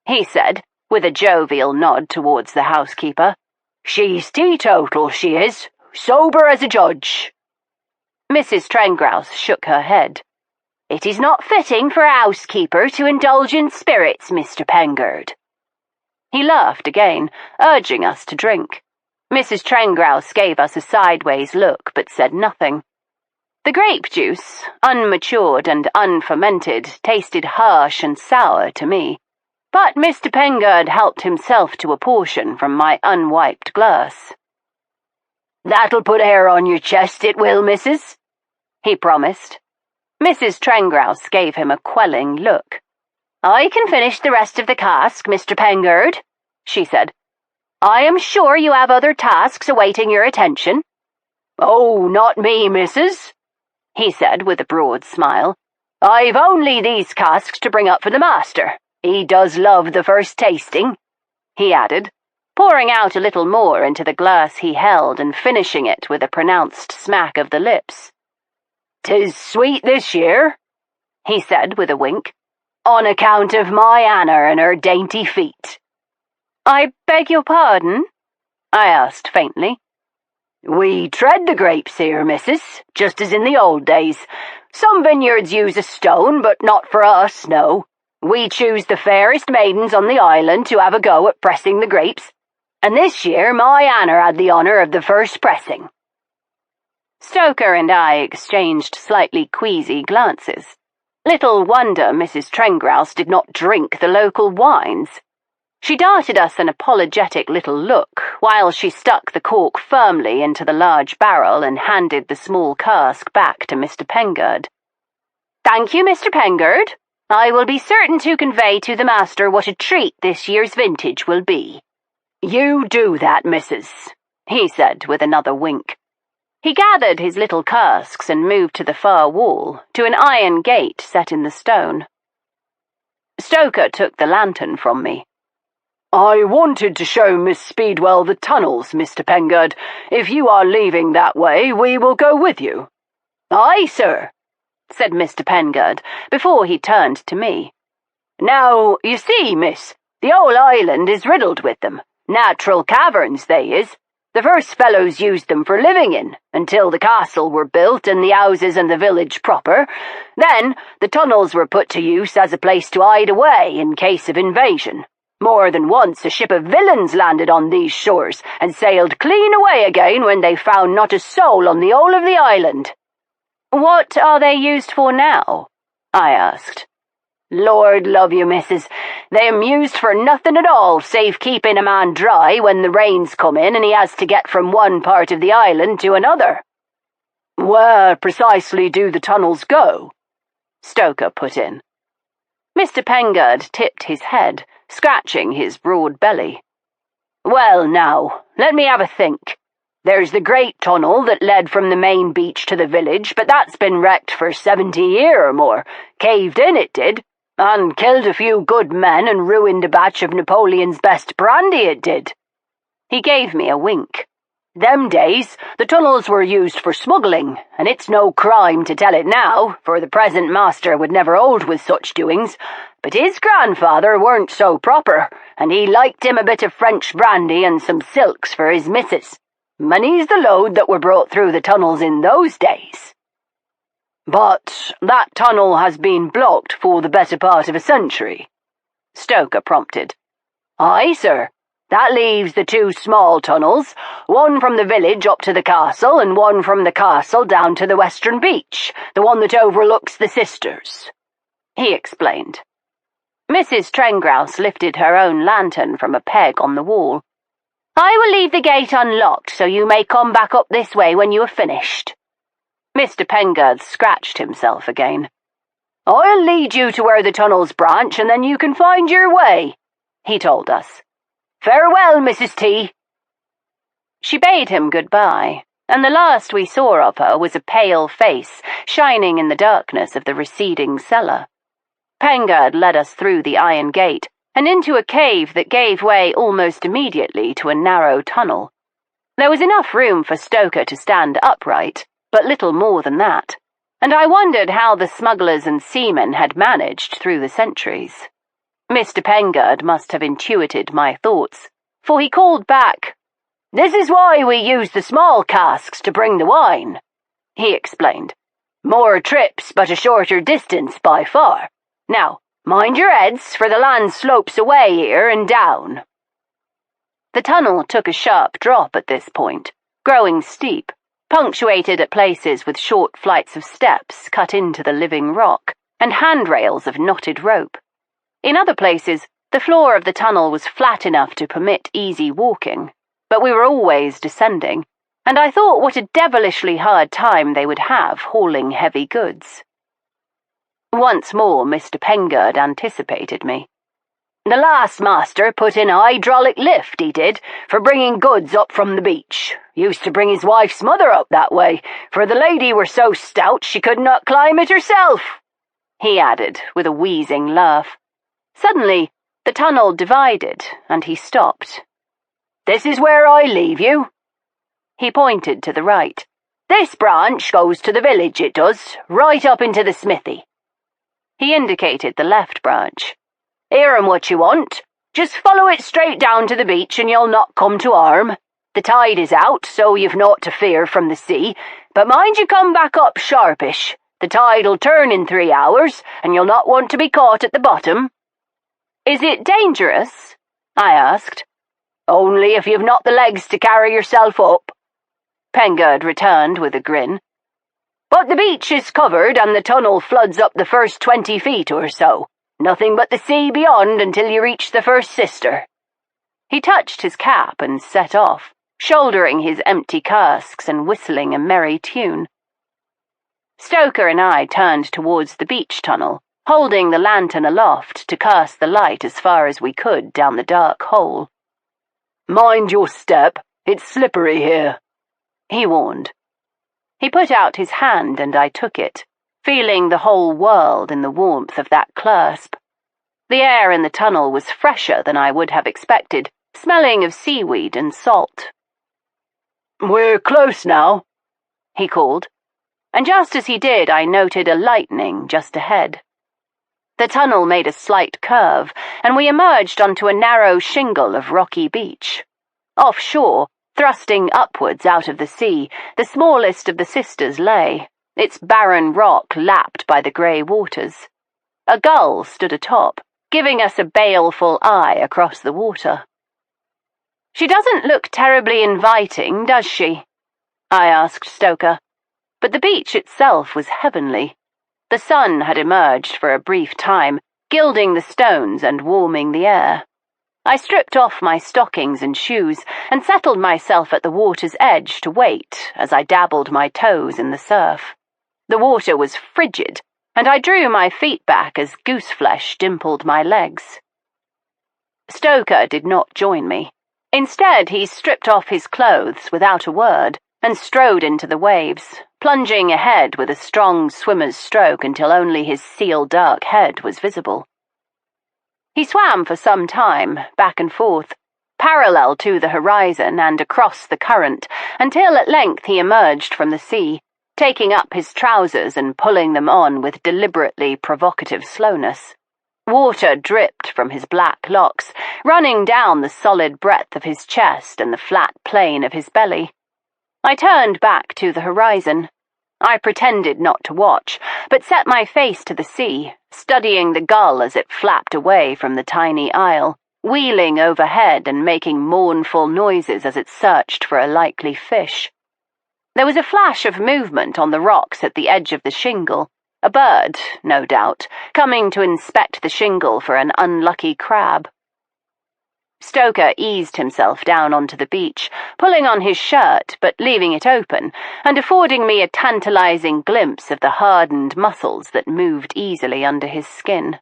he said, with a jovial nod towards the housekeeper. "She's teetotal, she is, sober as a judge." Mrs. Trengrouse shook her head. "It is not fitting for a housekeeper to indulge in spirits, Mr. Pengard." He laughed again, urging us to drink. Mrs. Trengrouse gave us a sideways look, but said nothing. The grape juice, unmatured and unfermented, tasted harsh and sour to me, but Mr. Pengard helped himself to a portion from my unwiped glass. "That'll put hair on your chest, it will, missus," he promised. Mrs. Trengrouse gave him a quelling look. "I can finish the rest of the cask, Mr. Pengard," she said. "I am sure you have other tasks awaiting your attention." "Oh, not me, missus," he said with a broad smile. "I've only these casks to bring up for the master. He does love the first tasting," he added, pouring out a little more into the glass he held and finishing it with a pronounced smack of the lips. "'Tis sweet this year," he said with a wink, "on account of my Anna and her dainty feet." "I beg your pardon?" I asked faintly. "We tread the grapes here, missus, just as in the old days. Some vineyards use a stone, but not for us, no. We choose the fairest maidens on the island to have a go at pressing the grapes, and this year my Anna had the honour of the first pressing." Stoker and I exchanged slightly queasy glances. Little wonder Mrs. Trengrouse did not drink the local wines. She darted us an apologetic little look while she stuck the cork firmly into the large barrel and handed the small cask back to Mr. Pengard. "Thank you, Mr. Pengard," I will be certain to convey to the master what a treat this year's vintage will be." "You do that, missus," he said with another wink. He gathered his little casks and moved to the far wall, to an iron gate set in the stone. Stoker took the lantern from me. "I wanted to show Miss Speedwell the tunnels, Mr. Pengard. If you are leaving that way, we will go with you." "Aye, sir," said Mr. Pengard, before he turned to me. "Now, you see, miss, the whole island is riddled with them. Natural caverns, they is. The first fellows used them for living in, until the castle were built and the houses and the village proper. Then the tunnels were put to use as a place to hide away in case of invasion. More than once a ship of villains landed on these shores and sailed clean away again when they found not a soul on the whole of the island." "What are they used for now?" I asked. "Lord love you, missus, they am used for nothing at all save keeping a man dry when the rains come in and he has to get from one part of the island to another." "Where precisely do the tunnels go?" Stoker put in. Mr. Pengard tipped his head, scratching his broad belly. "Well, now, let me have a think. There's the great tunnel that led from the main beach to the village, but that's been wrecked for 70 year or more. Caved in, it did, and killed a few good men and ruined a batch of Napoleon's best brandy, it did." He gave me a wink. "Them days, the tunnels were used for smuggling, and it's no crime to tell it now, for the present master would never hold with such doings. But his grandfather weren't so proper, and he liked him a bit of French brandy and some silks for his missus. Many's the load that were brought through the tunnels in those days." "But that tunnel has been blocked for the better part of a century," Stoker prompted. "Aye, sir. That leaves the two small tunnels, one from the village up to the castle and one from the castle down to the western beach, the one that overlooks the sisters," he explained. Mrs. Trengrouse lifted her own lantern from a peg on the wall. "I will leave the gate unlocked so you may come back up this way when you have finished." Mr. Pengard scratched himself again. "I'll lead you to where the tunnels branch and then you can find your way," he told us. "Farewell, Mrs. T." She bade him goodbye, and the last we saw of her was a pale face shining in the darkness of the receding cellar. Pengard led us through the iron gate and into a cave that gave way almost immediately to a narrow tunnel. There was enough room for Stoker to stand upright, but little more than that, and I wondered how the smugglers and seamen had managed through the centuries. Mr. Pengard must have intuited my thoughts, for he called back, "This is why we use the small casks to bring the wine," he explained. "More trips, but a shorter distance by far. Now, mind your heads, for the land slopes away here and down." The tunnel took a sharp drop at this point, growing steep, punctuated at places with short flights of steps cut into the living rock and handrails of knotted rope. In other places, the floor of the tunnel was flat enough to permit easy walking, but we were always descending, and I thought what a devilishly hard time they would have hauling heavy goods. Once more Mr. Pengard anticipated me. "The last master put in a hydraulic lift, he did, for bringing goods up from the beach. Used to bring his wife's mother up that way, for the lady were so stout she could not climb it herself," he added with a wheezing laugh. Suddenly, the tunnel divided, and he stopped. "This is where I leave you." He pointed to the right. "This branch goes to the village, it does, right up into the smithy." He indicated the left branch. "Here'n what you want. Just follow it straight down to the beach and you'll not come to harm. The tide is out, so you've naught to fear from the sea, but mind you come back up sharpish. The tide'll turn in 3 hours, and you'll not want to be caught at the bottom." "Is it dangerous?" I asked. "Only if you've not the legs to carry yourself up," Pengard returned with a grin. "But the beach is covered and the tunnel floods up the first 20 feet or so. Nothing but the sea beyond until you reach the first sister." He touched his cap and set off, shouldering his empty casks and whistling a merry tune. Stoker and I turned towards the beach tunnel, holding the lantern aloft to cast the light as far as we could down the dark hole. "Mind your step, it's slippery here," he warned. He put out his hand and I took it, feeling the whole world in the warmth of that clasp. The air in the tunnel was fresher than I would have expected, smelling of seaweed and salt. "We're close now," he called, and just as he did I noted a lightning just ahead. The tunnel made a slight curve, and we emerged onto a narrow shingle of rocky beach. Offshore, thrusting upwards out of the sea, the smallest of the sisters lay, its barren rock lapped by the grey waters. A gull stood atop, giving us a baleful eye across the water. "She doesn't look terribly inviting, does she?" I asked Stoker, but the beach itself was heavenly. The sun had emerged for a brief time, gilding the stones and warming the air. I stripped off my stockings and shoes and settled myself at the water's edge to wait as I dabbled my toes in the surf. The water was frigid, and I drew my feet back as gooseflesh dimpled my legs. Stoker did not join me. Instead, he stripped off his clothes without a word and strode into the waves, plunging ahead with a strong swimmer's stroke until only his seal-dark head was visible. He swam for some time, back and forth, parallel to the horizon and across the current, until at length he emerged from the sea, taking up his trousers and pulling them on with deliberately provocative slowness. Water dripped from his black locks, running down the solid breadth of his chest and the flat plane of his belly. I turned back to the horizon. I pretended not to watch, but set my face to the sea, studying the gull as it flapped away from the tiny isle, wheeling overhead and making mournful noises as it searched for a likely fish. There was a flash of movement on the rocks at the edge of the shingle, a bird, no doubt, coming to inspect the shingle for an unlucky crab. Stoker eased himself down onto the beach, pulling on his shirt but leaving it open, and affording me a tantalizing glimpse of the hardened muscles that moved easily under his skin.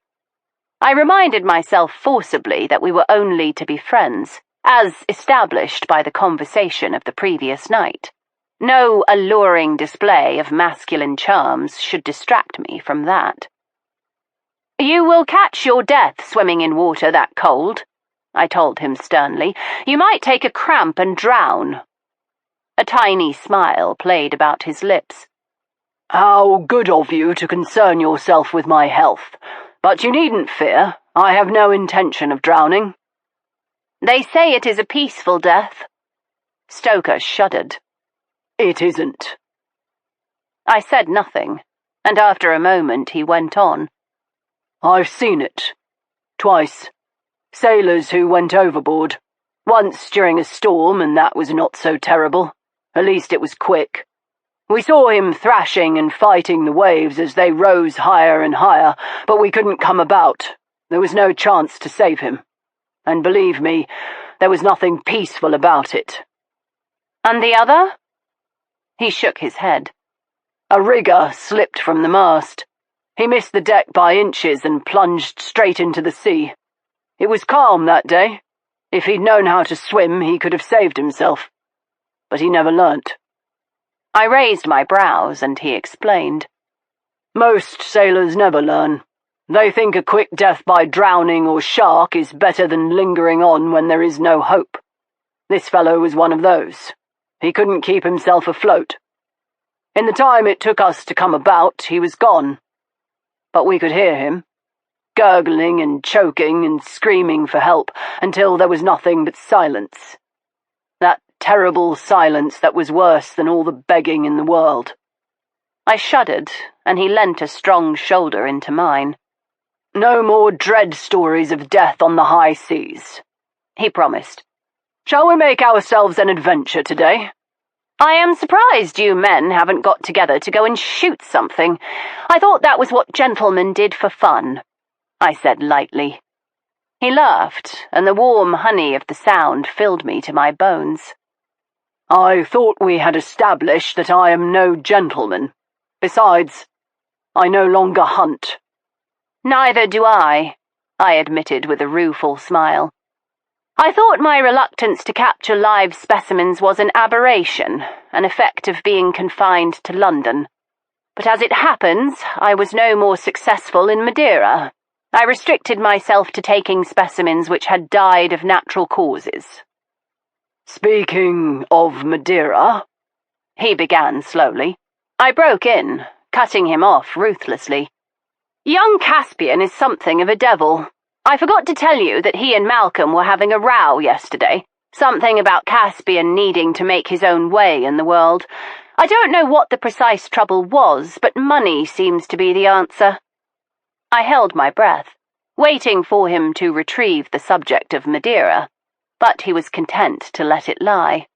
I reminded myself forcibly that we were only to be friends, as established by the conversation of the previous night. No alluring display of masculine charms should distract me from that. "You will catch your death swimming in water that cold," I told him sternly. "You might take a cramp and drown." A tiny smile played about his lips. "How good of you to concern yourself with my health. But you needn't fear. I have no intention of drowning." "They say it is a peaceful death." Stoker shuddered. "It isn't." I said nothing, and after a moment he went on. "I've seen it. Twice. Sailors who went overboard. Once during a storm, and that was not so terrible. At least it was quick. We saw him thrashing and fighting the waves as they rose higher and higher, but we couldn't come about. There was no chance to save him. And believe me, there was nothing peaceful about it." "And the other?" He shook his head. "A rigger slipped from the mast. He missed the deck by inches and plunged straight into the sea. It was calm that day. If he'd known how to swim, he could have saved himself. But he never learnt." I raised my brows, and he explained. "Most sailors never learn. They think a quick death by drowning or shark is better than lingering on when there is no hope. This fellow was one of those. He couldn't keep himself afloat. In the time it took us to come about, he was gone. But we could hear him, gurgling and choking and screaming for help until there was nothing but silence. That terrible silence that was worse than all the begging in the world." I shuddered, and he leant a strong shoulder into mine. "No more dread stories of death on the high seas," he promised. "Shall we make ourselves an adventure today?" "I am surprised you men haven't got together to go and shoot something. I thought that was what gentlemen did for fun," I said lightly. He laughed, and the warm honey of the sound filled me to my bones. "I thought we had established that I am no gentleman. Besides, I no longer hunt." Neither do I admitted with a rueful smile. I thought my reluctance to capture live specimens was an aberration, an effect of being confined to London. But as it happens, I was no more successful in Madeira. I restricted myself to taking specimens which had died of natural causes. Speaking of Madeira, he began slowly. I broke in, cutting him off ruthlessly. Young Caspian is something of a devil. I forgot to tell you that he and Malcolm were having a row yesterday. Something about Caspian needing to make his own way in the world. I don't know what the precise trouble was, but money seems to be the answer. I held my breath, waiting for him to retrieve the subject of Madeira, but he was content to let it lie.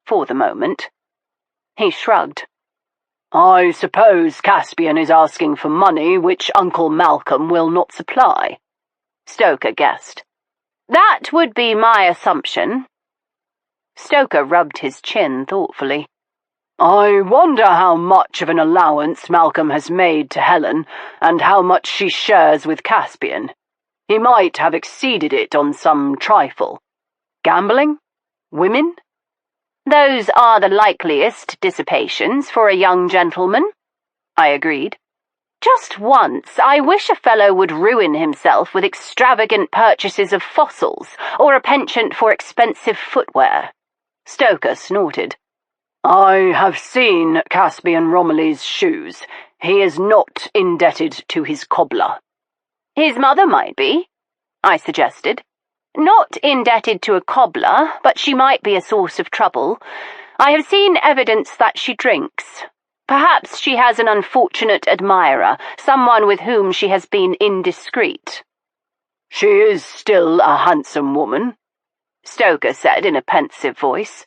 For the moment. He shrugged. I suppose Caspian is asking for money which Uncle Malcolm will not supply, Stoker guessed. That would be my assumption. Stoker rubbed his chin thoughtfully. I wonder how much of an allowance Malcolm has made to Helen, and how much she shares with Caspian. He might have exceeded it on some trifle. Gambling? Women? Those are the likeliest dissipations for a young gentleman, I agreed. Just once, I wish a fellow would ruin himself with extravagant purchases of fossils, or a penchant for expensive footwear. Stoker snorted. I have seen Caspian Romilly's shoes. He is not indebted to his cobbler. His mother might be, I suggested. Not indebted to a cobbler, but she might be a source of trouble. I have seen evidence that she drinks. Perhaps she has an unfortunate admirer, someone with whom she has been indiscreet. She is still a handsome woman, Stoker said in a pensive voice.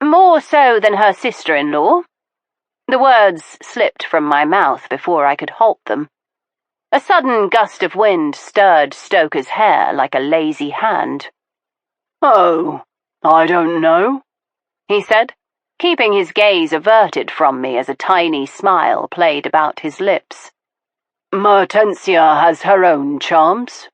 More so than her sister-in-law. The words slipped from my mouth before I could halt them. A sudden gust of wind stirred Stoker's hair like a lazy hand. Oh, I don't know, he said, keeping his gaze averted from me as a tiny smile played about his lips. Mertensia has her own charms.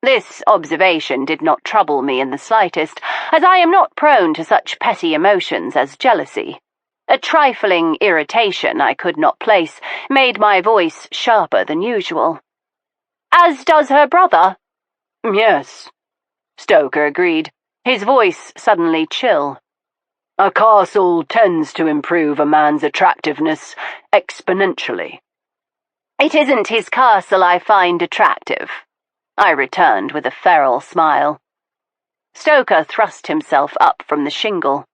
This observation did not trouble me in the slightest, as I am not prone to such petty emotions as jealousy. A trifling irritation I could not place made my voice sharper than usual. As does her brother. Yes, Stoker agreed, his voice suddenly chill. A castle tends to improve a man's attractiveness exponentially. It isn't his castle I find attractive, I returned with a feral smile. Stoker thrust himself up from the shingle.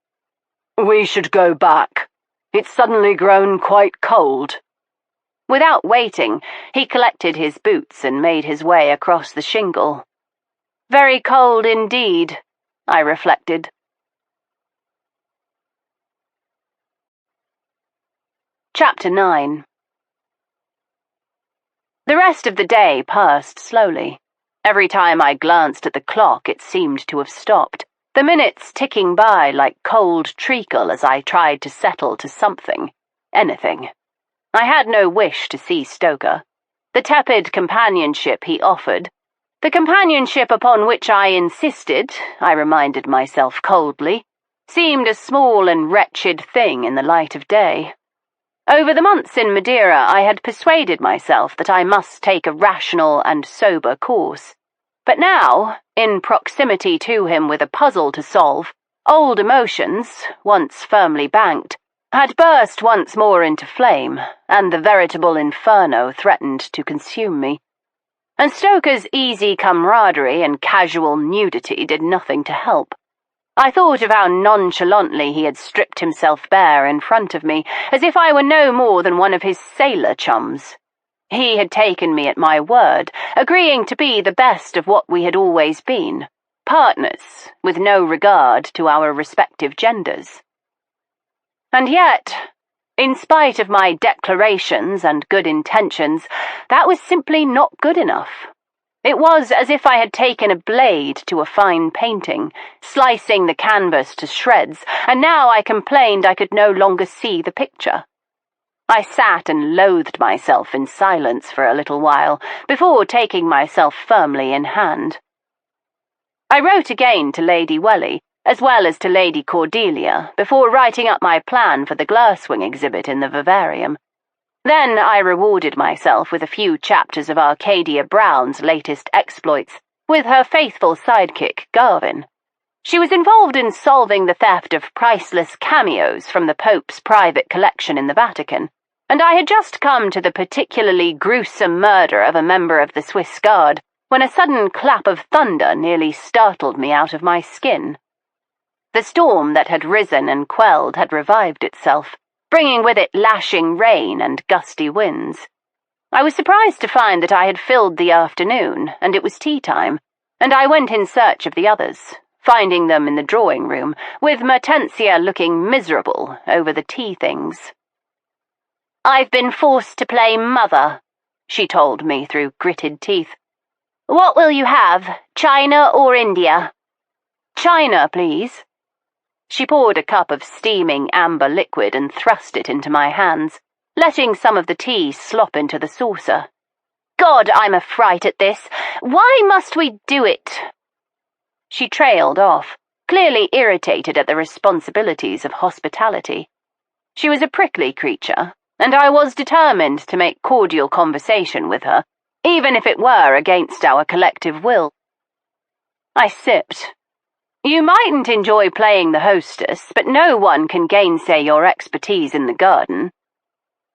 We should go back. It's suddenly grown quite cold. Without waiting, he collected his boots and made his way across the shingle. Very cold indeed, I reflected. Chapter 9. The rest of the day passed slowly. Every time I glanced at the clock, it seemed to have stopped, the minutes ticking by like cold treacle as I tried to settle to something, anything. I had no wish to see Stoker. The tepid companionship he offered, the companionship upon which I insisted, I reminded myself coldly, seemed a small and wretched thing in the light of day. Over the months in Madeira, I had persuaded myself that I must take a rational and sober course. But now, in proximity to him with a puzzle to solve, old emotions, once firmly banked, had burst once more into flame, and the veritable inferno threatened to consume me. And Stoker's easy camaraderie and casual nudity did nothing to help. I thought of how nonchalantly he had stripped himself bare in front of me, as if I were no more than one of his sailor chums. He had taken me at my word, agreeing to be the best of what we had always been, partners, with no regard to our respective genders. And yet, in spite of my declarations and good intentions, that was simply not good enough. It was as if I had taken a blade to a fine painting, slicing the canvas to shreds, and now I complained I could no longer see the picture. I sat and loathed myself in silence for a little while, before taking myself firmly in hand. I wrote again to Lady Welly, as well as to Lady Cordelia, before writing up my plan for the glasswing exhibit in the vivarium. Then I rewarded myself with a few chapters of Arcadia Brown's latest exploits, with her faithful sidekick, Garvin. She was involved in solving the theft of priceless cameos from the Pope's private collection in the Vatican, and I had just come to the particularly gruesome murder of a member of the Swiss Guard, when a sudden clap of thunder nearly startled me out of my skin. The storm that had risen and quelled had revived itself, bringing with it lashing rain and gusty winds. I was surprised to find that I had filled the afternoon, and it was tea time, and I went in search of the others, finding them in the drawing room, with Mertensia looking miserable over the tea things. "I've been forced to play mother," she told me through gritted teeth. "What will you have, China or India?" "China, please." She poured a cup of steaming amber liquid and thrust it into my hands, letting some of the tea slop into the saucer. "God, I'm a fright at this. Why must we do it?" She trailed off, clearly irritated at the responsibilities of hospitality. She was a prickly creature, and I was determined to make cordial conversation with her, even if it were against our collective will. I sipped. "You mightn't enjoy playing the hostess, but no one can gainsay your expertise in the garden."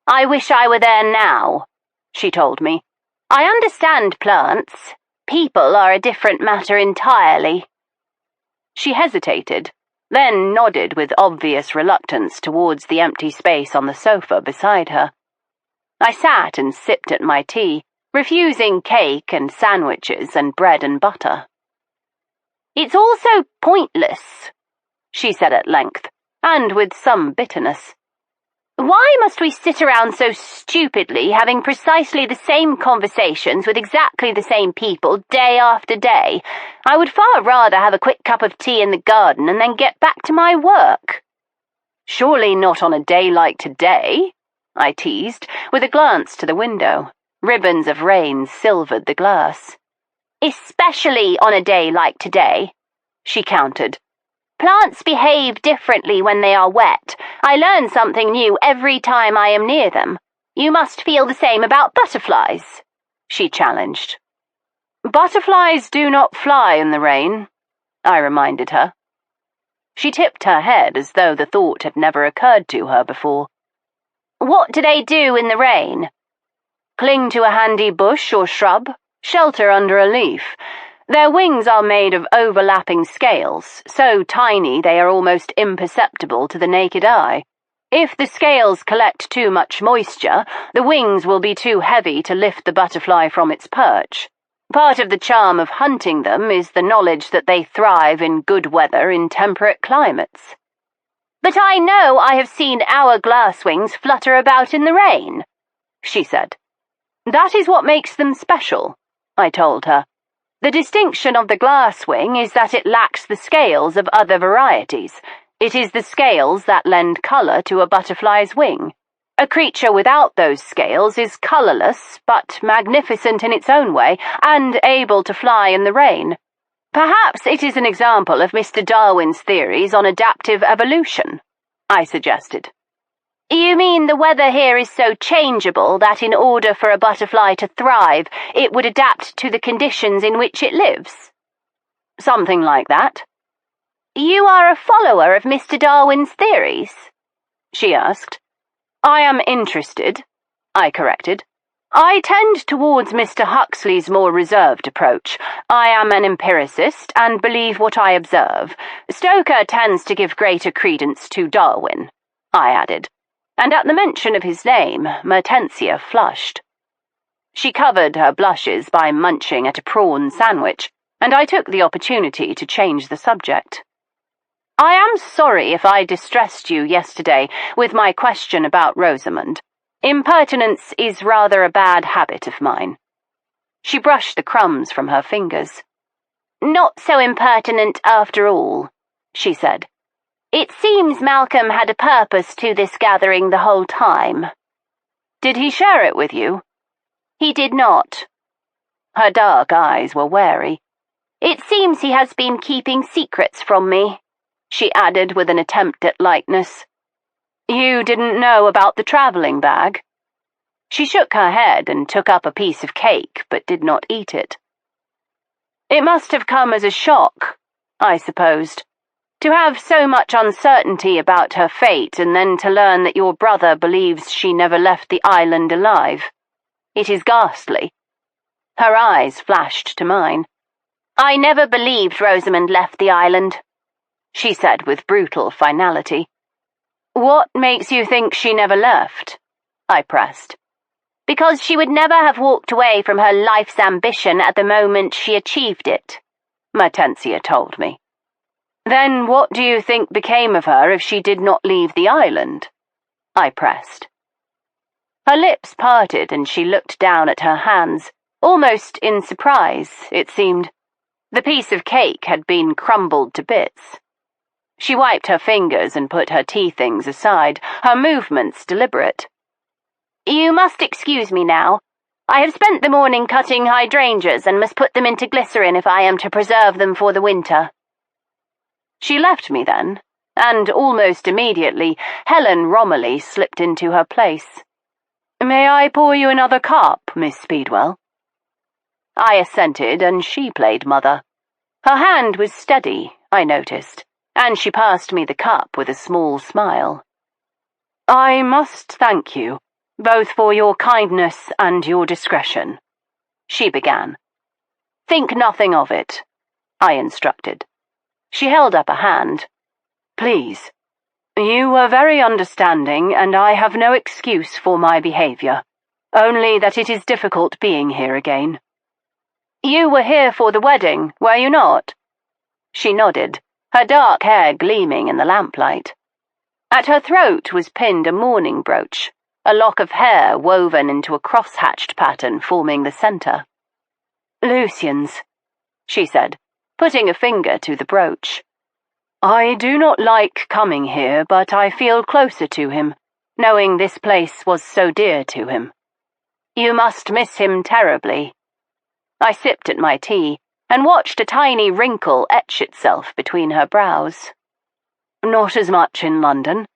"I wish I were there now," she told me. "I understand plants. People are a different matter entirely." She hesitated, then nodded with obvious reluctance towards the empty space on the sofa beside her. I sat and sipped at my tea, refusing cake and sandwiches and bread and butter. "It's all so pointless," she said at length, and with some bitterness. "Why must we sit around so stupidly, having precisely the same conversations with exactly the same people day after day? I would far rather have a quick cup of tea in the garden and then get back to my work." "Surely not on a day like today," I teased, with a glance to the window. Ribbons of rain silvered the glass. "Especially on a day like today," she countered. "Plants behave differently when they are wet. I learn something new every time I am near them. You must feel the same about butterflies," she challenged. "Butterflies do not fly in the rain," I reminded her. She tipped her head as though the thought had never occurred to her before. "What do they do in the rain?" "Cling to a handy bush or shrub, shelter under a leaf. Their wings are made of overlapping scales, so tiny they are almost imperceptible to the naked eye. If the scales collect too much moisture, the wings will be too heavy to lift the butterfly from its perch. Part of the charm of hunting them is the knowledge that they thrive in good weather in temperate climates." "But I know I have seen our glasswings flutter about in the rain," she said. "That is what makes them special," I told her. "The distinction of the glasswing is that it lacks the scales of other varieties. It is the scales that lend colour to a butterfly's wing. A creature without those scales is colourless, but magnificent in its own way, and able to fly in the rain. Perhaps it is an example of Mr. Darwin's theories on adaptive evolution," I suggested. "You mean the weather here is so changeable that in order for a butterfly to thrive, it would adapt to the conditions in which it lives?" "Something like that." "You are a follower of Mr. Darwin's theories?" she asked. "I am interested," I corrected. "I tend towards Mr. Huxley's more reserved approach. I am an empiricist and believe what I observe. Stoker tends to give greater credence to Darwin," I added. And at the mention of his name, Mertensia flushed. She covered her blushes by munching at a prawn sandwich, and I took the opportunity to change the subject. "I am sorry if I distressed you yesterday with my question about Rosamund. Impertinence is rather a bad habit of mine." She brushed the crumbs from her fingers. "Not so impertinent after all," she said. "It seems Malcolm had a purpose to this gathering the whole time." Did he share it with you? He did not. Her dark eyes were wary. It seems he has been keeping secrets from me, she added with an attempt at lightness. You didn't know about the travelling bag? She shook her head and took up a piece of cake, but did not eat it. It must have come as a shock, I supposed, to have so much uncertainty about her fate and then to learn that your brother believes she never left the island alive. It is ghastly. Her eyes flashed to mine. I never believed Rosamund left the island, she said with brutal finality. What makes you think she never left? I pressed. Because she would never have walked away from her life's ambition at the moment she achieved it, Mertensia told me. Then what do you think became of her if she did not leave the island? I pressed. Her lips parted and she looked down at her hands, almost in surprise, it seemed. The piece of cake had been crumbled to bits. She wiped her fingers and put her tea things aside, her movements deliberate. You must excuse me now. I have spent the morning cutting hydrangeas and must put them into glycerin if I am to preserve them for the winter. She left me then, and almost immediately Helen Romilly slipped into her place. May I pour you another cup, Miss Speedwell? I assented, and she played mother. Her hand was steady, I noticed, and she passed me the cup with a small smile. I must thank you, both for your kindness and your discretion, she began. Think nothing of it, I instructed. She held up a hand. Please. You were very understanding, and I have no excuse for my behaviour, only that it is difficult being here again. You were here for the wedding, were you not? She nodded, her dark hair gleaming in the lamplight. At her throat was pinned a mourning brooch, a lock of hair woven into a cross-hatched pattern forming the centre. Lucian's, she said, putting a finger to the brooch. I do not like coming here, but I feel closer to him, knowing this place was so dear to him. You must miss him terribly. I sipped at my tea and watched a tiny wrinkle etch itself between her brows. Not as much in London.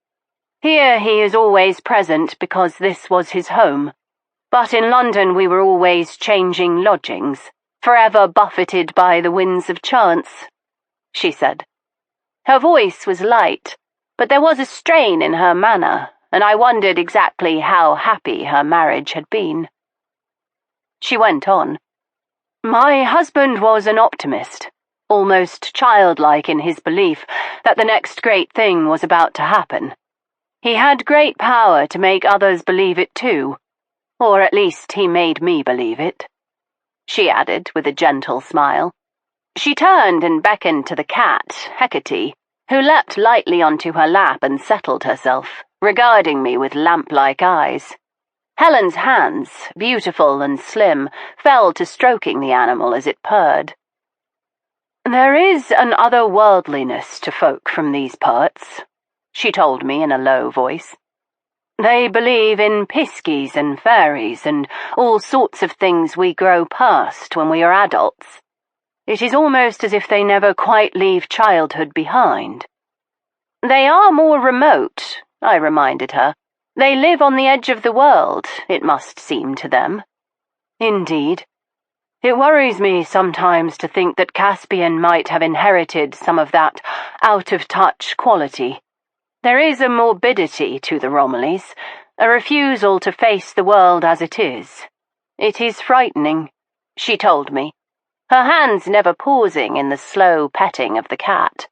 Here he is always present because this was his home, but in London we were always changing lodgings, forever buffeted by the winds of chance, she said. Her voice was light, but there was a strain in her manner, and I wondered exactly how happy her marriage had been. She went on. My husband was an optimist, almost childlike in his belief that the next great thing was about to happen. He had great power to make others believe it too, or at least he made me believe it, she added with a gentle smile. She turned and beckoned to the cat, Hecate, who leapt lightly onto her lap and settled herself, regarding me with lamp-like eyes. Helen's hands, beautiful and slim, fell to stroking the animal as it purred. There is an otherworldliness to folk from these parts, she told me in a low voice. They believe in piskies and fairies and all sorts of things we grow past when we are adults. It is almost as if they never quite leave childhood behind. They are more remote, I reminded her. They live on the edge of the world, it must seem to them. Indeed. It worries me sometimes to think that Caspian might have inherited some of that out-of-touch quality. There is a morbidity to the Romillys, a refusal to face the world as it is. It is frightening, she told me, her hands never pausing in the slow petting of the cat.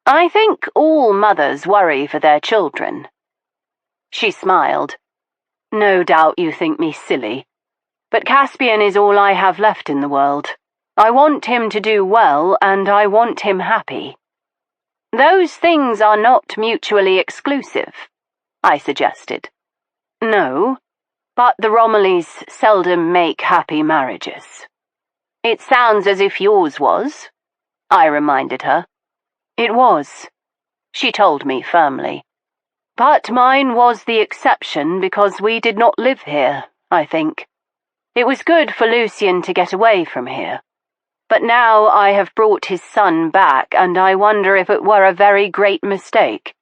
I think all mothers worry for their children. She smiled. No doubt you think me silly, but Caspian is all I have left in the world. I want him to do well, and I want him happy. Those things are not mutually exclusive, I suggested. No, but the Romillys seldom make happy marriages. It sounds as if yours was, I reminded her. It was, she told me firmly. But mine was the exception because we did not live here, I think. It was good for Lucian to get away from here. But now I have brought his son back, and I wonder if it were a very great mistake.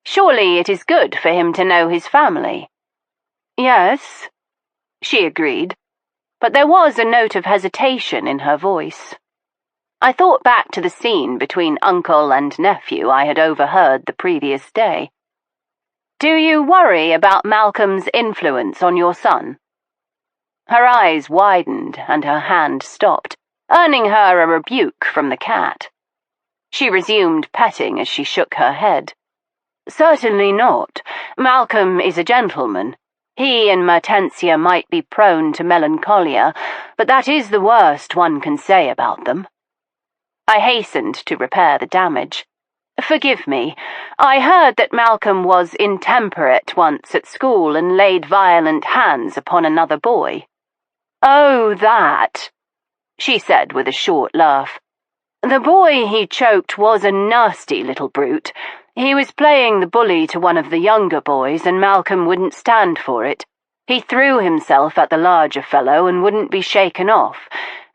Surely it is good for him to know his family. Yes, she agreed, but there was a note of hesitation in her voice. I thought back to the scene between uncle and nephew I had overheard the previous day. Do you worry about Malcolm's influence on your son? Her eyes widened and her hand stopped, earning her a rebuke from the cat. She resumed petting as she shook her head. Certainly not. Malcolm is a gentleman. He and Mertensia might be prone to melancholia, but that is the worst one can say about them. I hastened to repair the damage. Forgive me. I heard that Malcolm was intemperate once at school and laid violent hands upon another boy. Oh, that, she said with a short laugh. The boy he choked was a nasty little brute. He was playing the bully to one of the younger boys, and Malcolm wouldn't stand for it. He threw himself at the larger fellow and wouldn't be shaken off.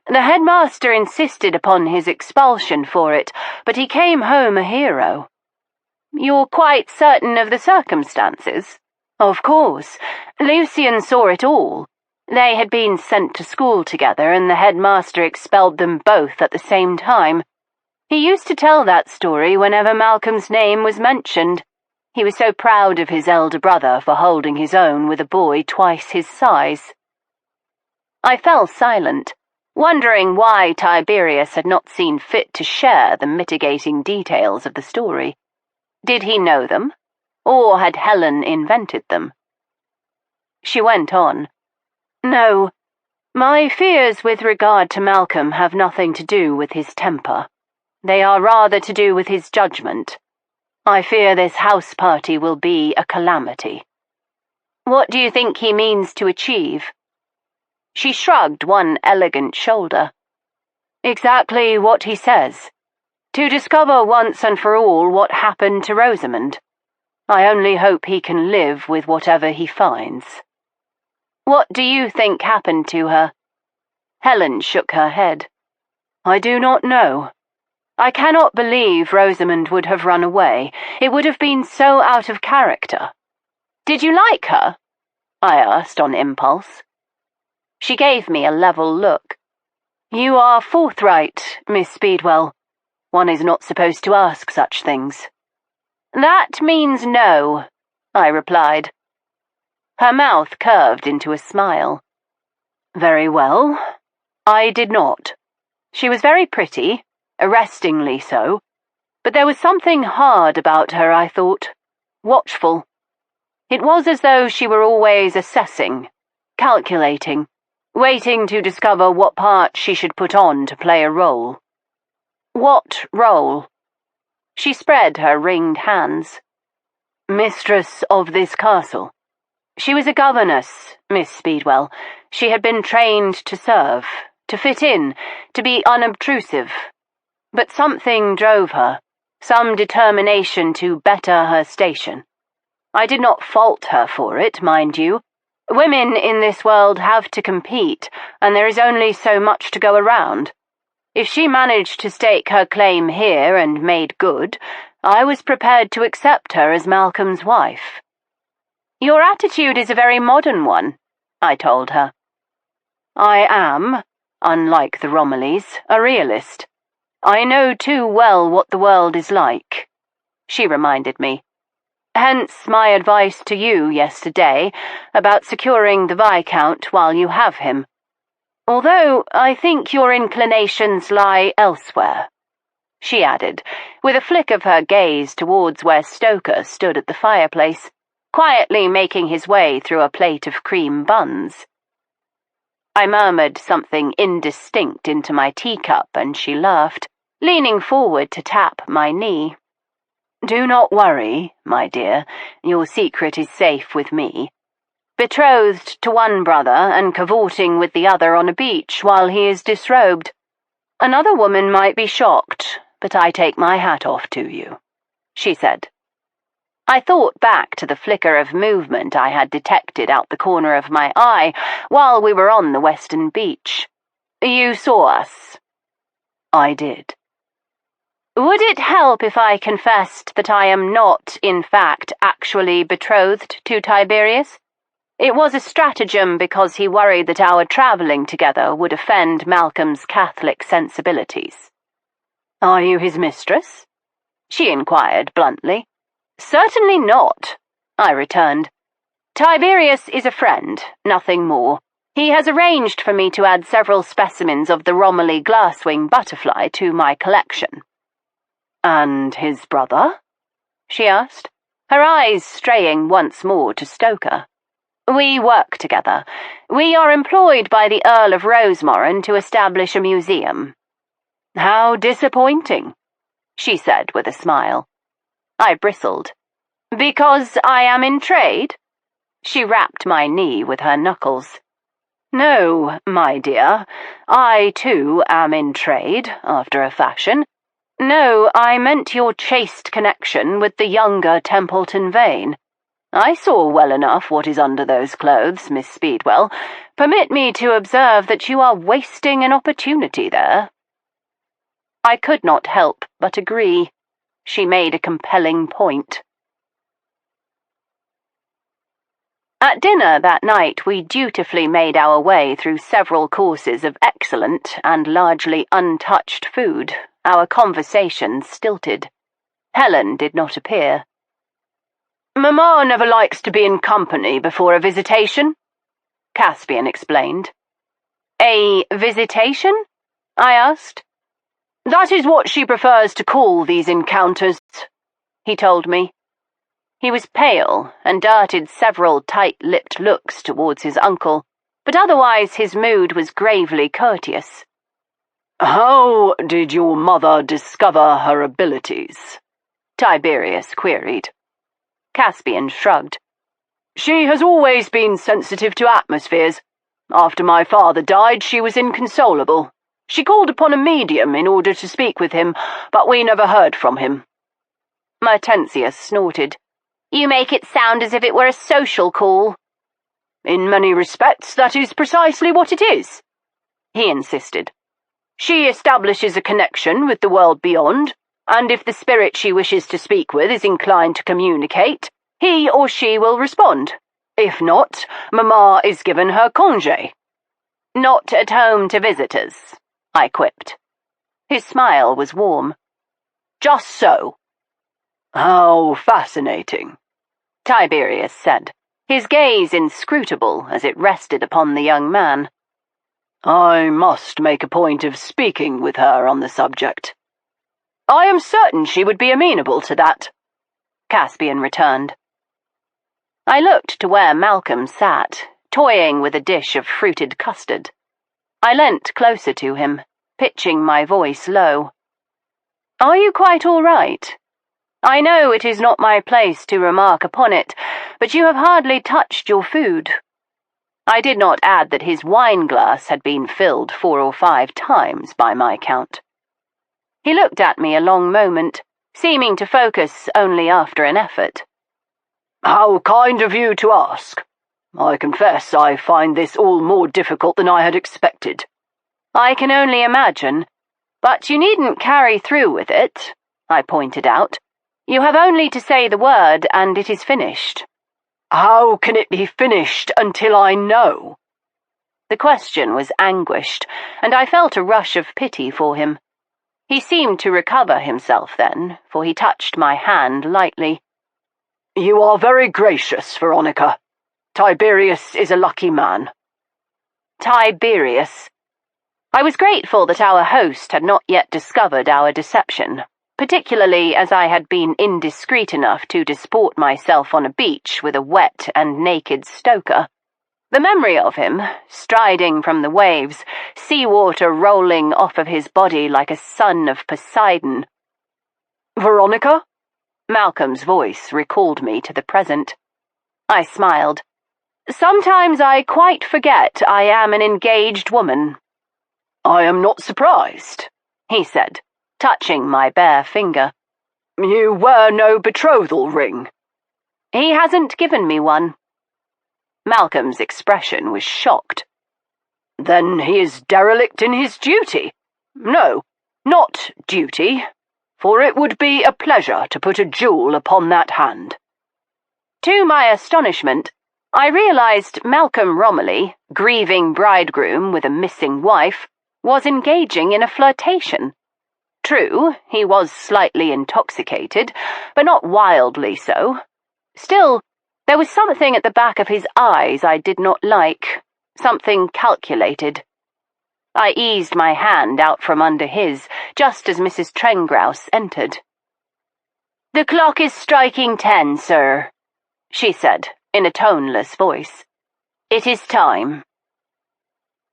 The headmaster insisted upon his expulsion for it, but he came home a hero. You're quite certain of the circumstances? Of course. Lucian saw it all. They had been sent to school together, and the headmaster expelled them both at the same time. He used to tell that story whenever Malcolm's name was mentioned. He was so proud of his elder brother for holding his own with a boy twice his size. I fell silent, wondering why Tiberius had not seen fit to share the mitigating details of the story. Did he know them, or had Helen invented them? She went on. No, my fears with regard to Malcolm have nothing to do with his temper. They are rather to do with his judgment. I fear this house party will be a calamity. What do you think he means to achieve? She shrugged one elegant shoulder. Exactly what he says. To discover once and for all what happened to Rosamund. I only hope he can live with whatever he finds. What do you think happened to her? Helen shook her head. I do not know. I cannot believe Rosamund would have run away. It would have been so out of character. Did you like her? I asked on impulse. She gave me a level look. You are forthright, Miss Speedwell. One is not supposed to ask such things. That means no, I replied. Her mouth curved into a smile. Very well. I did not. She was very pretty, arrestingly so, but there was something hard about her, I thought, watchful. It was as though she were always assessing, calculating, waiting to discover what part she should put on to play a role. What role? She spread her ringed hands. Mistress of this castle. She was a governess, Miss Speedwell. She had been trained to serve, to fit in, to be unobtrusive. But something drove her, some determination to better her station. I did not fault her for it, mind you. Women in this world have to compete, and there is only so much to go around. If she managed to stake her claim here and made good, I was prepared to accept her as Malcolm's wife. Your attitude is a very modern one, I told her. I am, unlike the Romillys, a realist. I know too well what the world is like, she reminded me. Hence my advice to you yesterday about securing the Viscount while you have him. Although I think your inclinations lie elsewhere, she added, with a flick of her gaze towards where Stoker stood at the fireplace, quietly making his way through a plate of cream buns. I murmured something indistinct into my teacup, and she laughed, leaning forward to tap my knee. Do not worry, my dear, your secret is safe with me. Betrothed to one brother and cavorting with the other on a beach while he is disrobed. Another woman might be shocked, but I take my hat off to you, she said. I thought back to the flicker of movement I had detected out the corner of my eye while we were on the western beach. You saw us. I did. Would it help if I confessed that I am not, in fact, actually betrothed to Tiberius? It was a stratagem because he worried that our travelling together would offend Malcolm's Catholic sensibilities. Are you his mistress? She inquired bluntly. Certainly not, I returned. Tiberius is a friend, nothing more. He has arranged for me to add several specimens of the Romilly glasswing butterfly to my collection. And his brother? She asked, her eyes straying once more to Stoker. We work together. We are employed by the Earl of Rosamund to establish a museum. How disappointing, she said with a smile. I bristled. Because I am in trade? She rapped my knee with her knuckles. No, my dear, I too am in trade, after a fashion. No, I meant your chaste connection with the younger Templeton-Vane. I saw well enough what is under those clothes, Miss Speedwell. Permit me to observe that you are wasting an opportunity there. I could not help but agree. She made a compelling point. At dinner that night, we dutifully made our way through several courses of excellent and largely untouched food, our conversations stilted. Helen did not appear. Mamma never likes to be in company before a visitation, Caspian explained. A visitation? I asked. That is what she prefers to call these encounters, he told me. He was pale and darted several tight-lipped looks towards his uncle, but otherwise his mood was gravely courteous. How did your mother discover her abilities? Tiberius queried. Caspian shrugged. She has always been sensitive to atmospheres. After my father died, she was inconsolable. She called upon a medium in order to speak with him, but we never heard from him. Hortensius snorted. You make it sound as if it were a social call. In many respects, that is precisely what it is, he insisted. She establishes a connection with the world beyond, and if the spirit she wishes to speak with is inclined to communicate, he or she will respond. If not, Mamma is given her congé. Not at home to visitors, I quipped. His smile was warm. Just so. How fascinating, Tiberius said, his gaze inscrutable as it rested upon the young man. I must make a point of speaking with her on the subject. I am certain she would be amenable to that, Caspian returned. I looked to where Malcolm sat, toying with a dish of fruited custard. I leant closer to him, pitching my voice low. Are you quite all right? I know it is not my place to remark upon it, but you have hardly touched your food. I did not add that his wine-glass had been filled 4 or 5 times by my count. He looked at me a long moment, seeming to focus only after an effort. How kind of you to ask. I confess I find this all more difficult than I had expected. I can only imagine. But you needn't carry through with it, I pointed out. You have only to say the word and it is finished. How can it be finished until I know? The question was anguished, and I felt a rush of pity for him. He seemed to recover himself then, for he touched my hand lightly. You are very gracious, Veronica. Tiberius is a lucky man. Tiberius. I was grateful that our host had not yet discovered our deception, particularly as I had been indiscreet enough to disport myself on a beach with a wet and naked Stoker. The memory of him, striding from the waves, seawater rolling off of his body like a son of Poseidon. Veronica? Malcolm's voice recalled me to the present. I smiled. Sometimes I quite forget I am an engaged woman. I am not surprised, he said, touching my bare finger. You wear no betrothal ring. He hasn't given me one." Malcolm's expression was shocked. "Then he is derelict in his duty. No, not duty, for it would be a pleasure to put a jewel upon that hand." To my astonishment, I realized Malcolm Romilly, grieving bridegroom with a missing wife, was engaging in a flirtation. True, he was slightly intoxicated, but not wildly so. Still, there was something at the back of his eyes I did not like, something calculated. I eased my hand out from under his, just as Mrs. Trengrouse entered. "The clock is striking 10, sir," she said, in a toneless voice. "It is time."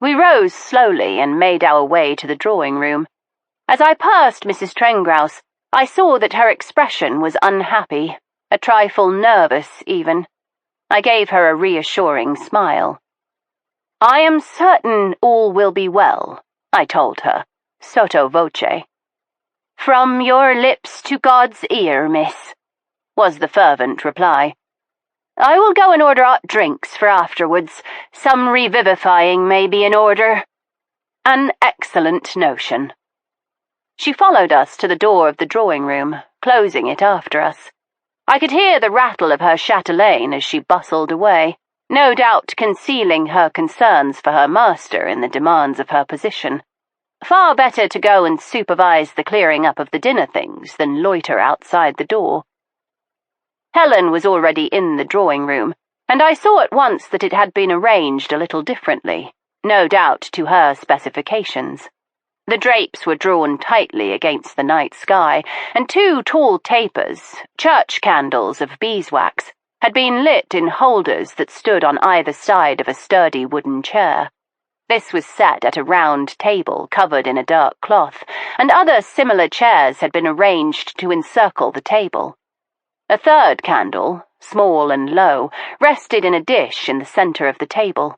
We rose slowly and made our way to the drawing-room. As I passed Mrs. Trengrouse, I saw that her expression was unhappy, a trifle nervous even. I gave her a reassuring smile. "I am certain all will be well," I told her, sotto voce. "From your lips to God's ear, miss," was the fervent reply. "I will go and order hot drinks for afterwards. Some revivifying may be in order." "An excellent notion." She followed us to the door of the drawing-room, closing it after us. I could hear the rattle of her chatelaine as she bustled away, no doubt concealing her concerns for her master in the demands of her position. Far better to go and supervise the clearing up of the dinner things than loiter outside the door. Helen was already in the drawing-room, and I saw at once that it had been arranged a little differently, no doubt to her specifications. The drapes were drawn tightly against the night sky, and 2 tall tapers, church candles of beeswax, had been lit in holders that stood on either side of a sturdy wooden chair. This was set at a round table covered in a dark cloth, and other similar chairs had been arranged to encircle the table. A 3rd candle, small and low, rested in a dish in the centre of the table.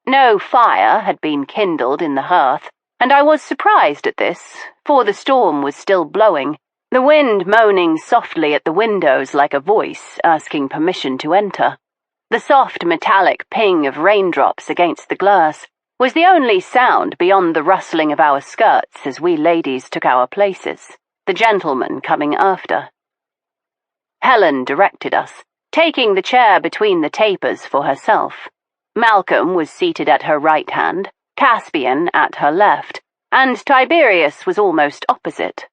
No fire had been kindled in the hearth, and I was surprised at this, for the storm was still blowing, the wind moaning softly at the windows like a voice asking permission to enter. The soft metallic ping of raindrops against the glass was the only sound beyond the rustling of our skirts as we ladies took our places, the gentlemen coming after. Helen directed us, taking the chair between the tapers for herself. Malcolm was seated at her right hand, Caspian at her left, and Tiberius was almost opposite.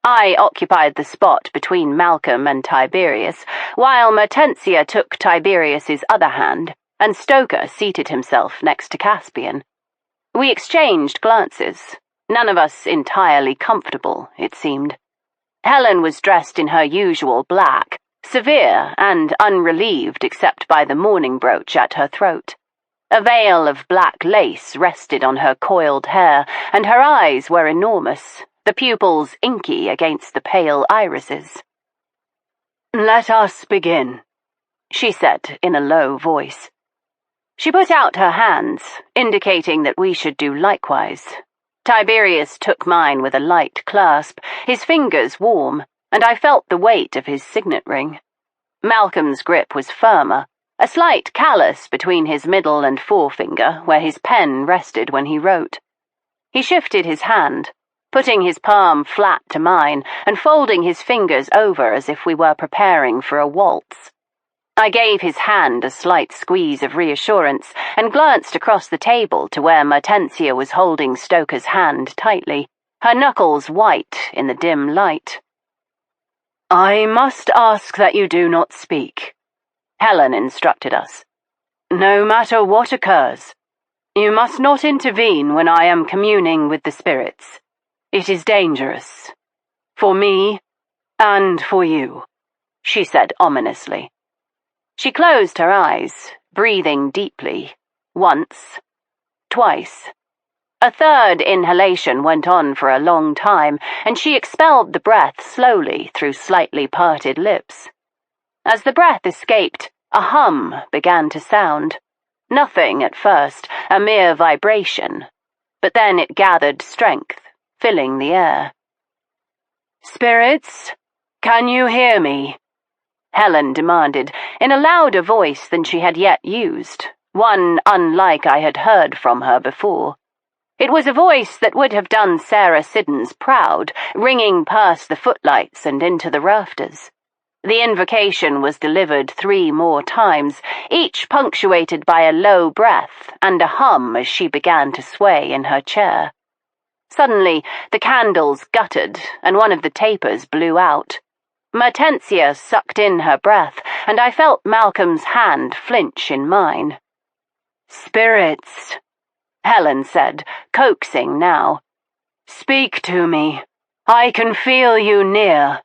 I occupied the spot between Malcolm and Tiberius, while Mertensia took Tiberius's other hand, and Stoker seated himself next to Caspian. We exchanged glances, none of us entirely comfortable, it seemed. Helen was dressed in her usual black, severe and unrelieved except by the mourning brooch at her throat. A veil of black lace rested on her coiled hair, and her eyes were enormous, the pupils inky against the pale irises. "Let us begin," she said in a low voice. She put out her hands, indicating that we should do likewise. Tiberius took mine with a light clasp, his fingers warm, and I felt the weight of his signet ring. Malcolm's grip was firmer, a slight callus between his middle and forefinger where his pen rested when he wrote. He shifted his hand, putting his palm flat to mine and folding his fingers over as if we were preparing for a waltz. I gave his hand a slight squeeze of reassurance and glanced across the table to where Mertensia was holding Stoker's hand tightly, her knuckles white in the dim light. "I must ask that you do not speak," Helen instructed us. "No matter what occurs, you must not intervene when I am communing with the spirits. It is dangerous. For me, and for you," she said ominously. She closed her eyes, breathing deeply, once, twice. A 3rd inhalation went on for a long time, and she expelled the breath slowly through slightly parted lips. As the breath escaped, a hum began to sound. Nothing at first, a mere vibration, but then it gathered strength, filling the air. "Spirits, can you hear me?" Helen demanded, in a louder voice than she had yet used, one unlike I had heard from her before. It was a voice that would have done Sarah Siddons proud, ringing past the footlights and into the rafters. The invocation was delivered 3 more times, each punctuated by a low breath and a hum as she began to sway in her chair. Suddenly, the candles guttered, and one of the tapers blew out. Mertensia sucked in her breath, and I felt Malcolm's hand flinch in mine. "Spirits," Helen said, coaxing now. "Speak to me. I can feel you near."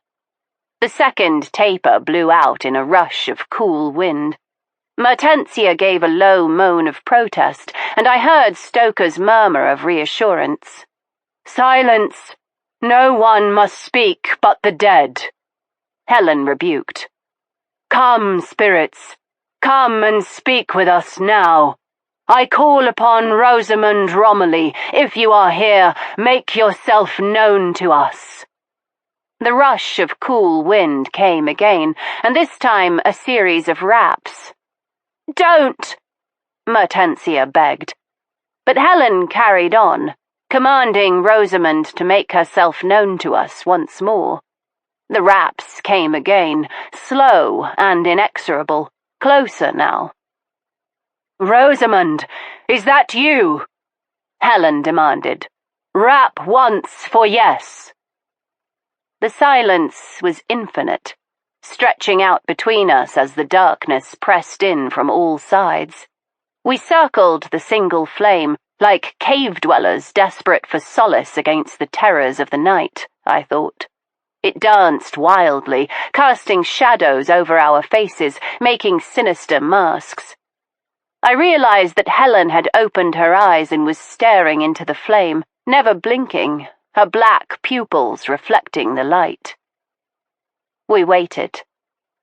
The second taper blew out in a rush of cool wind. Mertensia gave a low moan of protest, and I heard Stoker's murmur of reassurance. "Silence! No one must speak but the dead," Helen rebuked. "Come, spirits, come and speak with us now. I call upon Rosamund Romilly. If you are here, make yourself known to us." The rush of cool wind came again, and this time a series of raps. "Don't!" Mertensia begged. But Helen carried on, commanding Rosamund to make herself known to us once more. The raps came again, slow and inexorable, closer now. "Rosamund, is that you?" Helen demanded. "Rap once for yes." The silence was infinite, stretching out between us as the darkness pressed in from all sides. We circled the single flame, like cave-dwellers desperate for solace against the terrors of the night, I thought. It danced wildly, casting shadows over our faces, making sinister masks. I realized that Helen had opened her eyes and was staring into the flame, never blinking, her black pupils reflecting the light. We waited,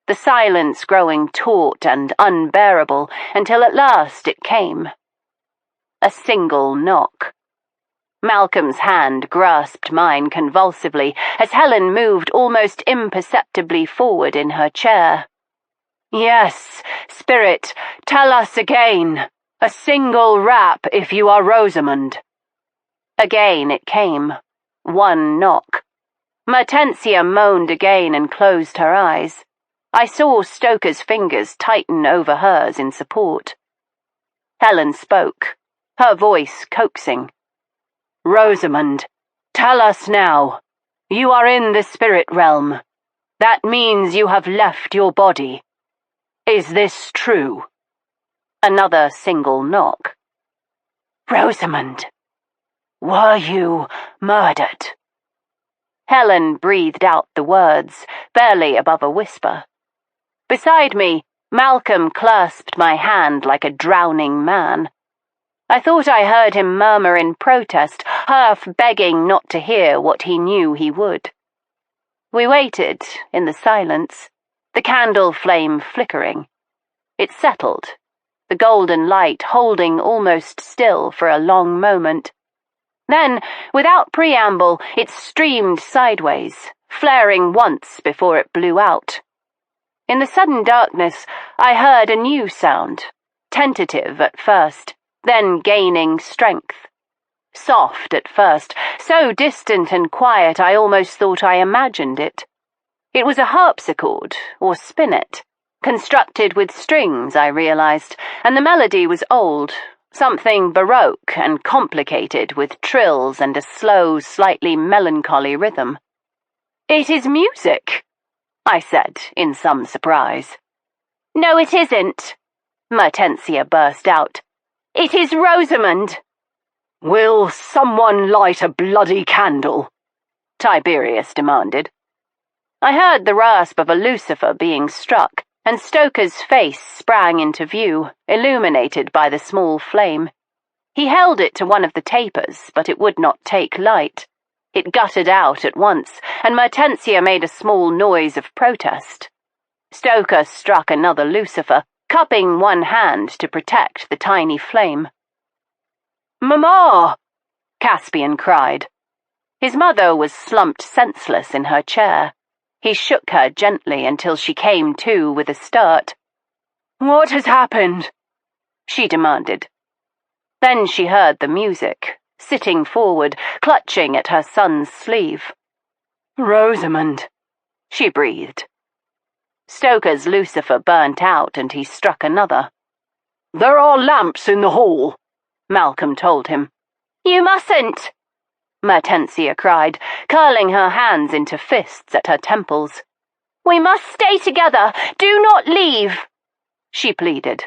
the silence growing taut and unbearable, until at last it came. A single knock. Malcolm's hand grasped mine convulsively as Helen moved almost imperceptibly forward in her chair. "Yes, spirit, tell us again. A single rap if you are Rosamund." Again it came. One knock. Mertensia moaned again and closed her eyes. I saw Stoker's fingers tighten over hers in support. Helen spoke, her voice coaxing. "Rosamund, tell us now. You are in the spirit realm. That means you have left your body. Is this true?" Another single knock. "Rosamund, were you murdered?" Helen breathed out the words, barely above a whisper. Beside me, Malcolm clasped my hand like a drowning man. I thought I heard him murmur in protest, half begging not to hear what he knew he would. We waited, in the silence, the candle flame flickering. It settled, the golden light holding almost still for a long moment. Then, without preamble, it streamed sideways, flaring once before it blew out. In the sudden darkness, I heard a new sound, tentative at first, then gaining strength. Soft at first, so distant and quiet I almost thought I imagined it. It was a harpsichord, or spinet, constructed with strings, I realized, and the melody was old, something baroque and complicated with trills and a slow, slightly melancholy rhythm. "It is music," I said in some surprise. "No, it isn't," Mertensia burst out. "It is Rosamund." "Will someone light a bloody candle?" Tiberius demanded. I heard the rasp of a lucifer being struck, and Stoker's face sprang into view, illuminated by the small flame. He held it to one of the tapers, but it would not take light. It guttered out at once, and Mertensia made a small noise of protest. Stoker struck another lucifer, cupping one hand to protect the tiny flame. "Mamma!" Caspian cried. His mother was slumped senseless in her chair. He shook her gently until she came to with a start. "What has happened?" she demanded. Then she heard the music, sitting forward, clutching at her son's sleeve. "Rosamund," she breathed. Stoker's lucifer burnt out and he struck another. "There are lamps in the hall," Malcolm told him. "You mustn't," Mertensia cried, curling her hands into fists at her temples. "We must stay together. Do not leave," she pleaded.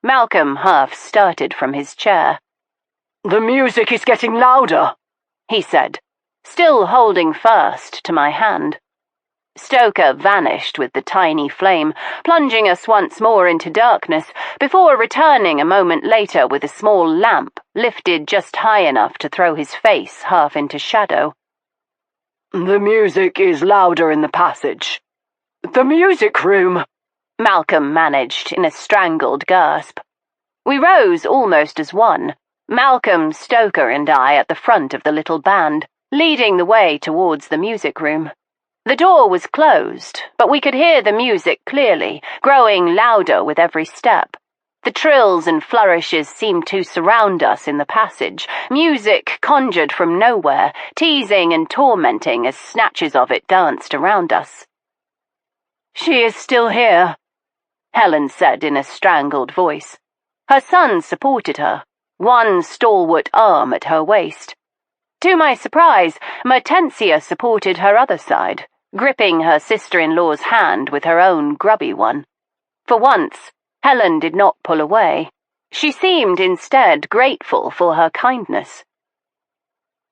Malcolm half started from his chair. "The music is getting louder," he said, still holding fast to my hand. Stoker vanished with the tiny flame, plunging us once more into darkness, before returning a moment later with a small lamp lifted just high enough to throw his face half into shadow. "The music is louder in the passage. The music room," Malcolm managed in a strangled gasp. We rose almost as one, Malcolm, Stoker, and I at the front of the little band, leading the way towards the music room. The door was closed, but we could hear the music clearly, growing louder with every step. The trills and flourishes seemed to surround us in the passage, music conjured from nowhere, teasing and tormenting as snatches of it danced around us. "She is still here," Helen said in a strangled voice. Her son supported her, one stalwart arm at her waist. To my surprise, Mertensia supported her other side, gripping her sister-in-law's hand with her own grubby one. For once, Helen did not pull away. She seemed instead grateful for her kindness.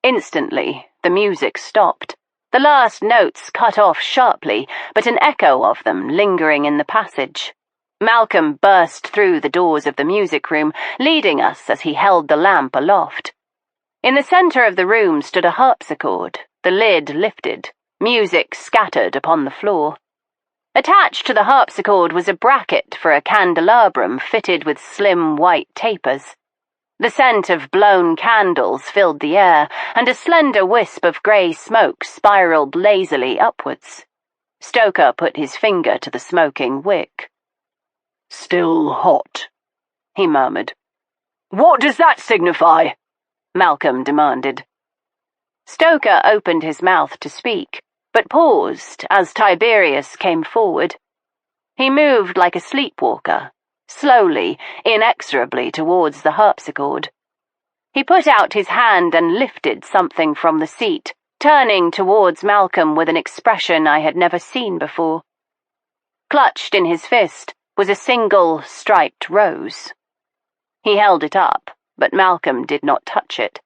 Instantly, the music stopped. The last notes cut off sharply, but an echo of them lingering in the passage. Malcolm burst through the doors of the music room, leading us as he held the lamp aloft. In the centre of the room stood a harpsichord, the lid lifted, music scattered upon the floor. Attached to the harpsichord was a bracket for a candelabrum fitted with slim white tapers. The scent of blown candles filled the air, and a slender wisp of grey smoke spiralled lazily upwards. Stoker put his finger to the smoking wick. "Still hot," he murmured. "What does that signify?" Malcolm demanded. Stoker opened his mouth to speak, but paused as Tiberius came forward. He moved like a sleepwalker, slowly, inexorably towards the harpsichord. He put out his hand and lifted something from the seat, turning towards Malcolm with an expression I had never seen before. Clutched in his fist was a single striped rose. He held it up, but Malcolm did not touch it.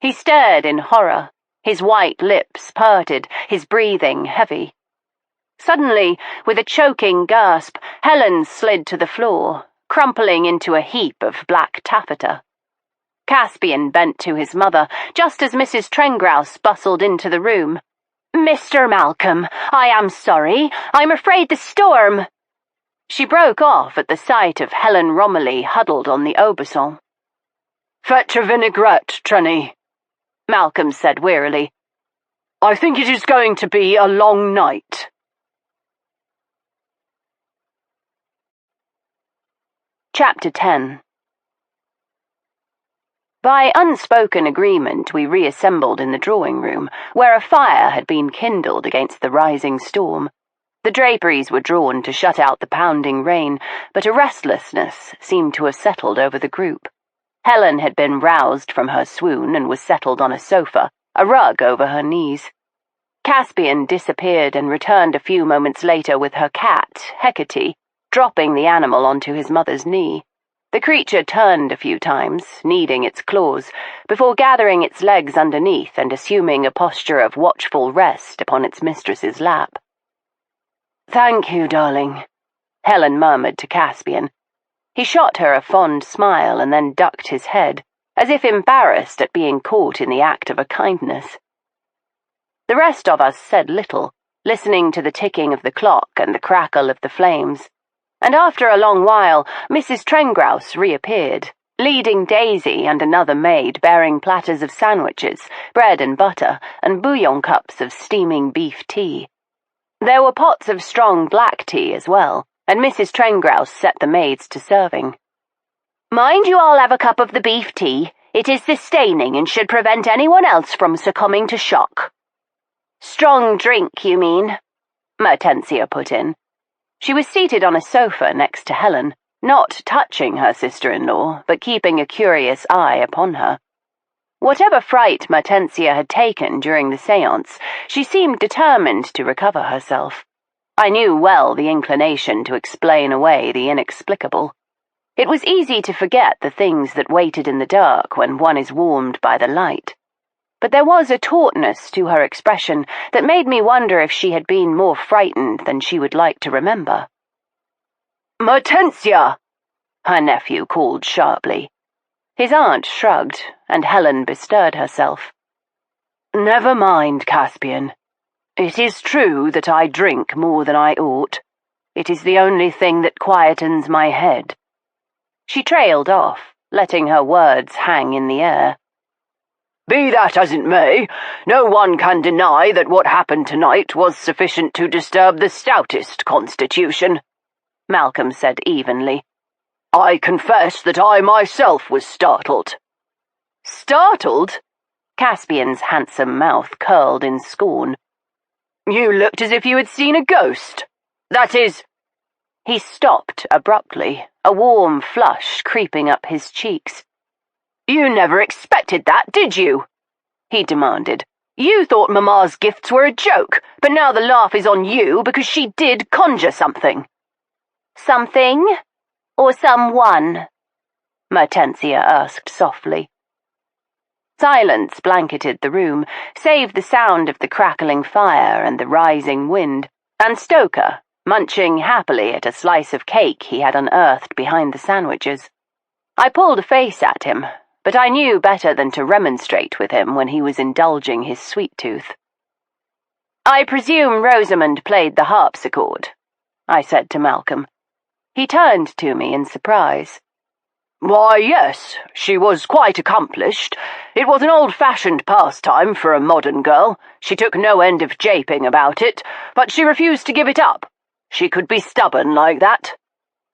He stared in horror, his white lips parted, his breathing heavy. Suddenly, with a choking gasp, Helen slid to the floor, crumpling into a heap of black taffeta. Caspian bent to his mother, just as Mrs. Trengrouse bustled into the room. "Mr. Malcolm, I am sorry. I'm afraid the storm—" She broke off at the sight of Helen Romilly huddled on the obeson. "Fetch a vinaigrette, Trenny," Malcolm said wearily. "I think it is going to be a long night." Chapter 10. By unspoken agreement, we reassembled in the drawing room, where a fire had been kindled against the rising storm. The draperies were drawn to shut out the pounding rain, but a restlessness seemed to have settled over the group. Helen had been roused from her swoon and was settled on a sofa, a rug over her knees. Caspian disappeared and returned a few moments later with her cat, Hecate, dropping the animal onto his mother's knee. The creature turned a few times, kneading its claws, before gathering its legs underneath and assuming a posture of watchful rest upon its mistress's lap. "Thank you, darling," Helen murmured to Caspian. He shot her a fond smile and then ducked his head, as if embarrassed at being caught in the act of a kindness. The rest of us said little, listening to the ticking of the clock and the crackle of the flames, and after a long while Mrs. Trengrouse reappeared, leading Daisy and another maid bearing platters of sandwiches, bread and butter, and bouillon cups of steaming beef tea. There were pots of strong black tea as well, and Mrs. Trengrouse set the maids to serving. Mind you all have a cup of the beef tea. It is sustaining and should prevent anyone else from succumbing to shock. Strong drink, you mean? Mertensia put in. She was seated on a sofa next to Helen, not touching her sister-in-law, but keeping a curious eye upon her. Whatever fright Mertensia had taken during the séance, she seemed determined to recover herself. I knew well the inclination to explain away the inexplicable. It was easy to forget the things that waited in the dark when one is warmed by the light. But there was a tautness to her expression that made me wonder if she had been more frightened than she would like to remember. "Mertensia!" her nephew called sharply. His aunt shrugged, and Helen bestirred herself. "Never mind, Caspian. It is true that I drink more than I ought. It is the only thing that quietens my head." She trailed off, letting her words hang in the air. "Be that as it may, no one can deny that what happened tonight was sufficient to disturb the stoutest constitution," Malcolm said evenly. "I confess that I myself was startled." "Startled?" Caspian's handsome mouth curled in scorn. "You looked as if you had seen a ghost. That is—" He stopped abruptly, a warm flush creeping up his cheeks. "You never expected that, did you?" he demanded. "You thought Mamma's gifts were a joke, but now the laugh is on you because she did conjure something." Something? Or someone? Mertensia asked softly. Silence blanketed the room, save the sound of the crackling fire and the rising wind, and Stoker, munching happily at a slice of cake he had unearthed behind the sandwiches. I pulled a face at him, but I knew better than to remonstrate with him when he was indulging his sweet tooth. "I presume Rosamund played the harpsichord," I said to Malcolm. He turned to me in surprise. "Why, yes, she was quite accomplished. It was an old-fashioned pastime for a modern girl. She took no end of japing about it, but she refused to give it up. She could be stubborn like that,"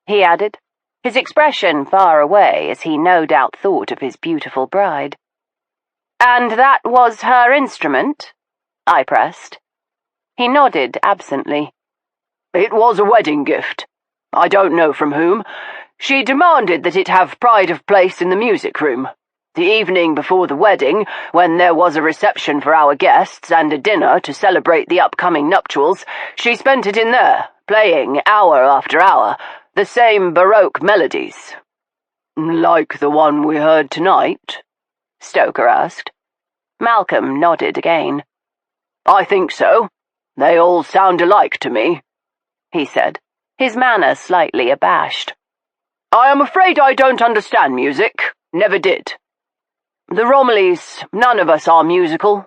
he added, his expression far away as he no doubt thought of his beautiful bride. "And that was her instrument?" I pressed. He nodded absently. "It was a wedding gift. I don't know from whom. She demanded that it have pride of place in the music room. The evening before the wedding, when there was a reception for our guests and a dinner to celebrate the upcoming nuptials, she spent it in there, playing hour after hour, the same Baroque melodies." "Like the one we heard tonight?" Stoker asked. Malcolm nodded again. "I think so. They all sound alike to me," he said, his manner slightly abashed. "I am afraid I don't understand music. Never did." "The Romillys, none of us are musical,"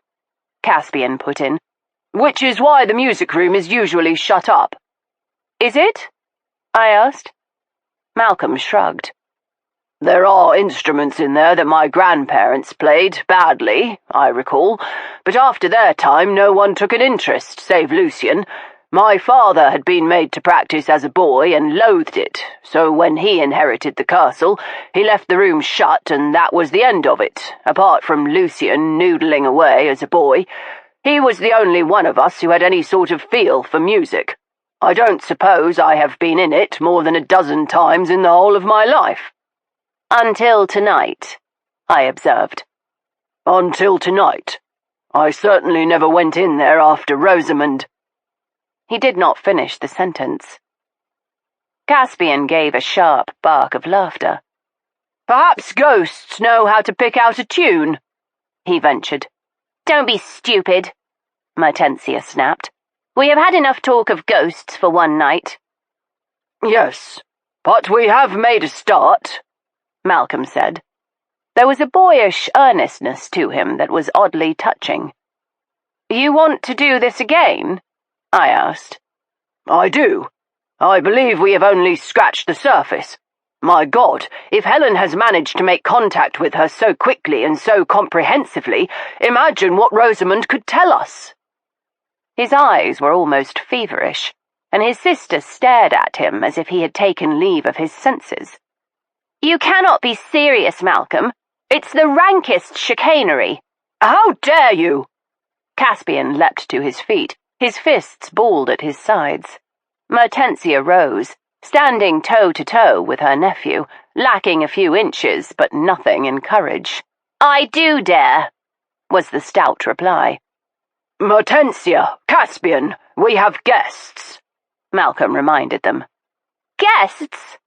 Caspian put in, "which is why the music room is usually shut up." "Is it?" I asked. Malcolm shrugged. "There are instruments in there that my grandparents played, badly, I recall, but after their time no one took an interest, save Lucian. My father had been made to practice as a boy and loathed it, so when he inherited the castle, he left the room shut and that was the end of it, apart from Lucian noodling away as a boy. He was the only one of us who had any sort of feel for music. I don't suppose I have been in it more than a dozen times in the whole of my life." "Until tonight," I observed. "Until tonight. I certainly never went in there after Rosamund." He did not finish the sentence. Caspian gave a sharp bark of laughter. "Perhaps ghosts know how to pick out a tune," he ventured. "Don't be stupid," Mertensia snapped. "We have had enough talk of ghosts for one night." "Yes, but we have made a start," Malcolm said. There was a boyish earnestness to him that was oddly touching. "You want to do this again?" I asked. "I do. I believe we have only scratched the surface. My God, if Helen has managed to make contact with her so quickly and so comprehensively, imagine what Rosamund could tell us." His eyes were almost feverish, and his sister stared at him as if he had taken leave of his senses. "You cannot be serious, Malcolm. It's the rankest chicanery." "How dare you!" Caspian leapt to his feet, his fists balled at his sides. Mertensia rose, standing toe-to-toe with her nephew, lacking a few inches but nothing in courage. "I do dare," was the stout reply. "Mertensia, Caspian, we have guests," Malcolm reminded them. "Guests?"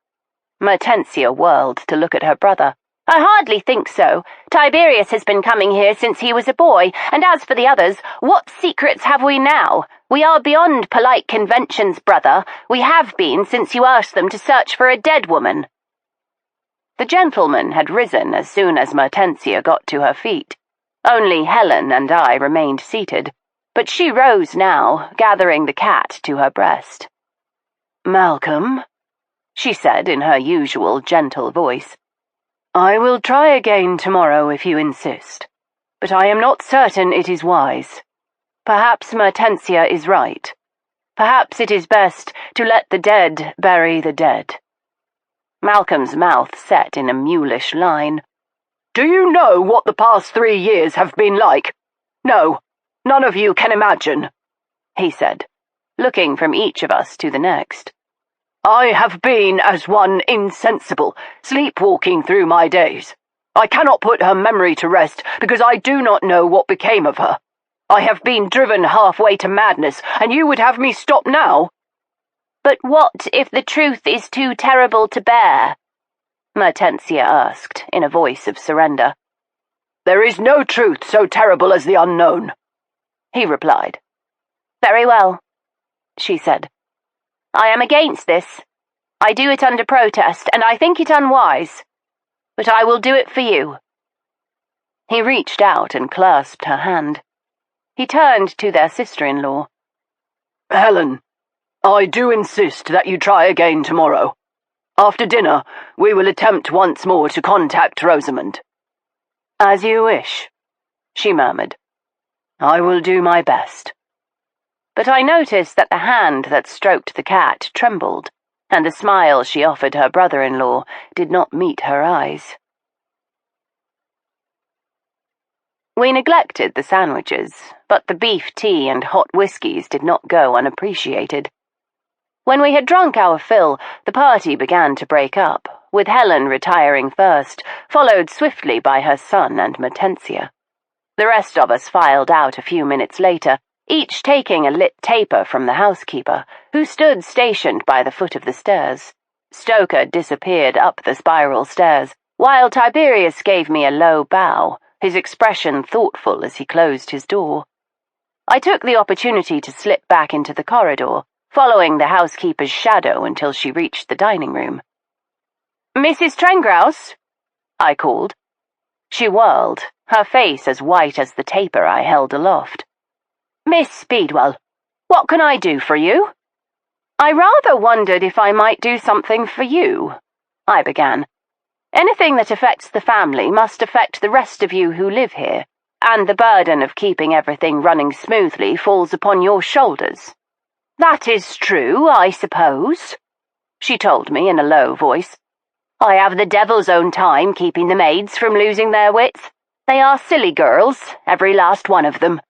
Mertensia whirled to look at her brother. "I hardly think so. Tiberius has been coming here since he was a boy, and as for the others, what secrets have we now? We are beyond polite conventions, brother. We have been since you asked them to search for a dead woman." The gentleman had risen as soon as Mertensia got to her feet. Only Helen and I remained seated, but she rose now, gathering the cat to her breast. "Malcolm," she said in her usual gentle voice, "I will try again tomorrow if you insist, but I am not certain it is wise. Perhaps Mertensia is right. Perhaps it is best to let the dead bury the dead." Malcolm's mouth set in a mulish line. "Do you know what the past 3 years have been like? No, none of you can imagine," he said, looking from each of us to the next. "I have been as one insensible, sleepwalking through my days. I cannot put her memory to rest because I do not know what became of her. I have been driven halfway to madness, and you would have me stop now?" "But what if the truth is too terrible to bear?" Mertensia asked, in a voice of surrender. "There is no truth so terrible as the unknown," he replied. "Very well," she said. "I am against this. I do it under protest, and I think it unwise. But I will do it for you." He reached out and clasped her hand. He turned to their sister-in-law. "Helen, I do insist that you try again tomorrow. After dinner, we will attempt once more to contact Rosamund." "As you wish," she murmured. "I will do my best." But I noticed that the hand that stroked the cat trembled, and the smile she offered her brother-in-law did not meet her eyes. We neglected the sandwiches, but the beef tea and hot whiskies did not go unappreciated. When we had drunk our fill, the party began to break up, with Helen retiring first, followed swiftly by her son and Mertensia. The rest of us filed out a few minutes later, each taking a lit taper from the housekeeper, who stood stationed by the foot of the stairs. Stoker disappeared up the spiral stairs, while Tiberius gave me a low bow, his expression thoughtful as he closed his door. I took the opportunity to slip back into the corridor, following the housekeeper's shadow until she reached the dining room. "Mrs. Trengrouse?" I called. She whirled, her face as white as the taper I held aloft. "Miss Speedwell, what can I do for you?" "I rather wondered if I might do something for you," I began. "Anything that affects the family must affect the rest of you who live here, and the burden of keeping everything running smoothly falls upon your shoulders." "That is true, I suppose," she told me in a low voice. "I have the devil's own time keeping the maids from losing their wits. They are silly girls, every last one of them.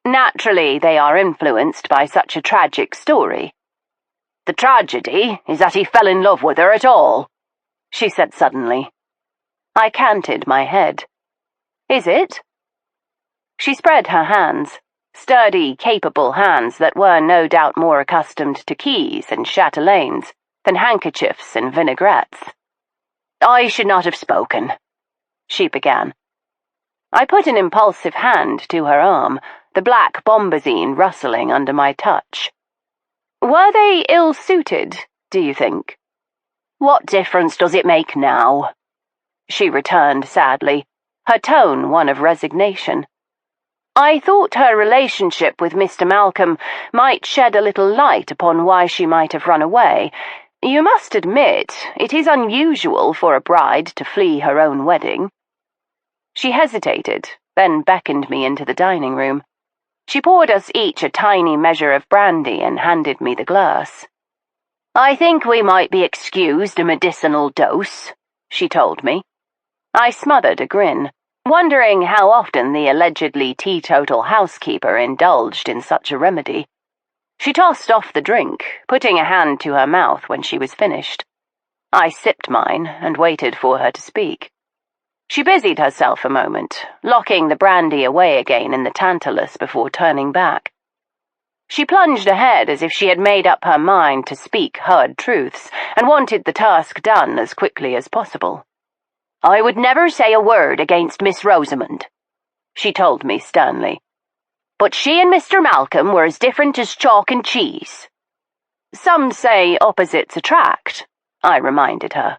Naturally, they are influenced by such a tragic story." "The tragedy is that he fell in love with her at all," she said suddenly. I canted my head. "Is it?" She spread her hands, sturdy, capable hands that were no doubt more accustomed to keys and chatelaines than handkerchiefs and vinaigrettes. "I should not have spoken," she began. I put an impulsive hand to her arm, the black bombazine rustling under my touch. "Were they ill-suited, do you think?" "What difference does it make now?" she returned sadly, her tone one of resignation. "I thought her relationship with Mr. Malcolm might shed a little light upon why she might have run away. You must admit, it is unusual for a bride to flee her own wedding." She hesitated, then beckoned me into the dining room. She poured us each a tiny measure of brandy and handed me the glass. "I think we might be excused a medicinal dose," she told me. I smothered a grin, wondering how often the allegedly teetotal housekeeper indulged in such a remedy. She tossed off the drink, putting a hand to her mouth when she was finished. I sipped mine and waited for her to speak. She busied herself a moment, locking the brandy away again in the tantalus before turning back. She plunged ahead as if she had made up her mind to speak hard truths and wanted the task done as quickly as possible. "I would never say a word against Miss Rosamund," she told me sternly. "But she and Mr. Malcolm were as different as chalk and cheese." "Some say opposites attract," I reminded her.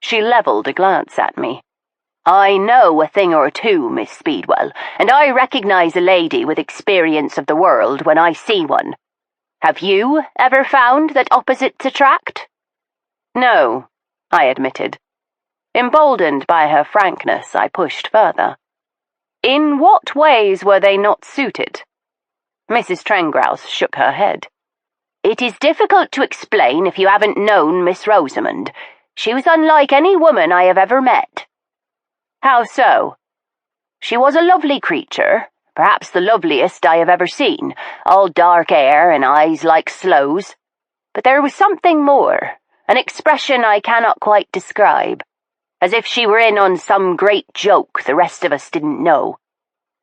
She levelled a glance at me. "I know a thing or two, Miss Speedwell, and I recognise a lady with experience of the world when I see one. Have you ever found that opposites attract?" "No," I admitted. Emboldened by her frankness, I pushed further. "In what ways were they not suited?" Mrs. Trengrouse shook her head. "It is difficult to explain if you haven't known Miss Rosamund. She was unlike any woman I have ever met." "How so?" "She was a lovely creature, perhaps the loveliest I have ever seen, all dark hair and eyes like sloes. But there was something more, an expression I cannot quite describe, as if she were in on some great joke the rest of us didn't know.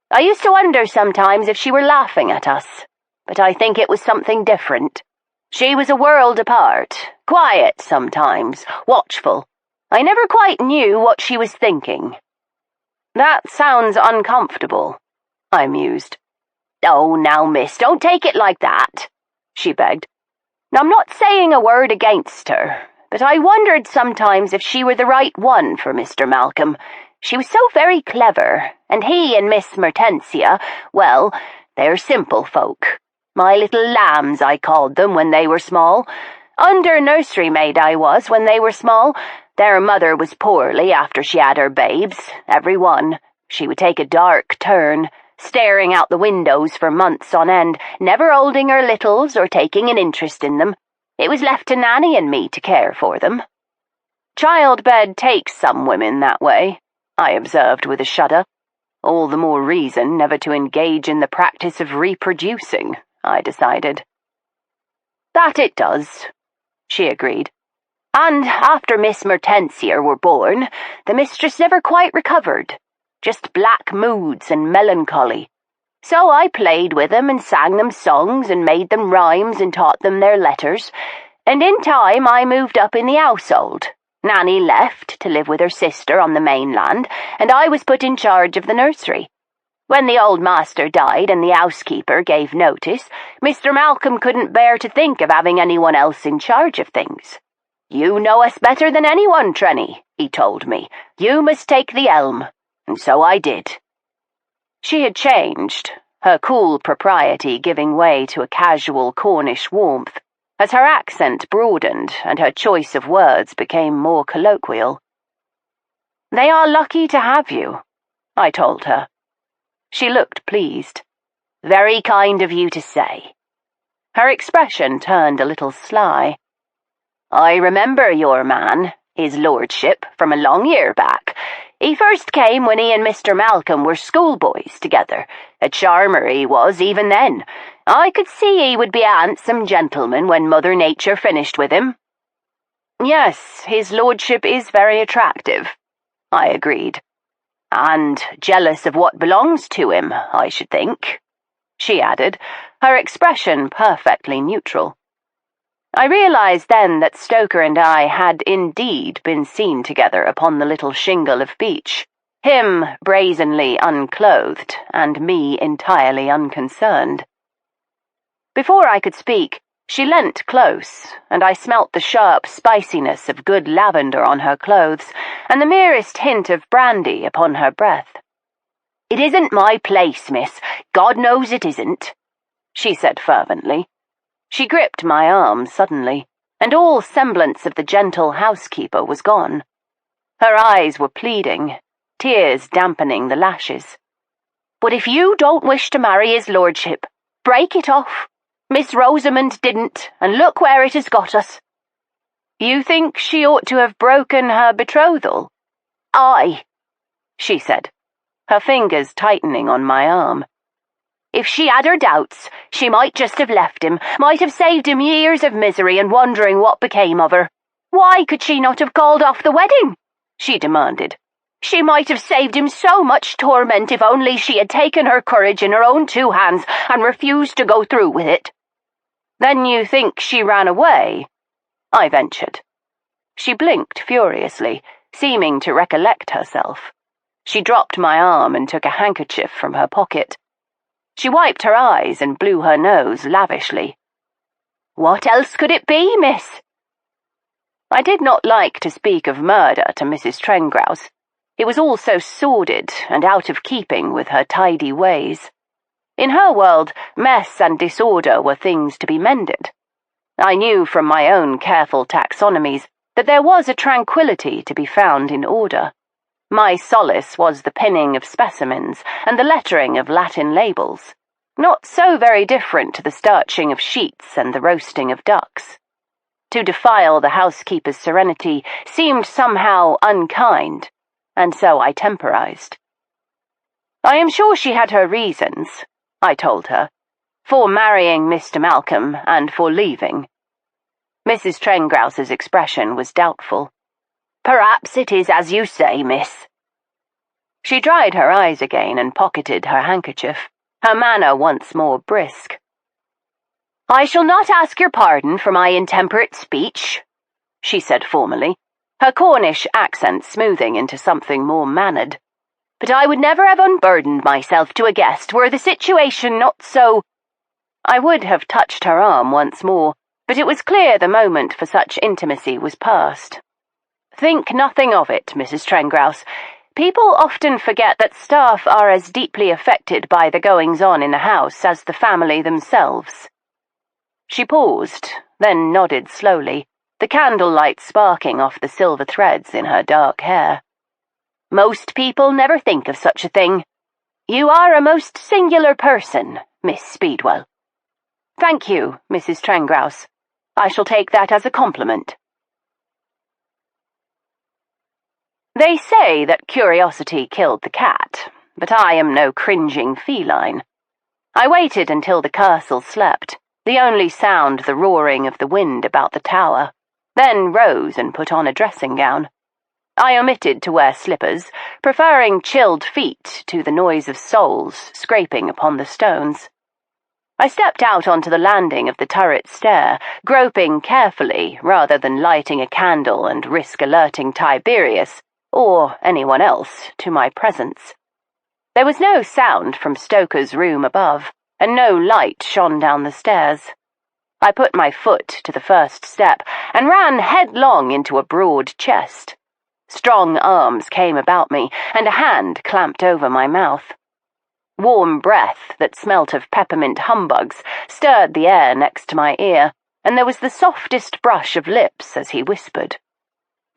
I used to wonder sometimes if she were laughing at us, but I think it was something different. She was a world apart, quiet sometimes, watchful. I never quite knew what she was thinking." "That sounds uncomfortable," I mused. "Oh, now, miss, don't take it like that," she begged. "I'm not saying a word against her, but I wondered sometimes if she were the right one for Mr. Malcolm. She was so very clever, and he and Miss Mertensia, well, they're simple folk. My little lambs, I called them when they were small. Under nursery maid I was when they were small. Their mother was poorly after she had her babes, every one. She would take a dark turn, staring out the windows for months on end, never holding her littles or taking an interest in them. It was left to Nanny and me to care for them." "Childbed takes some women that way," I observed with a shudder. "All the more reason never to engage in the practice of reproducing," I decided. "That it does," she agreed. "And after Miss Mertensia were born, the mistress never quite recovered. Just black moods and melancholy. So I played with them and sang them songs and made them rhymes and taught them their letters. And in time I moved up in the household. Nanny left to live with her sister on the mainland, and I was put in charge of the nursery. When the old master died and the housekeeper gave notice, Mr. Malcolm couldn't bear to think of having anyone else in charge of things. 'You know us better than anyone, Trenny,' he told me. 'You must take the helm.' And so I did." She had changed, her cool propriety giving way to a casual Cornish warmth, as her accent broadened and her choice of words became more colloquial. "They are lucky to have you," I told her. She looked pleased. "Very kind of you to say." Her expression turned a little sly. "I remember your man, his lordship, from a long year back. He first came when he and Mr. Malcolm were schoolboys together. A charmer he was even then. I could see he would be a handsome gentleman when Mother Nature finished with him." "Yes, his lordship is very attractive," I agreed. "And jealous of what belongs to him, I should think," she added, her expression perfectly neutral. I realized then that Stoker and I had indeed been seen together upon the little shingle of beach, him brazenly unclothed and me entirely unconcerned. Before I could speak, she leant close, and I smelt the sharp spiciness of good lavender on her clothes and the merest hint of brandy upon her breath. "It isn't my place, miss. God knows it isn't," she said fervently. She gripped my arm suddenly, and all semblance of the gentle housekeeper was gone. Her eyes were pleading, tears dampening the lashes. But if you don't wish to marry his lordship, break it off. Miss Rosamund didn't, and look where it has got us." "You think she ought to have broken her betrothal?" "Aye," she said, her fingers tightening on my arm. "If she had her doubts, she might just have left him, might have saved him years of misery and wondering what became of her. Why could she not have called off the wedding?" she demanded. "She might have saved him so much torment if only she had taken her courage in her own two hands and refused to go through with it." "Then you think she ran away?" I ventured. She blinked furiously, seeming to recollect herself. She dropped my arm and took a handkerchief from her pocket. She wiped her eyes and blew her nose lavishly. "What else could it be, miss?" I did not like to speak of murder to Mrs. Trengrouse. It was all so sordid and out of keeping with her tidy ways. In her world, mess and disorder were things to be mended. I knew from my own careful taxonomies that there was a tranquility to be found in order. My solace was the pinning of specimens and the lettering of Latin labels, not so very different to the starching of sheets and the roasting of ducks. To defile the housekeeper's serenity seemed somehow unkind, and so I temporized. "I am sure she had her reasons," I told her, "for marrying Mr. Malcolm and for leaving." Mrs. Trengrouse's expression was doubtful. "Perhaps it is as you say, miss." She dried her eyes again and pocketed her handkerchief, her manner once more brisk. "I shall not ask your pardon for my intemperate speech," she said formally, her Cornish accent smoothing into something more mannered. "but I would never have unburdened myself to a guest were the situation not so—" I would have touched her arm once more, but it was clear the moment for such intimacy was past. "Think nothing of it, Mrs. Trengrouse. People often forget that staff are as deeply affected by the goings-on in the house as the family themselves." She paused, then nodded slowly, the candlelight sparking off the silver threads in her dark hair. "Most people never think of such a thing. You are a most singular person, Miss Speedwell." "Thank you, Mrs. Trengrouse. I shall take that as a compliment." They say that curiosity killed the cat, but I am no cringing feline. I waited until the castle slept, the only sound the roaring of the wind about the tower, then rose and put on a dressing gown. I omitted to wear slippers, preferring chilled feet to the noise of soles scraping upon the stones. I stepped out onto the landing of the turret stair, groping carefully rather than lighting a candle and risk alerting Tiberius, or anyone else, to my presence. There was no sound from Stoker's room above, and no light shone down the stairs. I put my foot to the first step and ran headlong into a broad chest. Strong arms came about me, and a hand clamped over my mouth. Warm breath that smelt of peppermint humbugs stirred the air next to my ear, and there was the softest brush of lips as he whispered,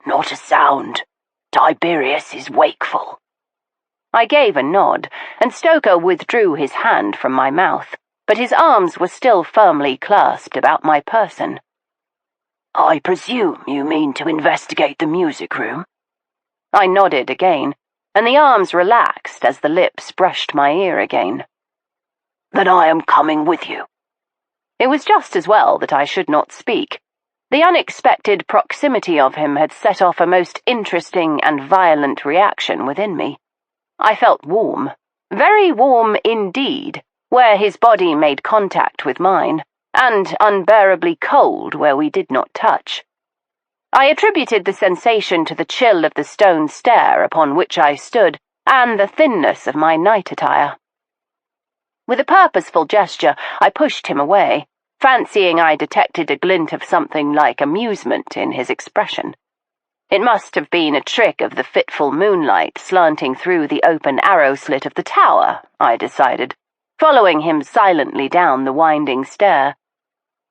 "Not a sound. Tiberius is wakeful." I gave a nod, and Stoker withdrew his hand from my mouth, but his arms were still firmly clasped about my person. "I presume you mean to investigate the music room?" I nodded again, and the arms relaxed as the lips brushed my ear again. "Then I am coming with you." It was just as well that I should not speak. The unexpected proximity of him had set off a most interesting and violent reaction within me. I felt warm, very warm indeed, where his body made contact with mine, and unbearably cold where we did not touch. I attributed the sensation to the chill of the stone stair upon which I stood, and the thinness of my night attire. With a purposeful gesture, I pushed him away, fancying I detected a glint of something like amusement in his expression. It must have been a trick of the fitful moonlight slanting through the open arrow slit of the tower, I decided, following him silently down the winding stair.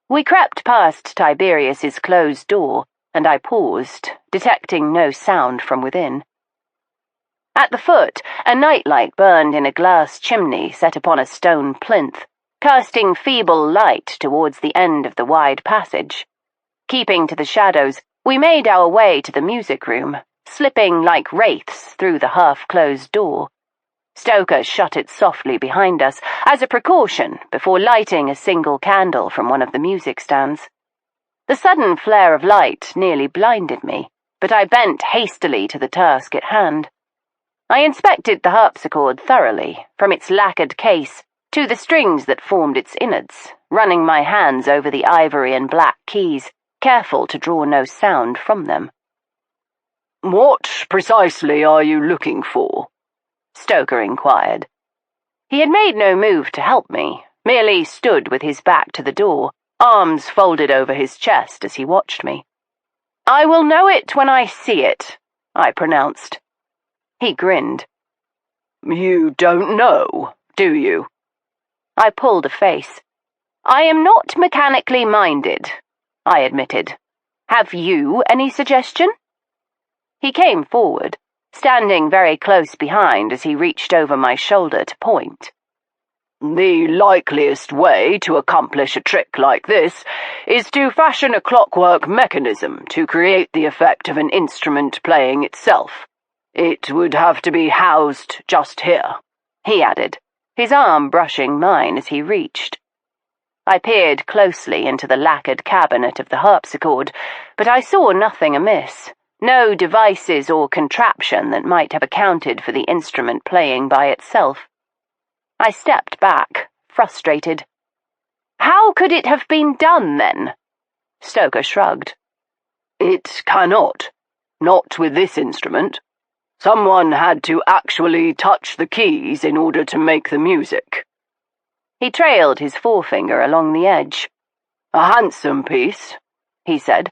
We crept past Tiberius's closed door, and I paused, detecting no sound from within. At the foot, a nightlight burned in a glass chimney set upon a stone plinth, casting feeble light towards the end of the wide passage. Keeping to the shadows, we made our way to the music room, slipping like wraiths through the half-closed door. Stoker shut it softly behind us, as a precaution before lighting a single candle from one of the music stands. The sudden flare of light nearly blinded me, but I bent hastily to the task at hand. I inspected the harpsichord thoroughly, from its lacquered case to the strings that formed its innards, running my hands over the ivory and black keys, careful to draw no sound from them. "What precisely are you looking for?" Stoker inquired. He had made no move to help me, merely stood with his back to the door, arms folded over his chest as he watched me. "I will know it when I see it," I pronounced. He grinned. "You don't know, do you?" I pulled a face. "I am not mechanically minded," I admitted. "Have you any suggestion?" He came forward, standing very close behind as he reached over my shoulder to point. "The likeliest way to accomplish a trick like this is to fashion a clockwork mechanism to create the effect of an instrument playing itself. It would have to be housed just here," he added, his arm brushing mine as he reached. I peered closely into the lacquered cabinet of the harpsichord, but I saw nothing amiss. No devices or contraption that might have accounted for the instrument playing by itself. I stepped back, frustrated. "How could it have been done, then?" Stoker shrugged. "It cannot. Not with this instrument. Someone had to actually touch the keys in order to make the music." He trailed his forefinger along the edge. "A handsome piece," he said.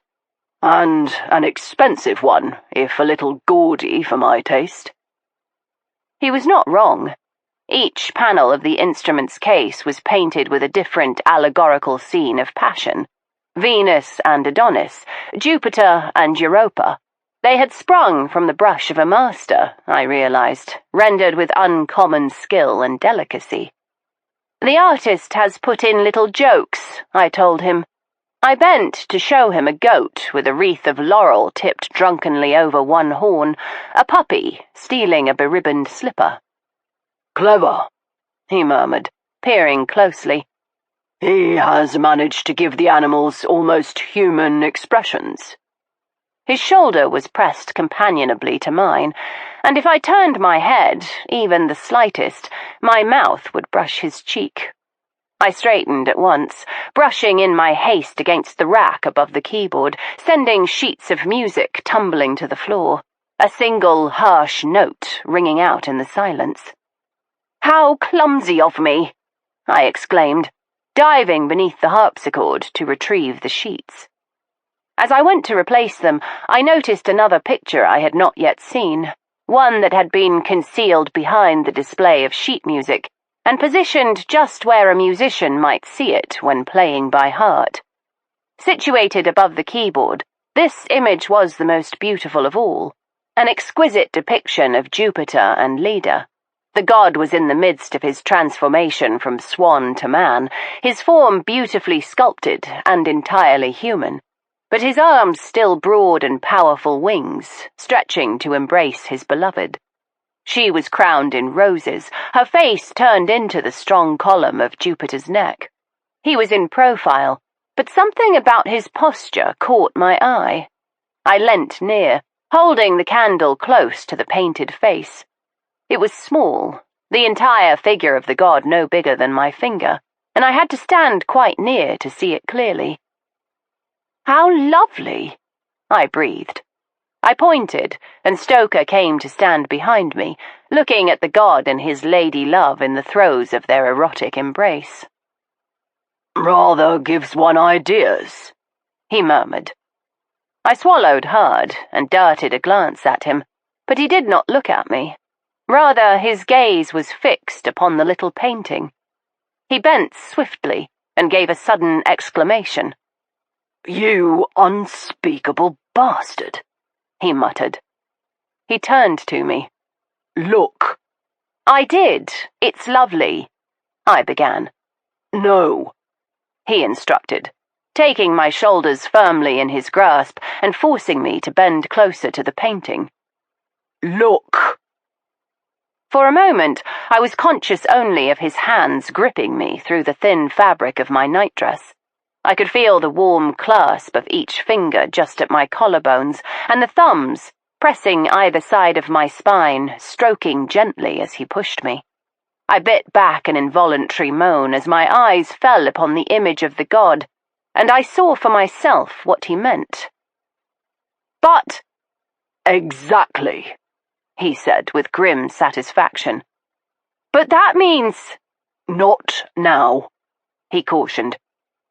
"And an expensive one, if a little gaudy for my taste." He was not wrong. Each panel of the instrument's case was painted with a different allegorical scene of passion. Venus and Adonis, Jupiter and Europa. They had sprung from the brush of a master, I realized, rendered with uncommon skill and delicacy. "The artist has put in little jokes," I told him. I bent to show him a goat with a wreath of laurel tipped drunkenly over one horn, a puppy stealing a beribboned slipper. "Clever," he murmured, peering closely. "He has managed to give the animals almost human expressions." His shoulder was pressed companionably to mine, and if I turned my head, even the slightest, my mouth would brush his cheek. I straightened at once, brushing in my haste against the rack above the keyboard, sending sheets of music tumbling to the floor, a single harsh note ringing out in the silence. "How clumsy of me!" I exclaimed, diving beneath the harpsichord to retrieve the sheets. As I went to replace them, I noticed another picture I had not yet seen, one that had been concealed behind the display of sheet music, and positioned just where a musician might see it when playing by heart. Situated above the keyboard, this image was the most beautiful of all, an exquisite depiction of Jupiter and Leda. The god was in the midst of his transformation from swan to man, his form beautifully sculpted and entirely human, but his arms still broad and powerful wings, stretching to embrace his beloved. She was crowned in roses, her face turned into the strong column of Jupiter's neck. He was in profile, but something about his posture caught my eye. I leant near, holding the candle close to the painted face. It was small, the entire figure of the god no bigger than my finger, and I had to stand quite near to see it clearly. "How lovely!" I breathed. I pointed, and Stoker came to stand behind me, looking at the god and his lady love in the throes of their erotic embrace. "Rather gives one ideas," he murmured. I swallowed hard and darted a glance at him, but he did not look at me. Rather, his gaze was fixed upon the little painting. He bent swiftly and gave a sudden exclamation. "You unspeakable bastard," he muttered. He turned to me. Look. I did. It's lovely, I began. No, he instructed, taking my shoulders firmly in his grasp and forcing me to bend closer to the painting. Look. For a moment, I was conscious only of his hands gripping me through the thin fabric of my nightdress. I could feel the warm clasp of each finger just at my collarbones, and the thumbs, pressing either side of my spine, stroking gently as he pushed me. I bit back an involuntary moan as my eyes fell upon the image of the god, and I saw for myself what he meant. But, exactly, he said with grim satisfaction. But that means... Not now, he cautioned.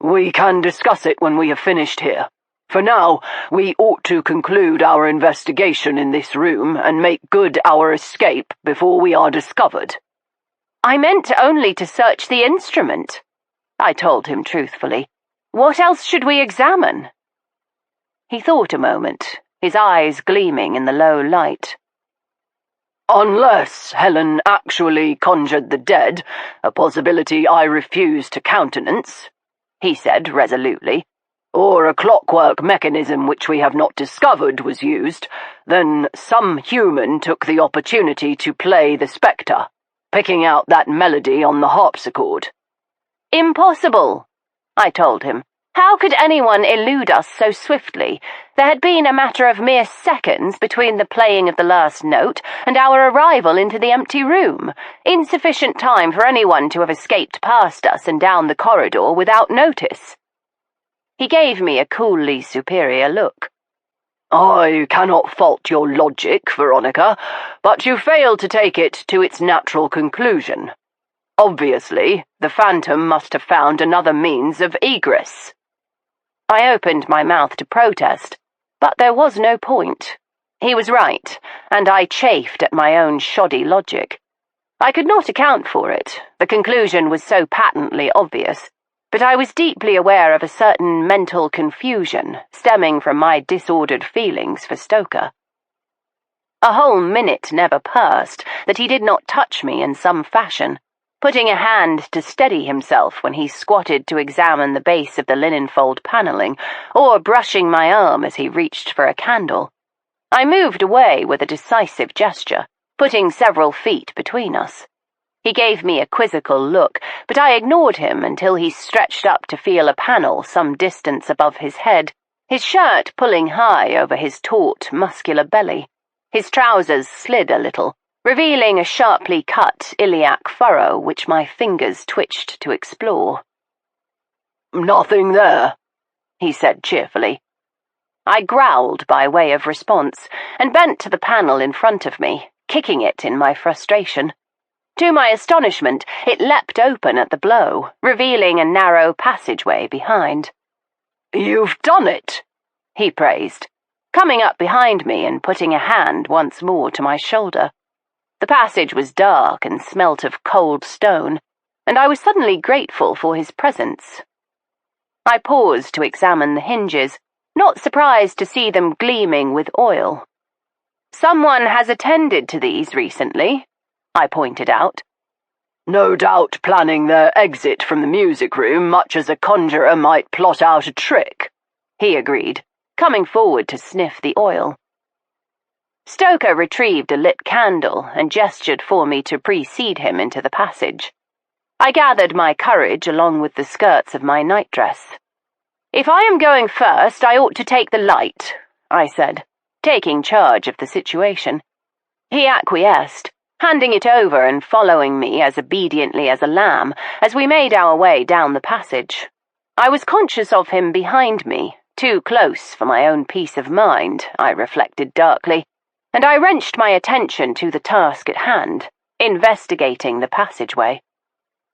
We can discuss it when we have finished here. For now, we ought to conclude our investigation in this room and make good our escape before we are discovered. I meant only to search the instrument, I told him truthfully. What else should we examine? He thought a moment, his eyes gleaming in the low light. Unless Helen actually conjured the dead, a possibility I refuse to countenance, he said resolutely, or a clockwork mechanism which we have not discovered was used, then some human took the opportunity to play the spectre, picking out that melody on the harpsichord. Impossible, I told him. How could anyone elude us so swiftly? There had been a matter of mere seconds between the playing of the last note and our arrival into the empty room, insufficient time for anyone to have escaped past us and down the corridor without notice. He gave me a coolly superior look. I cannot fault your logic, Veronica, but you fail to take it to its natural conclusion. Obviously, the phantom must have found another means of egress. I opened my mouth to protest, but there was no point. He was right, and I chafed at my own shoddy logic. I could not account for it, the conclusion was so patently obvious, but I was deeply aware of a certain mental confusion stemming from my disordered feelings for Stoker. A whole minute never passed that he did not touch me in some fashion, putting a hand to steady himself when he squatted to examine the base of the linen-fold panelling, or brushing my arm as he reached for a candle. I moved away with a decisive gesture, putting several feet between us. He gave me a quizzical look, but I ignored him until he stretched up to feel a panel some distance above his head, his shirt pulling high over his taut, muscular belly. His trousers slid a little, revealing a sharply cut iliac furrow which my fingers twitched to explore. Nothing there, he said cheerfully. I growled by way of response and bent to the panel in front of me, kicking it in my frustration. To my astonishment, it leapt open at the blow, revealing a narrow passageway behind. You've done it, he praised, coming up behind me and putting a hand once more to my shoulder. The passage was dark and smelt of cold stone, and I was suddenly grateful for his presence. I paused to examine the hinges, not surprised to see them gleaming with oil. Someone has attended to these recently, I pointed out. No doubt planning their exit from the music room much as a conjurer might plot out a trick, he agreed, coming forward to sniff the oil. Stoker retrieved a lit candle and gestured for me to precede him into the passage. I gathered my courage along with the skirts of my nightdress. If I am going first, I ought to take the light, I said, taking charge of the situation. He acquiesced, handing it over and following me as obediently as a lamb as we made our way down the passage. I was conscious of him behind me, too close for my own peace of mind, I reflected darkly, and I wrenched my attention to the task at hand, investigating the passageway.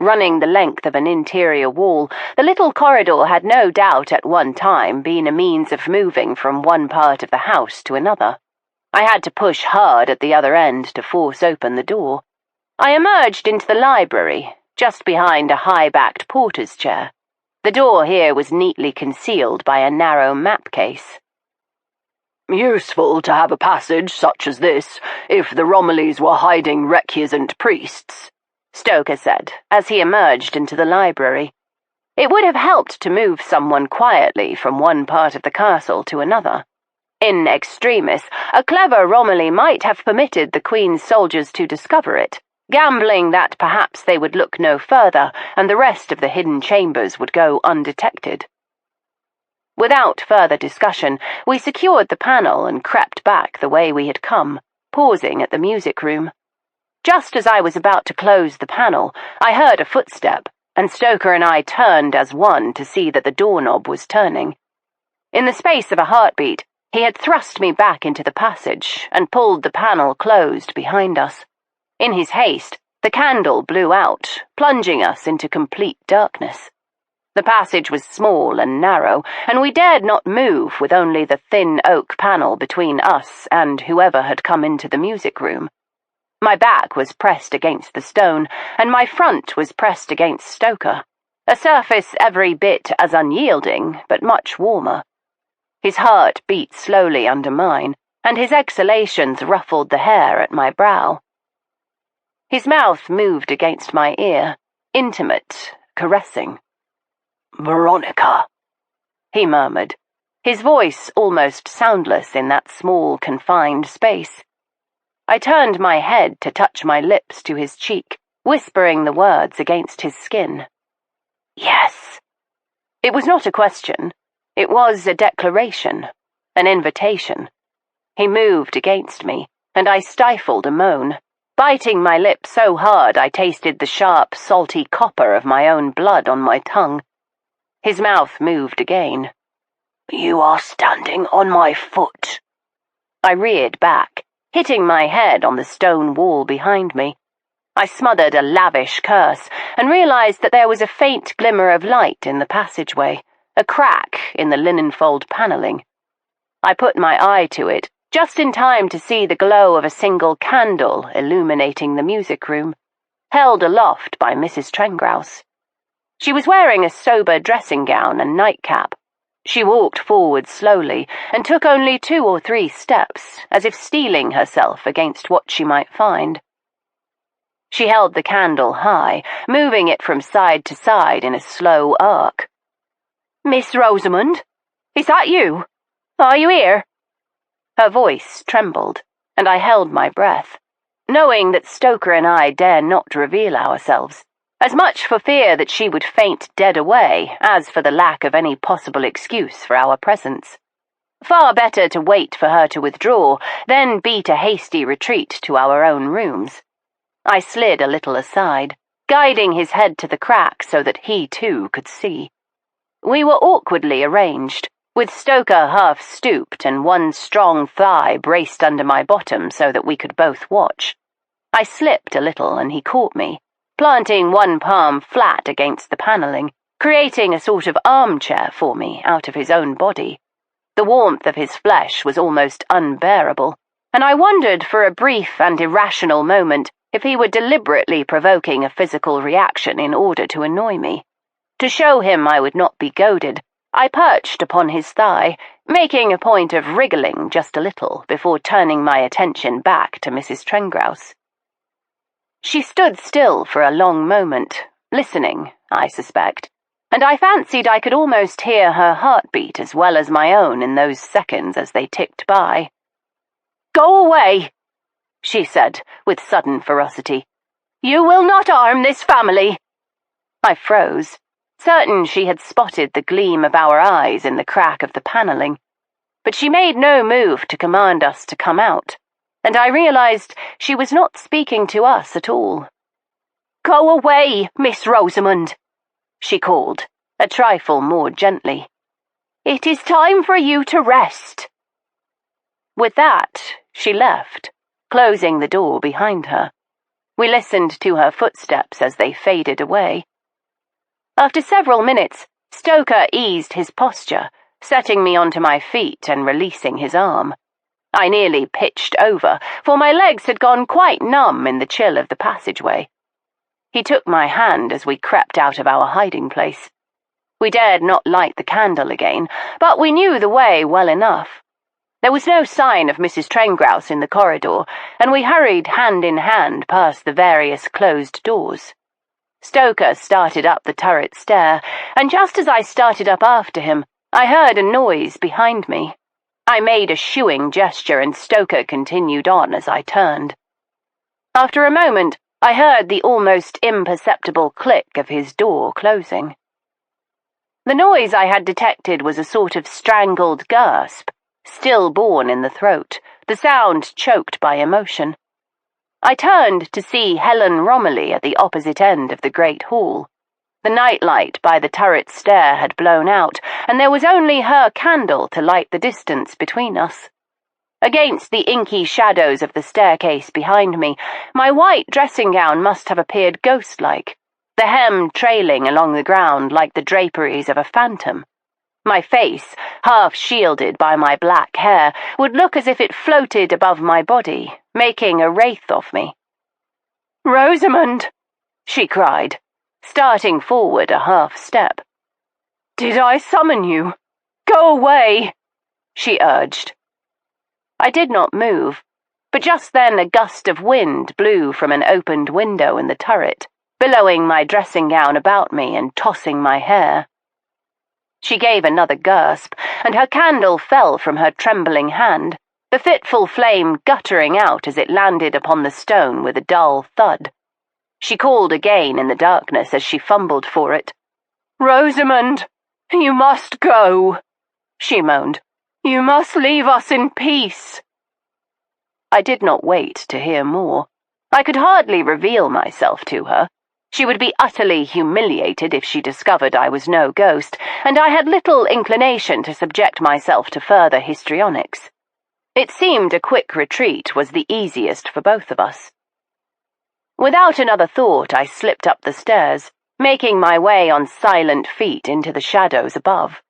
Running the length of an interior wall, the little corridor had no doubt at one time been a means of moving from one part of the house to another. I had to push hard at the other end to force open the door. I emerged into the library, just behind a high-backed porter's chair. The door here was neatly concealed by a narrow map case. Useful to have a passage such as this, if the Romillys were hiding recusant priests, Stoker said, as he emerged into the library. It would have helped to move someone quietly from one part of the castle to another. In extremis, a clever Romilly might have permitted the Queen's soldiers to discover it, gambling that perhaps they would look no further and the rest of the hidden chambers would go undetected. Without further discussion, we secured the panel and crept back the way we had come, pausing at the music room. Just as I was about to close the panel, I heard a footstep, and Stoker and I turned as one to see that the doorknob was turning. In the space of a heartbeat, he had thrust me back into the passage and pulled the panel closed behind us. In his haste, the candle blew out, plunging us into complete darkness. The passage was small and narrow, and we dared not move with only the thin oak panel between us and whoever had come into the music room. My back was pressed against the stone, and my front was pressed against Stoker, a surface every bit as unyielding, but much warmer. His heart beat slowly under mine, and his exhalations ruffled the hair at my brow. His mouth moved against my ear, intimate, caressing. "Veronica," he murmured, his voice almost soundless in that small, confined space. I turned my head to touch my lips to his cheek, whispering the words against his skin. Yes. It was not a question. It was a declaration, an invitation. He moved against me, and I stifled a moan, biting my lip so hard I tasted the sharp, salty copper of my own blood on my tongue. His mouth moved again. "You are standing on my foot." I reared back, hitting my head on the stone wall behind me. I smothered a lavish curse and realized that there was a faint glimmer of light in the passageway, a crack in the linen-fold panelling. I put my eye to it, just in time to see the glow of a single candle illuminating the music room, held aloft by Mrs. Trengrouse. She was wearing a sober dressing gown and nightcap. She walked forward slowly and took only 2 or 3 steps, as if steeling herself against what she might find. She held the candle high, moving it from side to side in a slow arc. "Miss Rosamund? Is that you? Are you here?" Her voice trembled, and I held my breath, knowing that Stoker and I dare not reveal ourselves, as much for fear that she would faint dead away as for the lack of any possible excuse for our presence. Far better to wait for her to withdraw, then beat a hasty retreat to our own rooms. I slid a little aside, guiding his head to the crack so that he too could see. We were awkwardly arranged, with Stoker half stooped and one strong thigh braced under my bottom so that we could both watch. I slipped a little and he caught me, planting one palm flat against the panelling, creating a sort of armchair for me out of his own body. The warmth of his flesh was almost unbearable, and I wondered for a brief and irrational moment if he were deliberately provoking a physical reaction in order to annoy me. To show him I would not be goaded, I perched upon his thigh, making a point of wriggling just a little before turning my attention back to Mrs. Trengrouse. She stood still for a long moment, listening, I suspect, and I fancied I could almost hear her heartbeat as well as my own in those seconds as they ticked by. "Go away," she said, with sudden ferocity. "You will not harm this family." I froze, certain she had spotted the gleam of our eyes in the crack of the panelling, but she made no move to command us to come out, and I realized she was not speaking to us at all. "Go away, Miss Rosamund," she called, a trifle more gently. "It is time for you to rest." With that, she left, closing the door behind her. We listened to her footsteps as they faded away. After several minutes, Stoker eased his posture, setting me onto my feet and releasing his arm. I nearly pitched over, for my legs had gone quite numb in the chill of the passageway. He took my hand as we crept out of our hiding place. We dared not light the candle again, but we knew the way well enough. There was no sign of Mrs. Trengrouse in the corridor, and we hurried hand in hand past the various closed doors. Stoker started up the turret stair, and just as I started up after him, I heard a noise behind me. I made a shooing gesture, and Stoker continued on as I turned. After a moment, I heard the almost imperceptible click of his door closing. The noise I had detected was a sort of strangled gasp, stillborn in the throat, the sound choked by emotion. I turned to see Helen Romilly at the opposite end of the great hall. The nightlight by the turret stair had blown out, and there was only her candle to light the distance between us. Against the inky shadows of the staircase behind me, my white dressing gown must have appeared ghost-like, the hem trailing along the ground like the draperies of a phantom. My face, half shielded by my black hair, would look as if it floated above my body, making a wraith of me. "Rosamund!" she cried, starting forward a half step. "Did I summon you? Go away!" she urged. I did not move, but just then a gust of wind blew from an opened window in the turret, billowing my dressing gown about me and tossing my hair. She gave another gasp, and her candle fell from her trembling hand, the fitful flame guttering out as it landed upon the stone with a dull thud. She called again in the darkness as she fumbled for it. "Rosamund, you must go," she moaned. "You must leave us in peace." I did not wait to hear more. I could hardly reveal myself to her. She would be utterly humiliated if she discovered I was no ghost, and I had little inclination to subject myself to further histrionics. It seemed a quick retreat was the easiest for both of us. Without another thought, I slipped up the stairs, making my way on silent feet into the shadows above.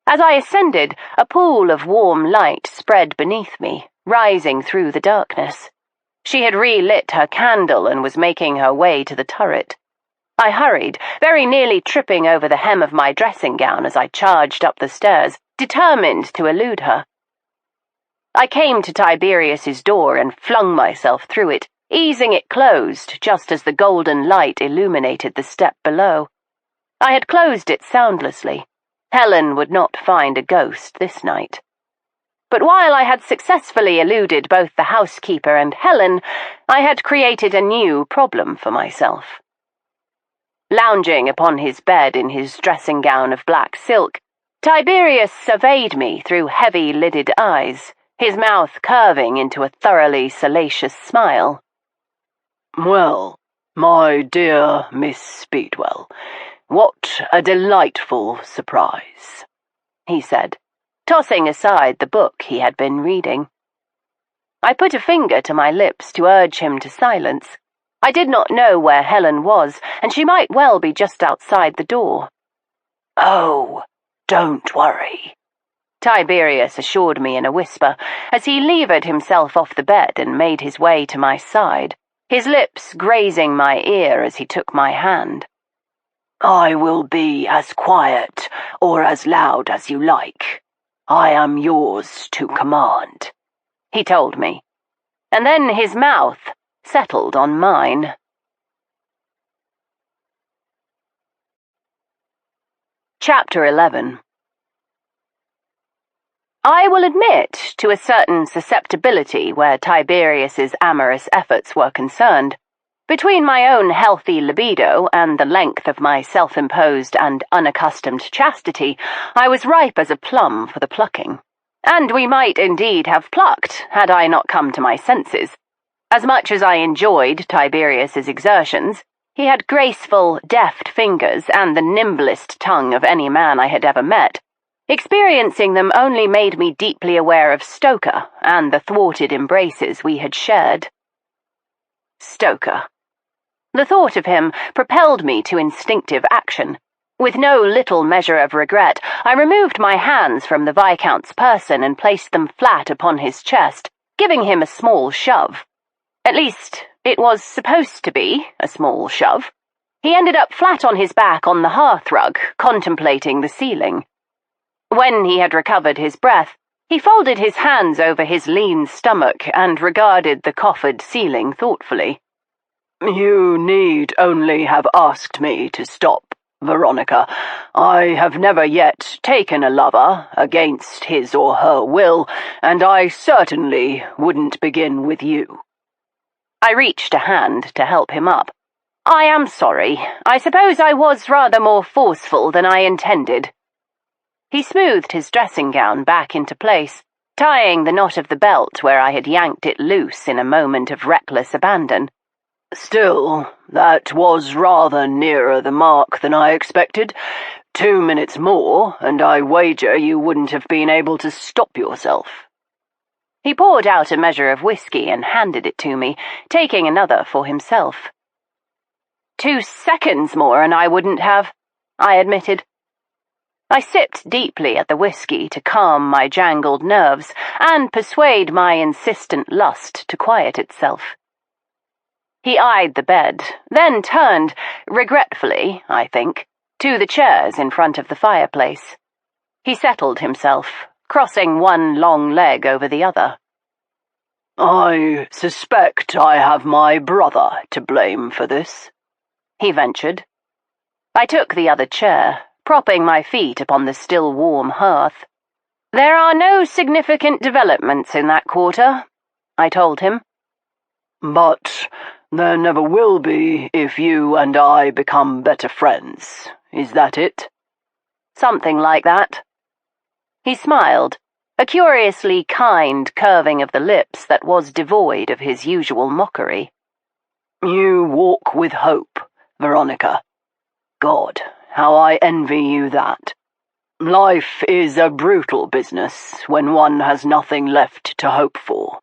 As I ascended, a pool of warm light spread beneath me, rising through the darkness. She had relit her candle and was making her way to the turret. I hurried, very nearly tripping over the hem of my dressing gown as I charged up the stairs, determined to elude her. I came to Tiberius's door and flung myself through it, easing it closed just as the golden light illuminated the step below. I had closed it soundlessly. Helen would not find a ghost this night. But while I had successfully eluded both the housekeeper and Helen, I had created a new problem for myself. Lounging upon his bed in his dressing gown of black silk, Tiberius surveyed me through heavy-lidded eyes, his mouth curving into a thoroughly salacious smile. "Well, my dear Miss Speedwell, what a delightful surprise," he said, tossing aside the book he had been reading. I put a finger to my lips to urge him to silence. I did not know where Helen was, and she might well be just outside the door. "Oh, don't worry," Tiberius assured me in a whisper, as he levered himself off the bed and made his way to my side, his lips grazing my ear as he took my hand. "I will be as quiet or as loud as you like. I am yours to command," he told me, and then his mouth settled on mine. Chapter 11. I will admit to a certain susceptibility where Tiberius's amorous efforts were concerned. Between my own healthy libido and the length of my self-imposed and unaccustomed chastity, I was ripe as a plum for the plucking. And we might indeed have plucked, had I not come to my senses. As much as I enjoyed Tiberius's exertions, he had graceful, deft fingers and the nimblest tongue of any man I had ever met. Experiencing them only made me deeply aware of Stoker and the thwarted embraces we had shared. Stoker. The thought of him propelled me to instinctive action. With no little measure of regret, I removed my hands from the Viscount's person and placed them flat upon his chest, giving him a small shove. At least, it was supposed to be a small shove. He ended up flat on his back on the hearthrug, contemplating the ceiling. When he had recovered his breath, He folded his hands over his lean stomach and regarded the coffered ceiling thoughtfully. You need only have asked me to stop, Veronica. I have never yet taken a lover against his or her will, and I certainly wouldn't begin with you. I reached a hand to help him up. I am sorry. I suppose I was rather more forceful than I intended. He smoothed his dressing gown back into place, tying the knot of the belt where I had yanked it loose in a moment of reckless abandon. Still, that was rather nearer the mark than I expected. 2 minutes more, and I wager you wouldn't have been able to stop yourself. He poured out a measure of whiskey and handed it to me, taking another for himself. 2 seconds more and I wouldn't have, I admitted. I sipped deeply at the whiskey to calm my jangled nerves and persuade my insistent lust to quiet itself. He eyed the bed, then turned, regretfully, I think, to the chairs in front of the fireplace. He settled himself, crossing one long leg over the other. I suspect I have my brother to blame for this, he ventured. I took the other chair, propping my feet upon the still warm hearth. There are no significant developments in that quarter, I told him. But there never will be if you and I become better friends. Is that it? Something like that. He smiled, a curiously kind curving of the lips that was devoid of his usual mockery. You walk with hope, Veronica. God, how I envy you that. Life is a brutal business when one has nothing left to hope for.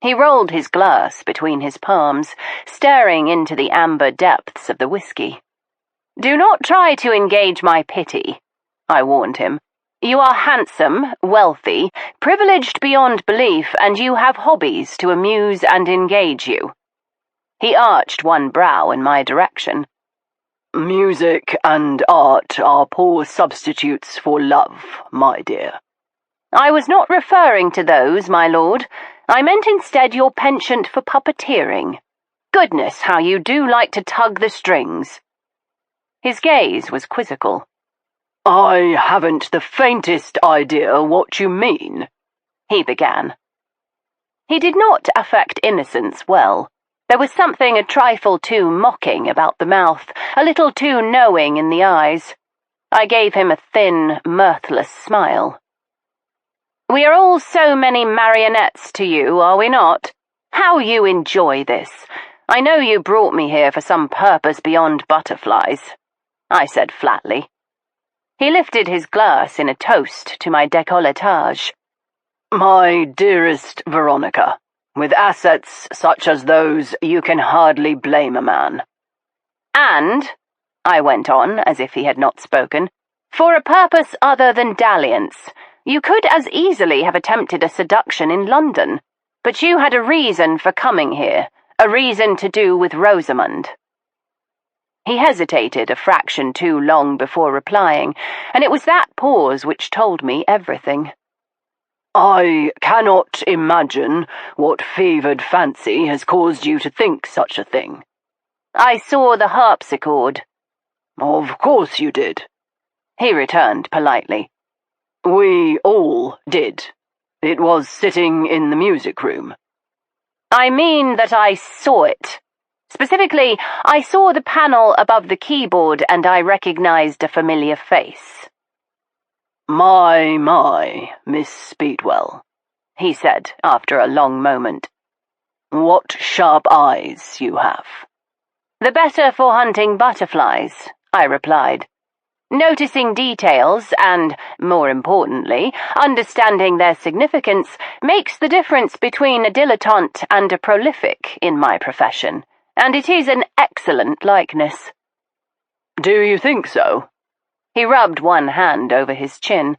He rolled his glass between his palms, staring into the amber depths of the whiskey. Do not try to engage my pity, I warned him. You are handsome, wealthy, privileged beyond belief, and you have hobbies to amuse and engage you. He arched one brow in my direction. Music and art are poor substitutes for love, my dear. I was not referring to those, my lord. I meant instead your penchant for puppeteering. Goodness, how you do like to tug the strings. His gaze was quizzical. I haven't the faintest idea what you mean, he began. He did not affect innocence well. There was something a trifle too mocking about the mouth, a little too knowing in the eyes. I gave him a thin, mirthless smile. We are all so many marionettes to you, are we not? How you enjoy this. I know you brought me here for some purpose beyond butterflies, I said flatly. He lifted his glass in a toast to my décolletage. My dearest Veronica, with assets such as those, you can hardly blame a man. And, I went on, as if he had not spoken, for a purpose other than dalliance. You could as easily have attempted a seduction in London, but you had a reason for coming here, a reason to do with Rosamund. He hesitated a fraction too long before replying, and it was that pause which told me everything. I cannot imagine what fevered fancy has caused you to think such a thing. I saw the harpsichord. Of course you did, he returned politely. We all did. It was sitting in the music room. I mean that I saw it. Specifically, I saw the panel above the keyboard and I recognized a familiar face. My, Miss Speedwell, he said after a long moment. What sharp eyes you have. The better for hunting butterflies, I replied. Noticing details and, more importantly, understanding their significance makes the difference between a dilettante and a prolific in my profession, and it is an excellent likeness. Do you think so? He rubbed one hand over his chin.